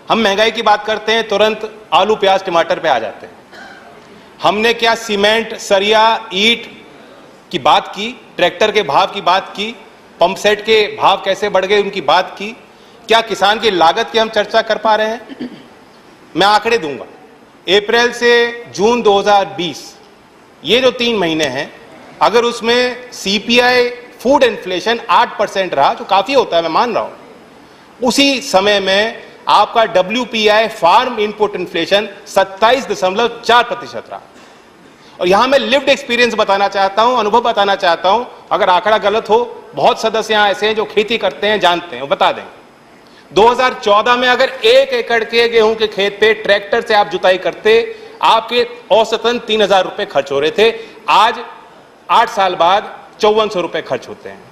हम महंगाई की बात करते हैं, तुरंत आलू प्याज टमाटर पे आ जाते हैं। हमने क्या सीमेंट सरिया ईंट की बात की, ट्रैक्टर के भाव की बात की, पंप सेट के भाव कैसे बढ़ गए उनकी बात की, क्या किसान की लागत की हम चर्चा कर पा रहे हैं? मैं आंकड़े दूंगा। अप्रैल से जून 2020 ये जो 3 महीने हैं, अगर उसमें सीपीआई फूड इन्फ्लेशन 8% रहा, जो काफी होता है मैं मान रहा हूं, उसी समय में आपका WPI फार्म इनपुट इन्फ्लेशन 27.4% रहा। और यहां मैं लिव्ड एक्सपीरियंस बताना चाहता हूं, अनुभव बताना चाहता हूं। अगर आंकड़ा गलत हो, बहुत सदस्य यहां ऐसे हैं जो खेती करते हैं, जानते हैं, वो बता दें। 2014 में अगर 1 एकड़ के गेहूं के खेत पे ट्रैक्टर से आप जुताई करते, आपके औसतन 3,000 रुपए खर्च हो रहे थे। आज 8 साल बाद 5400 रुपए खर्च होते हैं।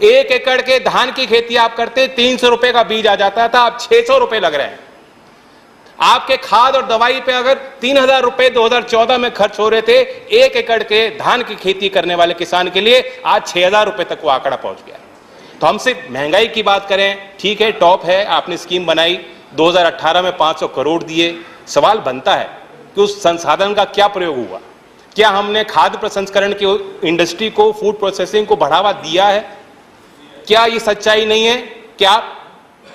1 एकड़ के धान की खेती आप करते, 300 रुपए का बीज आ जाता था, अब 600 रुपए लग रहे हैं। आपके खाद और दवाई पे अगर 3,000 रुपए 2014 में खर्च हो रहे थे 1 एकड़ के धान की खेती करने वाले किसान के लिए, आज 6,000 रुपए तक वो आंकड़ा पहुंच गया। तो हम सिर्फ महंगाई की बात करें, ठीक है, टॉप है, आपने स्कीम बनाई, 2018 में 500 करोड़ दिए। सवाल बनता है कि उस संसाधन का क्या प्रयोग हुआ? क्या हमने खाद्य प्रसंस्करण की इंडस्ट्री को, फूड प्रोसेसिंग को बढ़ावा दिया है? क्या ये सच्चाई नहीं है कि आप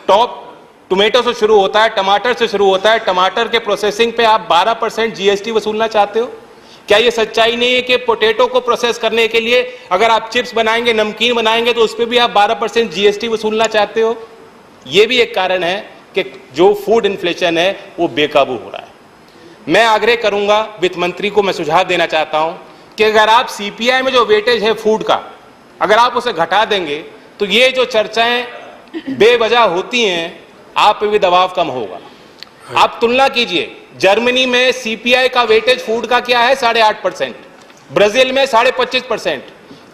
टॉप टोमेटो से शुरू होता है, टमाटर से शुरू होता है, टमाटर के प्रोसेसिंग पे आप 12% GST वसूलना चाहते हो? क्या ये सच्चाई नहीं है कि पोटैटो को प्रोसेस करने के लिए अगर आप चिप्स बनाएंगे, नमकीन बनाएंगे, तो उस पर भी आप 12% GST वसूलना चाहते हो? ये भी एक कारण है कि जो फूड इन्फ्लेशन है वो बेकाबू हो रहा है। मैं आग्रह करूंगा, वित्त मंत्री को मैं सुझाव देना चाहता हूं कि अगर आप CPI में जो वेटेज है फूड का, अगर आप उसे घटा देंगे तो ये जो चर्चाएं बेवजह होती हैं, आप पे भी दबाव कम होगा। आप तुलना कीजिए, जर्मनी में CPI का वेटेज फूड का क्या है? 8.5%, ब्राजील में 25.5%,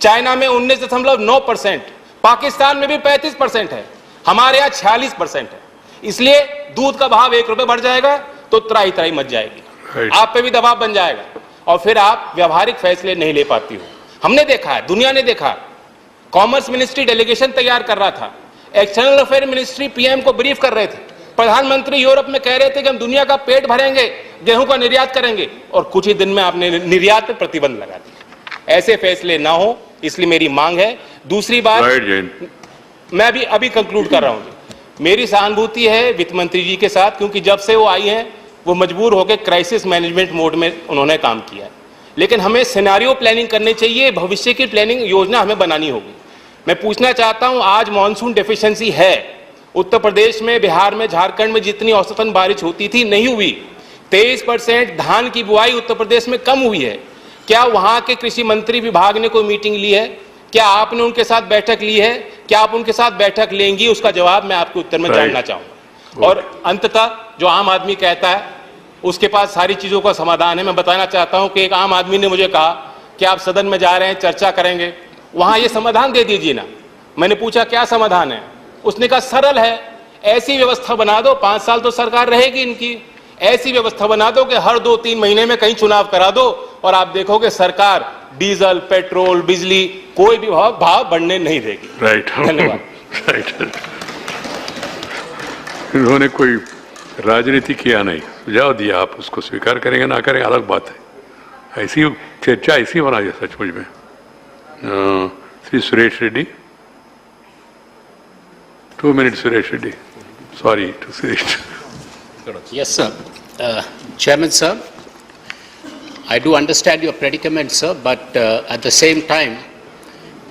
चाइना में 19.9%, पाकिस्तान में भी 35% है, हमारे यहाँ 46% है। इसलिए दूध का भाव 1 रुपए बढ़ जाएगा तो त्राही मच जाएगी, आप पे भी दबाव बन जाएगा और फिर आप व्यवहारिक फैसले नहीं ले पाती हो। हमने देखा है, दुनिया ने देखा, कॉमर्स मिनिस्ट्री डेलीगेशन तैयार कर रहा था, एक्सटर्नल अफेयर मिनिस्ट्री PM को ब्रीफ कर रहे थे, प्रधानमंत्री यूरोप में कह रहे थे कि हम दुनिया का पेट भरेंगे, गेहूं का निर्यात करेंगे, और कुछ ही दिन में आपने निर्यात पर प्रतिबंध लगा दिया। ऐसे फैसले ना हो, इसलिए मेरी मांग है। दूसरी बात, मैं अभी कंक्लूड कर रहा हूं। मेरी सहानुभूति है वित्त मंत्री जी के साथ, क्योंकि जब से वो आई हैं वो मजबूर होकर क्राइसिस मैनेजमेंट मोड में उन्होंने काम किया है। लेकिन हमें सिनेरियो प्लानिंग करनी चाहिए, भविष्य की प्लानिंग योजना हमें बनानी होगी। मैं पूछना चाहता हूं, आज मॉनसून डेफिशिएंसी है उत्तर प्रदेश में, बिहार में, झारखंड में जितनी औसतन बारिश होती थी नहीं हुई। 23% धान की बुआई उत्तर प्रदेश में कम हुई है। क्या वहां के कृषि मंत्री विभाग ने कोई मीटिंग ली है? क्या आपने उनके साथ बैठक ली है? क्या आप उनके साथ बैठक लेंगी? उसका जवाब मैं आपके उत्तर में जानना चाहूंगा। और अंततः जो आम आदमी कहता है उसके पास सारी चीजों का समाधान है। मैं बताना चाहता हूं कि एक आम आदमी ने मुझे कहा कि आप सदन में जा रहे हैं, चर्चा करेंगे, वहां ये समाधान दे दीजिए ना। मैंने पूछा क्या समाधान है? उसने कहा सरल है, ऐसी व्यवस्था बना दो, 5 साल तो सरकार रहेगी इनकी, ऐसी व्यवस्था बना दो कि हर 2-3 महीने में कहीं चुनाव करा दो और आप देखोगे सरकार डीजल, पेट्रोल, बिजली कोई भी भाव बढ़ने नहीं देगी। राइट, धन्यवाद। राइट। इन्होंने कोई राजनीति किया नहीं, सुझाव दिया, आप उसको स्वीकार करेंगे ना करेंगे अलग बात है। ऐसी चर्चा ऐसी होना चाहिए सचमुच में। Shri Suresh Reddy, 2 minutes, Suresh Reddy. Sorry to say it. Yes, sir. Chairman, sir, I do understand your predicament, sir, but at the same time,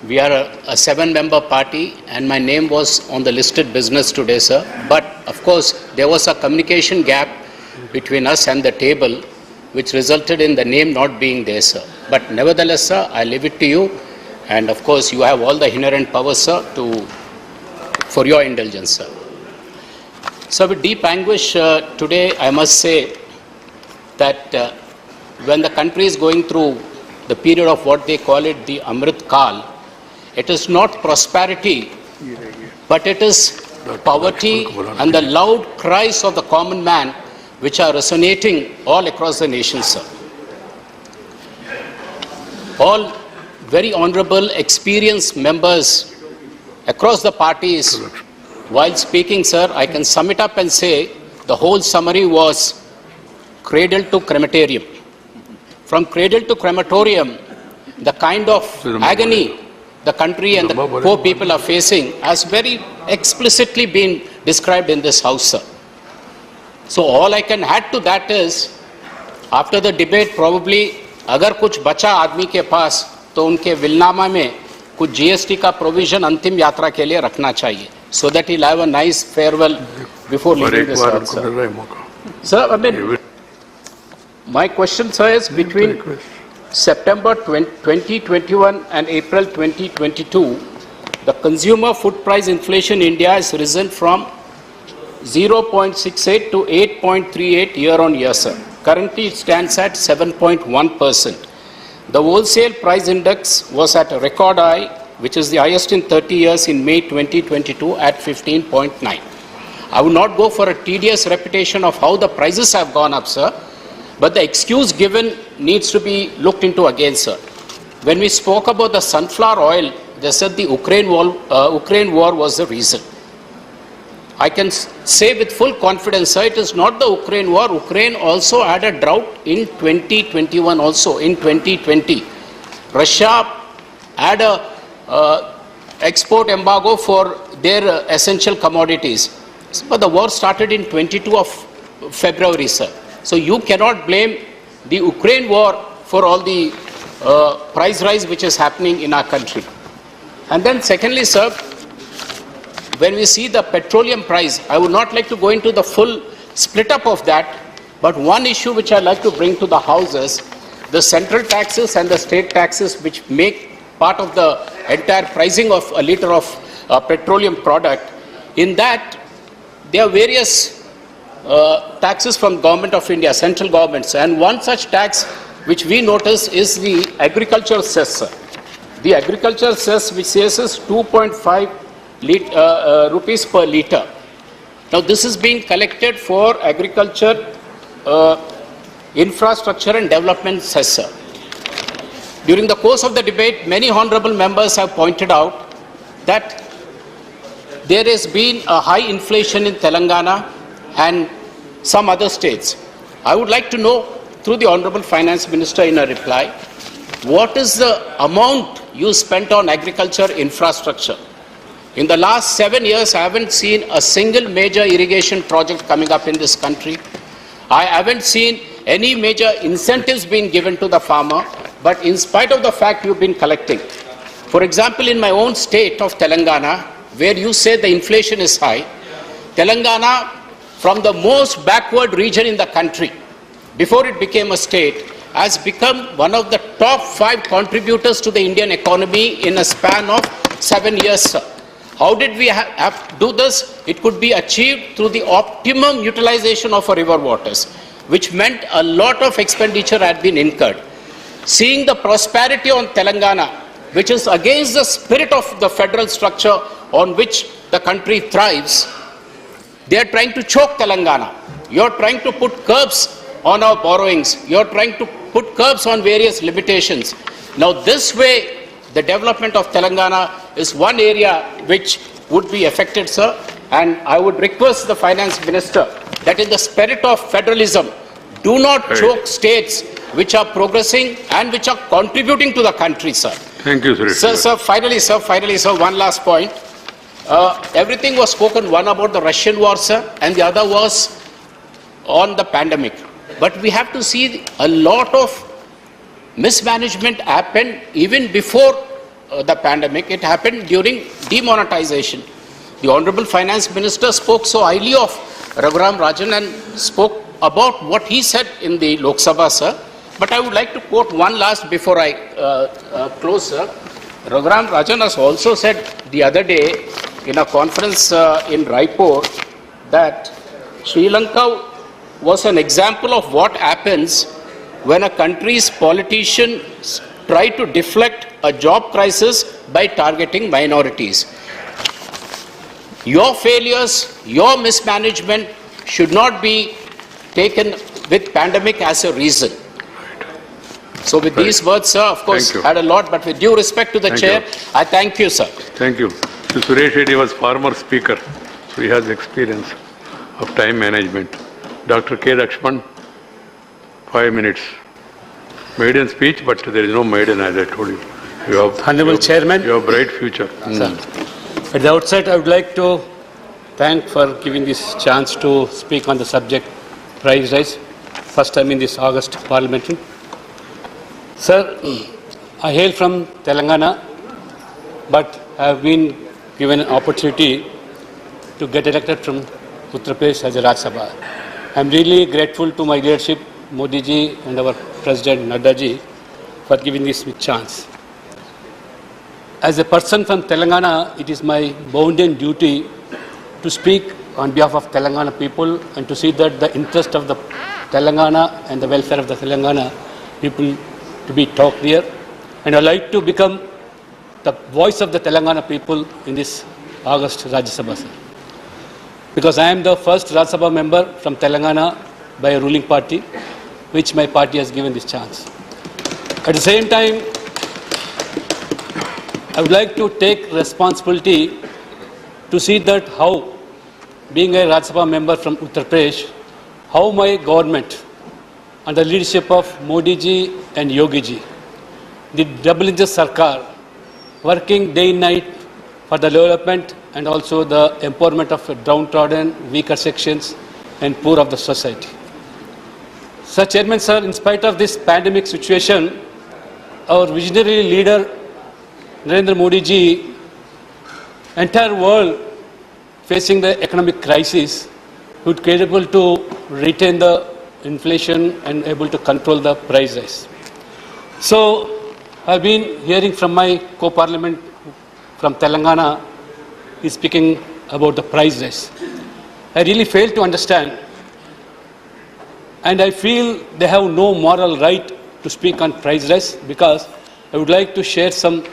we are a 7-member party and my name was on the listed business today, sir. But of course, there was a communication gap between us and the table, which resulted in the name not being there, sir. But nevertheless, sir, I leave it to you. And of course, you have all the inherent powers, sir, for your indulgence, sir. So with deep anguish today, I must say that when the country is going through the period of what they call it the Amrit Kal, it is not prosperity, but it is poverty and the loud cries of the common man which are resonating all across the nation, sir. All very honorable, experienced members across the parties, while speaking, sir, I can sum it up and say the whole summary was cradle to crematorium. From cradle to crematorium, the kind of agony the country and the poor people are facing has very explicitly been described in this house, sir. So all I can add to that is, after the debate, probably, अगर कुछ बचा आदमी के पास, तो उनके विलनामा में कुछ GST का प्रोविजन अंतिम यात्रा के लिए रखना चाहिए, so that he'll have a nice farewell before leaving this earth, sir. Sir, I mean, my question, sir, is between September 2021 and April 2022, the consumer food price inflation in India has risen from 0.68 to 8.38 year on year, sir. Currently, it stands at 7.1%. The wholesale price index was at a record high, which is the highest in 30 years in May 2022 at 15.9. I will not go for a tedious repetition of how the prices have gone up, sir, but the excuse given needs to be looked into again, sir. When we spoke about the sunflower oil, they said the Ukraine war was the reason. I can say with full confidence, sir, it is not the Ukraine war. Ukraine also had a drought in 2021 also, in 2020. Russia had a export embargo for their essential commodities. But the war started in 22 of February, sir. So you cannot blame the Ukraine war for all the price rise which is happening in our country. And then secondly, sir, when we see the petroleum price, I would not like to go into the full split up of that, but one issue which I'd like to bring to the House is the central taxes and the state taxes which make part of the entire pricing of a liter of petroleum product. In that, there are various taxes from Government of India, central governments, and one such tax which we notice is the agriculture cess, sir. The agriculture cess which says is 2.5 rupees per litre. Now this is being collected for agriculture, infrastructure and development cess, sir. During the course of the debate, many honorable members have pointed out that there has been a high inflation in Telangana and some other states. I would like to know, through the Honorable Finance Minister in a reply, what is the amount you spent on agriculture infrastructure? In the last 7 years, I haven't seen a single major irrigation project coming up in this country. I haven't seen any major incentives being given to the farmer, but in spite of the fact you've been collecting. For example, in my own state of Telangana, where you say the inflation is high, Telangana, from the most backward region in the country, before it became a state, has become one of the top 5 contributors to the Indian economy in a span of 7 years, sir. How did we have to do this? It could be achieved through the optimum utilization of our river waters, which meant a lot of expenditure had been incurred. Seeing the prosperity on Telangana, which is against the spirit of the federal structure on which the country thrives, they are trying to choke Telangana. You are trying to put curbs on our borrowings. You are trying to put curbs on various limitations. Now, this way, the development of Telangana is one area which would be affected, sir. And I would request the finance minister that in the spirit of federalism, do not choke states which are progressing and which are contributing to the country, sir. Thank you, sir. Finally, one last point. Everything was spoken, one about the Russian war, sir, and the other was on the pandemic. But we have to see a lot of mismanagement happened even before the pandemic. It happened during demonetization. The Honorable Finance Minister spoke so highly of Raghuram Rajan and spoke about what he said in the Lok Sabha, sir. But I would like to quote one last before I close, sir. Raghuram Rajan has also said the other day in a conference in Raipur that Sri Lanka was an example of what happens when a country's politicians try to deflect a job crisis by targeting minorities. Your failures, your mismanagement should not be taken with pandemic as a reason. So with these words, sir, of course, had a lot, but with due respect to the chair, I thank you, sir. Thank you. Suresh Reddy was former speaker, so he has experience of time management. Dr. K. Lakshman, 5 minutes. Maiden speech, but there is no maiden, as I told you. Honorable Chairman. You have a bright future. At the outset, I would like to thank for giving this chance to speak on the subject price rise. First time in this August Parliament. Sir, I hail from Telangana, but I have been given an opportunity to get elected from Uttar Pradesh as a Rajya Sabha. I am really grateful to my leadership, Modi ji and our President Nadda ji, for giving this chance. As a person from Telangana, it is my bounden duty to speak on behalf of Telangana people and to see that the interest of the Telangana and the welfare of the Telangana people to be talked here. And I would like to become the voice of the Telangana people in this August Rajya Sabha, sir. Because I am the first Rajya Sabha member from Telangana by a ruling party, which my party has given this chance. At the same time, I would like to take responsibility to see that how, being a Rajya Sabha member from Uttar Pradesh, how my government, under the leadership of Modi ji and Yogi ji, the double engine Sarkar, working day and night for the development and also the empowerment of downtrodden, weaker sections and poor of the society. Sir, Chairman, sir, in spite of this pandemic situation, our visionary leader, Narendra Modi ji, entire world facing the economic crisis, would be able to retain the inflation and able to control the price rise. So, I've been hearing from my co-parliament from Telangana, is speaking about the price rise. I really fail to understand, and I feel they have no moral right to speak on price rise, because I would like to share some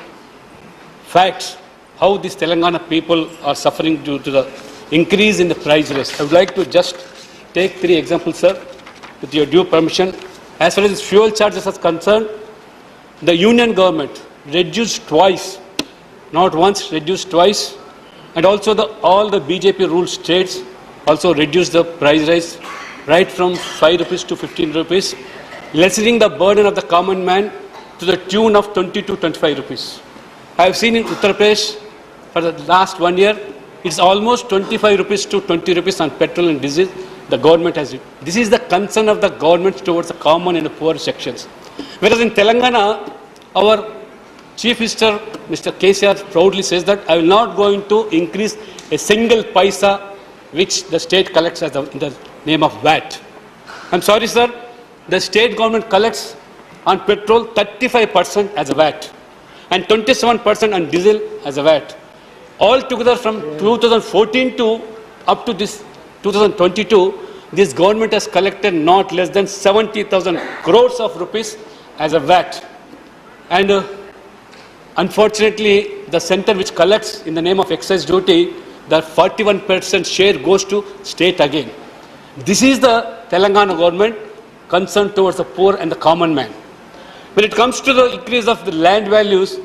facts how these Telangana people are suffering due to the increase in the price rise. I would like to just take 3 examples, sir, with your due permission. As far as fuel charges are concerned, the union government reduced twice, not once, reduced twice, and also all the BJP ruled states also reduced the price rise right from 5 rupees to 15 rupees, lessening the burden of the common man to the tune of 20 to 25 rupees. I have seen in Uttar Pradesh for the last 1 year, it's almost 25 rupees to 20 rupees on petrol and diesel, the government has. This is the concern of the government towards the common and the poor sections. Whereas in Telangana, our Chief Minister, Mr. KCR, proudly says that I will not going to increase a single paisa which the state collects as in the name of VAT. I'm sorry, sir, the state government collects on petrol 35% as a VAT and 27% on diesel as a VAT. Altogether from 2014 to up to this 2022, this government has collected not less than 70,000 crores of rupees as a VAT. And unfortunately, the center which collects in the name of excise duty, the 41% share goes to state again. This is the Telangana government concerned towards the poor and the common man. When it comes to the increase of the land values,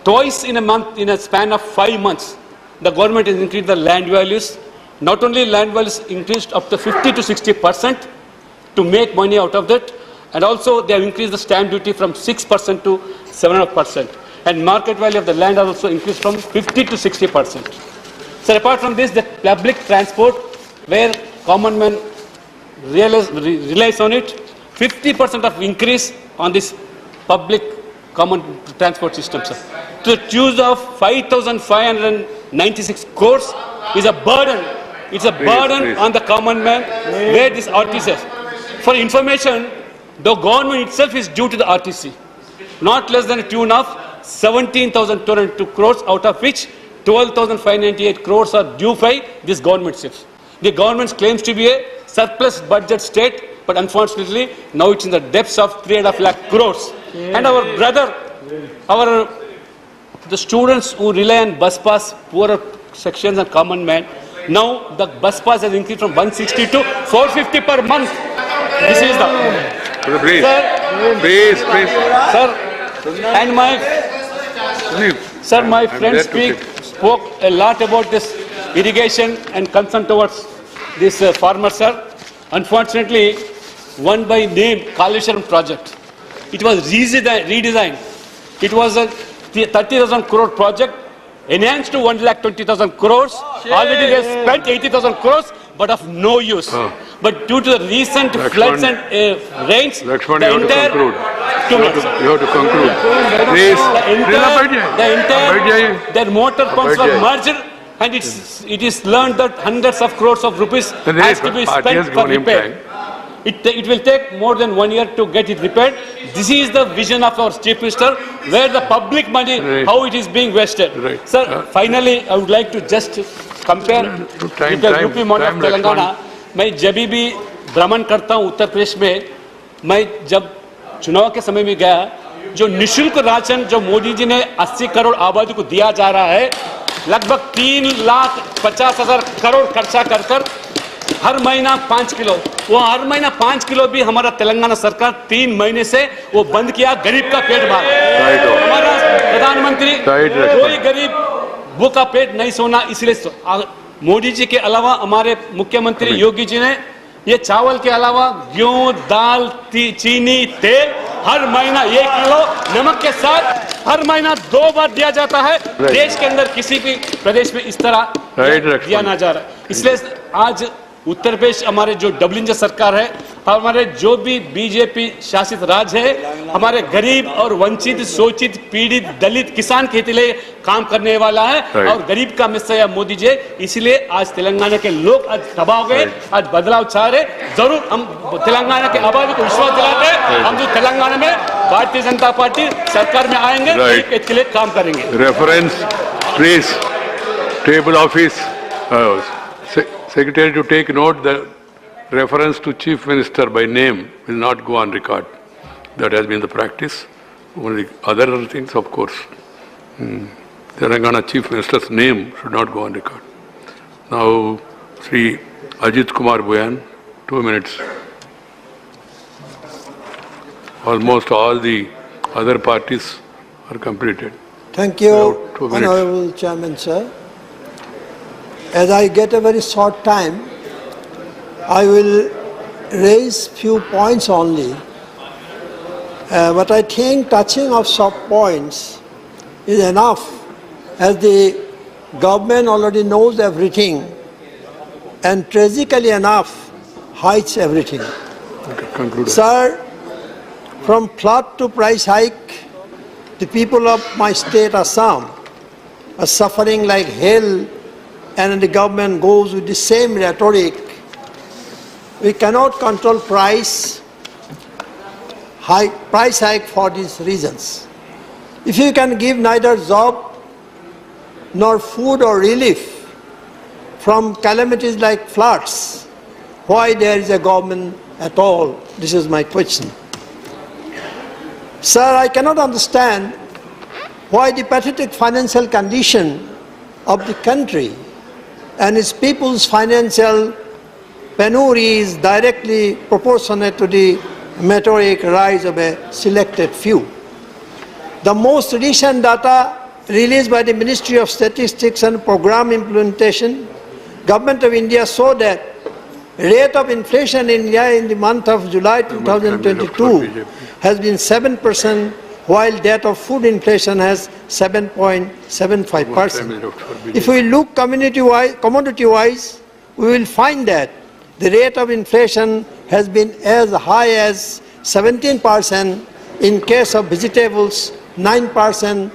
twice in a month, in a span of 5 months, the government has increased the land values. Not only land values increased up to 50 to 60% to make money out of that, and also they have increased the stamp duty from 6% to 7%. And market value of the land has also increased from 50 to 60%. So apart from this, the public transport, where common man relies on it, 50% of increase on this public common transport system, sir. To the tune of 5,596 crores is a burden. It's a burden on the common man, where this RTC. For information, the government itself is due to the RTC, not less than a tune of 17,202 crores, out of which 12,598 crores are due by this government ships. The government claims to be a surplus budget state, but unfortunately, now it's in the depths of 3.5 lakh crores. And our brother, the students who rely on bus pass, poorer sections and common man, now the bus pass has increased from 160 to 450 per month. This is the... Please, sir, please. Sir, and my friend spoke a lot about this irrigation and concern towards this farmer, sir. Unfortunately, one by name, Kaleshwaram project. It was redesigned. It was a 30,000 crore project, enhanced to 1,20,000 crores. Already they spent 80,000 crores, but of no use. But due to the recent floods and rains, Lakshman, you have to conclude. Please. Their motor pumps were merged, and it is learned that hundreds of crores of rupees has to be spent for repair. It will take more than 1 year to get it repaired. This is the vision of our Chief Minister, where the public money, how it is being wasted. Sir, finally, I would like to just compare with the UP model of Telangana. मैं जब भी भ्रमण करता हूँ उत्तर प्रदेश में, मैं जब चुनाव के समय में गया, जो निशुल्क राशन जो मोदी जी ने 80 करोड़ आबादी को दिया जा रहा है, लगभग 3,50,000 करोड़ खर्चा कर हर महीना 5 किलो, वो हर महीना 5 किलो भी हमारा तेलंगाना सरकार 3 महीने से वो बंद किया, गरीब का पेट भरा। हमारा प्रधानमंत्री कोई गरीब भूखा पेट नहीं सोना, इसलिए मोदी जी के अलावा हमारे मुख्यमंत्री योगी जी ने ये चावल के अलावा गेहूं, दाल, चीनी, तेल हर महीना 1 किलो नमक के साथ हर महीना 2 बार दिया जाता है। देश के अंदर किसी भी प्रदेश में इस तरह दिया ना जा रहा है। इसलिए आज उत्तर प्रदेश हमारे जो डबल इंजन सरकार है, हमारे जो भी बीजेपी शासित राज्य है, हमारे गरीब और वंचित, शोषित, पीड़ित, दलित, किसान के लिए काम करने वाला है और गरीब का मिसाल मोदी जी। इसलिए आज तेलंगाना के लोग आज दबाव गए, आज बदलाव चाह रहे। जरूर हम तेलंगाना के आबादी को विश्वास दिलाते हैं, हम जो तेलंगाना में भारतीय जनता पार्टी सरकार में आएंगे, इसके लिए काम करेंगे। Reference please, table office Secretary to take note that reference to Chief Minister by name will not go on record. That has been the practice. Only other things, of course. Telangana Chief Minister's name should not go on record. Now, Sri Ajit Kumar Bhuyan, 2 minutes. Almost all the other parties are completed. Thank you, Honorable Chairman, sir. As I get a very short time, I will raise few points only. But I think touching of soft points is enough, as the government already knows everything. And tragically enough, hides everything. Conclude. Sir, from flood to price hike, the people of my state, Assam, are suffering like hell, and the government goes with the same rhetoric. We cannot control price hike for these reasons. If you can give neither job nor food or relief from calamities like floods, why there is a government at all? This is my question. Sir, I cannot understand why the pathetic financial condition of the country and its people's financial penury is directly proportionate to the meteoric rise of a selected few. The most recent data released by the Ministry of Statistics and Program Implementation, Government of India show that rate of inflation in India in the month of July 2022 has been 7%, while that of food inflation has 7.75%. If we look commodity-wise, we will find that the rate of inflation has been as high as 17% in case of vegetables, 9%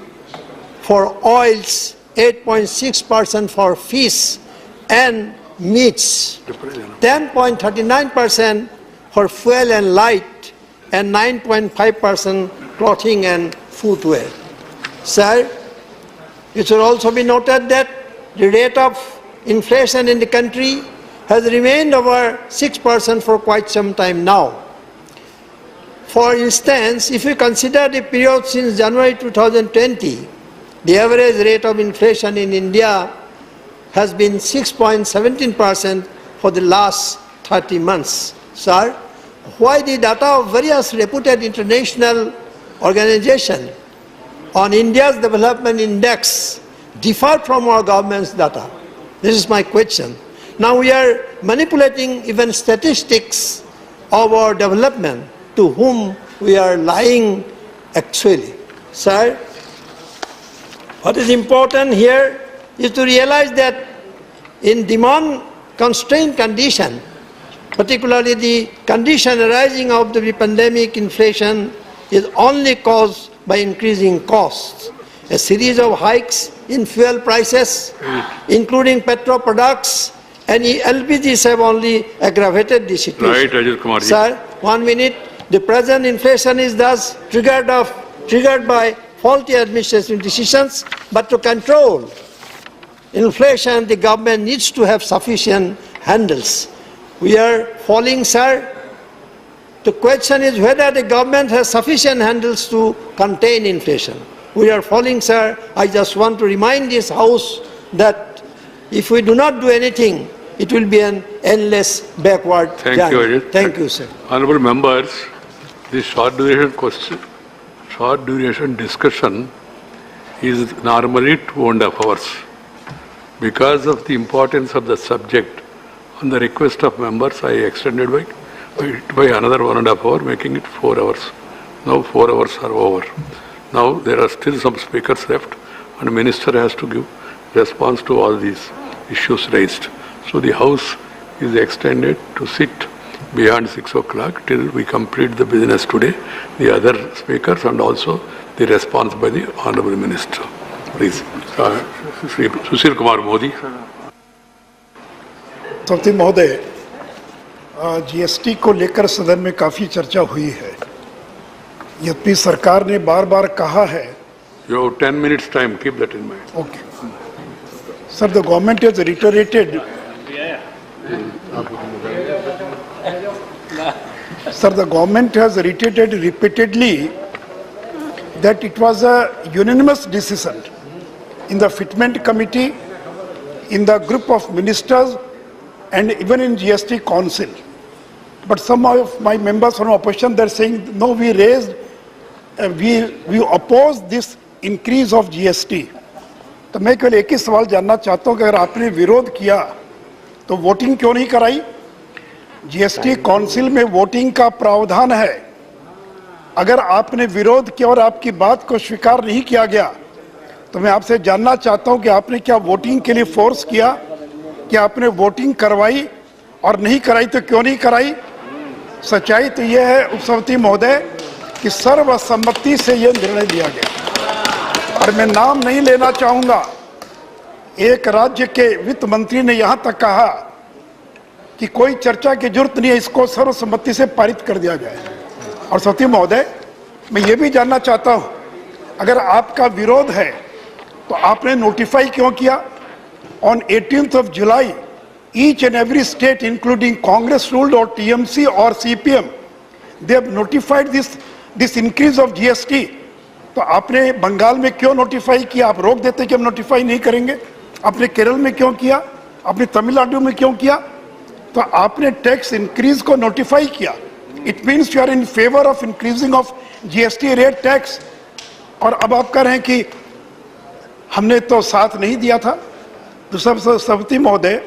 for oils, 8.6% for fish and meats, 10.39% for fuel and light, and 9.5% clothing and footwear. Sir, it should also be noted that the rate of inflation in the country has remained over 6% for quite some time now. For instance, if we consider the period since January 2020, the average rate of inflation in India has been 6.17% for the last 30 months. Sir, why the data of various reputed international organizations on India's development index differ from our government's data? This is my question. Now we are manipulating even statistics of our development, to whom we are lying actually. Sir, what is important here is to realize that in demand-constrained condition, particularly the condition arising out of the pandemic, inflation is only caused by increasing costs. A series of hikes in fuel prices, including petrol products and LPGs, have only aggravated the situation. Right, Rajat Kumar ji. Sir, 1 minute. The present inflation is thus triggered by faulty administrative decisions, but to control inflation, the government needs to have sufficient handles. We are falling, sir. The question is whether the government has sufficient handles to contain inflation. We are falling, sir. I just want to remind this House that if we do not do anything, it will be an endless backward Thank journey. you, Ajit. Thank you, sir. Honorable members, this short duration discussion is normally 2.5 hours. Because of the importance of the subject, on the request of members, I extended by another 1.5 hours, making it 4 hours. Now 4 hours are over. Now there are still some speakers left, and the minister has to give response to all these issues raised. So the House is extended to sit beyond 6 o'clock till we complete the business today, the other speakers, and also the response by the Honorable Minister. Please. Shri Sushil Kumar Modi. सभापति महोदय, GST को लेकर सदन में काफी चर्चा हुई है। यद्यपि सरकार ने बार-बार कहा है। You have 10 minutes time. Keep that in mind. Okay. Sir, the government has reiterated. Sir, the government has reiterated repeatedly that it was a unanimous decision in the fitment committee, in the group of ministers, and even in GST council. But some of my members from opposition, they're saying, no, we raised, we oppose this increase of GST. तो मैं केवल एक ही सवाल जानना चाहता हूं कि अगर आपने विरोध किया तो वोटिंग क्यों नहीं कराई? जीएसटी काउंसिल में वोटिंग का प्रावधान है। अगर आपने विरोध किया और आपकी बात को स्वीकार नहीं किया गया तो मैं आपसे जानना चाहता हूं कि आपने क्या वोटिंग के लिए फोर्स किया, कि आपने वोटिंग करवाई और नहीं कराई तो क्यों नहीं कराई? सच्चाई तो यह है उपसभापति महोदय कि सर्वसम्मति से यह निर्णय लिया गया। और मैं नाम नहीं लेना चाहूंगा, एक राज्य के वित्त मंत्री ने यहां तक कहा कि कोई चर्चा की जरूरत नहीं है, इसको सर्वसम्मति से पारित कर दिया जाए। और सभापति महोदय, मैं ये भी जानना चाहता हूं, अगर आपका विरोध है तो आपने नोटिफाई क्यों किया? On 18th of July, each and every state, including Congress ruled or TMC or CPM, they have notified this increase of GST. तो आपने बंगाल में क्यों नोटिफाई किया? आप रोक देते कि हम नोटिफाई नहीं करेंगे। आपने केरल में क्यों किया? आपने तमिलनाडु में क्यों किया? तो आपने टैक्स इंक्रीज को नोटिफाई किया। It means you are in favour of increasing of GST rate tax. और अब आप कह रहे हैं कि हमने तो साथ नहीं दिया था। दूसरा सभापति महोदय,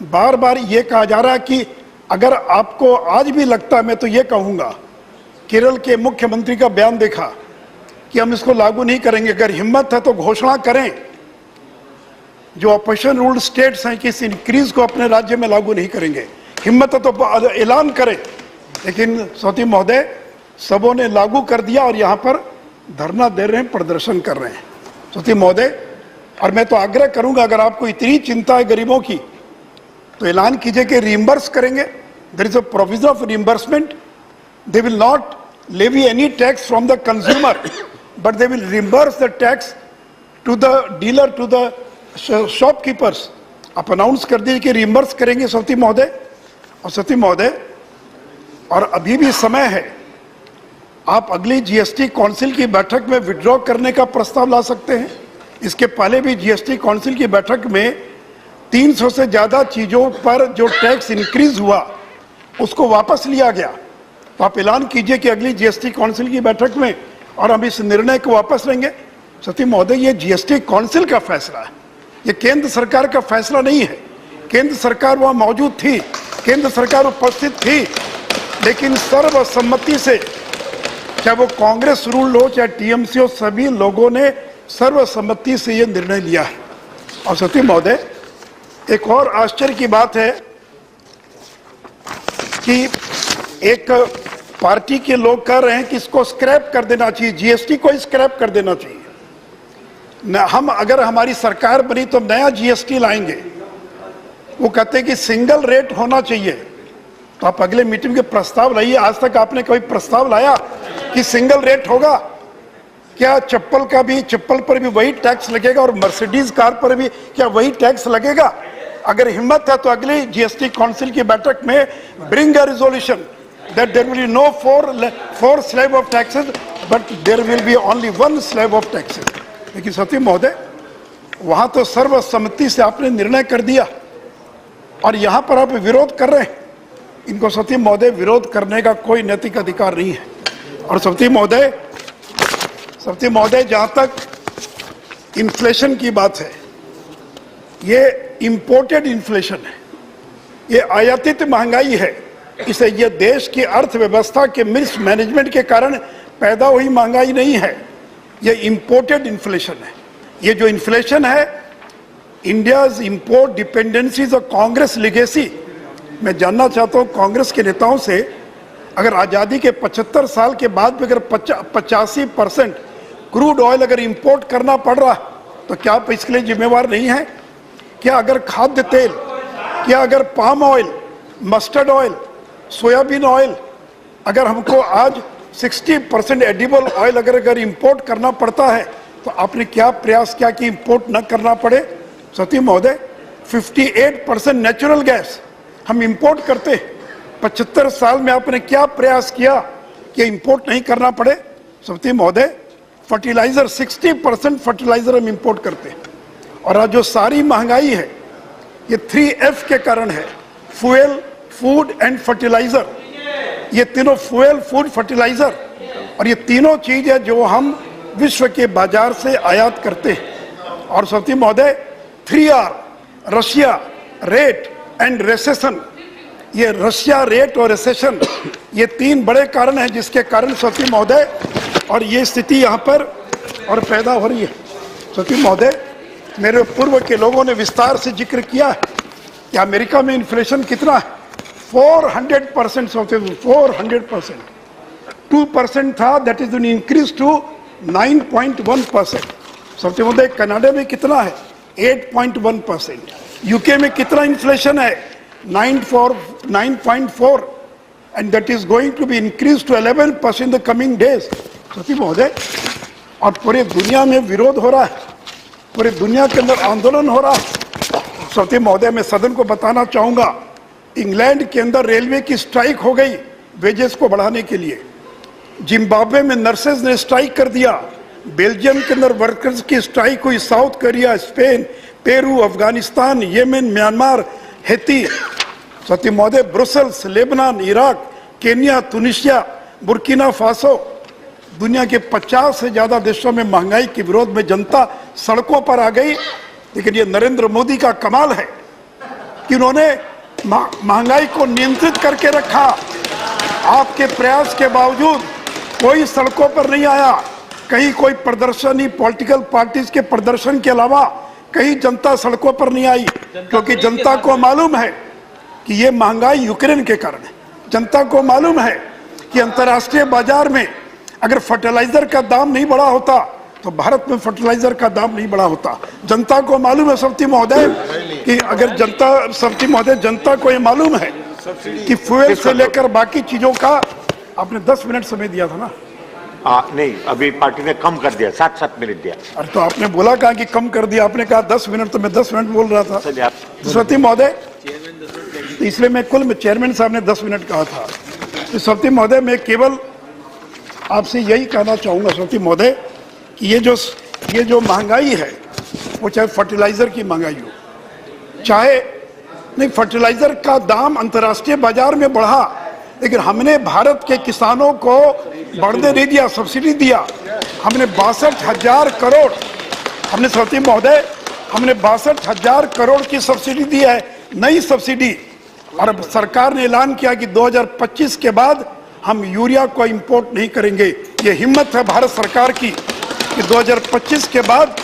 बार बार ये कहा जा रहा है कि अगर आपको आज भी लगता है, मैं तो ये कहूंगा, केरल के मुख्यमंत्री का बयान देखा कि हम इसको लागू नहीं करेंगे। अगर हिम्मत है तो घोषणा करें, जो ऑपोजिशन रूल्ड स्टेट्स हैं कि इस इंक्रीज को अपने राज्य में लागू नहीं करेंगे। हिम्मत है तो ऐलान करें। लेकिन सभापति महोदय, सबों ने लागू कर दिया और यहाँ पर धरना दे रहे हैं, प्रदर्शन कर रहे हैं। सभापति महोदय, और मैं तो आग्रह करूंगा, अगर आपको इतनी चिंता है गरीबों की तो ऐलान कीजिए कि रिइंबर्स करेंगे। There is a provision of reimbursement. They will not levy any tax from the consumer, but they will reimburse the tax to the dealer, to the shopkeepers. आप अनाउंस कर दीजिए कि रिइंबर्स करेंगे सभापति महोदय। और सभापति महोदय, और अभी भी समय है, आप अगली GST काउंसिल की बैठक में विड्रॉ करने का प्रस्ताव ला सकते हैं। इसके पहले भी GST काउंसिल की बैठक में 300 से ज्यादा चीजों पर जो टैक्स इंक्रीज हुआ उसको वापस लिया गया। तो आप ऐलान कीजिए कि अगली GST काउंसिल की बैठक में और हम इस निर्णय को वापस लेंगे। सती महोदय, ये GST काउंसिल का फैसला है, ये केंद्र सरकार का फैसला नहीं है। केंद्र सरकार वहां मौजूद थी, केंद्र सरकार उपस्थित थी, लेकिन सर्वसम्मति से, चाहे वो कांग्रेस रूल हो चाहे TMC हो, सभी लोगों ने सर्वसम्मति से ये निर्णय लिया है। और सती महोदय, एक और आश्चर्य की बात है कि एक पार्टी के लोग कह रहे हैं कि इसको स्क्रैप कर देना चाहिए, GST को स्क्रैप कर देना चाहिए। हम अगर हमारी सरकार बनी तो नया GST लाएंगे। वो कहते हैं कि सिंगल रेट होना चाहिए। तो आप अगले मीटिंग के प्रस्ताव लाइए। आज तक आपने कोई प्रस्ताव लाया कि सिंगल रेट होगा? क्या चप्पल पर भी वही टैक्स लगेगा और मर्सिडीज कार पर भी क्या वही टैक्स लगेगा? अगर हिम्मत है तो अगली GST काउंसिल की बैठक में bring a resolution that there will be no four slab of taxes, but there will be only one slab of taxes. लेकिन सती महोदय, वहां तो सर्वसम्मति से आपने निर्णय कर दिया और यहां पर आप विरोध कर रहे हैं। इनको सती महोदय, विरोध करने का कोई नैतिक अधिकार नहीं है। और सती महोदय, जहां तक इन्फ्लेशन की बात है, ये इंपोर्टेड इन्फ्लेशन है, ये आयातित महंगाई है। इसे ये देश की अर्थव्यवस्था के मिसमैनेजमेंट के कारण पैदा हुई महंगाई नहीं है, ये इंपोर्टेड इन्फ्लेशन है। ये जो इन्फ्लेशन है, India's import dependency is a Congress legacy. मैं जानना चाहता हूँ कांग्रेस के नेताओं से, अगर आज़ादी के 75 साल के बाद भी अगर 85% क्रूड ऑयल अगर इंपोर्ट करना पड़ रहा तो क्या आप इसके लिए जिम्मेवार नहीं है? क्या अगर खाद्य तेल, क्या अगर palm oil, mustard oil, soybean oil, अगर हमको आज 60% एडिबल ऑयल अगर इंपोर्ट करना पड़ता है तो आपने क्या प्रयास किया कि इंपोर्ट न करना पड़े? सती महोदय, 58% नेचुरल गैस हम इंपोर्ट करते हैं। 75 साल में आपने क्या प्रयास किया कि इंपोर्ट नहीं करना पड़े? सती महोदय, फर्टिलाइजर 60% फर्टिलाइजर हम इंपोर्ट करते हैं। और आज जो सारी महंगाई है ये 3F के कारण है, फ्यूल, फूड एंड फर्टिलाइजर। ये तीनों, फ्यूल, फूड, फर्टिलाइजर, और ये तीनों चीज है जो हम विश्व के बाजार से आयात करते हैं। और सती महोदय, 3R, Russia, rate and recession, ये रशिया, रेट और रिसेशन, ये तीन बड़े कारण हैं जिसके कारण सती महोदय और ये स्थिति यहाँ पर और पैदा हो रही है। सती महोदय, मेरे पूर्व के लोगों ने विस्तार से जिक्र किया है कि अमेरिका में इन्फ्लेशन कितना है? 400% होते 400%. 2% था, दैट इज इंक्रीज टू 9.1%. सबसे महोदय कनाडा में कितना है? 8.1%. यूके में कितना इन्फ्लेशन है? 9.4, and that is going to be increased to 11% in the coming days. सती महोदय, और पूरे दुनिया में विरोध हो रहा है, पूरे दुनिया के अंदर आंदोलन हो रहा है। सती महोदय, मैं सदन को बताना चाहूंगा, इंग्लैंड के अंदर रेलवे की स्ट्राइक हो गई वेजेस को बढ़ाने के लिए। जिम्बाब्वे में नर्सेज ने स्ट्राइक कर दिया। बेल्जियम के अंदर वर्कर्स की स्ट्राइक हुई। South Korea, Spain, Peru, Afghanistan, Yemen, Myanmar, Haiti. सती महोदय, Brussels, Lebanon, Iraq, Kenya, Tunisia, Burkina Faso, दुनिया के 50 से ज्यादा देशों में महंगाई के विरोध में जनता सड़कों पर आ गई। लेकिन ये नरेंद्र मोदी का कमाल है कि उन्होंने महंगाई को नियंत्रित करके रखा। आपके प्रयास के बावजूद कोई सड़कों पर नहीं आया, कहीं कोई प्रदर्शनी, पॉलिटिकल पार्टीज के प्रदर्शन के अलावा कहीं जनता सड़कों पर नहीं आई, क्योंकि जनता को मालूम है कि ये महंगाई यूक्रेन के कारण है। जनता को मालूम है कि अंतर्राष्ट्रीय बाजार में अगर फर्टिलाइजर का दाम नहीं बढ़ा होता तो भारत में फर्टिलाइजर का दाम नहीं बढ़ा होता। जनता को मालूम है सब्जी महोदय कि अगर जनता को ये मालूम है कि फ्यूल से लेकर बाकी चीजों का, आपने 10 मिनट समय दिया था ना? नहीं, अभी पार्टी ने कम कर दिया, 7 मिनट दिया। अरे तो आपने बोला कहा कि कम कर दिया, आपने कहा 10 मिनट, तो मैं 10 मिनट बोल रहा था। सती महोदय, इसलिए मैं चेयरमैन साहब ने 10 मिनट कहा था। तो सती महोदय, मैं केवल आपसे यही कहना चाहूंगा सती महोदय कि ये जो महंगाई है, वो चाहे फर्टिलाइजर की महंगाई हो, चाहे नहीं, फर्टिलाइजर का दाम अंतर्राष्ट्रीय बाजार में बढ़ा, लेकिन हमने भारत के किसानों को बढ़ने नहीं दिया, सब्सिडी दिया। हमने 62,000 करोड़, हमने सती महोदय, हमने 62,000 करोड़ की सब्सिडी दी है, नई सब्सिडी। और अब सरकार ने ऐलान किया कि 2025 के बाद हम यूरिया को इंपोर्ट नहीं करेंगे। ये हिम्मत है भारत सरकार की कि 2025 के बाद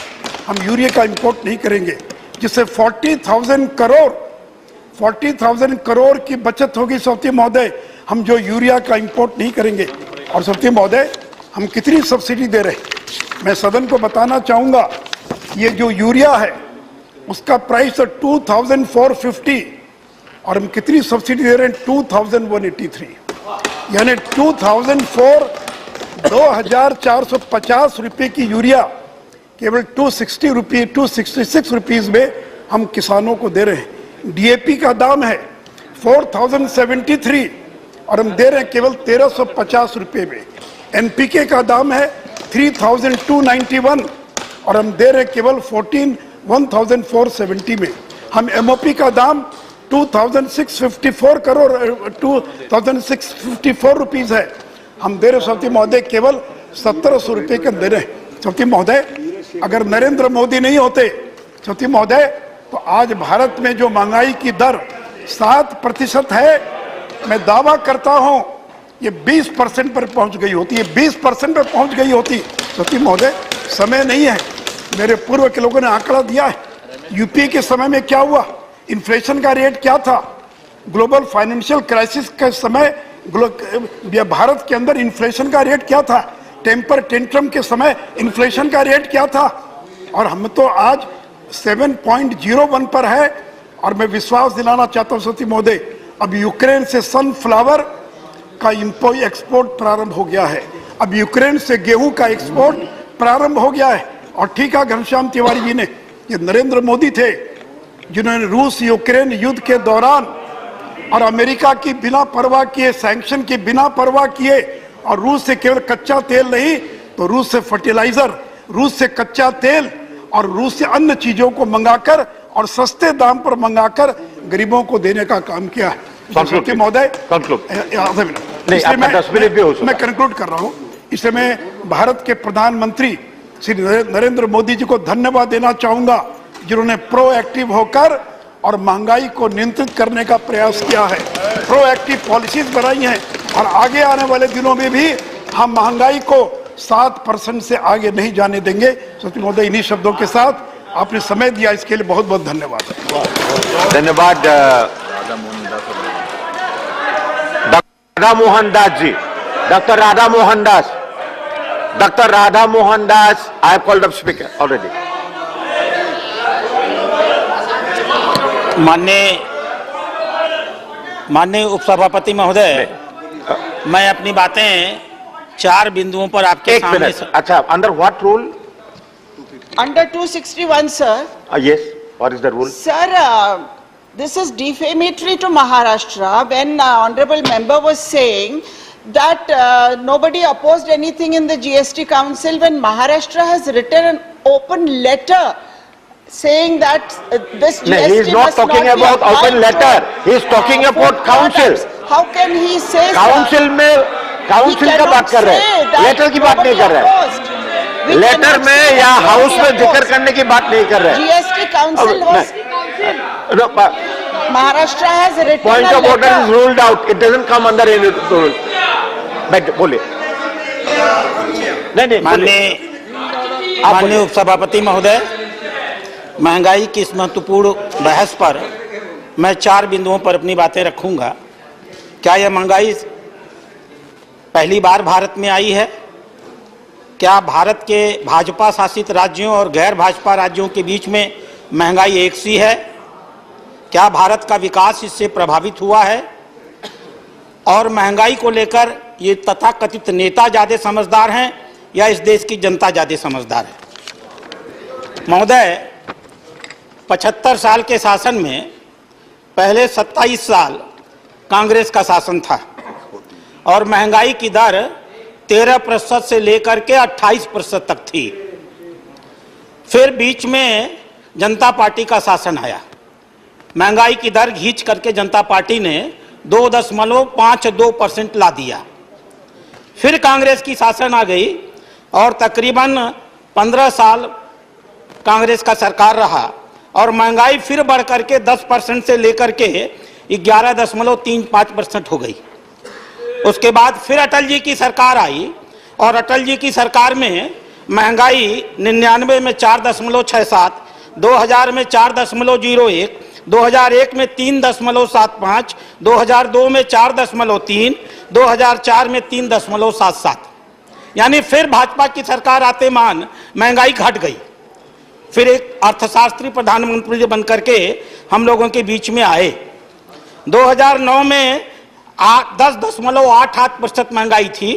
हम यूरिया का इंपोर्ट नहीं करेंगे, जिससे 40,000 करोड़ की बचत होगी। सौती महोदय, हम जो यूरिया का इंपोर्ट नहीं करेंगे। और सौती महोदय, हम कितनी सब्सिडी दे रहे हैं, मैं सदन को बताना चाहूंगा। ये जो यूरिया है उसका प्राइस है 2,450 और हम कितनी सब्सिडी दे रहे हैं? 2,183, यानी 2,450 रुपए की यूरिया केवल 266 रुपीज में हम किसानों को दे रहे हैं। डीएपी का दाम है 4,073 और हम दे रहे हैं केवल 1,350 रुपए में। एनपीके का दाम है 3,291 और हम दे रहे हैं केवल 1,470 में। हम एमओपी का दाम 2,654 रुपीज है, हम दे रहे सौती महोदय केवल 1,700 रुपए का दे रहे। सौती महोदय, अगर नरेंद्र मोदी नहीं होते सौती महोदय, तो आज भारत में जो महंगाई की दर 7% है, मैं दावा करता हूं ये 20% पर पहुंच गई होती है, 20% पर पहुंच गई होती। सौती महोदय, समय नहीं है, मेरे पूर्व के लोगों ने आंकड़ा दिया है। यूपीए के समय में क्या हुआ, इन्फ्लेशन का रेट क्या था, ग्लोबल फाइनेंशियल क्राइसिस के समय भारत के अंदर इन्फ्लेशन का रेट क्या था, टेम्पर टेंट्रम के समय इन्फ्लेशन का रेट क्या था, और हम तो आज 7.01 पर है। और मैं विश्वास दिलाना चाहता हूं सती महोदय, अब यूक्रेन से सनफ्लावर का एक्सपोर्ट प्रारंभ हो गया है, अब यूक्रेन से गेहूं का एक्सपोर्ट प्रारंभ हो गया है। और ठीक है, घनश्याम तिवारी जी ने, ये नरेंद्र मोदी थे जिन्होंने रूस यूक्रेन युद्ध के दौरान और अमेरिका की बिना परवाह किए, सैंक्शन की बिना परवाह किए, और रूस से केवल कच्चा तेल नहीं तो रूस से फर्टिलाइजर, रूस से कच्चा तेल और रूस से अन्य चीजों को मंगाकर और सस्ते दाम पर मंगाकर गरीबों को देने का काम किया है। महोदय, मैं कंक्लूड कर रहा हूं। इसलिए मैं भारत के प्रधानमंत्री श्री नरेंद्र मोदी जी को धन्यवाद देना चाहूंगा, जिन्होंने प्रोएक्टिव होकर और महंगाई को नियंत्रित करने का प्रयास किया है, प्रोएक्टिव पॉलिसीज बनाई हैं, और आगे आने वाले दिनों में भी हम महंगाई को 7% से आगे नहीं जाने देंगे। सच महोदय, इन्हीं शब्दों के साथ आपने समय दिया, इसके लिए बहुत बहुत धन्यवाद। धन्यवाद Radha Mohan Das ji. Doctor Radha Mohan Das, doctor Radha Mohan Das, I have called up speaker already. माननीय उपसभापति महोदय, मैं अपनी बातें 4 बिंदुओं पर आपके सामने। अच्छा, under what rule? Under 261, sir. Yes, what is the rule? Sir, this is defamatory to Maharashtra when honorable member was saying that nobody opposed anything in the GST Council when Maharashtra has written an open letter saying that this GST No, he is not must talking not be about applied open letter. He is talking about food council. products. How can he say, Council में council का बात कर रहे हैं, letter की बात नहीं कर रहे हैं। लेटर में या हाउस में जिक्र करने की बात नहीं कर रहे हैं। GST Council was Maharashtra has written Point a of order is letter. ruled out. It doesn't come under any rule. बोले नहीं। माननीय उपसभापति महोदय, महंगाई की इस महत्वपूर्ण बहस पर मैं 4 बिंदुओं पर अपनी बातें रखूंगा। क्या यह महंगाई पहली बार भारत में आई है? क्या भारत के भाजपा शासित राज्यों और गैर भाजपा राज्यों के बीच में महंगाई एक सी है? क्या भारत का विकास इससे प्रभावित हुआ है? और महंगाई को लेकर ये तथाकथित नेता ज्यादा समझदार हैं या इस देश की जनता ज्यादा समझदार है? महोदय, 75 साल के शासन में पहले 27 साल कांग्रेस का शासन था और महंगाई की दर 13% से लेकर के 28% तक थी। फिर बीच में जनता पार्टी का शासन आया, महंगाई की दर खींच करके जनता पार्टी ने 2.52% ला दिया। फिर कांग्रेस की शासन आ गई और तकरीबन 15 साल कांग्रेस का सरकार रहा और महंगाई फिर बढ़ करके 10% से लेकर के 11.35% हो गई। उसके बाद फिर अटल जी की सरकार आई और अटल जी की सरकार में महंगाई 99 में 4.67, 2000 में 4.01, 2001 में 3.75, 2002 में 4.3, 2004 में 3.77, यानी फिर भाजपा की सरकार आते मान महंगाई घट गई। फिर एक अर्थशास्त्री प्रधानमंत्री बन करके हम लोगों के बीच में आए। 2009 में 10.88% महंगाई थी,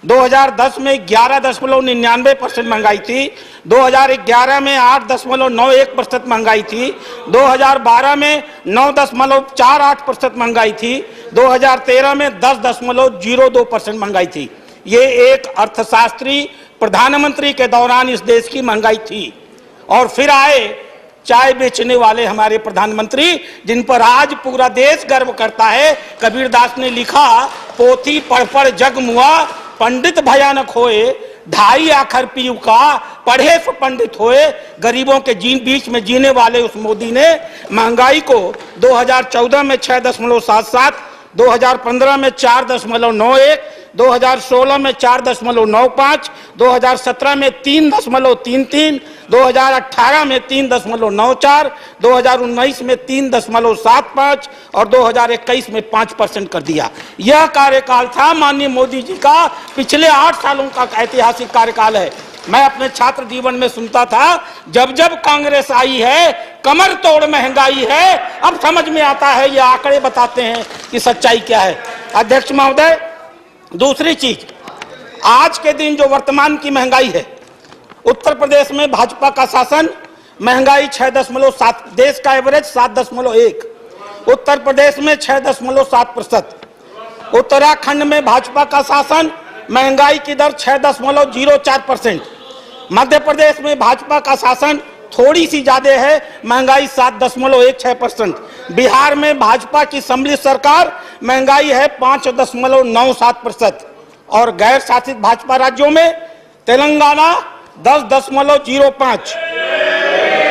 2010 में 11.99% महंगाई थी, 2011 में 8.91% महंगाई थी, 2012 में 9.48% महंगाई थी, 2013 में 10.02% महंगाई थी। ये एक अर्थशास्त्री प्रधानमंत्री के दौरान इस देश की महंगाई थी। और फिर आए चाय बेचने वाले हमारे प्रधानमंत्री, जिन पर आज पूरा देश गर्व करता है। कबीरदास ने लिखा, पोथी पढ़ पढ़ जग मुआ, पंडित भयानक होए, 2.5 आखर पीऊ का, पढ़े सो पंडित होए। गरीबों के बीच में जीने वाले उस मोदी ने महंगाई को 2014 में 6.77, 2015 में 4.91, 2016 में 4.95, 2017 में 3.33, 2018 में 3.94, 2019 में 3.75 और 2021 में 5% कर दिया। यह कार्यकाल था माननीय मोदी जी का, पिछले 8 सालों का ऐतिहासिक कार्यकाल है। मैं अपने छात्र जीवन में सुनता था, जब जब कांग्रेस आई है कमर तोड़ महंगाई है। अब समझ में आता है, ये आंकड़े बताते हैं कि सच्चाई क्या है। अध्यक्ष महोदय, दूसरी चीज, आज के दिन जो वर्तमान की महंगाई है, उत्तर प्रदेश में भाजपा का शासन, महंगाई 6.7, देश का एवरेज 7.1, उत्तर प्रदेश में 6.7%, उत्तराखंड में भाजपा का शासन, महंगाई की दर 6.04%, मध्य प्रदेश में भाजपा का शासन थोड़ी सी ज्यादा है, महंगाई 7.16%, बिहार में भाजपा की सम्मिलित सरकार, महंगाई है 5.97% और गैर शासित भाजपा राज्यों में तेलंगाना 10.05,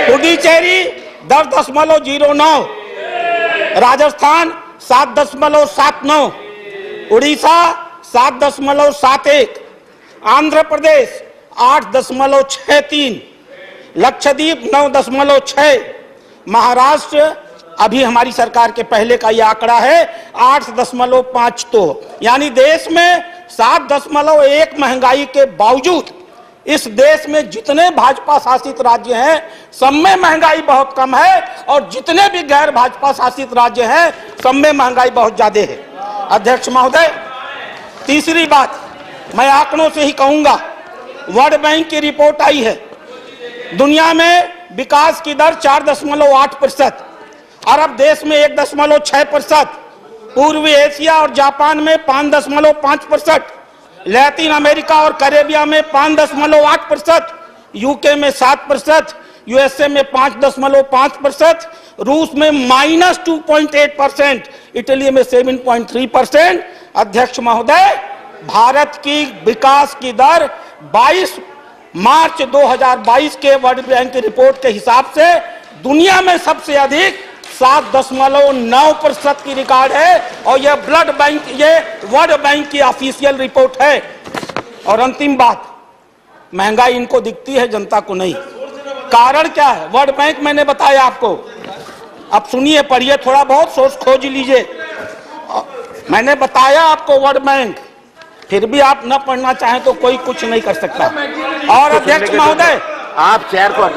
पुडुचेरी 10.09, राजस्थान 7.79, उड़ीसा 7.71, आंध्र प्रदेश 8.63, लक्षद्वीप 9.6, महाराष्ट्र अभी हमारी सरकार के पहले का यह आंकड़ा है 8.5, तो यानी देश में 7.1 महंगाई के बावजूद इस देश में जितने भाजपा शासित राज्य हैं सब में महंगाई बहुत कम है, और जितने भी गैर भाजपा शासित राज्य हैं सब में महंगाई बहुत ज्यादा है। अध्यक्ष महोदय, तीसरी बात मैं आंकड़ों से ही कहूंगा। वर्ल्ड बैंक की रिपोर्ट आई है, दुनिया में विकास की दर 4.8%, अरब देश में 1.6%, पूर्वी एशिया और जापान में 5.5%, लैटिन अमेरिका और कैरेबिया में 5.8%, यूके में 7%, यूएसए में 5.5%, रूस में -2.8%, इटली में 7.3%। अध्यक्ष महोदय, भारत की विकास की दर 22 मार्च 2022 के वर्ल्ड बैंक की रिपोर्ट के हिसाब से दुनिया में सबसे अधिक 7.9% की रिकॉर्ड है, और यह वर्ल्ड बैंक की ऑफिशियल रिपोर्ट है। और अंतिम बात, महंगाई इनको दिखती है, जनता को नहीं। कारण क्या है? वर्ल्ड बैंक मैंने बताया आपको, अब सुनिए, पढ़िए, थोड़ा बहुत सोच खोज लीजिए। मैंने बताया आपको वर्ल्ड बैंक, फिर भी आप न पढ़ना चाहें तो कोई कुछ नहीं कर सकता। और अध्यक्ष महोदय, आप चेयर को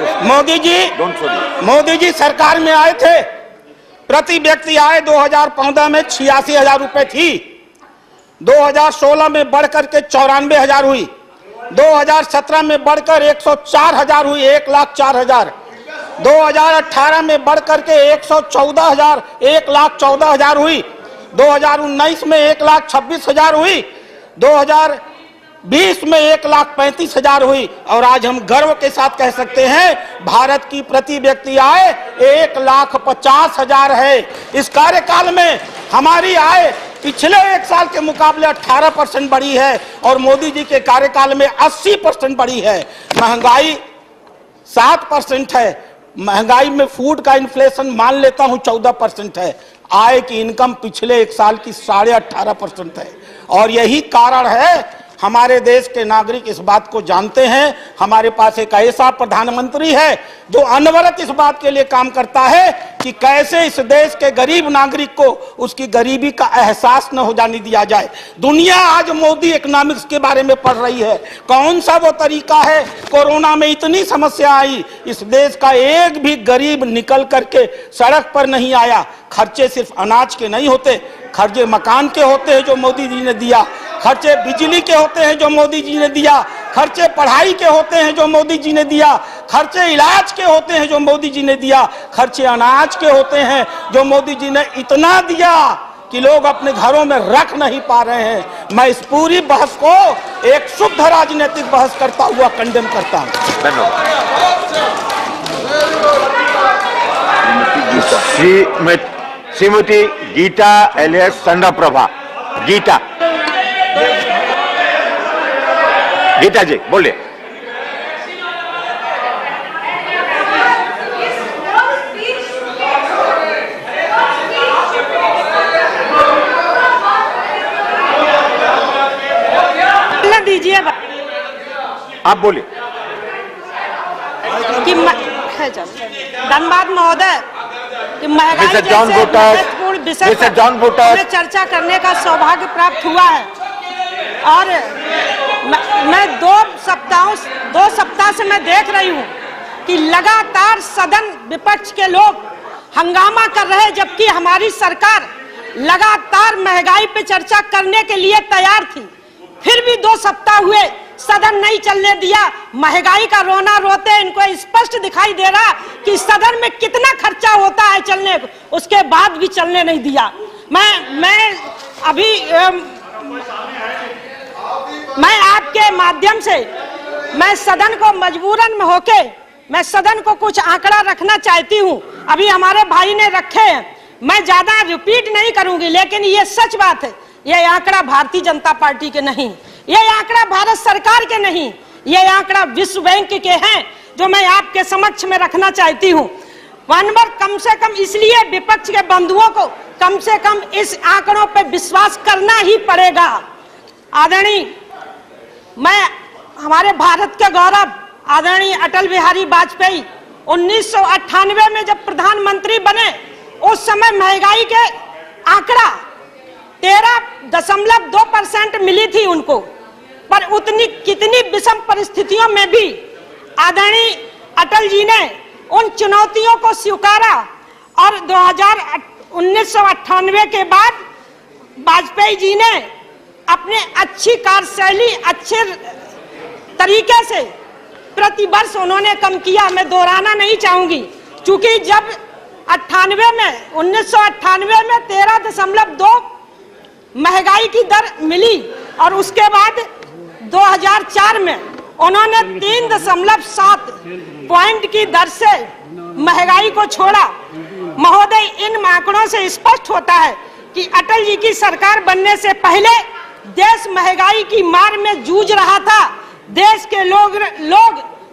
मोदी जी सरकार में आए थे, प्रति व्यक्ति आय 2014 में 86,000 रुपए थी, 2016 में बढ़कर के 94,000 हुई, 2017 में बढ़कर 104,000 हुई, 1,04,000, 2018 में बढ़कर के 1,14,000 हुई, 2019 में 1,26,000 हुई, 2020 में 1,35,000 हुई, और आज हम गर्व के साथ कह सकते हैं भारत की प्रति व्यक्ति आय 1,50,000 है। इस कार्यकाल में हमारी आय पिछले एक साल के मुकाबले 18% बढ़ी है, और मोदी जी के कार्यकाल में 80% बढ़ी है। महंगाई 7% है, महंगाई में फूड का इन्फ्लेशन मान लेता हूं 14% है। आय की इनकम पिछले एक साल की 18.5% है, और यही कारण है हमारे देश के नागरिक इस बात को जानते हैं। हमारे पास एक ऐसा प्रधानमंत्री है जो अनवरत इस बात के लिए काम करता है कि कैसे इस देश के गरीब नागरिक को उसकी गरीबी का एहसास न हो जाने दिया जाए। दुनिया आज मोदी इकोनॉमिक्स के बारे में पढ़ रही है। कौन सा वो तरीका है? कोरोना में इतनी समस्या आई, इस देश का एक भी गरीब निकल करके सड़क पर नहीं आया। खर्चे सिर्फ अनाज के नहीं होते, खर्चे मकान के होते हैं जो मोदी जी ने दिया, खर्चे बिजली के होते हैं जो मोदी जी ने दिया, खर्चे पढ़ाई के होते हैं जो मोदी जी ने दिया, खर्चे इलाज के होते हैं जो मोदी जी ने दिया, खर्चे अनाज के होते हैं जो मोदी जी ने इतना दिया कि लोग अपने घरों में रख नहीं पा रहे हैं। मैं इस पूरी बहस को एक शुद्ध राजनीतिक बहस करता हुआ कंडेम करता हूं। श्रीमती गीता एलियट संडाप्रभा। गीता जी बोलिए। दीजिए आप बोलिए। धन्यवाद महोदय। महंगाई जैसे महत्वपूर्ण विषय पर हमें चर्चा करने का सौभाग्य प्राप्त हुआ है, और मैं दो सप्ताह से मैं देख रही हूँ कि लगातार सदन विपक्ष के लोग हंगामा कर रहे हैं, जबकि हमारी सरकार लगातार महंगाई पे चर्चा करने के लिए तैयार थी। फिर भी 2 सप्ताह हुए सदन नहीं चलने दिया। महंगाई का रोना रोते इनको स्पष्ट दिखाई दे रहा कि सदन में कितना खर्चा होता है चलने को, उसके बाद भी चलने नहीं दिया। मैं आपके माध्यम से मैं सदन को मजबूरन में होके मैं सदन को कुछ आंकड़ा रखना चाहती हूँ। अभी हमारे भाई ने रखे हैं, मैं ज्यादा रिपीट नहीं करूंगी, लेकिन ये सच बात है। ये आंकड़ा भारतीय जनता पार्टी के नहीं, ये आंकड़ा भारत सरकार के नहीं, ये आंकड़ा विश्व बैंक के हैं, जो मैं आपके समक्ष में रखना चाहती हूँ। कम से कम इसलिए विपक्ष के बंधुओं को कम से कम इस आंकड़ों पर विश्वास करना ही पड़ेगा। आदरणीय, मैं हमारे भारत के गौरव आदरणीय अटल बिहारी वाजपेयी 1998 में जब प्रधानमंत्री बने, उस समय महंगाई के आंकड़ा 13.2% मिली थी उनको, पर उतनी कितनी विषम परिस्थितियों में भी आदरणीय अटल जी ने उन चुनौतियों को स्वीकारा और 1998 के बाद वाजपेयी जी ने अपने अच्छी कार्यशैली, अच्छे तरीके से प्रतिवर्ष उन्होंने कम किया। मैं दोहराना नहीं चाहूंगी, क्योंकि जब 1998 में 13.2 महंगाई की दर मिली और उसके बाद 2004 में उन्होंने 3.7 पॉइंट की दर से महंगाई को छोड़ा। महोदय, इन आंकड़ों से स्पष्ट होता है कि अटल जी की सरकार बनने से पहले देश महंगाई की मार में जूझ रहा था। देश के लोग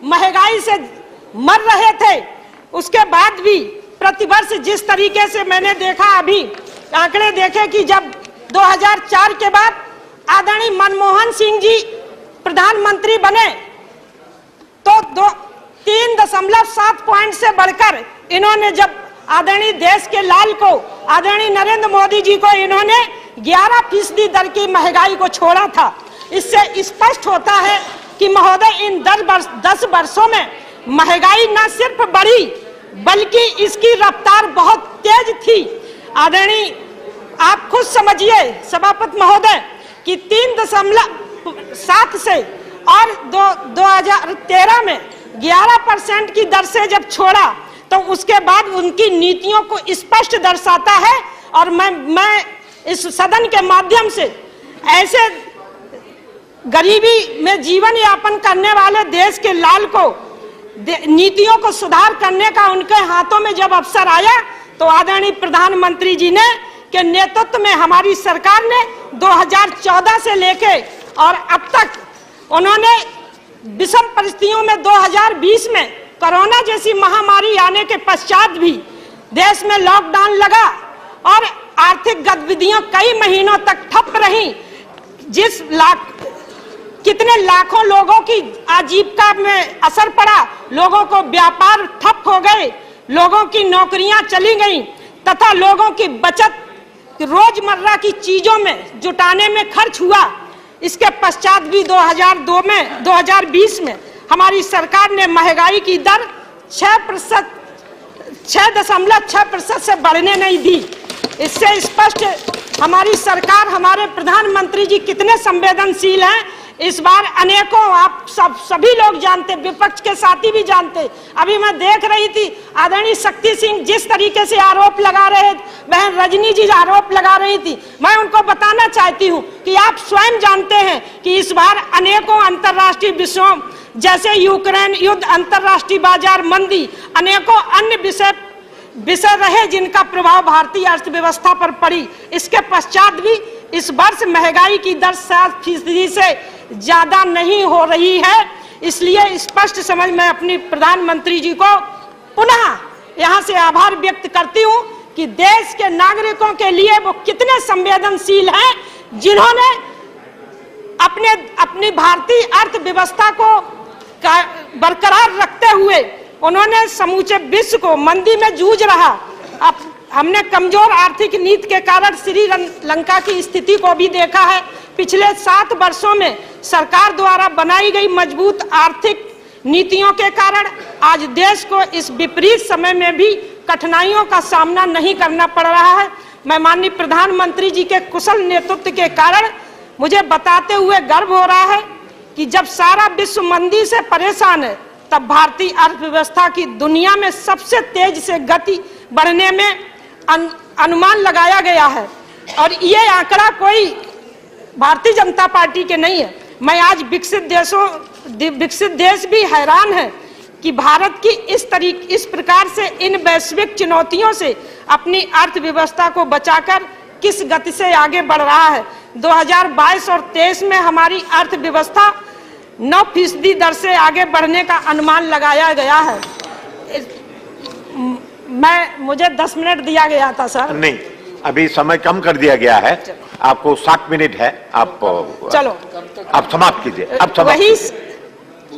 महंगाई से मर रहे थे। उसके बाद भी प्रतिवर्ष जिस तरीके से मैंने देखा, अभी आंकड़े देखे कि जब 2004 के बाद आदरणीय मनमोहन सिंह जी प्रधानमंत्री बने तो 3.7 पॉइंट से बढ़कर इन्होंने, जब आदरणीय देश के लाल को, आदरणीय नरेंद्र मोदी जी को इन्होंने 11% दर की महंगाई को छोड़ा था। इससे स्पष्ट होता है कि महोदय, इन 10 वर्षों में महंगाई न सिर्फ बढ़ी बल्कि इसकी रफ्तार बहुत तेज थी। आदरणीय, आप खुद समझिए सभापति महोदय कि 3.7 से और 2013 में 11% की दर से जब छोड़ा तो उसके बाद उनकी नीतियों को स्पष्ट दर्शाता है। और मैं इस सदन के माध्यम से ऐसे गरीबी में जीवन यापन करने वाले देश के लाल को नीतियों को सुधार करने का उनके हाथों में जब अवसर आया तो आदरणीय प्रधानमंत्री जी ने के नेतृत्व में हमारी सरकार ने 2014 से लेके और अब तक उन्होंने विषम परिस्थितियों में 2020 में कोरोना जैसी महामारी आने के पश्चात भी देश में लॉकडाउन लगा और आर्थिक गतिविधियां कई महीनों तक ठप रही। कितने लाखों लोगों की आजीविका में असर पड़ा, लोगों को व्यापार ठप हो गए, लोगों की नौकरियां चली गईं तथा लोगों की बचत रोजमर्रा की चीजों में जुटाने में खर्च हुआ। इसके पश्चात भी 2020 में हमारी सरकार ने महंगाई की दर 6.6% से बढ़ने नहीं दी। इससे स्पष्ट हमारी सरकार, हमारे प्रधानमंत्री जी कितने संवेदनशील हैं। इस बार अनेकों, आप सभी लोग जानते, विपक्ष के साथी भी जानते। अभी मैं देख रही थी आदरणीय शक्ति सिंह जिस तरीके से आरोप लगा रहे, बहन रजनी जी आरोप लगा रही थी। मैं उनको बताना चाहती हूँ कि आप स्वयं जानते हैं कि इस बार अनेकों अंतर्राष्ट्रीय विषयों जैसे यूक्रेन युद्ध, अंतर्राष्ट्रीय बाजार मंदी, अनेकों अन्य विषय रहे जिनका प्रभाव भारतीय अर्थव्यवस्था पर पड़ी। इसके पश्चात भी इस वर्ष महंगाई की दर 7% से ज्यादा नहीं हो रही है। इसलिए स्पष्ट समझ मैं अपनी प्रधानमंत्री जी को पुनः यहाँ से आभार व्यक्त करती हूँ कि देश के नागरिकों के लिए वो कितने संवेदनशील हैं, जिन्होंने अपनी भारतीय अर्थव्यवस्था को बरकरार रखते हुए उन्होंने समूचे विश्व को मंदी में जूझ रहा। अब हमने कमजोर आर्थिक नीति के कारण श्रीलंका की स्थिति को भी देखा है। पिछले 7 वर्षों में सरकार द्वारा बनाई गई मजबूत आर्थिक नीतियों के कारण आज देश को इस विपरीत समय में भी कठिनाइयों का सामना नहीं करना पड़ रहा है। मैं माननीय प्रधानमंत्री जी के कुशल नेतृत्व के कारण मुझे बताते हुए गर्व हो रहा है कि जब सारा विश्व मंदी से परेशान है तब भारतीय अर्थव्यवस्था की दुनिया में सबसे तेज से गति बढ़ने में अनुमान लगाया गया है। और ये आंकड़ा कोई भारतीय जनता पार्टी के नहीं है। मैं आज विकसित देश भी हैरान है कि भारत की इस प्रकार से इन वैश्विक चुनौतियों से अपनी अर्थव्यवस्था को बचाकर किस गति से आगे बढ़ रहा है। 2022 और 23 में हमारी अर्थव्यवस्था 9% दर से आगे बढ़ने का अनुमान लगाया गया है। मुझे 10 मिनट दिया गया था सर। नहीं, अभी समय कम कर दिया गया है, आपको 7 मिनट है। आप चलो, आप समाप्त कीजिए। अब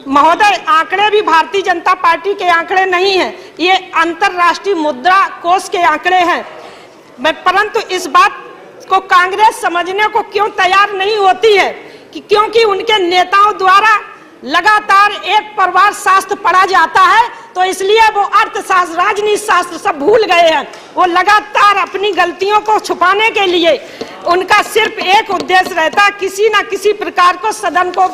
महोदय, आंकड़े भी भारतीय जनता पार्टी के आंकड़े नहीं हैं, ये अंतर्राष्ट्रीय मुद्रा कोष के आंकड़े हैं। परंतु इस बात को कांग्रेस समझने को क्यों तैयार नहीं होती है कि क्योंकि उनके नेताओं द्वारा लगातार एक परिवार शास्त्र पढ़ा जाता है, तो इसलिए वो अर्थशास्त्र, राजनीति शास्त्र सब भूल गए हैं। वो लगातार अपनी गलतियों को छुपाने के लिए उनका सिर्फ एक उद्देश्य रहता है, किसी ना किसी प्रकार को सदन को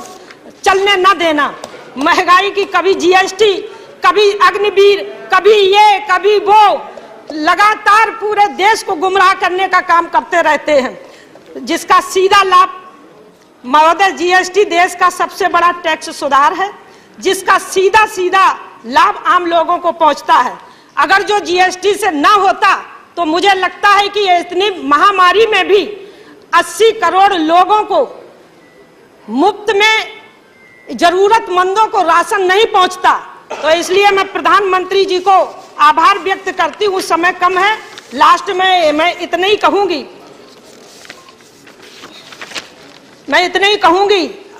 चलने न देना। महंगाई की कभी जीएसटी, कभी अग्निवीर, कभी ये कभी वो, लगातार पूरे देश को गुमराह करने का काम करते रहते हैं, जिसका सीधा लाभ महोदय जीएसटी देश का सबसे बड़ा टैक्स सुधार है, जिसका सीधा सीधा लाभ आम लोगों को पहुंचता है। अगर जो जीएसटी से ना होता तो मुझे लगता है कि ये इतनी महामारी में भी 80 करोड़ लोगों को मुफ्त में जरूरतमंदों को राशन नहीं पहुंचता। तो इसलिए मैं प्रधानमंत्री जी को आभार व्यक्त करती हूँ। समय कम है, लास्ट में मैं इतना ही कहूंगी,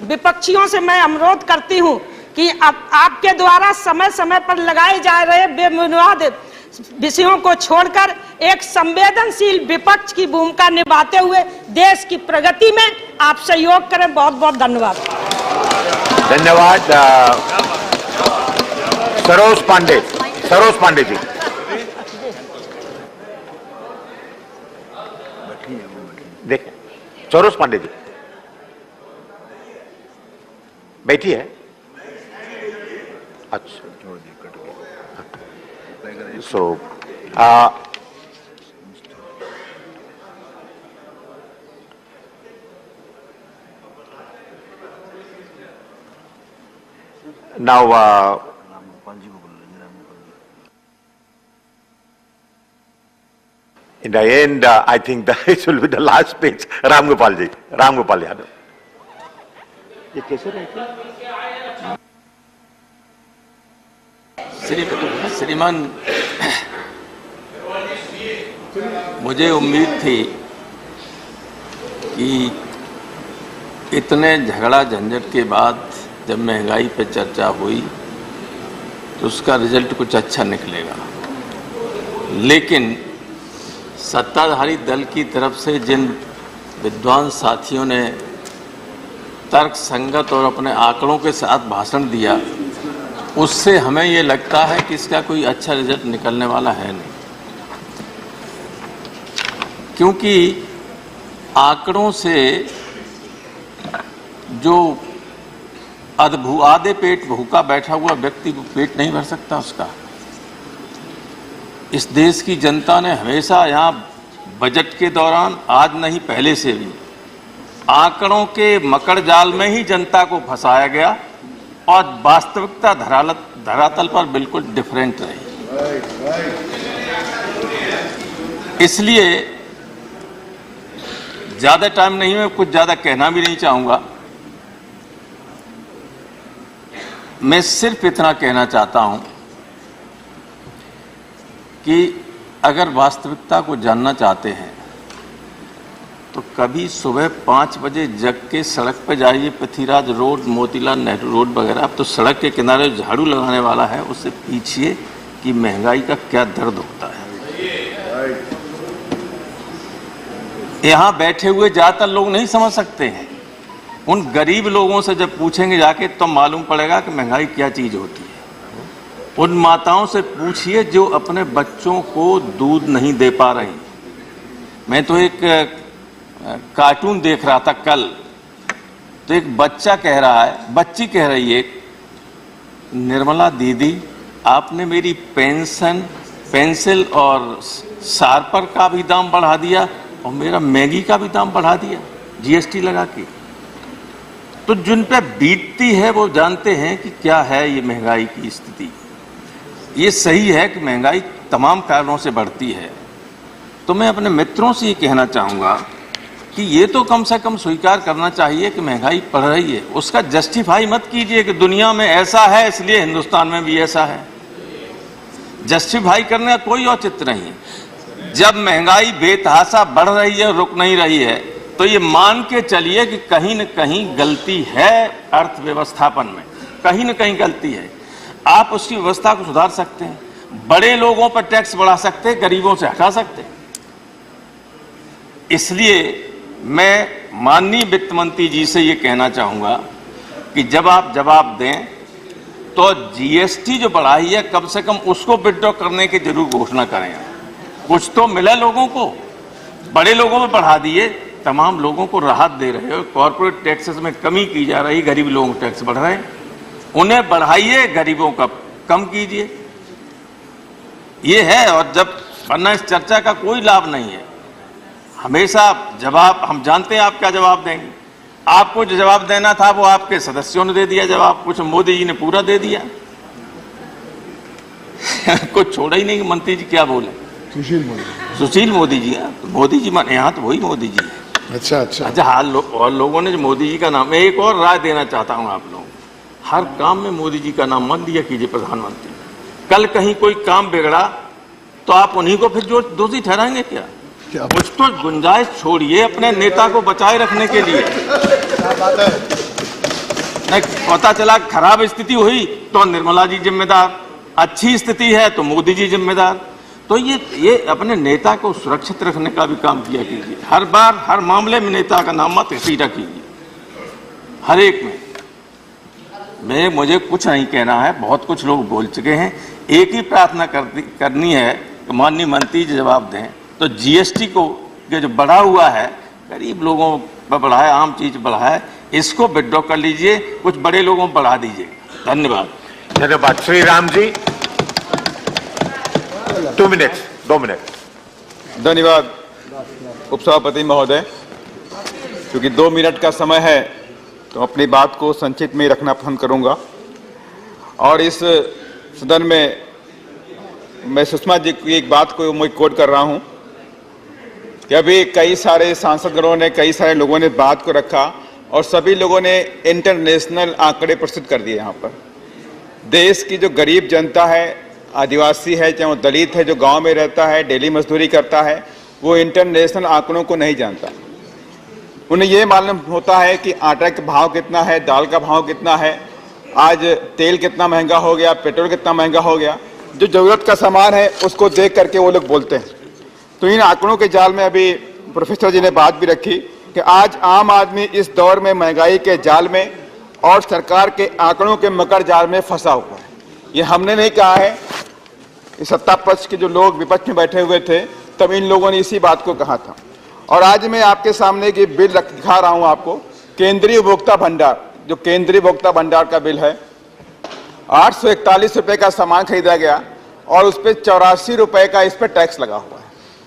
विपक्षियों से मैं अनुरोध करती हूं कि आपके द्वारा समय समय पर लगाए जा रहे बेबुनियाद विषयों को छोड़कर एक संवेदनशील विपक्ष की भूमिका निभाते हुए देश की प्रगति में आप सहयोग करें। बहुत बहुत धन्यवाद। धन्यवाद। सरोज पांडे जी। देखिए, सरोज पांडे जी बैठी है। अच्छा, सो now in the end I think that it will be the last speech. Ram Gopal Yadav. ये कैसे रहते? श्रीमान, मुझे उम्मीद थी कि इतने झगड़ा झंझट के बाद जब महंगाई पर चर्चा हुई तो उसका रिजल्ट कुछ अच्छा निकलेगा, लेकिन सत्ताधारी दल की तरफ से जिन विद्वान साथियों ने तर्क संगत और अपने आंकड़ों के साथ भाषण दिया, उससे हमें ये लगता है कि इसका कोई अच्छा रिजल्ट निकलने वाला है नहीं, क्योंकि आंकड़ों से जो आधे पेट भूखा बैठा हुआ व्यक्ति को पेट नहीं भर सकता उसका। इस देश की जनता ने हमेशा यहाँ बजट के दौरान, आज नहीं पहले से भी, आंकड़ों के मकड़ जाल में ही जनता को फंसाया गया और वास्तविकता धरातल पर बिल्कुल डिफरेंट रही। इसलिए ज्यादा टाइम नहीं, मैं कुछ ज्यादा कहना भी नहीं चाहूंगा। मैं सिर्फ इतना कहना चाहता हूं कि अगर वास्तविकता को जानना चाहते हैं तो कभी सुबह 5 बजे जग के सड़क पर जाइए, पृथ्वीराज रोड, मोतीलाल नेहरू रोड वगैरह। अब तो सड़क के किनारे झाड़ू लगाने वाला है, उससे पूछिए कि महंगाई का क्या दर्द होता है। यहाँ बैठे हुए ज्यादातर लोग नहीं समझ सकते हैं। उन गरीब लोगों से जब पूछेंगे जाके तो मालूम पड़ेगा कि महंगाई क्या चीज होती है। उन माताओं से पूछिए जो अपने बच्चों को दूध नहीं दे पा रही। मैं तो एक कार्टून देख रहा था कल, तो एक बच्चा कह रहा है, बच्ची कह रही है, निर्मला दीदी आपने मेरी पेंसिल और शार्पर का भी दाम बढ़ा दिया और मेरा मैगी का भी दाम बढ़ा दिया जीएसटी लगा के। तो जिन पे बीतती है वो जानते हैं कि क्या है ये महंगाई की स्थिति। ये सही है कि महंगाई तमाम कारणों से बढ़ती है। तो मैं अपने मित्रों से ये कहना चाहूँगा कि ये तो कम से कम स्वीकार करना चाहिए कि महंगाई बढ़ रही है। उसका जस्टिफाई मत कीजिए कि दुनिया में ऐसा है इसलिए हिंदुस्तान में भी ऐसा है। जस्टिफाई करने का कोई औचित्य नहीं है। जब महंगाई बेतहाशा बढ़ रही है, रुक नहीं रही है, तो ये मान के चलिए कि कहीं न कहीं गलती है अर्थव्यवस्थापन में, कहीं न कहीं गलती है। आप उसकी व्यवस्था को सुधार सकते हैं, बड़े लोगों पर टैक्स बढ़ा सकते हैं, गरीबों से हटा सकते हैं। इसलिए मैं माननीय वित्त मंत्री जी से ये कहना चाहूंगा कि जब आप जवाब दें तो जीएसटी जो बढ़ाई है कम से कम उसको विड्रॉ करने की जरूर घोषणा करें। कुछ तो मिला लोगों को, बड़े लोगों में बढ़ा दिए, तमाम लोगों को राहत दे रहे हो, कॉर्पोरेट टैक्सेस में कमी की जा रही, गरीब लोगों को टैक्स बढ़ रहे हैं, उन्हें बढ़ाइए, गरीबों का कम कीजिए। ये है, और जब वरना इस चर्चा का कोई लाभ नहीं है। हमेशा जवाब, हम जानते हैं आप क्या जवाब देंगे, आपको जो जवाब देना था वो आपके सदस्यों ने दे दिया जवाब, कुछ मोदी जी ने पूरा दे दिया कुछ छोड़ा ही नहीं। मंत्री जी क्या बोले, सुशील मोदी जी, तो मोदी जी माने यहाँ तो वही मोदी जी है। अच्छा और लोगों ने जो मोदी जी का नाम, मैं एक और राय देना चाहता हूँ आप लोगों को, हर काम में मोदी जी का नाम मत लिया कीजिए प्रधानमंत्री। कल कहीं कोई काम बिगड़ा तो आप उन्हीं को फिर दोषी ठहराएंगे क्या? कुछ तो गुंजाइश छोड़िए अपने नेता को बचाए रखने के लिए। नहीं, पता चला खराब स्थिति हुई तो निर्मला जी जिम्मेदार, अच्छी स्थिति है तो मोदी जी जिम्मेदार। तो ये अपने नेता को सुरक्षित रखने का भी काम किया कीजिए। हर बार हर मामले में नेता का नाम मत सीधा कीजिए, हर एक में। मुझे कुछ नहीं कहना है, बहुत कुछ लोग बोल चुके हैं। एक ही प्रार्थना करनी है कि माननीय मंत्री जी जवाब दें तो जीएसटी को ये जो बढ़ा हुआ है, गरीब लोगों पर बढ़ा है, आम चीज बढ़ा है, इसको विड्रॉ कर लीजिए, कुछ बड़े लोगों पर बढ़ा दीजिए। धन्यवाद। धन्यवाद। श्री राम जी 2 मिनट। धन्यवाद उपसभापति महोदय। क्योंकि 2 मिनट का समय है तो अपनी बात को संक्षिप्त में रखना पसंद करूंगा। और इस सदन में मैं सुषमा जी की एक बात को मैं कोट कर रहा हूं कि अभी कई सारे सांसदगणों ने, कई सारे लोगों ने बात को रखा और सभी लोगों ने इंटरनेशनल आंकड़े प्रस्तुत कर दिए। यहाँ पर देश की जो गरीब जनता है, आदिवासी है, चाहे वो दलित है, जो गांव में रहता है, डेली मजदूरी करता है, वो इंटरनेशनल आंकड़ों को नहीं जानता। उन्हें ये मालूम होता है कि आटा का भाव कितना है, दाल का भाव कितना है, आज तेल कितना महंगा हो गया, पेट्रोल कितना महंगा हो गया। जो जरूरत का सामान है उसको देख करके वो लोग बोलते हैं। तो इन आंकड़ों के जाल में अभी प्रोफेसर जी ने बात भी रखी कि आज आम आदमी इस दौर में महंगाई के जाल में और सरकार के आंकड़ों के मकर जाल में फंसा हुआ है। ये हमने नहीं कहा है, इस सत्ता पक्ष के जो लोग विपक्ष में बैठे हुए थे तब इन लोगों ने इसी बात को कहा था। और आज मैं आपके सामने की बिल दिखा रहा हूं आपको, केंद्रीय उपभोक्ता भंडार, जो केंद्रीय उपभोक्ता भंडार का बिल है, 841 रुपए का सामान खरीदा गया और उस पर 84 रुपए का इस पर टैक्स लगा हुआ है,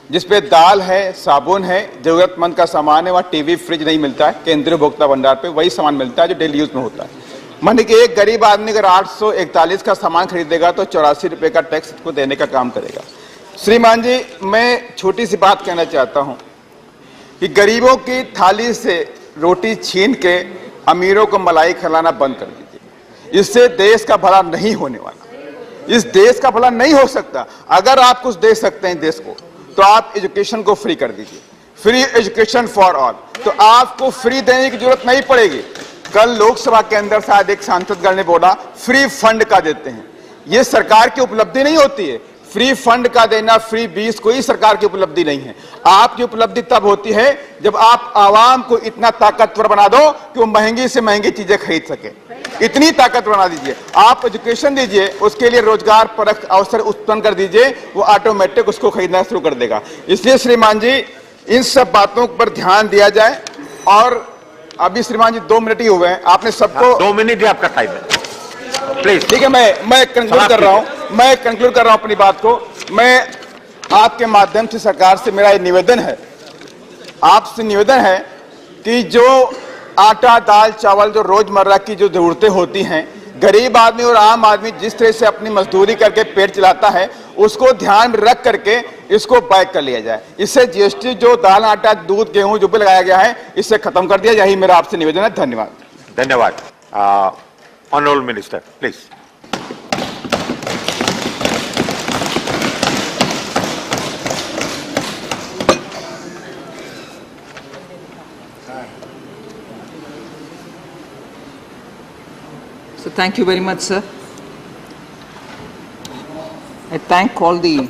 जिसपे दाल है, साबुन है, जरूरतमंद का सामान है। वहाँ टीवी फ्रिज नहीं मिलता है, केंद्रीय उपभोक्ता भंडार पे वही सामान मिलता है जो डेली यूज में होता है। मानिए कि एक गरीब आदमी अगर 841 का सामान खरीदेगा तो 84 रुपए का टैक्स को देने का काम करेगा। श्रीमान जी, मैं छोटी सी बात कहना चाहता हूँ कि गरीबों की थाली से रोटी छीन के अमीरों को मलाई खिलाना बंद कर दीजिए। इससे देश का भला नहीं होने वाला, इस देश का भला नहीं हो सकता। अगर आप कुछ दे सकते हैं देश को तो आप एजुकेशन को फ्री कर दीजिए, फ्री एजुकेशन फॉर ऑल। तो आपको फ्री देने की जरूरत नहीं पड़ेगी। कल लोकसभा के अंदर शायद एक सांसदगण ने बोला फ्री फंड का देते हैं। ये सरकार की उपलब्धि नहीं होती है। फ्री फंड का देना, फ्री बीज कोई सरकार की उपलब्धि नहीं है। आपकी उपलब्धि तब होती है जब आप आवाम को इतना ताकतवर बना दो कि वो महंगी से महंगी चीजें खरीद सके। इतनी ताकत बना दीजिए, आप एजुकेशन दीजिए, उसके लिए रोजगार परक अवसर उत्पन्न कर दीजिए, वो ऑटोमेटिक उसको खरीदना शुरू कर देगा। इसलिए श्रीमान जी, इन सब बातों पर ध्यान दिया जाए। और अभी श्रीमान जी 2 मिनट ही हुए हैं, आपने सबको 2 मिनट ही आपका टाइम है, प्लीज। ठीक है, मैं कंक्लूड कर रहा हूं अपनी बात को। मैं आपके माध्यम से सरकार से मेरा ये निवेदन है, आपसे निवेदन है कि जो आटा, दाल, चावल, जो रोजमर्रा की जो जरूरतें होती हैं, गरीब आदमी और आम आदमी जिस तरह से अपनी मजदूरी करके पेट चलाता है, उसको ध्यान में रख करके इसको बैक कर लिया जाए। इससे जीएसटी जो दाल, आटा, दूध, गेहूं जो भी लगाया गया है, इससे खत्म कर दिया। यही मेरा आपसे निवेदन है। धन्यवाद। धन्यवाद। Honourable minister, please. So Thank you very much, sir. I thank all the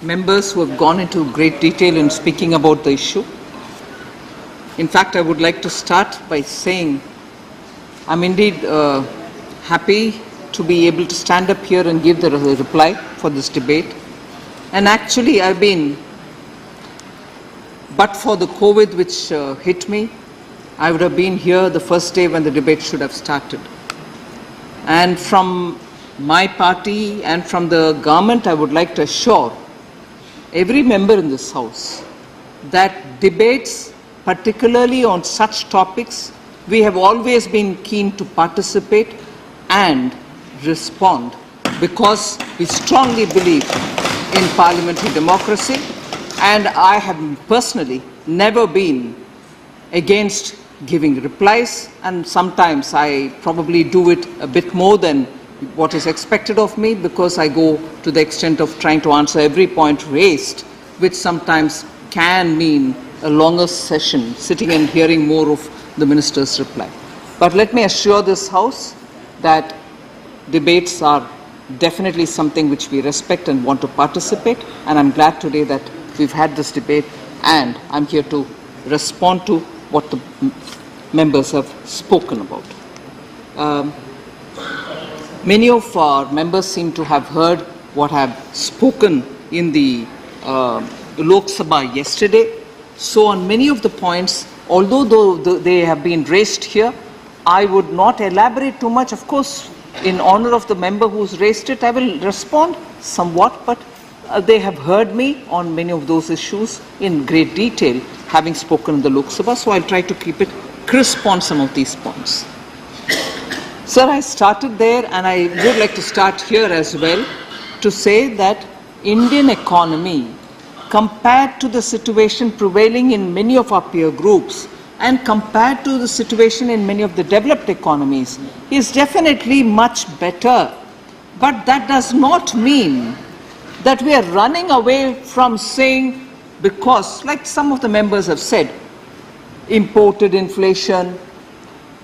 members who have gone into great detail in speaking about the issue. In fact, I would like to start by saying I'm indeed happy to be able to stand up here and give the reply for this debate. And actually, but for the COVID which hit me, I would have been here the first day when the debate should have started. And from my party and from the government, I would like to assure every member in this House that debates, particularly on such topics, we have always been keen to participate and respond because we strongly believe in parliamentary democracy, and I have personally never been against giving replies, and sometimes I probably do it a bit more than what is expected of me because I go to the extent of trying to answer every point raised, which sometimes can mean a longer session, sitting and hearing more of the minister's reply. But let me assure this House that debates are definitely something which we respect and want to participate, and I'm glad today that we've had this debate and I'm here to respond to what the members have spoken about. Many of our members seem to have heard what I have spoken in the Lok Sabha yesterday. So on many of the points, although they have been raised here, I would not elaborate too much. Of course, in honor of the member who's raised it, I will respond somewhat, but they have heard me on many of those issues in great detail, having spoken in the Lok Sabha, so I'll try to keep it crisp on some of these points. Sir, I started there, and I would like to start here as well to say that Indian economy, compared to the situation prevailing in many of our peer groups and compared to the situation in many of the developed economies, is definitely much better. But that does not mean that we are running away from saying, because, like some of the members have said, imported inflation,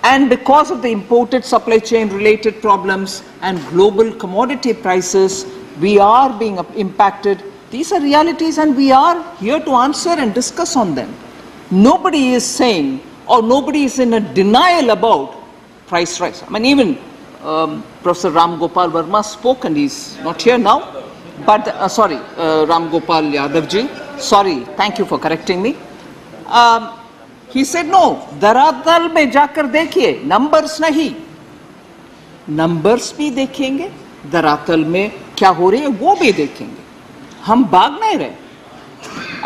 and because of the imported supply chain related problems and global commodity prices, we are being impacted. These are realities, and we are here to answer and discuss on them. Nobody is saying, or nobody is in a denial about price rise. I mean, even Professor Ram Gopal Verma spoke, and he's not here now, but, Ram Gopal Yadav ji, sorry, thank you for correcting me. He said, no, daratal mein jaakar dekhiye, numbers nahi. Numbers bhi dekhenge, daratal mein kya ho raha hai, wo bhi dekhenge. हम भाग नहीं रहे,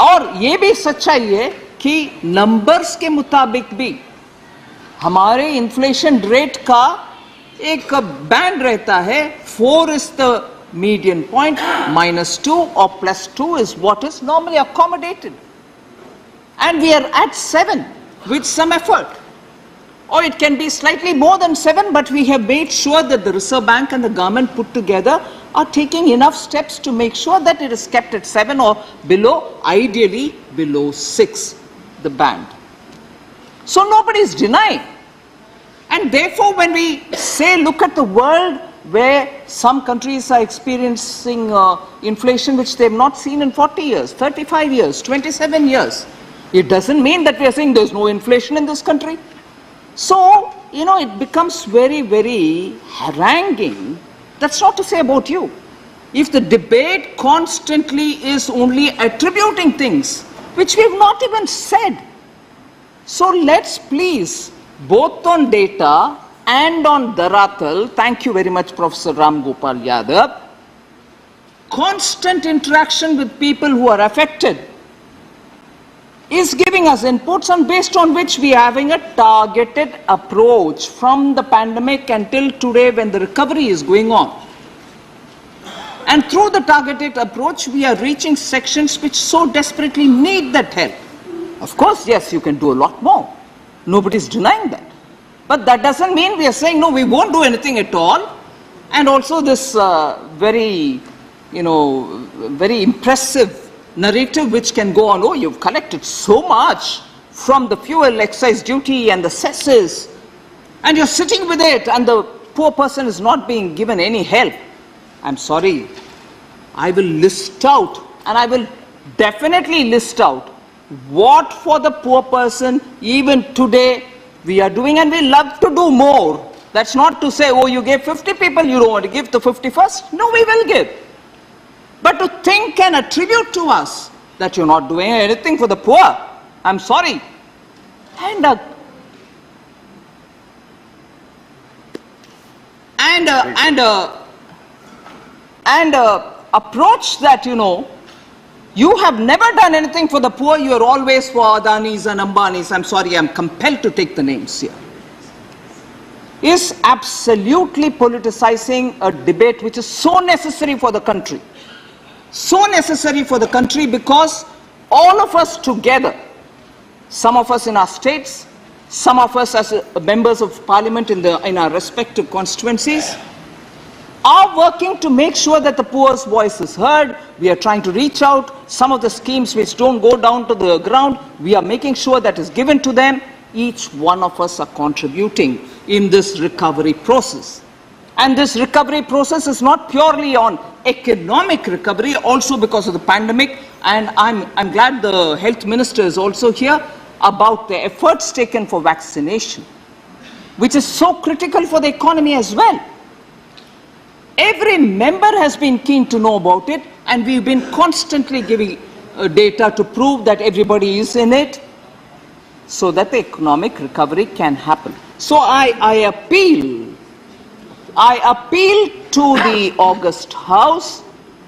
और ये भी सच्चाई है कि नंबर्स के मुताबिक भी हमारे इन्फ्लेशन रेट का एक बैंड रहता है. 4 is the median point, -2 or +2 is what is normally accommodated, and we are at 7 with some effort, or it can be slightly more than 7, but we have made sure that the Reserve Bank and the government put together are taking enough steps to make sure that it is kept at 7 or below, ideally below 6, the band. So nobody is denying. And therefore, when we say, look at the world where some countries are experiencing inflation which they have not seen in 40 years, 35 years, 27 years, it doesn't mean that we are saying there's no inflation in this country. So, it becomes very, very haranguing. That's not to say about you. If the debate constantly is only attributing things which we have not even said. So let's please, both on data and on Daratal, thank you very much, Professor Ram Gopal Yadav, constant interaction with people who are affected is giving us inputs, and based on which we are having a targeted approach from the pandemic until today when the recovery is going on. And through the targeted approach, we are reaching sections which so desperately need that help. Of course, yes, you can do a lot more. Nobody is denying that. But that doesn't mean we are saying, no, we won't do anything at all. And also this very impressive narrative which can go on, oh, you've collected so much from the fuel excise duty and the cesses, and you're sitting with it, and the poor person is not being given any help, I'm sorry, I will list out, and I will definitely list out what for the poor person even today we are doing, and we love to do more. That's not to say, oh, you gave 50 people, you don't want to give the 51st. No, we will give. But to think and attribute to us that you're not doing anything for the poor, I'm sorry. And approach that, you have never done anything for the poor, you're always for Adanis and Ambanis, I'm sorry, I'm compelled to take the names here, is absolutely politicizing a debate which is so necessary for the country. So necessary for the country because all of us together, some of us in our states, some of us as members of parliament in our respective constituencies, are working to make sure that the poor's voice is heard. We are trying to reach out. Some of the schemes which don't go down to the ground, we are making sure that is given to them. Each one of us are contributing in this recovery process. And this recovery process is not purely on economic recovery, also because of the pandemic. And I'm glad the health minister is also here about the efforts taken for vaccination, which is so critical for the economy as well. Every member has been keen to know about it, and we've been constantly giving data to prove that everybody is in it, so that the economic recovery can happen. So I appeal to the August House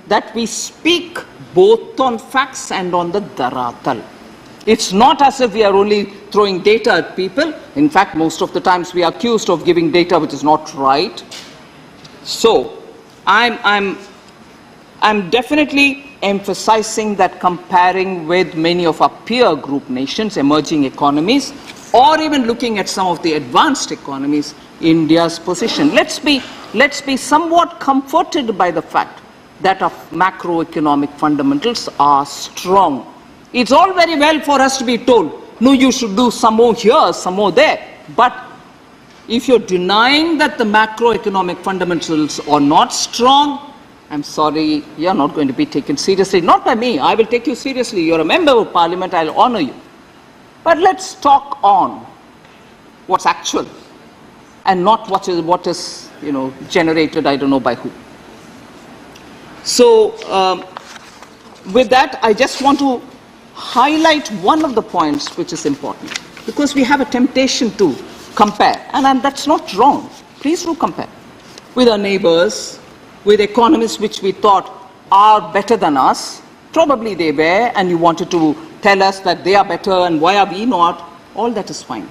that we speak both on facts and on the daratal. It's not as if we are only throwing data at people. In fact, most of the times we are accused of giving data which is not right. So I'm definitely emphasizing that comparing with many of our peer group nations, emerging economies, or even looking at some of the advanced economies, India's position. Let's be somewhat comforted by the fact that our macroeconomic fundamentals are strong. It's all very well for us to be told, no, you should do some more here, some more there. But if you're denying that the macroeconomic fundamentals are not strong, I'm sorry, you're not going to be taken seriously. Not by me, I will take you seriously. You're a member of parliament, I'll honor you. But let's talk on what's actual and not what is generated, I don't know by who. So with that, I just want to highlight one of the points which is important, because we have a temptation to compare, and that's not wrong. Please do compare with our neighbors, with economists which we thought are better than us. Probably they were, and you wanted to tell us that they are better and why are we not. All that is fine.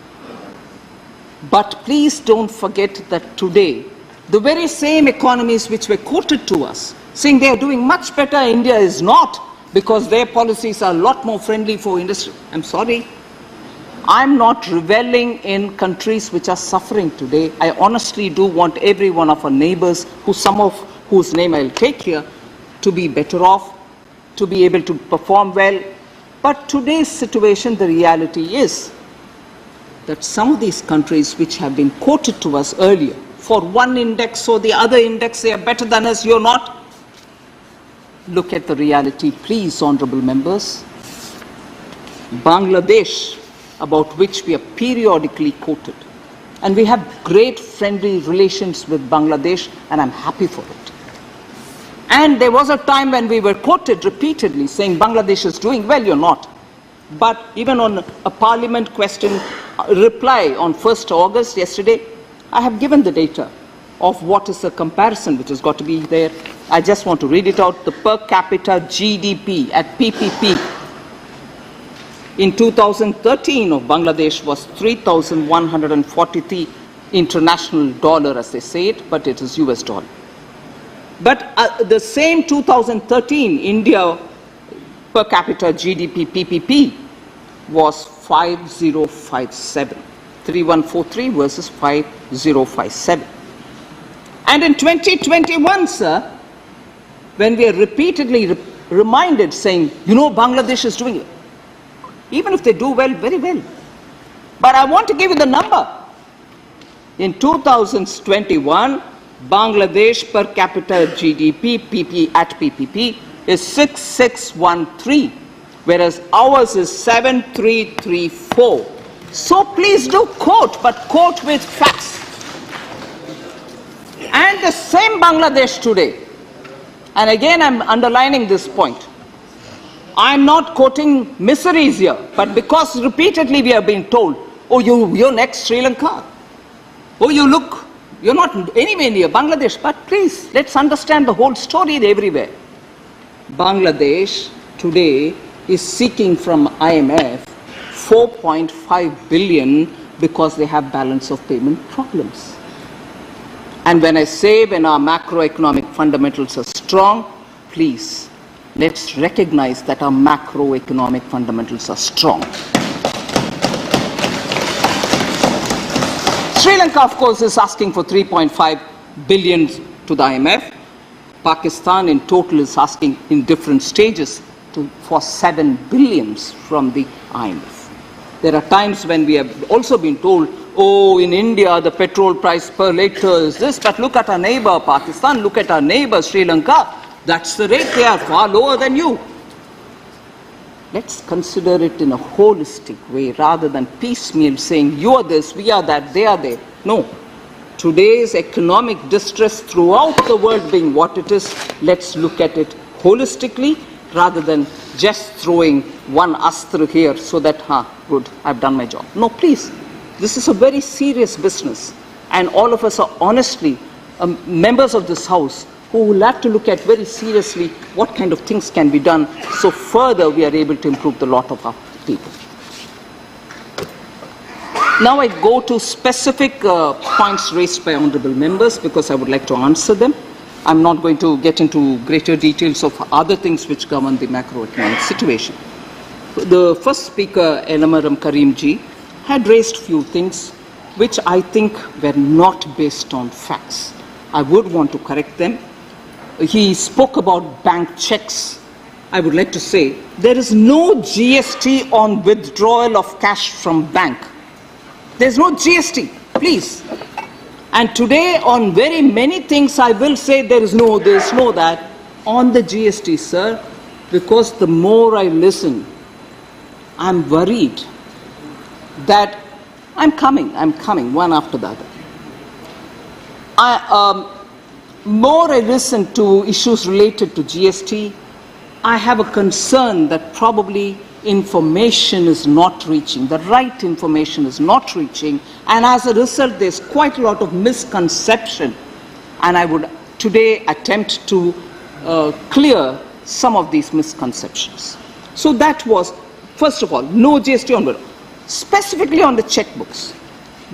But please don't forget that today, the very same economies which were quoted to us, saying they are doing much better, India is not, because their policies are a lot more friendly for industry. I'm sorry. I'm not reveling in countries which are suffering today. I honestly do want every one of our neighbors, some of whose name I'll take here, to be better off, to be able to perform well. But today's situation, the reality is that some of these countries which have been quoted to us earlier, for one index or the other index, they are better than us, you're not. Look at the reality, please, honorable members. Bangladesh, about which we are periodically quoted. And we have great friendly relations with Bangladesh, and I'm happy for it. And there was a time when we were quoted repeatedly saying Bangladesh is doing well, you're not. But even on a parliament question reply on 1st August yesterday, I have given the data of what is the comparison which has got to be there. I just want to read it out. The per capita GDP at PPP in 2013 of Bangladesh was 3,143 international dollar, as they say it, but it is US dollar. But the same 2013 India per capita GDP PPP was 5057. 3143 versus 5057. And in 2021, sir, when we are repeatedly reminded saying, Bangladesh is doing it, even if they do well, very well. But I want to give you the number. In 2021, Bangladesh per capita GDP at PPP is 6613, whereas ours is 7334. So please do quote, but quote with facts. And the same Bangladesh today, and again I'm underlining this point, I'm not quoting miseries here, but because repeatedly we have been told, oh, you're next Sri Lanka. Oh, you're not anywhere near Bangladesh, but please, let's understand the whole story everywhere. Bangladesh today is seeking from IMF 4.5 billion because they have balance of payment problems. And when I say when our macroeconomic fundamentals are strong, please, let's recognize that our macroeconomic fundamentals are strong. Sri Lanka, of course, is asking for 3.5 billion to the IMF. Pakistan in total is asking in different stages for 7 billion from the IMF. There are times when we have also been told, oh, in India, the petrol price per litre is this, but look at our neighbor Pakistan, look at our neighbor Sri Lanka. That's the rate, they are far lower than you. Let's consider it in a holistic way rather than piecemeal saying you are this, we are that, they are there. No. Today's economic distress throughout the world being what it is, let's look at it holistically rather than just throwing one astra here so that, good, I've done my job. No, please. This is a very serious business. And all of us are honestly members of this House who will have to look at very seriously what kind of things can be done so further we are able to improve the lot of our people. Now I go to specific points raised by honorable members because I would like to answer them. I'm not going to get into greater details of other things which govern the macroeconomic situation. The first speaker, Elamaram Karimji, had raised few things which I think were not based on facts. I would want to correct them. He spoke about bank checks. I would like to say there is no GST on withdrawal of cash from bank. There's no GST, please. And today on very many things I will say there is no this, no that. On the GST, sir, because the more I listen, I'm worried that I'm coming, one after the other. More I listen to issues related to GST, I have a concern that probably information is not reaching, the right information is not reaching, and as a result there's quite a lot of misconception, and I would today attempt to clear some of these misconceptions. So that was, first of all, no GST on withdrawal. Specifically on the checkbooks,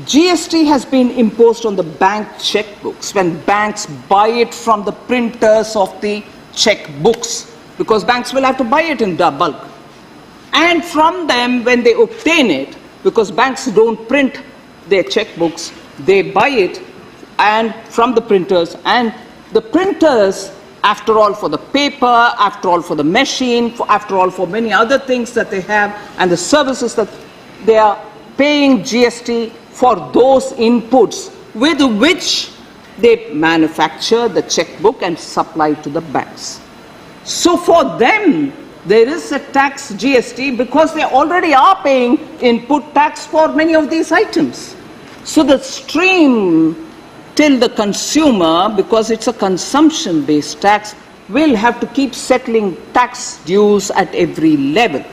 GST has been imposed on the bank checkbooks when banks buy it from the printers of the checkbooks, because banks will have to buy it in bulk. And from them, when they obtain it, because banks don't print their checkbooks, they buy it and from the printers, and the printers, after all for the paper, after all for the machine, after all for many other things that they have, and the services that they are paying GST for those inputs with which they manufacture the checkbook and supply to the banks. So for them, there is a tax GST because they already are paying input tax for many of these items. So the stream till the consumer, because it's a consumption-based tax, will have to keep settling tax dues at every level.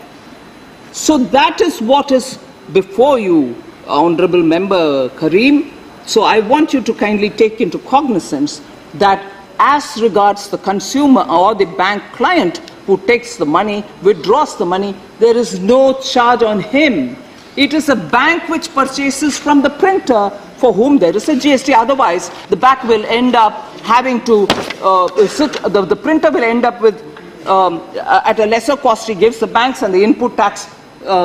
So that is what is before you, Honorable Member Karim. So I want you to kindly take into cognizance that as regards the consumer or the bank client who takes the money, withdraws the money, there is no charge on him. It is a bank which purchases from the printer for whom there is a GST. Otherwise, the bank will end up having to the printer will end up with, at a lesser cost he gives the banks, and the input tax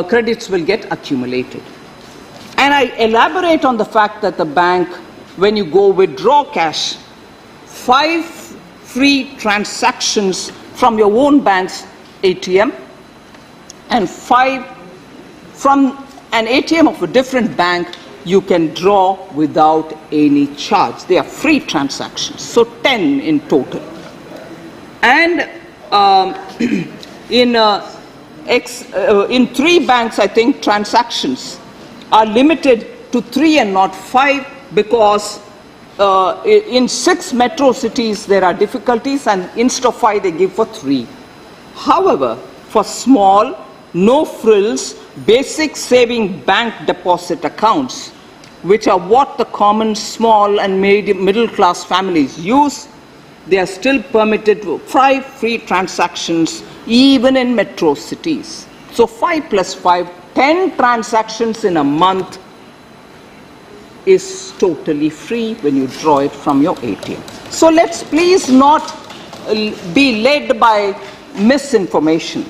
credits will get accumulated. And I elaborate on the fact that the bank, when you go withdraw cash, 5 free transactions from your own bank's ATM and 5 from an ATM of a different bank you can draw without any charge. They are free transactions, so 10 in total. And in 3 banks, I think transactions are limited to 3 and not 5, because in 6 metro cities there are difficulties, and instead of 5 they give for 3. However, for small, no frills, basic saving bank deposit accounts, which are what the common small and middle class families use, they are still permitted to 5 free transactions even in metro cities. So 5 plus 5, 10 transactions in a month is totally free when you draw it from your ATM. So let's please not be led by misinformation.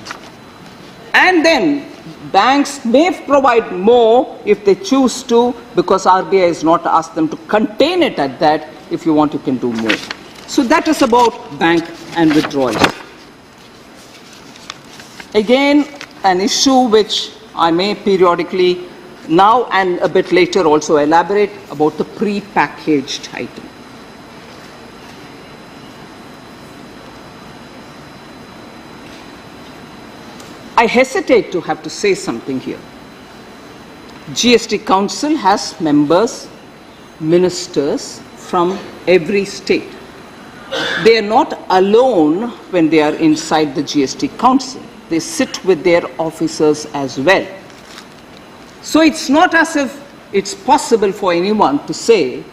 And then banks may provide more if they choose to, because RBI has not asked them to contain it at that. If you want, you can do more. So that is about bank and withdrawals. Again, an issue which I may periodically now and a bit later also elaborate about the pre-packaged item. I hesitate to have to say something here. GST Council has members, ministers from every state. They are not alone when they are inside the GST Council. They sit with their officers as well. So it's not as if it's possible for anyone to say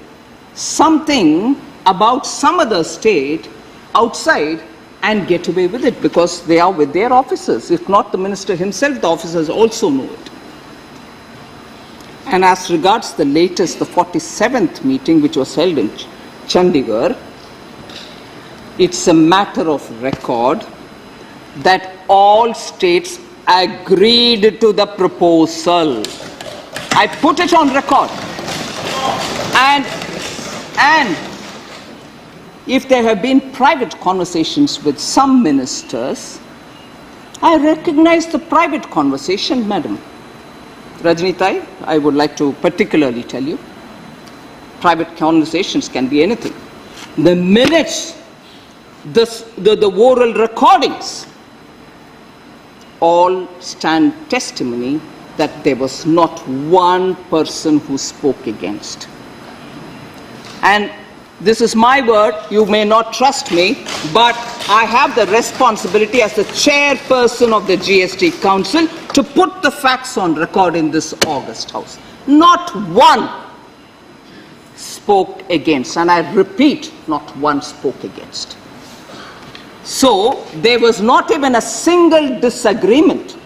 something about some other state outside and get away with it, because they are with their officers. If not the minister himself, the officers also know it. And as regards the latest, the 47th meeting which was held in Chandigarh, it's a matter of record that all states agreed to the proposal. I put it on record. And if there have been private conversations with some ministers, I recognize the private conversation, madam. Rajnitai, I would like to particularly tell you, private conversations can be anything. The minutes, the oral recordings, all stand testimony that there was not one person who spoke against. And this is my word, you may not trust me, but I have the responsibility as the chairperson of the GST Council to put the facts on record in this August House. Not one spoke against, and I repeat, not one spoke against. So there was not even a single disagreement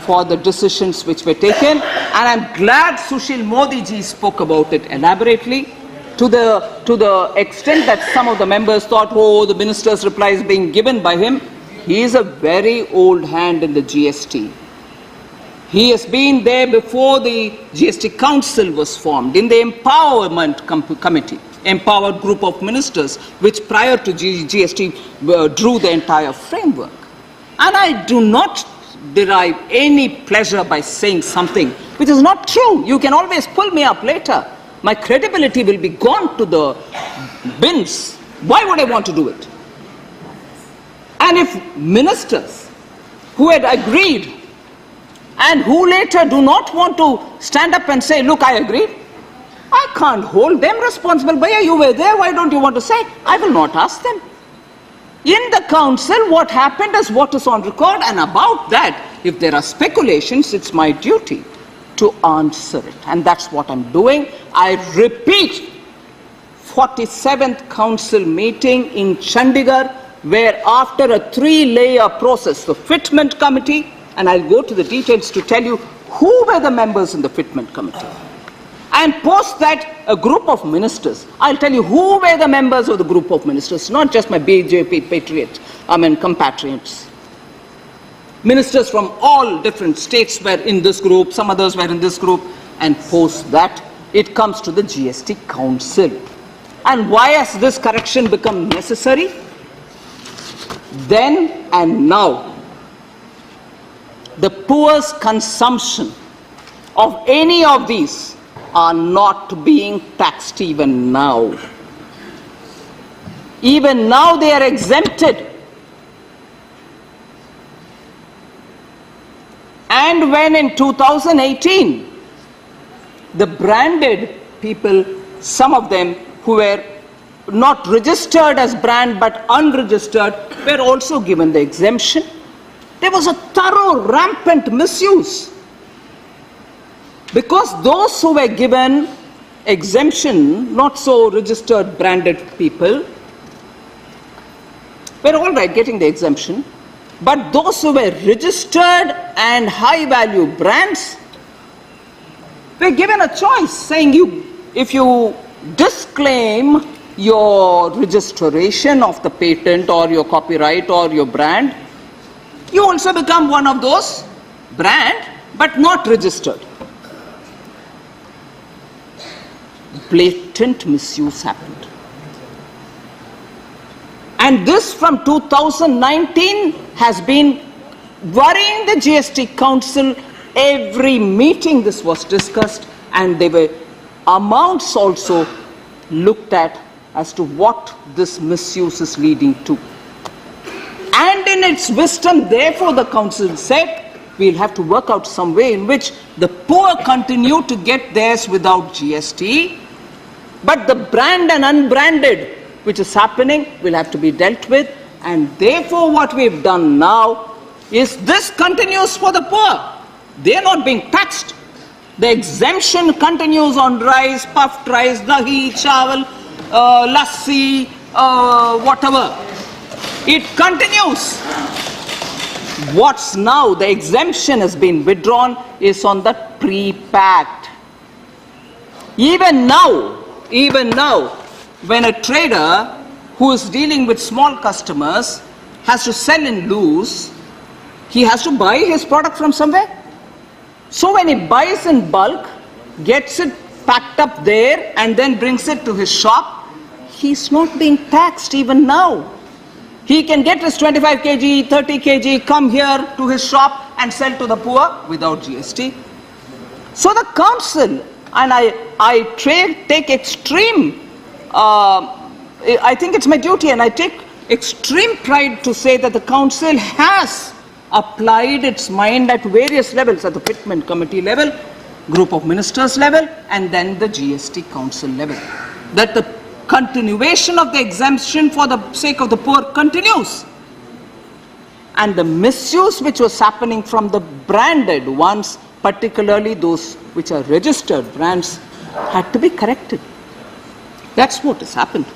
for the decisions which were taken, and I'm glad Sushil Modi ji spoke about it elaborately, to the extent that some of the members thought, oh, the minister's reply is being given by him. He is a very old hand in the GST. He has been there before the GST Council was formed, in the Empowerment Committee, empowered group of ministers, which prior to GST drew the entire framework. And I do not derive any pleasure by saying something which is not true. You can always pull me up later. My credibility will be gone to the bins. Why would I want to do it? And if ministers who had agreed and who later do not want to stand up and say, look, I agreed, I can't hold them responsible. Bhaiya, you were there, why don't you want to say? I will not ask them. In the council, what happened is what is on record, and about that, if there are speculations, it's my duty to answer it. And that's what I'm doing. I repeat, 47th council meeting in Chandigarh, where after a 3-layer process, the fitment committee, and I'll go to the details to tell you who were the members in the fitment committee. And post that, a group of ministers. I'll tell you who were the members of the group of ministers, not just my BJP compatriots. Ministers from all different states were in this group, some others were in this group, and post that, it comes to the GST Council. And why has this correction become necessary? Then and now, the poor's consumption of any of these are not being taxed even now. Even now they are exempted. And when in 2018, the branded people, some of them who were not registered as brand but unregistered, were also given the exemption. There was a thorough, rampant misuse. Because those who were given exemption, not so registered branded people, were all right getting the exemption, but those who were registered and high-value brands were given a choice, saying if you disclaim your registration of the patent or your copyright or your brand, you also become one of those brand but not registered. Blatant misuse happened. And this from 2019 has been worrying the GST Council. Every meeting this was discussed, and there were amounts also looked at as to what this misuse is leading to. And in its wisdom, therefore, the council said, we'll have to work out some way in which the poor continue to get theirs without GST, but the brand and unbranded, which is happening, will have to be dealt with. And therefore, what we've done now is this continues for the poor. They're not being taxed. The exemption continues on rice, puffed rice, dahi, chawal, lassi, whatever. It continues. What's now, the exemption has been withdrawn, is on the pre-packed. Even now, when a trader who is dealing with small customers has to sell in loose, he has to buy his product from somewhere. So when he buys in bulk, gets it packed up there and then brings it to his shop, he's not being taxed even now. He can get his 25 kg, 30 kg, come here to his shop and sell to the poor without GST. So the council, and I take extreme, I think it's my duty, and I take extreme pride to say that the council has applied its mind at various levels, at the fitment committee level, group of ministers level, and then the GST council level, that the continuation of the exemption for the sake of the poor continues. And the misuse which was happening from the branded ones, particularly those which are registered brands, had to be corrected. That's what has happened.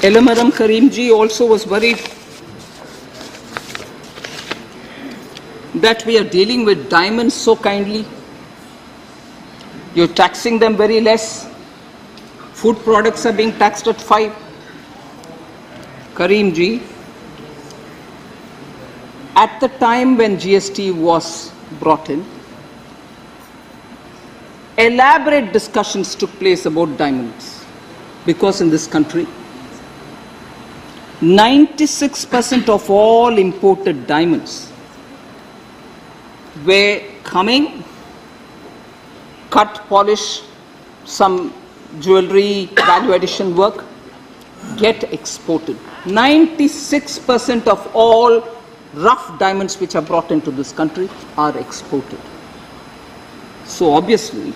Elamaram Karimji also was worried that we are dealing with diamonds so kindly. You're taxing them very less. Food products are being taxed at 5. Karimji, at the time when GST was brought in, elaborate discussions took place about diamonds, because in this country, 96% of all imported diamonds were coming, cut, polish, some jewelry, value addition work, get exported. 96% of all rough diamonds which are brought into this country are exported. So obviously,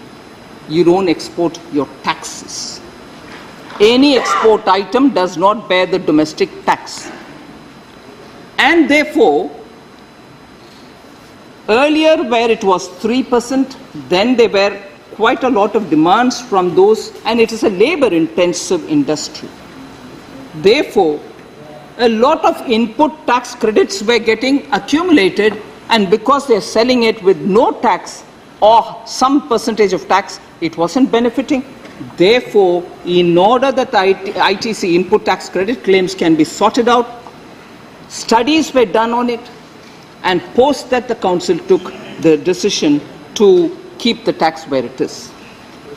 you don't export your taxes. Any export item does not bear the domestic tax. And therefore, earlier where it was 3%, then there were quite a lot of demands from those, and it is a labor-intensive industry. Therefore, a lot of input tax credits were getting accumulated, and because they're selling it with no tax or some percentage of tax, it wasn't benefiting. Therefore, in order that ITC, input tax credit claims, can be sorted out, studies were done on it, and post that the council took the decision to keep the tax where it is.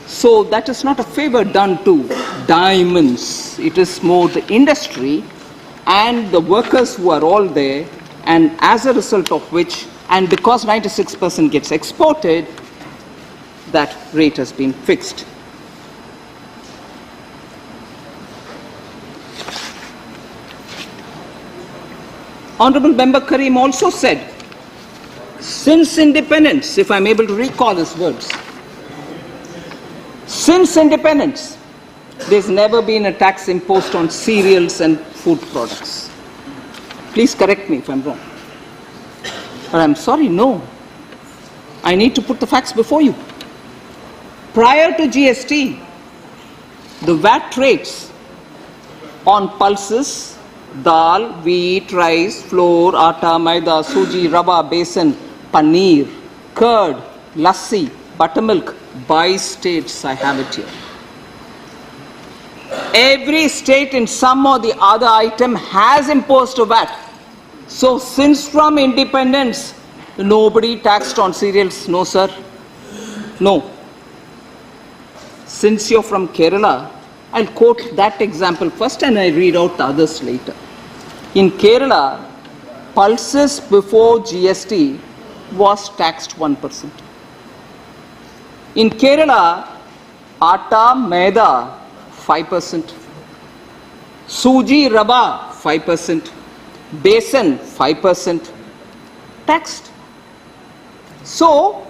So that is not a favor done to diamonds. It is more the industry and the workers who are all there, and as a result of which, and because 96% gets exported, that rate has been fixed. Honorable Member Karim also said, since independence, if I'm able to recall his words, since independence, there's never been a tax imposed on cereals and food products. Please correct me if I'm wrong. But I'm sorry, no. I need to put the facts before you. Prior to GST, the VAT rates on pulses, dal, wheat, rice, flour, atta, maida, suji, rava, besan, paneer, curd, lassi, buttermilk, by states, I have it here. Every state in some or the other item has imposed a VAT. So since from independence, nobody taxed on cereals, no sir, no. Since you're from Kerala, I'll quote that example first and I read out the others later. In Kerala, pulses before GST was taxed 1%. In Kerala, atta, maida, 5%. Suji, rava, 5%. Besan, 5%. Taxed. So,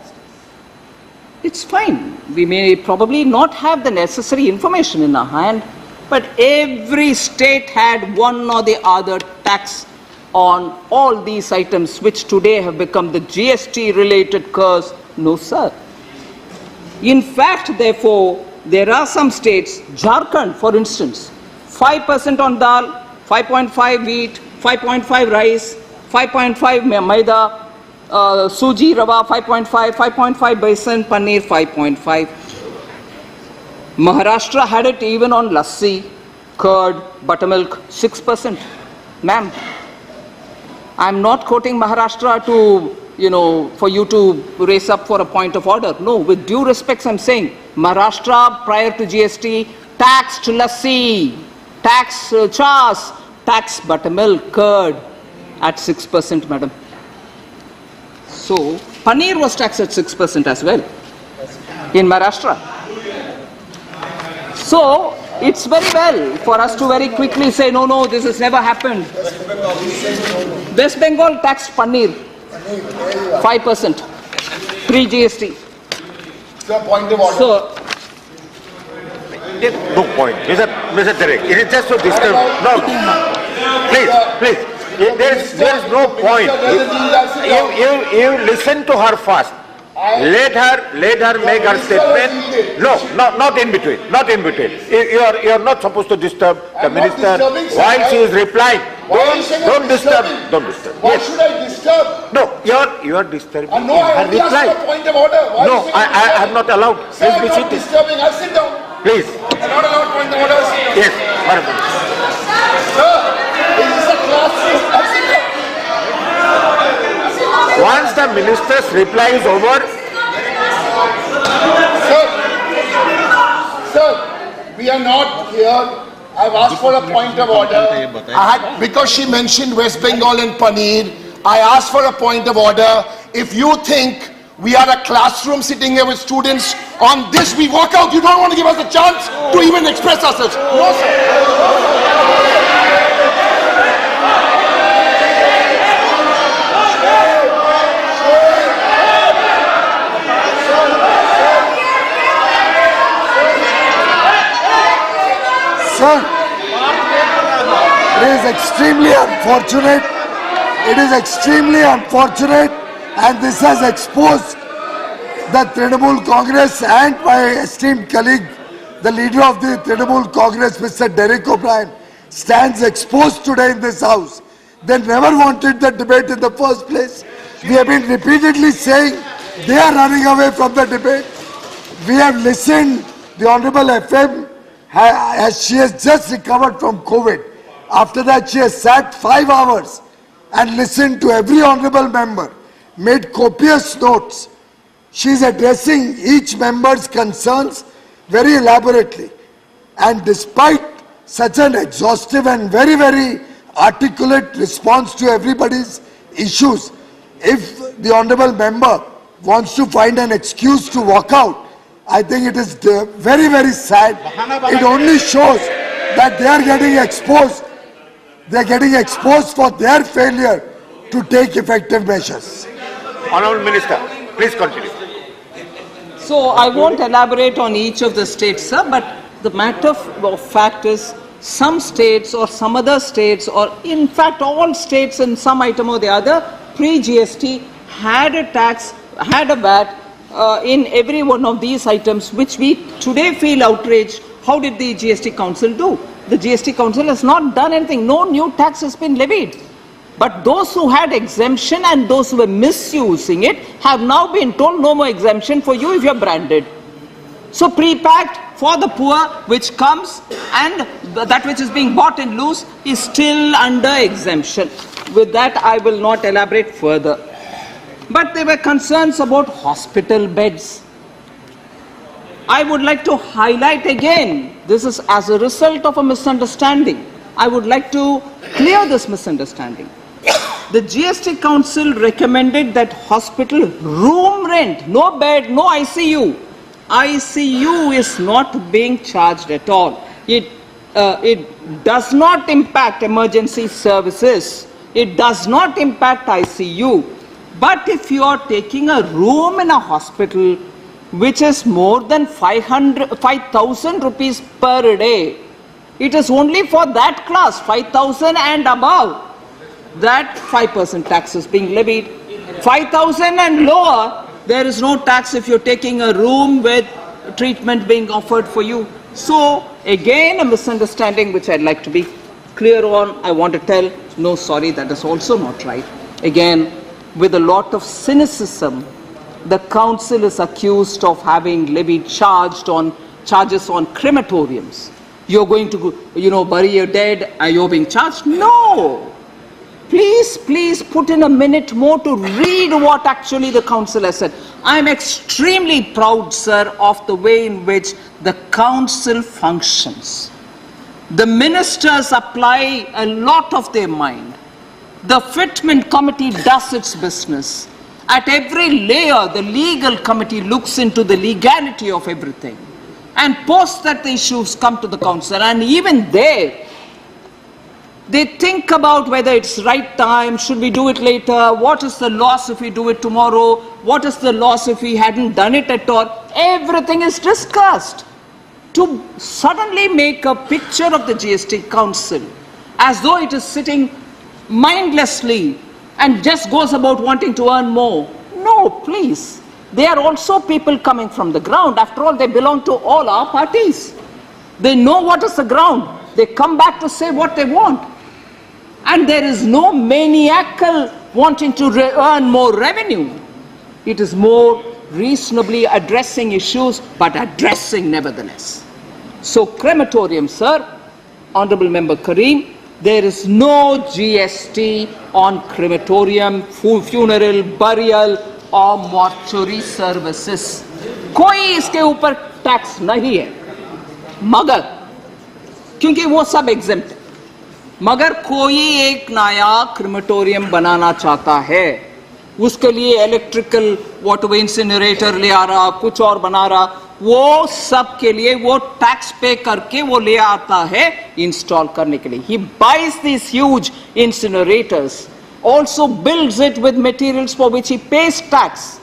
it's fine. We may probably not have the necessary information in our hand, but every state had one or the other tax on all these items which today have become the GST related curse. No sir. In fact, therefore, there are some states, Jharkhand for instance, 5% on dal, 5.5 wheat, 5.5 rice, 5.5 maida, suji, rava 5.5, 5.5 besan, paneer 5.5. Maharashtra had it even on lassi, curd, buttermilk 6%. Ma'am, I'm not quoting Maharashtra to, for you to raise up for a point of order. No, with due respect, I'm saying Maharashtra prior to GST taxed lassi, taxed chas, taxed buttermilk, curd at 6%, madam. So, paneer was taxed at 6% as well in Maharashtra. So, it's very well for us to very quickly say, no, this has never happened. West Bengal taxed paneer 5% pre-GST. So, point of order. So, no point. Mr. Derek, it is just to disturb. No. Please. There is no point. You listen to her first. Let her make her statement. No, not in between. You are not supposed to disturb the minister while she is replying. Don't disturb. Why should I disturb? No, you are disturbing No, I her reply. asked a point of order. No, I am not allowed. Sir, Please be I'm not seated. disturbing. I'll sit down. Please. I'm not allowed point of orders. Yes, madam. Sir, this is a classroom. I'll sit down. Once the minister's reply is over, Sir, we are not here. I've asked for a point of order. Because she mentioned West Bengal and paneer, I asked for a point of order. If you think we are a classroom sitting here with students, on this we walk out. You don't want to give us a chance to even express ourselves. No, sir. Sir, it is extremely unfortunate. It is extremely unfortunate, and this has exposed the Trinamool Congress and my esteemed colleague, the leader of the Trinamool Congress, Mr. Derek O'Brien, stands exposed today in this house. They never wanted the debate in the first place. We have been repeatedly saying they are running away from the debate. We have listened, the Honorable FM, as she has just recovered from COVID. After that, she has sat 5 hours and listened to every honorable member, made copious notes. She is addressing each member's concerns very elaborately. And despite such an exhaustive and very, very articulate response to everybody's issues, if the honorable member wants to find an excuse to walk out, I think it is very, very sad. It only shows that they are getting exposed. They are getting exposed for their failure to take effective measures. Honorable Minister, please continue. So I won't elaborate on each of the states, sir, but the matter of fact is some states or some other states, or in fact all states in some item or the other, pre-GST had a tax, had a VAT in every one of these items, which we today feel outraged. How did the GST Council do? The GST Council has not done anything. No new tax has been levied. But those who had exemption and those who were misusing it have now been told no more exemption for you if you're branded. So pre-packed for the poor, which comes, and that which is being bought in loose is still under exemption. With that, I will not elaborate further. But there were concerns about hospital beds. I would like to highlight again, this is as a result of a misunderstanding. I would like to clear this misunderstanding. The GST Council recommended that hospital room rent, no bed, no ICU. ICU is not being charged at all. It does not impact emergency services. It does not impact ICU. But if you are taking a room in a hospital which is more than 5,000 rupees per day, it is only for that class, 5,000 and above, that 5% tax is being levied. 5,000 and lower, there is no tax if you're taking a room with treatment being offered for you. So, again, a misunderstanding which I'd like to be clear on. I want to tell, no, sorry, that is also not right. Again, with a lot of cynicism, the council is accused of having levied charges on crematoriums. You're going to, bury your dead, are you being charged? No! Please put in a minute more to read what actually the council has said. I'm extremely proud, sir, of the way in which the council functions. The ministers apply a lot of their mind. The fitment committee does its business. At every layer, the legal committee looks into the legality of everything. And post that the issues come to the council, and even there, they think about whether it's right time, should we do it later, what is the loss if we do it tomorrow, what is the loss if we hadn't done it at all. Everything is discussed. To suddenly make a picture of the GST Council as though it is sitting mindlessly and just goes about wanting to earn more. No, please. They are also people coming from the ground. After all, they belong to all our parties. They know what is the ground. They come back to say what they want. And there is no maniacal wanting to earn more revenue. It is more reasonably addressing issues, but addressing nevertheless. So crematorium, sir, Honorable Member Karim, there is no GST on crematorium, funeral, burial or mortuary services. कोई इसके ऊपर tax नहीं है, मगर क्योंकि वो सब exempt है, मगर कोई एक नया क्रिमेटोरियम बनाना चाहता है, उसके लिए इलेक्ट्रिकल वाटर इंसिनरेटर ले आ रहा, कुछ और बना रहा, वो सब के लिए वो टैक्स पे करके वो ले आता है इंस्टॉल करने के लिए. He buys these huge incinerators, also builds it with materials for which he pays tax.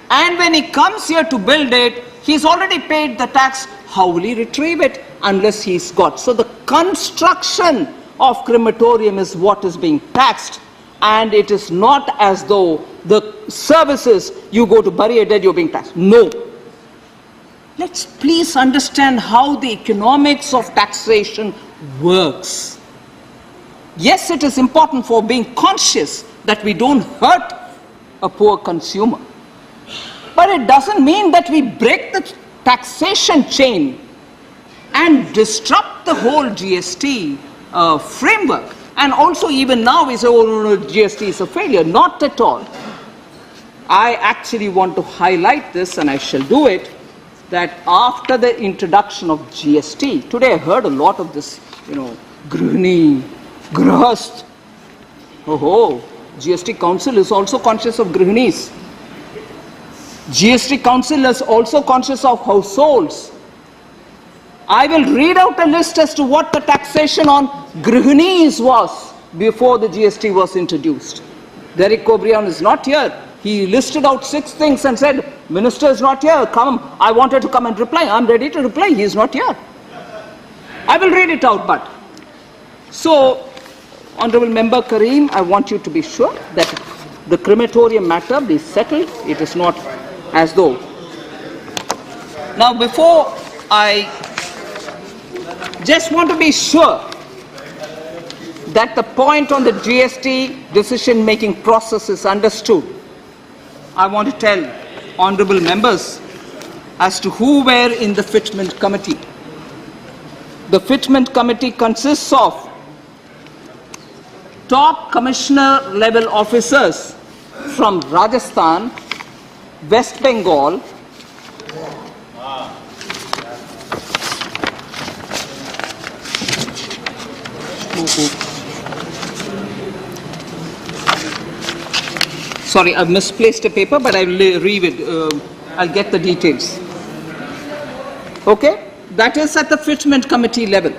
And when he comes here to build it, he's already paid the tax. How will he retrieve it unless he's got? So the construction of crematorium is what is being taxed, and it is not as though the services you go to bury a dead, you're being taxed. No. Let's please understand how the economics of taxation works. Yes, it is important for being conscious that we don't hurt a poor consumer. But it doesn't mean that we break the taxation chain and disrupt the whole GST framework. And also even now we say, oh no, GST is a failure. Not at all. I actually want to highlight this, and I shall do it, that after the introduction of GST, today I heard a lot of this, Grihani, Grahast. Oh, GST Council is also conscious of Grihanis. GST Council is also conscious of households. I will read out a list as to what the taxation on Grihanis was before the GST was introduced. Derek O'Brien is not here. He listed out 6 things and said, Minister is not here, come. I wanted to come and reply. I'm ready to reply. He is not here. I will read it out, but. So, Honorable Member Karim, I want you to be sure that the crematorium matter be settled. It is not as though. Now, before I just want to be sure that the point on the GST decision-making process is understood, I want to tell honorable members as to who were in the fitment committee. The fitment committee consists of top commissioner level officers from Rajasthan, West Bengal, sorry, I've misplaced a paper, but I will read it. I'll get the details. Okay? That is at the fitment committee level.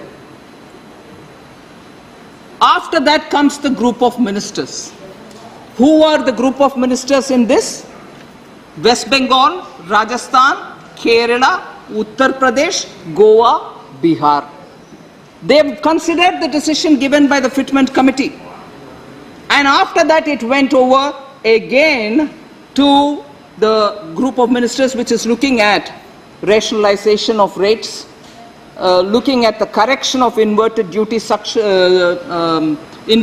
After that comes the group of ministers. Who are the group of ministers in this? West Bengal, Rajasthan, Kerala, Uttar Pradesh, Goa, Bihar. They have considered the decision given by the fitment committee. And after that it went over again to the group of ministers which is looking at rationalization of rates, looking at the correction of inverted duty structure in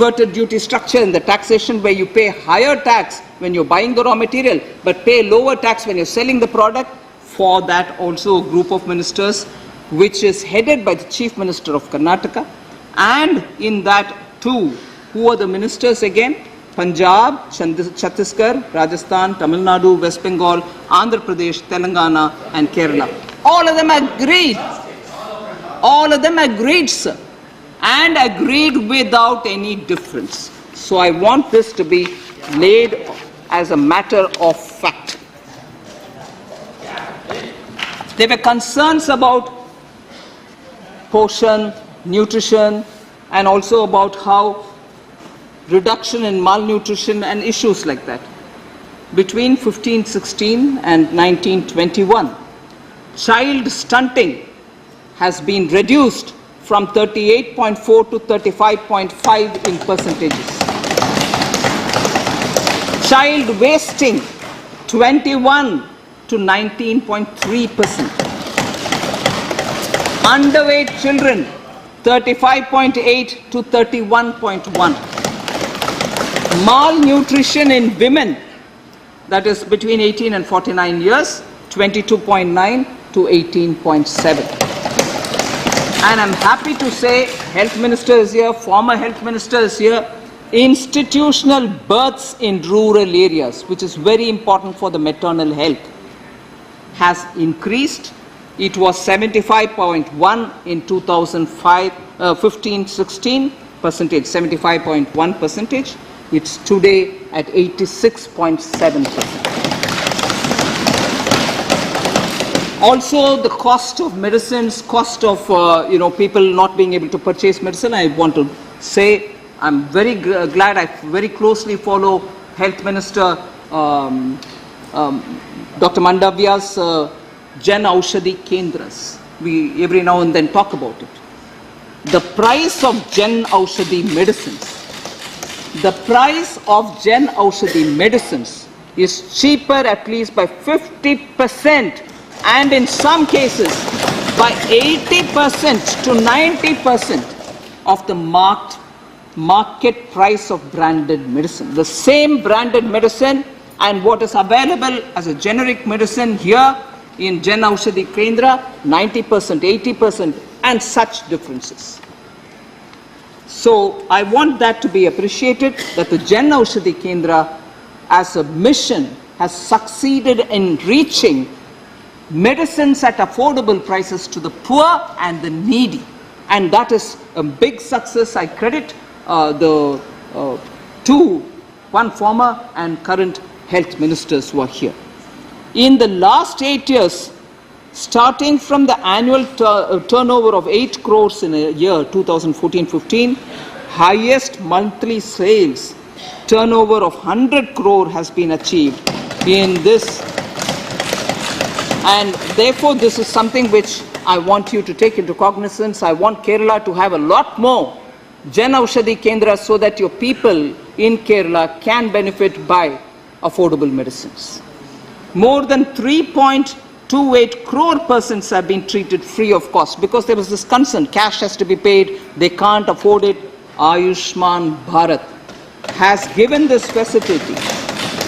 the taxation, where you pay higher tax when you're buying the raw material but pay lower tax when you're selling the product. For that also a group of ministers which is headed by the Chief Minister of Karnataka, and in that too, who are the ministers again? Punjab, Chhattisgarh, Rajasthan, Tamil Nadu, West Bengal, Andhra Pradesh, Telangana and Kerala. All of them agreed. All of them agreed, sir, and agreed without any difference. So I want this to be laid as a matter of fact. There were concerns about portion, nutrition, and also about how reduction in malnutrition and issues like that. Between 1516 and 1921, child stunting has been reduced from 38.4 to 35.5 in percentages. Child wasting 21 to 19.3%. Underweight children 35.8 to 31.1. Malnutrition in women, that is between 18 and 49 years, 22.9 to 18.7. And I'm happy to say, Health Minister is here, former Health Minister is here, institutional births in rural areas, which is very important for the maternal health, has increased. It was 75.1 in 15-16 percentage, 75.1 percentage. It's today at 86.7%. Also, the cost of medicines, cost of people not being able to purchase medicine. I want to say I'm very glad. I very closely follow Health Minister Dr. Mandavya's Jan Aushadhi Kendras. We every now and then talk about it. The price of Jan Aushadhi medicines. The price of Jan Aushadhi medicines is cheaper at least by 50%, and in some cases by 80% to 90% of the market price of branded medicine. The same branded medicine and what is available as a generic medicine here in Jan Aushadhi Kendra, 90%, 80% and such differences. So I want that to be appreciated, that the Jan Aushadhi Kendra as a mission has succeeded in reaching medicines at affordable prices to the poor and the needy. And that is a big success. I credit one former and current health ministers who are here. In the last 8 years, starting from the annual turnover of 8 crores in a year, 2014-15, highest monthly sales turnover of 100 crore has been achieved in this. And therefore, this is something which I want you to take into cognizance. I want Kerala to have a lot more Jan Aushadhi Kendras so that your people in Kerala can benefit by affordable medicines. More than 3.28 crore persons have been treated free of cost because there was this concern, cash has to be paid, they can't afford it. Ayushman Bharat has given this facility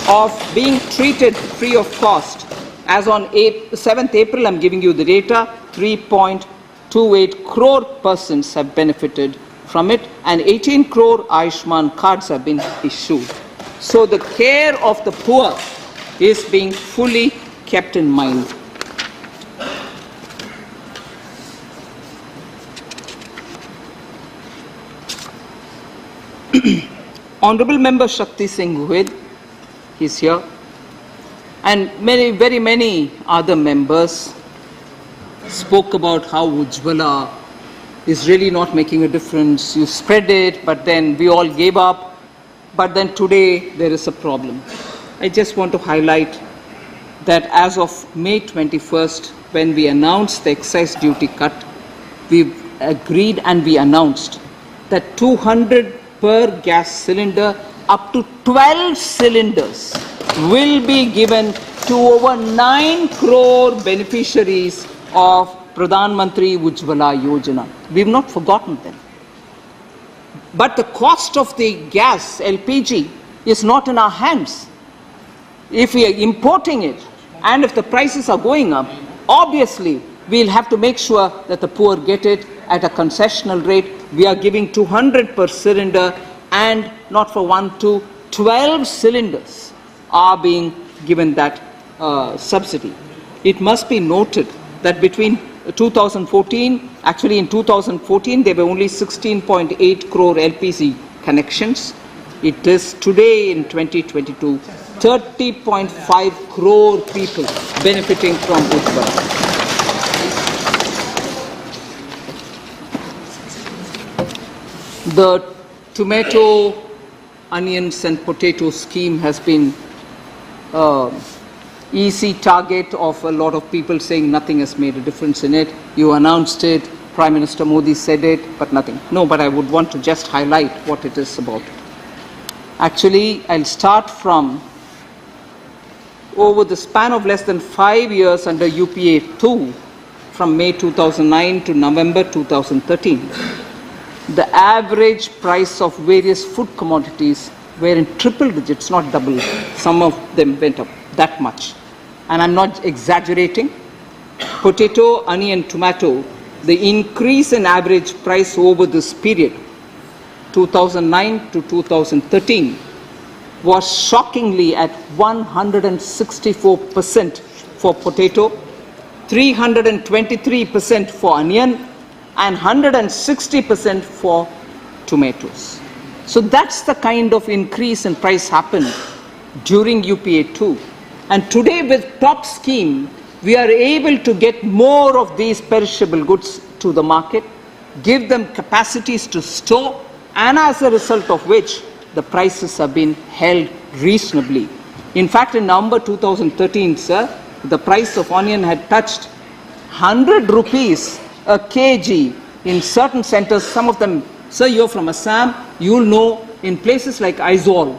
of being treated free of cost. As on 7th April, I'm giving you the data, 3.28 crore persons have benefited from it, and 18 crore Ayushman cards have been issued. So the care of the poor is being fully kept in mind. Honorable Member Shakti Singh Guhed, he's here, and very many other members spoke about how Ujjwala is really not making a difference. You spread it, but then we all gave up. But then today there is a problem. I just want to highlight that as of May 21st, when we announced the excise duty cut, we agreed and we announced that 200 per gas cylinder up to 12 cylinders will be given to over 9 crore beneficiaries of Pradhan Mantri Ujjwala Yojana. We have not forgotten them. But the cost of the gas, LPG, is not in our hands. If we are importing it and if the prices are going up, obviously we'll have to make sure that the poor get it at a concessional rate. We are giving 200 per cylinder, and not for 1, 2, 12 cylinders are being given that subsidy. It must be noted that between 2014, actually in 2014 there were only 16.8 crore LPG connections. It is today in 2022, 30.5 crore people benefiting from Ujjwala. The tomato, onions and potato scheme has been easy target of a lot of people saying nothing has made a difference in it. You announced it, Prime Minister Modi said it, but nothing. No, but I would want to just highlight what it is about. Actually, I'll start from over the span of less than 5 years under UPA 2, from May 2009 to November 2013. The average price of various food commodities were in triple digits, not double. Some of them went up that much. And I'm not exaggerating. Potato, onion, tomato, the increase in average price over this period, 2009 to 2013, was shockingly at 164% for potato, 323% for onion, and 160% for tomatoes. So that's the kind of increase in price happened during UPA 2. And today with top scheme, we are able to get more of these perishable goods to the market, give them capacities to store, and as a result of which the prices have been held reasonably. In fact, in November 2013, sir, the price of onion had touched 100 rupees a kg in certain centers. Some of them, sir, you're from Assam, you'll know in places like Aizawl,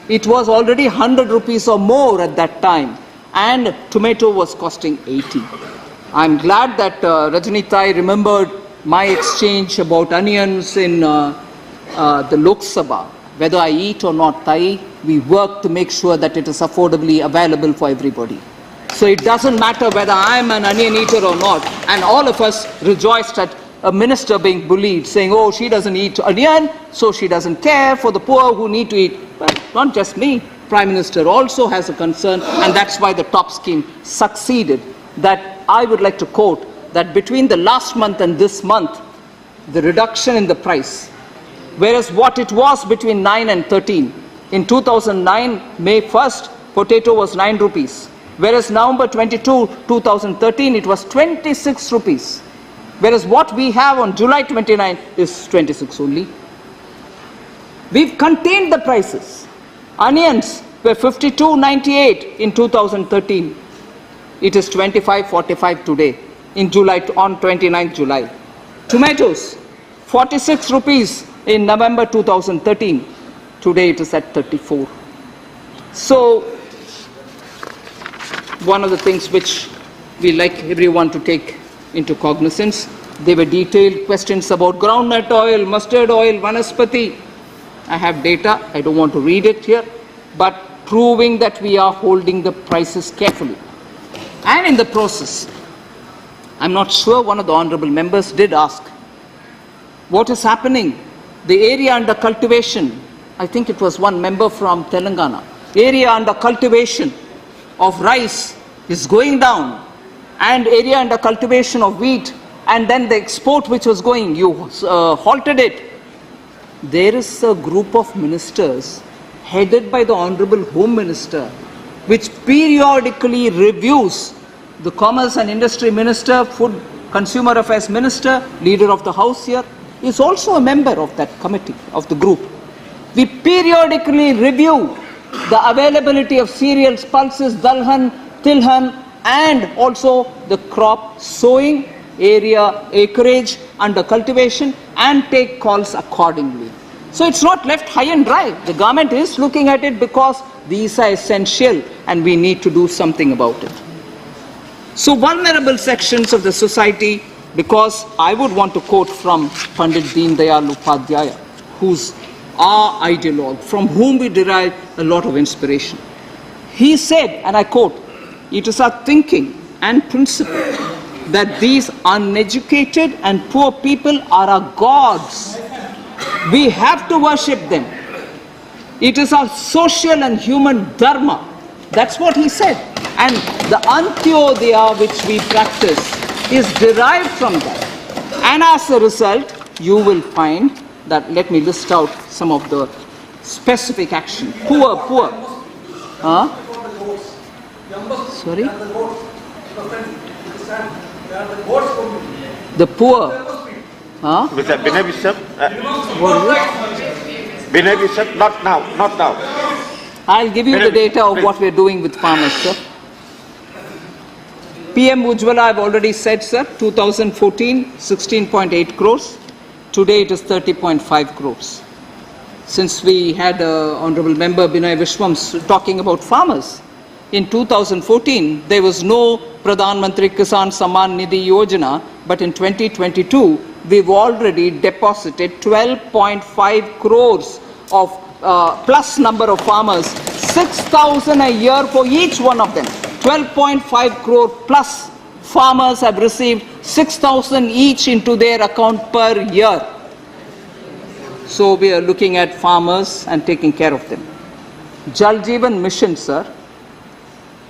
it was already 100 rupees or more at that time, and tomato was costing 80. I'm glad that Rajni Tai remembered my exchange about onions in the Lok Sabha. Whether I eat or not Tai, we work to make sure that it is affordably available for everybody. So it doesn't matter whether I'm an onion eater or not, and all of us rejoiced at a minister being bullied, saying, oh, she doesn't eat onion, so she doesn't care for the poor who need to eat. Well, not just me. Prime Minister also has a concern, and that's why the top scheme succeeded. That I would like to quote that between the last month and this month, the reduction in the price, whereas what it was between 9 and 13, in 2009, May 1st, potato was 9 rupees. Whereas November 22, 2013, it was 26 rupees. Whereas what we have on July 29 is 26 only. We've contained the prices. Onions were 52.98 in 2013. It is 25.45 today, in July, on 29th July. Tomatoes, 46 rupees in November 2013. Today it is at 34. So, one of the things which we like everyone to take into cognizance, there were detailed questions about groundnut oil, mustard oil, vanaspati. I have data, I don't want to read it here, but proving that we are holding the prices carefully. And in the process, I'm not sure, one of the honorable members did ask, what is happening? The area under cultivation, I think it was one member from Telangana, area under cultivation of rice is going down, and area under cultivation of wheat, and then the export which was going, you halted it. There is a group of ministers headed by the Honorable Home Minister, which periodically reviews the Commerce and Industry Minister, Food Consumer Affairs Minister, Leader of the House here, is also a member of that committee, of the group. We periodically review the availability of cereals, pulses, dalhan, tilhan, and also the crop sowing, area, acreage under cultivation, and take calls accordingly. So it's not left high and dry. The government is looking at it because these are essential and we need to do something about it. So vulnerable sections of the society, because I would want to quote from Pandit Deen Dayal Upadhyaya, who's our ideologue, from whom we derive a lot of inspiration. He said, and I quote, "It is our thinking and principle that these uneducated and poor people are our gods. We have to worship them. It is our social and human dharma." That's what he said. And the Antyodaya which we practice is derived from that. And as a result, you will find that, let me list out some of the specific action. Poor. Huh? Sorry? The poor. Huh? Mr. Binay Bishop? What is it? Binay Bishop, not now. I'll give you the data of what we're doing with farmers, sir. PM Ujjwala, I've already said, sir, 2014, 16.8 crores. Today it is 30.5 crores. Since we had Honorable Member Binay Vishwam talking about farmers, in 2014, there was no Pradhan Mantri Kisan Samman Nidhi Yojana, but in 2022, we've already deposited 12.5 crores of plus number of farmers, 6,000 a year for each one of them. 12.5 crore plus farmers have received 6,000 each into their account per year. So we are looking at farmers and taking care of them. Jal Jeevan Mission, sir.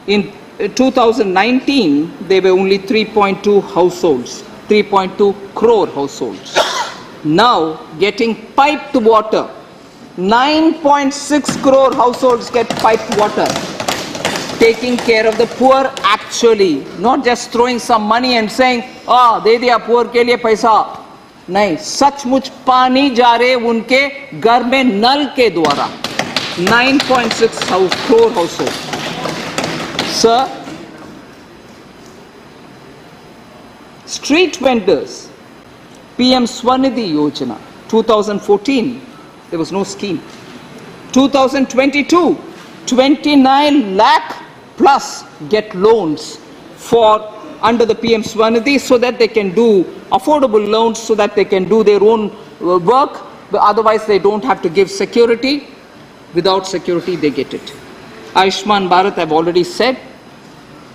In 2019, there were only 3.2 households, 3.2 crore households. Now, getting piped water, 9.6 crore households get piped water. Taking care of the poor actually, not just throwing some money and saying, de diya poor ke liye paisa. नहीं, सचमुच पानी जा रहे उनके घर में नल के द्वारा. 9.6 crore household. Sir, street vendors, PM Swanidhi Yojana, 2014, there was no scheme. 2022, 29 lakh plus get loans for under the PM Swanidhi so that they can do affordable loans, so that they can do their own work, but otherwise they don't have to give security. Without security, they get it. Ayushman Bharat, I've already said.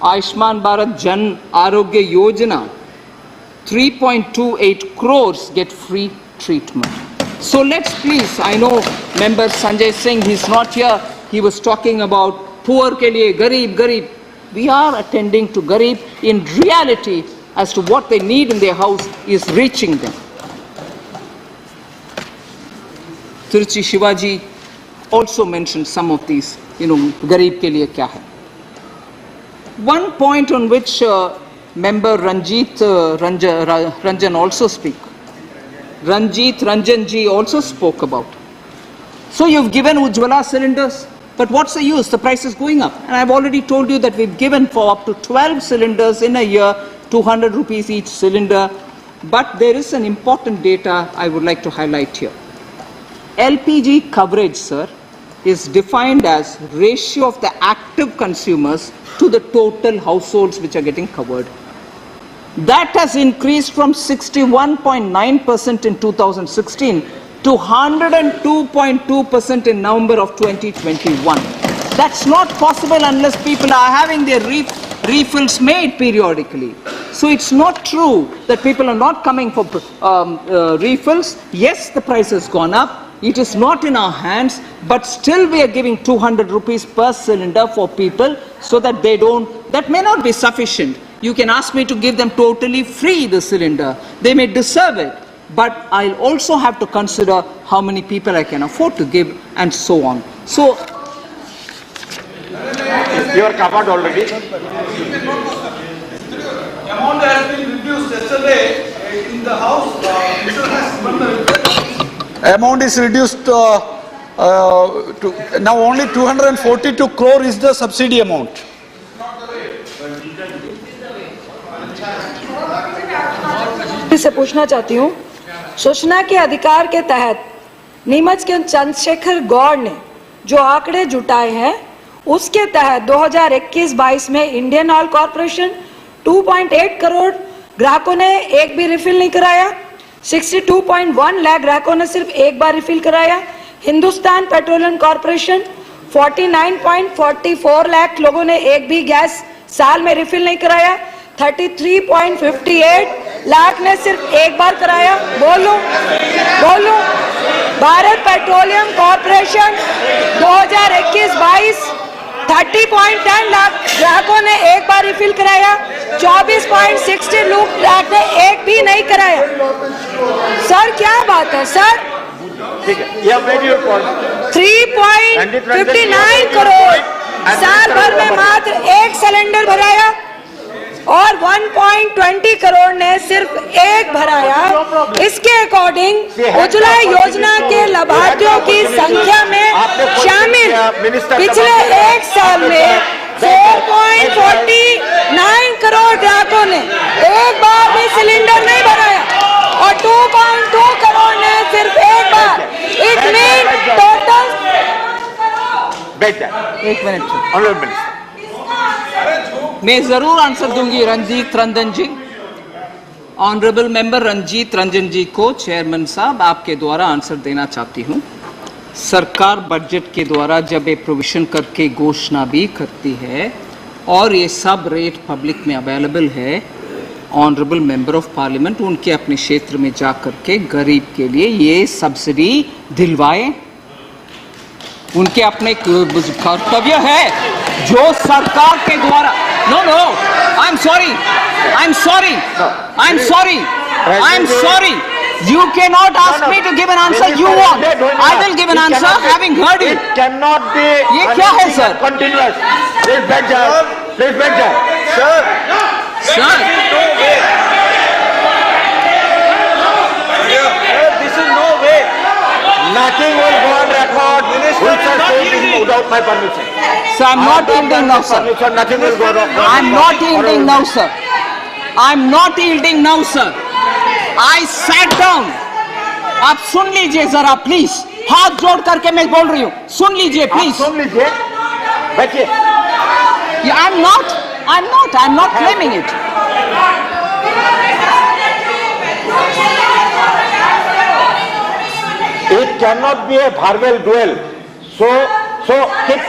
Ayushman Bharat Jan Arogya Yojana, 3.28 crores get free treatment. So let's please, I know member Sanjay Singh, he's not here, he was talking about poor ke liye, garib. We are attending to garib. In reality, as to what they need in their house is reaching them. Tiruchi Shivaji also mentioned some of these, garib ke liye kya hai. One point on which member Ranjan also speak. Ranjan ji also spoke about. So you've given Ujjwala cylinders, but what's the use? The price is going up. And I've already told you that we've given for up to 12 cylinders in a year, 200 rupees each cylinder. But there is an important data I would like to highlight here. LPG coverage, sir, is defined as ratio of the active consumers to the total households which are getting covered. That has increased from 61.9% in 2016 to 102.2% in November of 2021. That's not possible unless people are having their refills made periodically. So it's not true that people are not coming for refills. Yes, the price has gone up. It is not in our hands, but still we are giving 200 rupees per cylinder for people so that they don't, that may not be sufficient. You can ask me to give them totally free the cylinder. They may deserve it, but I'll also have to consider how many people I can afford to give and so on. So, you are covered already. Amount has been reduced yesterday in the House. Amount is reduced to now only 242 crore is the subsidy amount. से पूछना चाहती हूँ, सूचना के अधिकार के तहत नीमच के चंद्रशेखर गौड़ ने जो आंकड़े जुटाए हैं, उसके तहत 2021-22 में इंडियन ऑयल कॉर्पोरेशन 2.8 करोड़ ग्राहकों ने एक भी रिफिल नहीं कराया, 62.1 लाख ग्राहकों ने सिर्फ एक बार रिफिल कराया, हिंदुस्तान पेट्रोलियम कॉर्पोरेशन 49.44 लाख लोगों ने एक भी गैस साल में रिफिल नहीं कराया, 33.58 लाख ने सिर्फ एक बार कराया। बोलो भारत पेट्रोलियम कॉर्पोरेशन 2021-22 30.10 लाख ग्राहकों ने एक बार रिफिल कराया, 24.60 लाख ने एक भी नहीं कराया। सर क्या बात है सर? 3.59 करोड़ साल भर में मात्र एक सिलेंडर भराया और 1.20 करोड़ ने सिर्फ एक भराया। इसके अकॉर्डिंग उज्ज्वला योजना के लाभार्थियों की संख्या में शामिल पिछले एक साल में 4.49 करोड़ ग्राहकों ने एक बार भी सिलेंडर नहीं भराया और 2.2 करोड़ ने सिर्फ एक बार। It mean total. एक मिनट मैं जरूर आंसर दूंगी रंजीत रंजन जी। ऑनरेबल मेंबर रंजीत रंजन जी को चेयरमैन साहब आपके द्वारा आंसर देना चाहती हूं। सरकार बजट के द्वारा जब ये प्रोविजन करके घोषणा भी करती है और ये सब रेट पब्लिक में अवेलेबल है, ऑनरेबल मेंबर ऑफ पार्लियामेंट उनके अपने क्षेत्र में जा करके गरीब के लिए ये सब्सिडी दिलवाए। उनके अपने कर्तव्य है जो सरकार के द्वारा। No, I'm sorry. You cannot ask me to give an answer you want. I will give an answer having heard you. It cannot be. ये क्या है sir? Continuous. Please back down. Sir. This is no way. Nothing will go on record. Without my permission. So I'm not yielding now, sir. Nothing will go wrong. I'm not yielding now, sir. I sat down. आप सुन लीजिए जरा please, हाथ जोड़ करके मैं बोल रही हूँ, सुन लीजिए प्लीज। सुन लीजिए, बैठिए। I'm not claiming it. It cannot be a verbal duel. So keep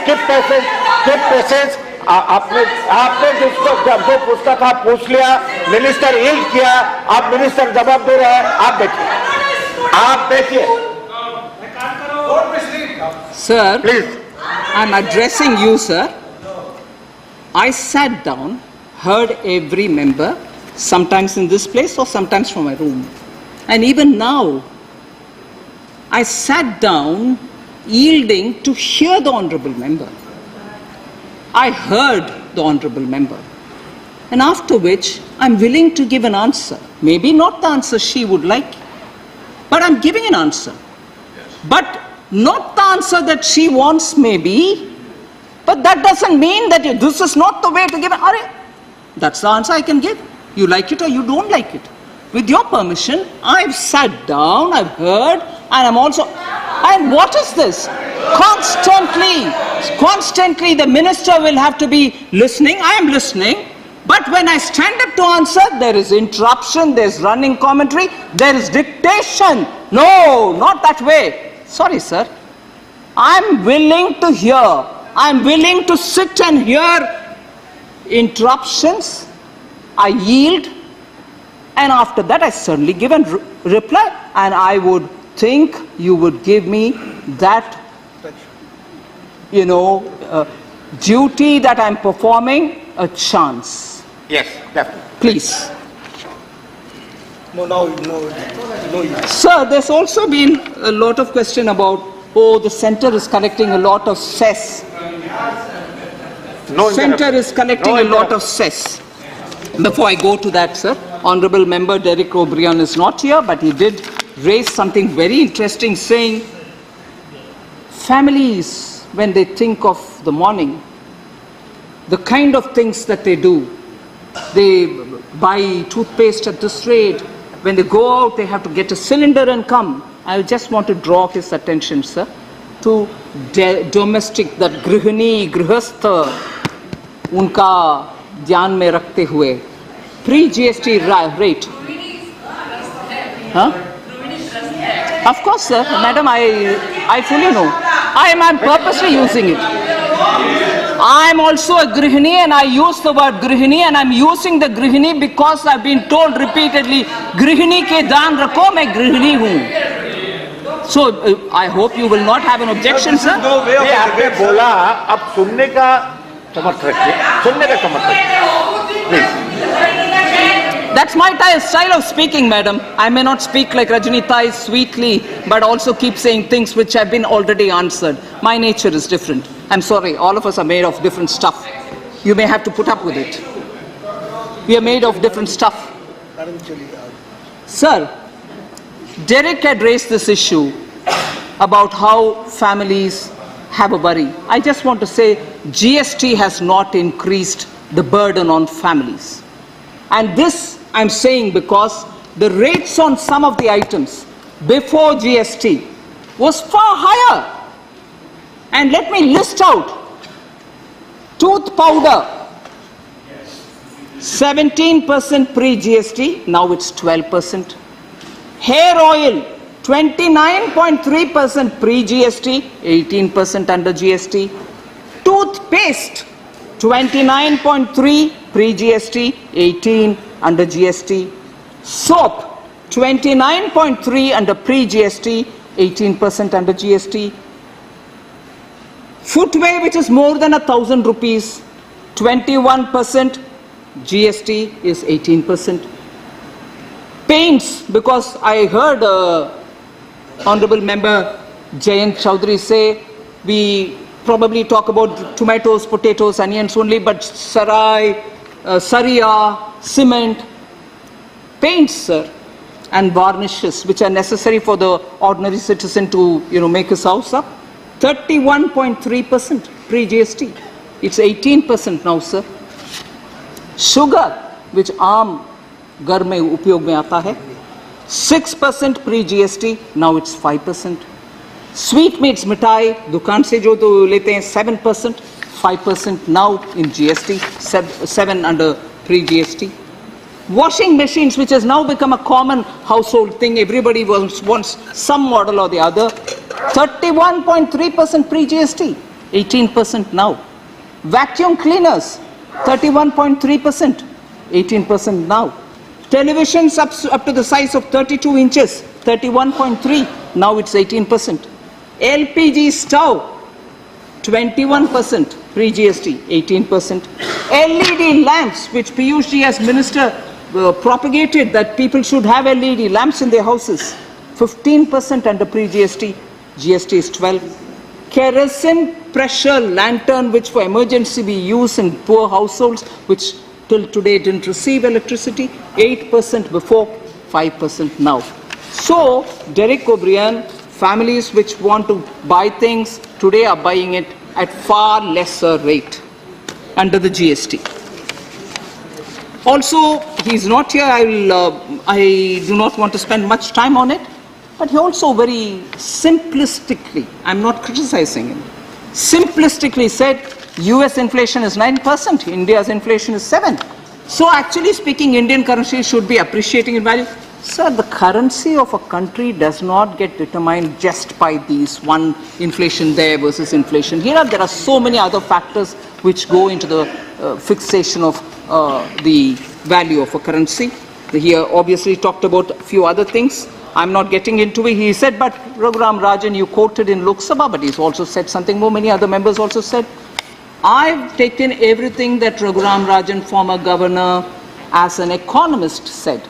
patience. आपने जिसको जो पूछता था पूछ लिया, मिनिस्टर यील्ड किया, आप मिनिस्टर जवाब दे रहे हैं, आप बैठिए। Sir, please. I'm addressing you, sir. I sat down, heard every member, sometimes in this place or sometimes from my room. And even now, I sat down yielding to hear the honorable member. I heard the honorable member. And after which, I'm willing to give an answer. Maybe not the answer she would like, but I'm giving an answer. But not the answer that she wants, maybe, but that doesn't mean that this is not the way to give it. That's the answer I can give. You like it or you don't like it. With your permission, I've sat down, I've heard, and I'm also... And what is this? Constantly the minister will have to be listening. I am listening. But when I stand up to answer, there is interruption, there's running commentary, there is dictation. No, not that way. Sorry, sir. I'm willing to hear. I'm willing to sit and hear interruptions. I yield. And after that, I certainly give a reply. And I would think you would give me that, duty that I'm performing a chance. Yes, definitely. Please. No. Sir, there's also been a lot of question about, the center is collecting a lot of cess. Center is collecting a lot of cess. Before I go to that, sir, Honorable Member Derek O'Brien is not here, but he did raise something very interesting, saying families, when they think of the morning, the kind of things that they do, they buy toothpaste at this rate. When they go out, they have to get a cylinder and come. I just want to draw his attention, sir, to domestic, that grihini, grihastha, unka dhyan mein rakhte hue, pre-GST rate. Huh? Of course, sir. Madam, I fully know. I'm purposely using it. I'm also a grihini and I use the word grihini, and I'm using the grihini because I've been told repeatedly, grihini ke daan rakho, main grihini hoon. So, I hope you will not have an objection, sir. आपने बोला, अब सुनने का समर्थ रखिए, please. That's my style of speaking, madam. I may not speak like Rajni sweetly, but also keep saying things which have been already answered. My nature is different. I'm sorry, all of us are made of different stuff. You may have to put up with it. We are made of different stuff. Sir, Derek had raised this issue about how families have a worry. I just want to say GST has not increased the burden on families. And this I'm saying because the rates on some of the items before GST was far higher. And let me list out. Tooth powder, 17% pre-GST, now it's 12%. Hair oil, 29.3% pre-GST, 18% under GST. Toothpaste, 29.3 pre-GST, 18 under GST. Soap, 29.3 under pre-GST, 18% under GST. Footwear, which is more than 1,000 rupees, 21%, GST is 18%. Paints, because I heard Honorable Member Jayant Chowdhury say we probably talk about tomatoes, potatoes, onions only, but sarai, saria, cement, paints, sir, and varnishes, which are necessary for the ordinary citizen to, make his house up, 31.3% pre-GST. It's 18% now, sir. Sugar, which aam घर में उपयोग में आता है, 6% pre-GST, now it's 5%. Sweetmeats, मिठाई, दुकान से जो तो लेते हैं 7%, 5% now in GST, 7 under pre-GST. Washing machines, which has now become a common household thing, everybody wants some model or the other, 31.3% pre-GST, 18% now. Vacuum cleaners, 31.3%, 18% now. Televisions up to the size of 32 inches, 31.3, now it's 18%. LPG stove, 21%, pre-GST, 18%. LED lamps, which Piyush as minister propagated that people should have LED lamps in their houses, 15% under pre-GST, GST is 12. Kerosene pressure lantern, which for emergency we use in poor households, which till today didn't receive electricity, 8% before, 5% now. So, Derek O'Brien, families which want to buy things today are buying it at far lesser rate under the GST. Also, he's not here, I do not want to spend much time on it, but he also very simplistically, I'm not criticizing him, simplistically said US inflation is 9%, India's inflation is 7%. So actually speaking, Indian currency should be appreciating in value. Sir, the currency of a country does not get determined just by these one inflation there versus inflation here. There are so many other factors which go into the fixation of the value of a currency. He obviously talked about a few other things. I'm not getting into it. He said, but Raghuram Rajan, you quoted in Lok Sabha, but he's also said something more. Many other members also said. I've taken everything that Raghuram Rajan, former governor, as an economist said.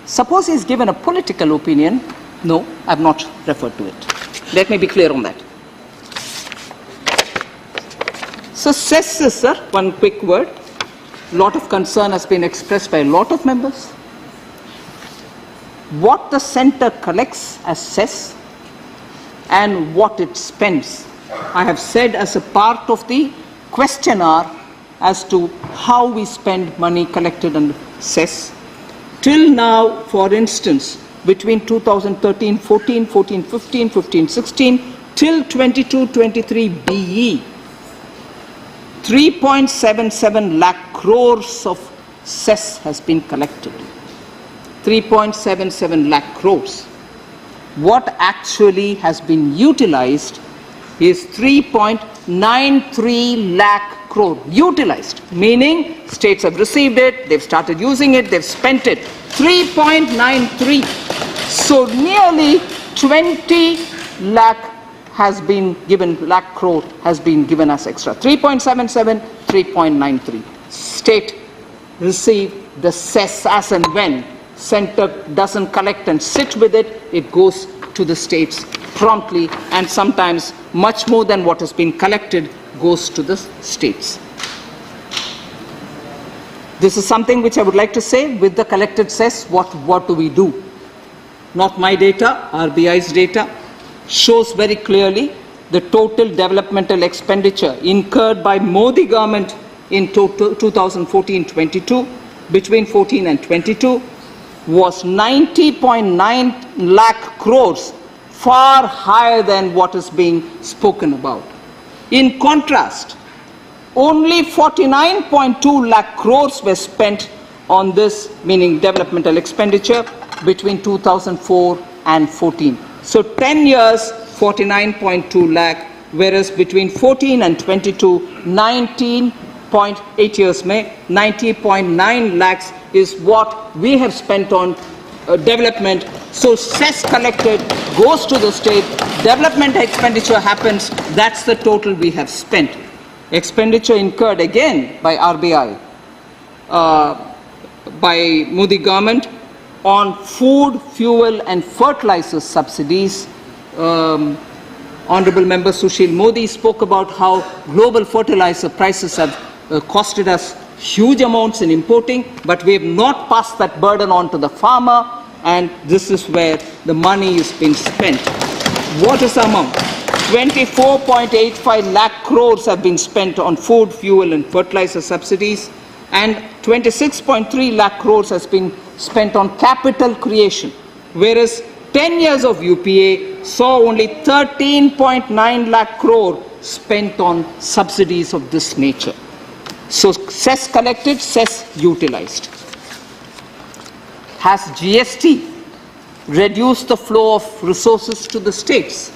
Suppose he's given a political opinion. No, I've not referred to it. Let me be clear on that. So cess, sir, one quick word. Lot of concern has been expressed by a lot of members. What the center collects as cess and what it spends. I have said as a part of the questionnaire as to how we spend money collected under cess. Till now, for instance, between 2013-14, 14-15, 15-16, till 22-23 BE, 3.77 lakh crores of cess has been collected. 3.77 lakh crores. What actually has been utilized is 3.93 lakh crore. Utilized, meaning states have received it, they've started using it, they've spent it. 3.93. So nearly 20 lakh has been given, lakh crore has been given as extra. 3.77, 3.93. State receive the cess as and when. Center doesn't collect and sit with it, it goes to the states promptly, and sometimes much more than what has been collected goes to the states. This is something which I would like to say. With the collected cess, what do we do? Not my data, RBI's data shows very clearly the total developmental expenditure incurred by Modi government in 2014-22, between 14 and 22, was 90.9 lakh crores, far higher than what is being spoken about. In contrast, only 49.2 lakh crores were spent on this, meaning developmental expenditure, between 2004 and 14. So 10 years, 49.2 lakh, whereas between 14 and 22, 19.8 years, 90.9 lakhs is what we have spent on development. So cess collected goes to the state, development expenditure happens, that's the total we have spent. Expenditure incurred again by RBI, by Modi government on food, fuel and fertilizer subsidies. Honorable Member Sushil Modi spoke about how global fertilizer prices have costed us huge amounts in importing, but we have not passed that burden on to the farmer, and this is where the money is being spent. What is the amount? 24.85 lakh crores have been spent on food, fuel and fertilizer subsidies, and 26.3 lakh crores has been spent on capital creation, whereas 10 years of UPA saw only 13.9 lakh crore spent on subsidies of this nature. So cess collected, cess utilized. Has GST reduced the flow of resources to the states?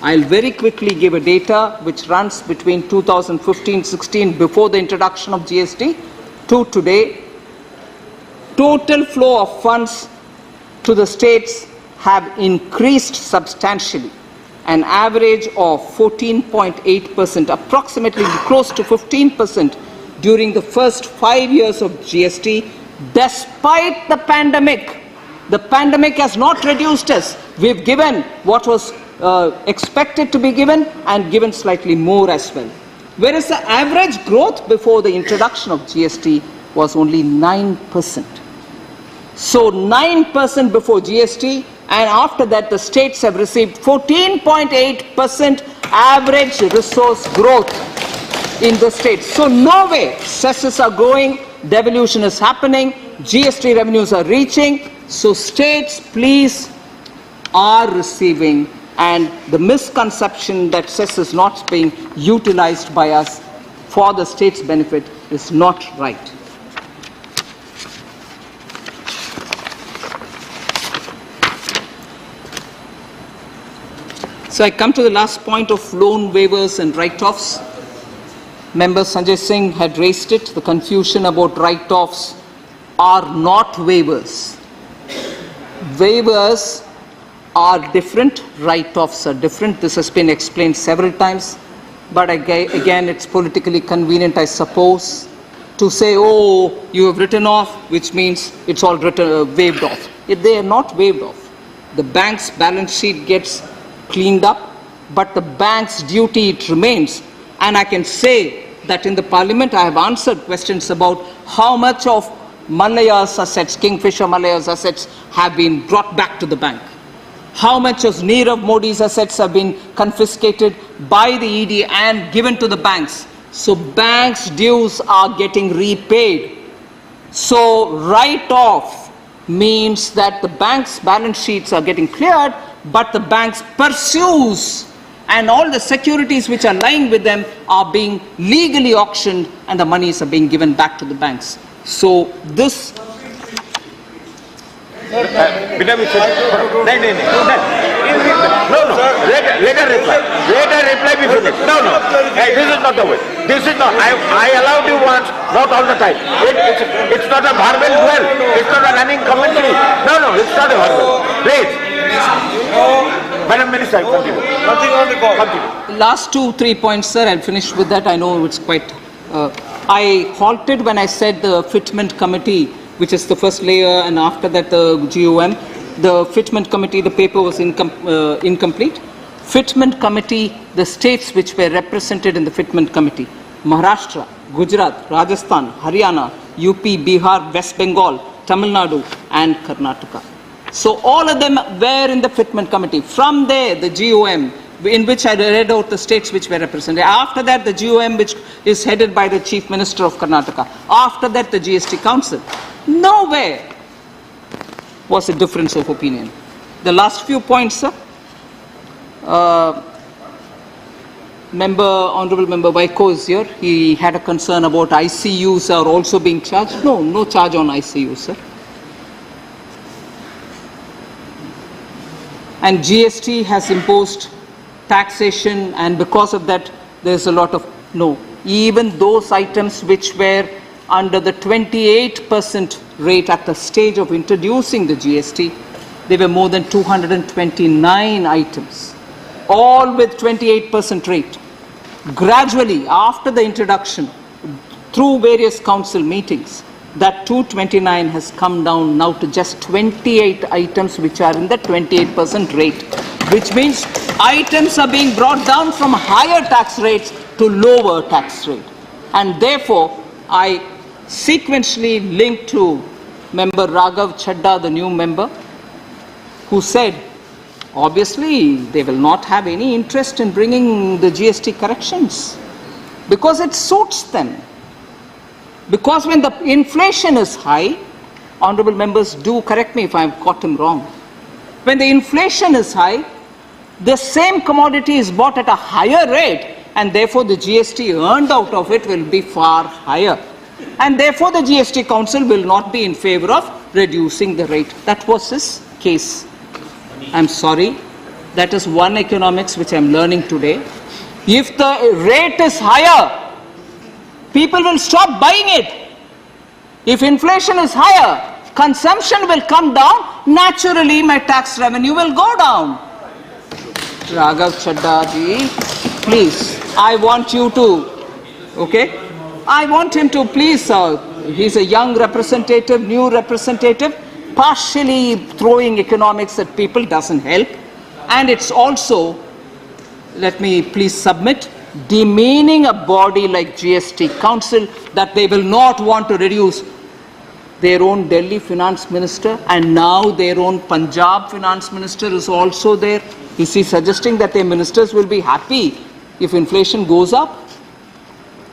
I'll very quickly give a data which runs between 2015-16, before the introduction of GST, to today. Total flow of funds to the states have increased substantially, an average of 14.8%, approximately close to 15% during the first 5 years of GST, despite the pandemic. The pandemic has not reduced us. We've given what was expected to be given and given slightly more as well. Whereas the average growth before the introduction of GST was only 9%. So 9% before GST, and after that the states have received 14.8% average resource growth in the states. So no way cesses are growing, devolution is happening, GST revenues are reaching. So states, please, are receiving, and the misconception that cess is not being utilized by us for the state's benefit is not right. So I come to the last point of loan waivers and write-offs. Member Sanjay Singh had raised it. The confusion about write-offs are not waivers. Waivers are different, write-offs are different. This has been explained several times. But again, it's politically convenient, I suppose, to say, oh, you have written off, which means it's all waived off. They are not waived off. The bank's balance sheet gets cleaned up, but the bank's duty, it remains. And I can say that in the parliament I have answered questions about how much of Malaya's assets, Kingfisher Malaya's assets, have been brought back to the bank. How much of Nirav Modi's assets have been confiscated by the ED and given to the banks. So banks' dues are getting repaid. So write-off means that the bank's balance sheets are getting cleared, but the banks pursues, and all the securities which are lying with them are being legally auctioned and the monies are being given back to the banks. So this... No, let her reply. Let her reply before this. No. Hey, this is not the way. This is not. I allowed you once, not all the time. It's not a verbal duel. It's not a running commentary. No, it's not a verbal. Please. Madam Minister, continue. Nothing on the call. Continue. Last 2-3 points, sir. I'll finish with that. I know it's quite... I halted when I said the fitment committee, which is the first layer, and after that the GOM. The fitment committee, the paper was incomplete. Fitment committee, the states which were represented in the fitment committee: Maharashtra, Gujarat, Rajasthan, Haryana, UP, Bihar, West Bengal, Tamil Nadu, and Karnataka. So all of them were in the fitment committee. From there, the GOM, in which I read out the states which were represented. After that, the GOM, which is headed by the Chief Minister of Karnataka. After that, the GST Council. Nowhere was a difference of opinion. The last few points, sir. Honorable Member Vaiko is here. He had a concern about ICUs are also being charged. No charge on ICUs, sir. And GST has imposed taxation, and because of that, there's a lot of even those items which were under the 28% rate at the stage of introducing the GST, there were more than 229 items, all with 28% rate. Gradually, after the introduction, through various council meetings, that 229 has come down now to just 28 items which are in the 28% rate, which means items are being brought down from higher tax rates to lower tax rate. And therefore, I sequentially linked to Member Raghav Chadda, the new member, who said, obviously, they will not have any interest in bringing the GST corrections because it suits them. Because when the inflation is high, honorable members, do correct me if I've got him wrong. When the inflation is high, the same commodity is bought at a higher rate, and therefore the GST earned out of it will be far higher. And therefore the GST Council will not be in favor of reducing the rate. That was his case. I'm sorry. That is one economics which I'm learning today. If the rate is higher, people will stop buying it. If inflation is higher, consumption will come down. Naturally, my tax revenue will go down. Raghav Chadda ji, please, I want you to, okay? I want him to please, he's a young representative, new representative, partially throwing economics at people doesn't help. And it's also, let me please submit, demeaning a body like GST Council that they will not want to reduce their own Delhi finance minister, and now their own Punjab finance minister is also there. Is he suggesting that their ministers will be happy if inflation goes up?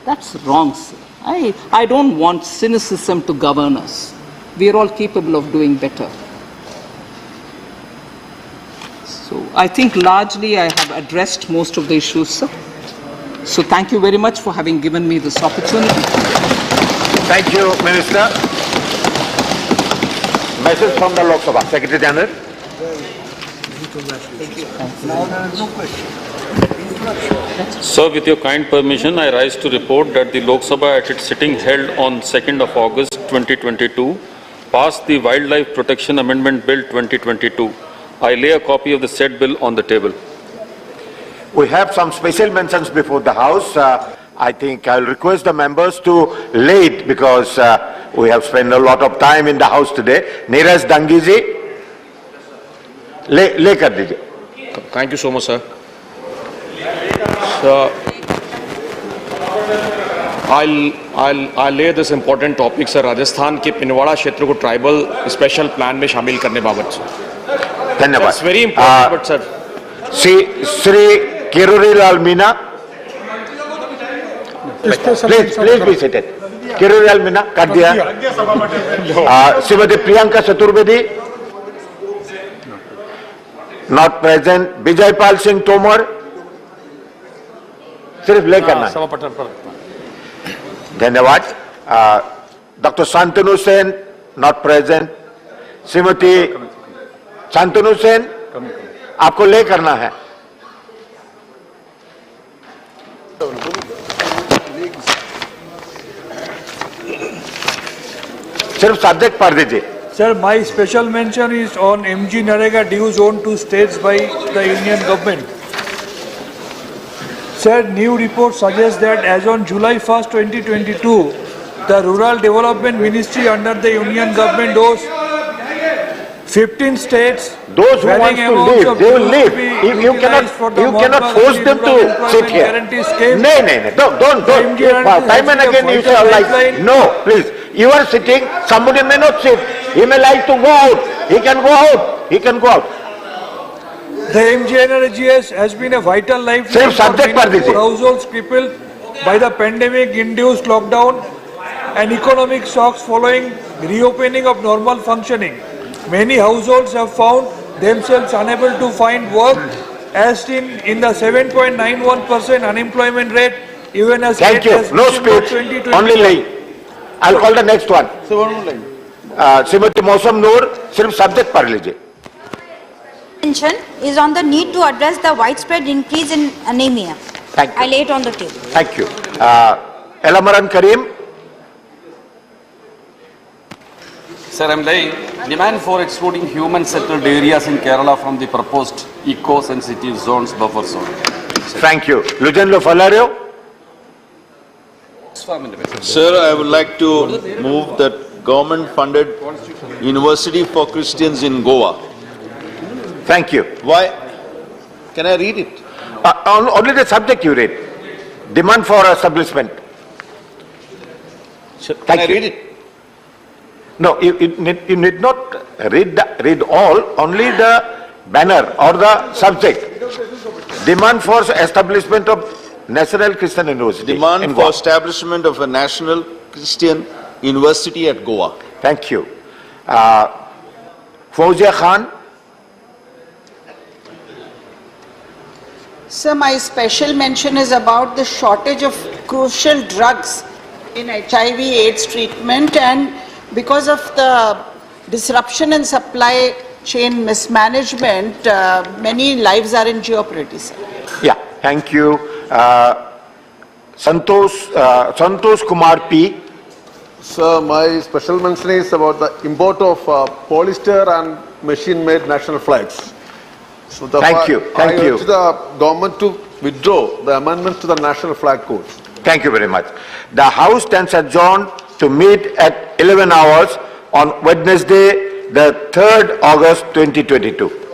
That's wrong, sir. I don't want cynicism to govern us. We are all capable of doing better. So I think largely I have addressed most of the issues, sir. So thank you very much for having given me this opportunity. Thank you, Minister. Message from the Lok Sabha, Secretary General. Now there is no question. Sir, with your kind permission, I rise to report that the Lok Sabha at its sitting held on 2nd of August 2022 passed the Wildlife Protection Amendment Bill 2022. I lay a copy of the said bill on the table. We have some special mentions before the House. I think I'll request the members to lay it because we have spent a lot of time in the House today. Neeraj Dangi ji, lay kar dijiye. Thank you so much, sir. So, I'll lay this important topic, sir. Rajasthan के पिनवाड़ा क्षेत्र को tribal special plan में शामिल करने बाबत sir. धन्यवाद. That's very important, but sir. Shri Kiruri Meena. Please be seated. Kiruri Meena, कर दिया. Shrimati Priyanka Chaturvedi. Not present. Vijay Pal Singh Tomar. सिर्फ ले करना है. धन्यवाद. Doctor Shantanu Sen not present. Shrimati Shantanu Sen, आपको ले करना है. सिर्फ सब्जेक्ट पढ़ दीजिए. Sir, my special mention is on MG Narega dues owed to states by the Union government. Sir, new report suggests that as on July 1st, 2022, the Rural Development Ministry under the Union government owes 15 states. Those who want to leave, they will leave. You cannot force them to sit here. No, don't. Time and again you say like, no, please. You are sitting, somebody may not sit. He may like to go out. He can go out. The MGNRGS has been a vital lifeline for many poor households crippled by the pandemic-induced lockdown and economic shocks following reopening of normal functioning. Many households have found themselves unable to find work, as seen in the 7.91% unemployment rate, even as Thank you. No speech. Only line. I'll call the next one. Srimati Monsoon Noor, सिर्फ subject पढ़ लीजिए. Attention is on the need to address the widespread increase in anemia. Thank you. I lay it on the table. Thank you. Elamaran Karim. Sir, I am laying demand for excluding human settled areas in Kerala from the proposed eco-sensitive zones buffer zone. Thank you. Lujanlo Falario. Sir, I would like to move that government-funded University for Christians in Goa. Thank you. Why? Can I read it? Only the subject you read. Demand for establishment. Can I read it? No, you need not read all, only the banner or the subject. Demand for establishment of National Christian University. Demand for establishment of a National Christian University at Goa. Thank you. Fauzia Khan. Sir, my special mention is about the shortage of crucial drugs in HIV/AIDS treatment, and because of the disruption in supply, chain mismanagement, many lives are in jeopardy, sir. Yeah, thank you. Santosh Kumar P. Sir, my special mention is about the import of polyester and machine-made national flags. So Thank you. I urge the government to withdraw the amendment to the national flag code. Thank you very much. The House stands adjourned to meet at 11 hours on Wednesday, the 3rd August 2022.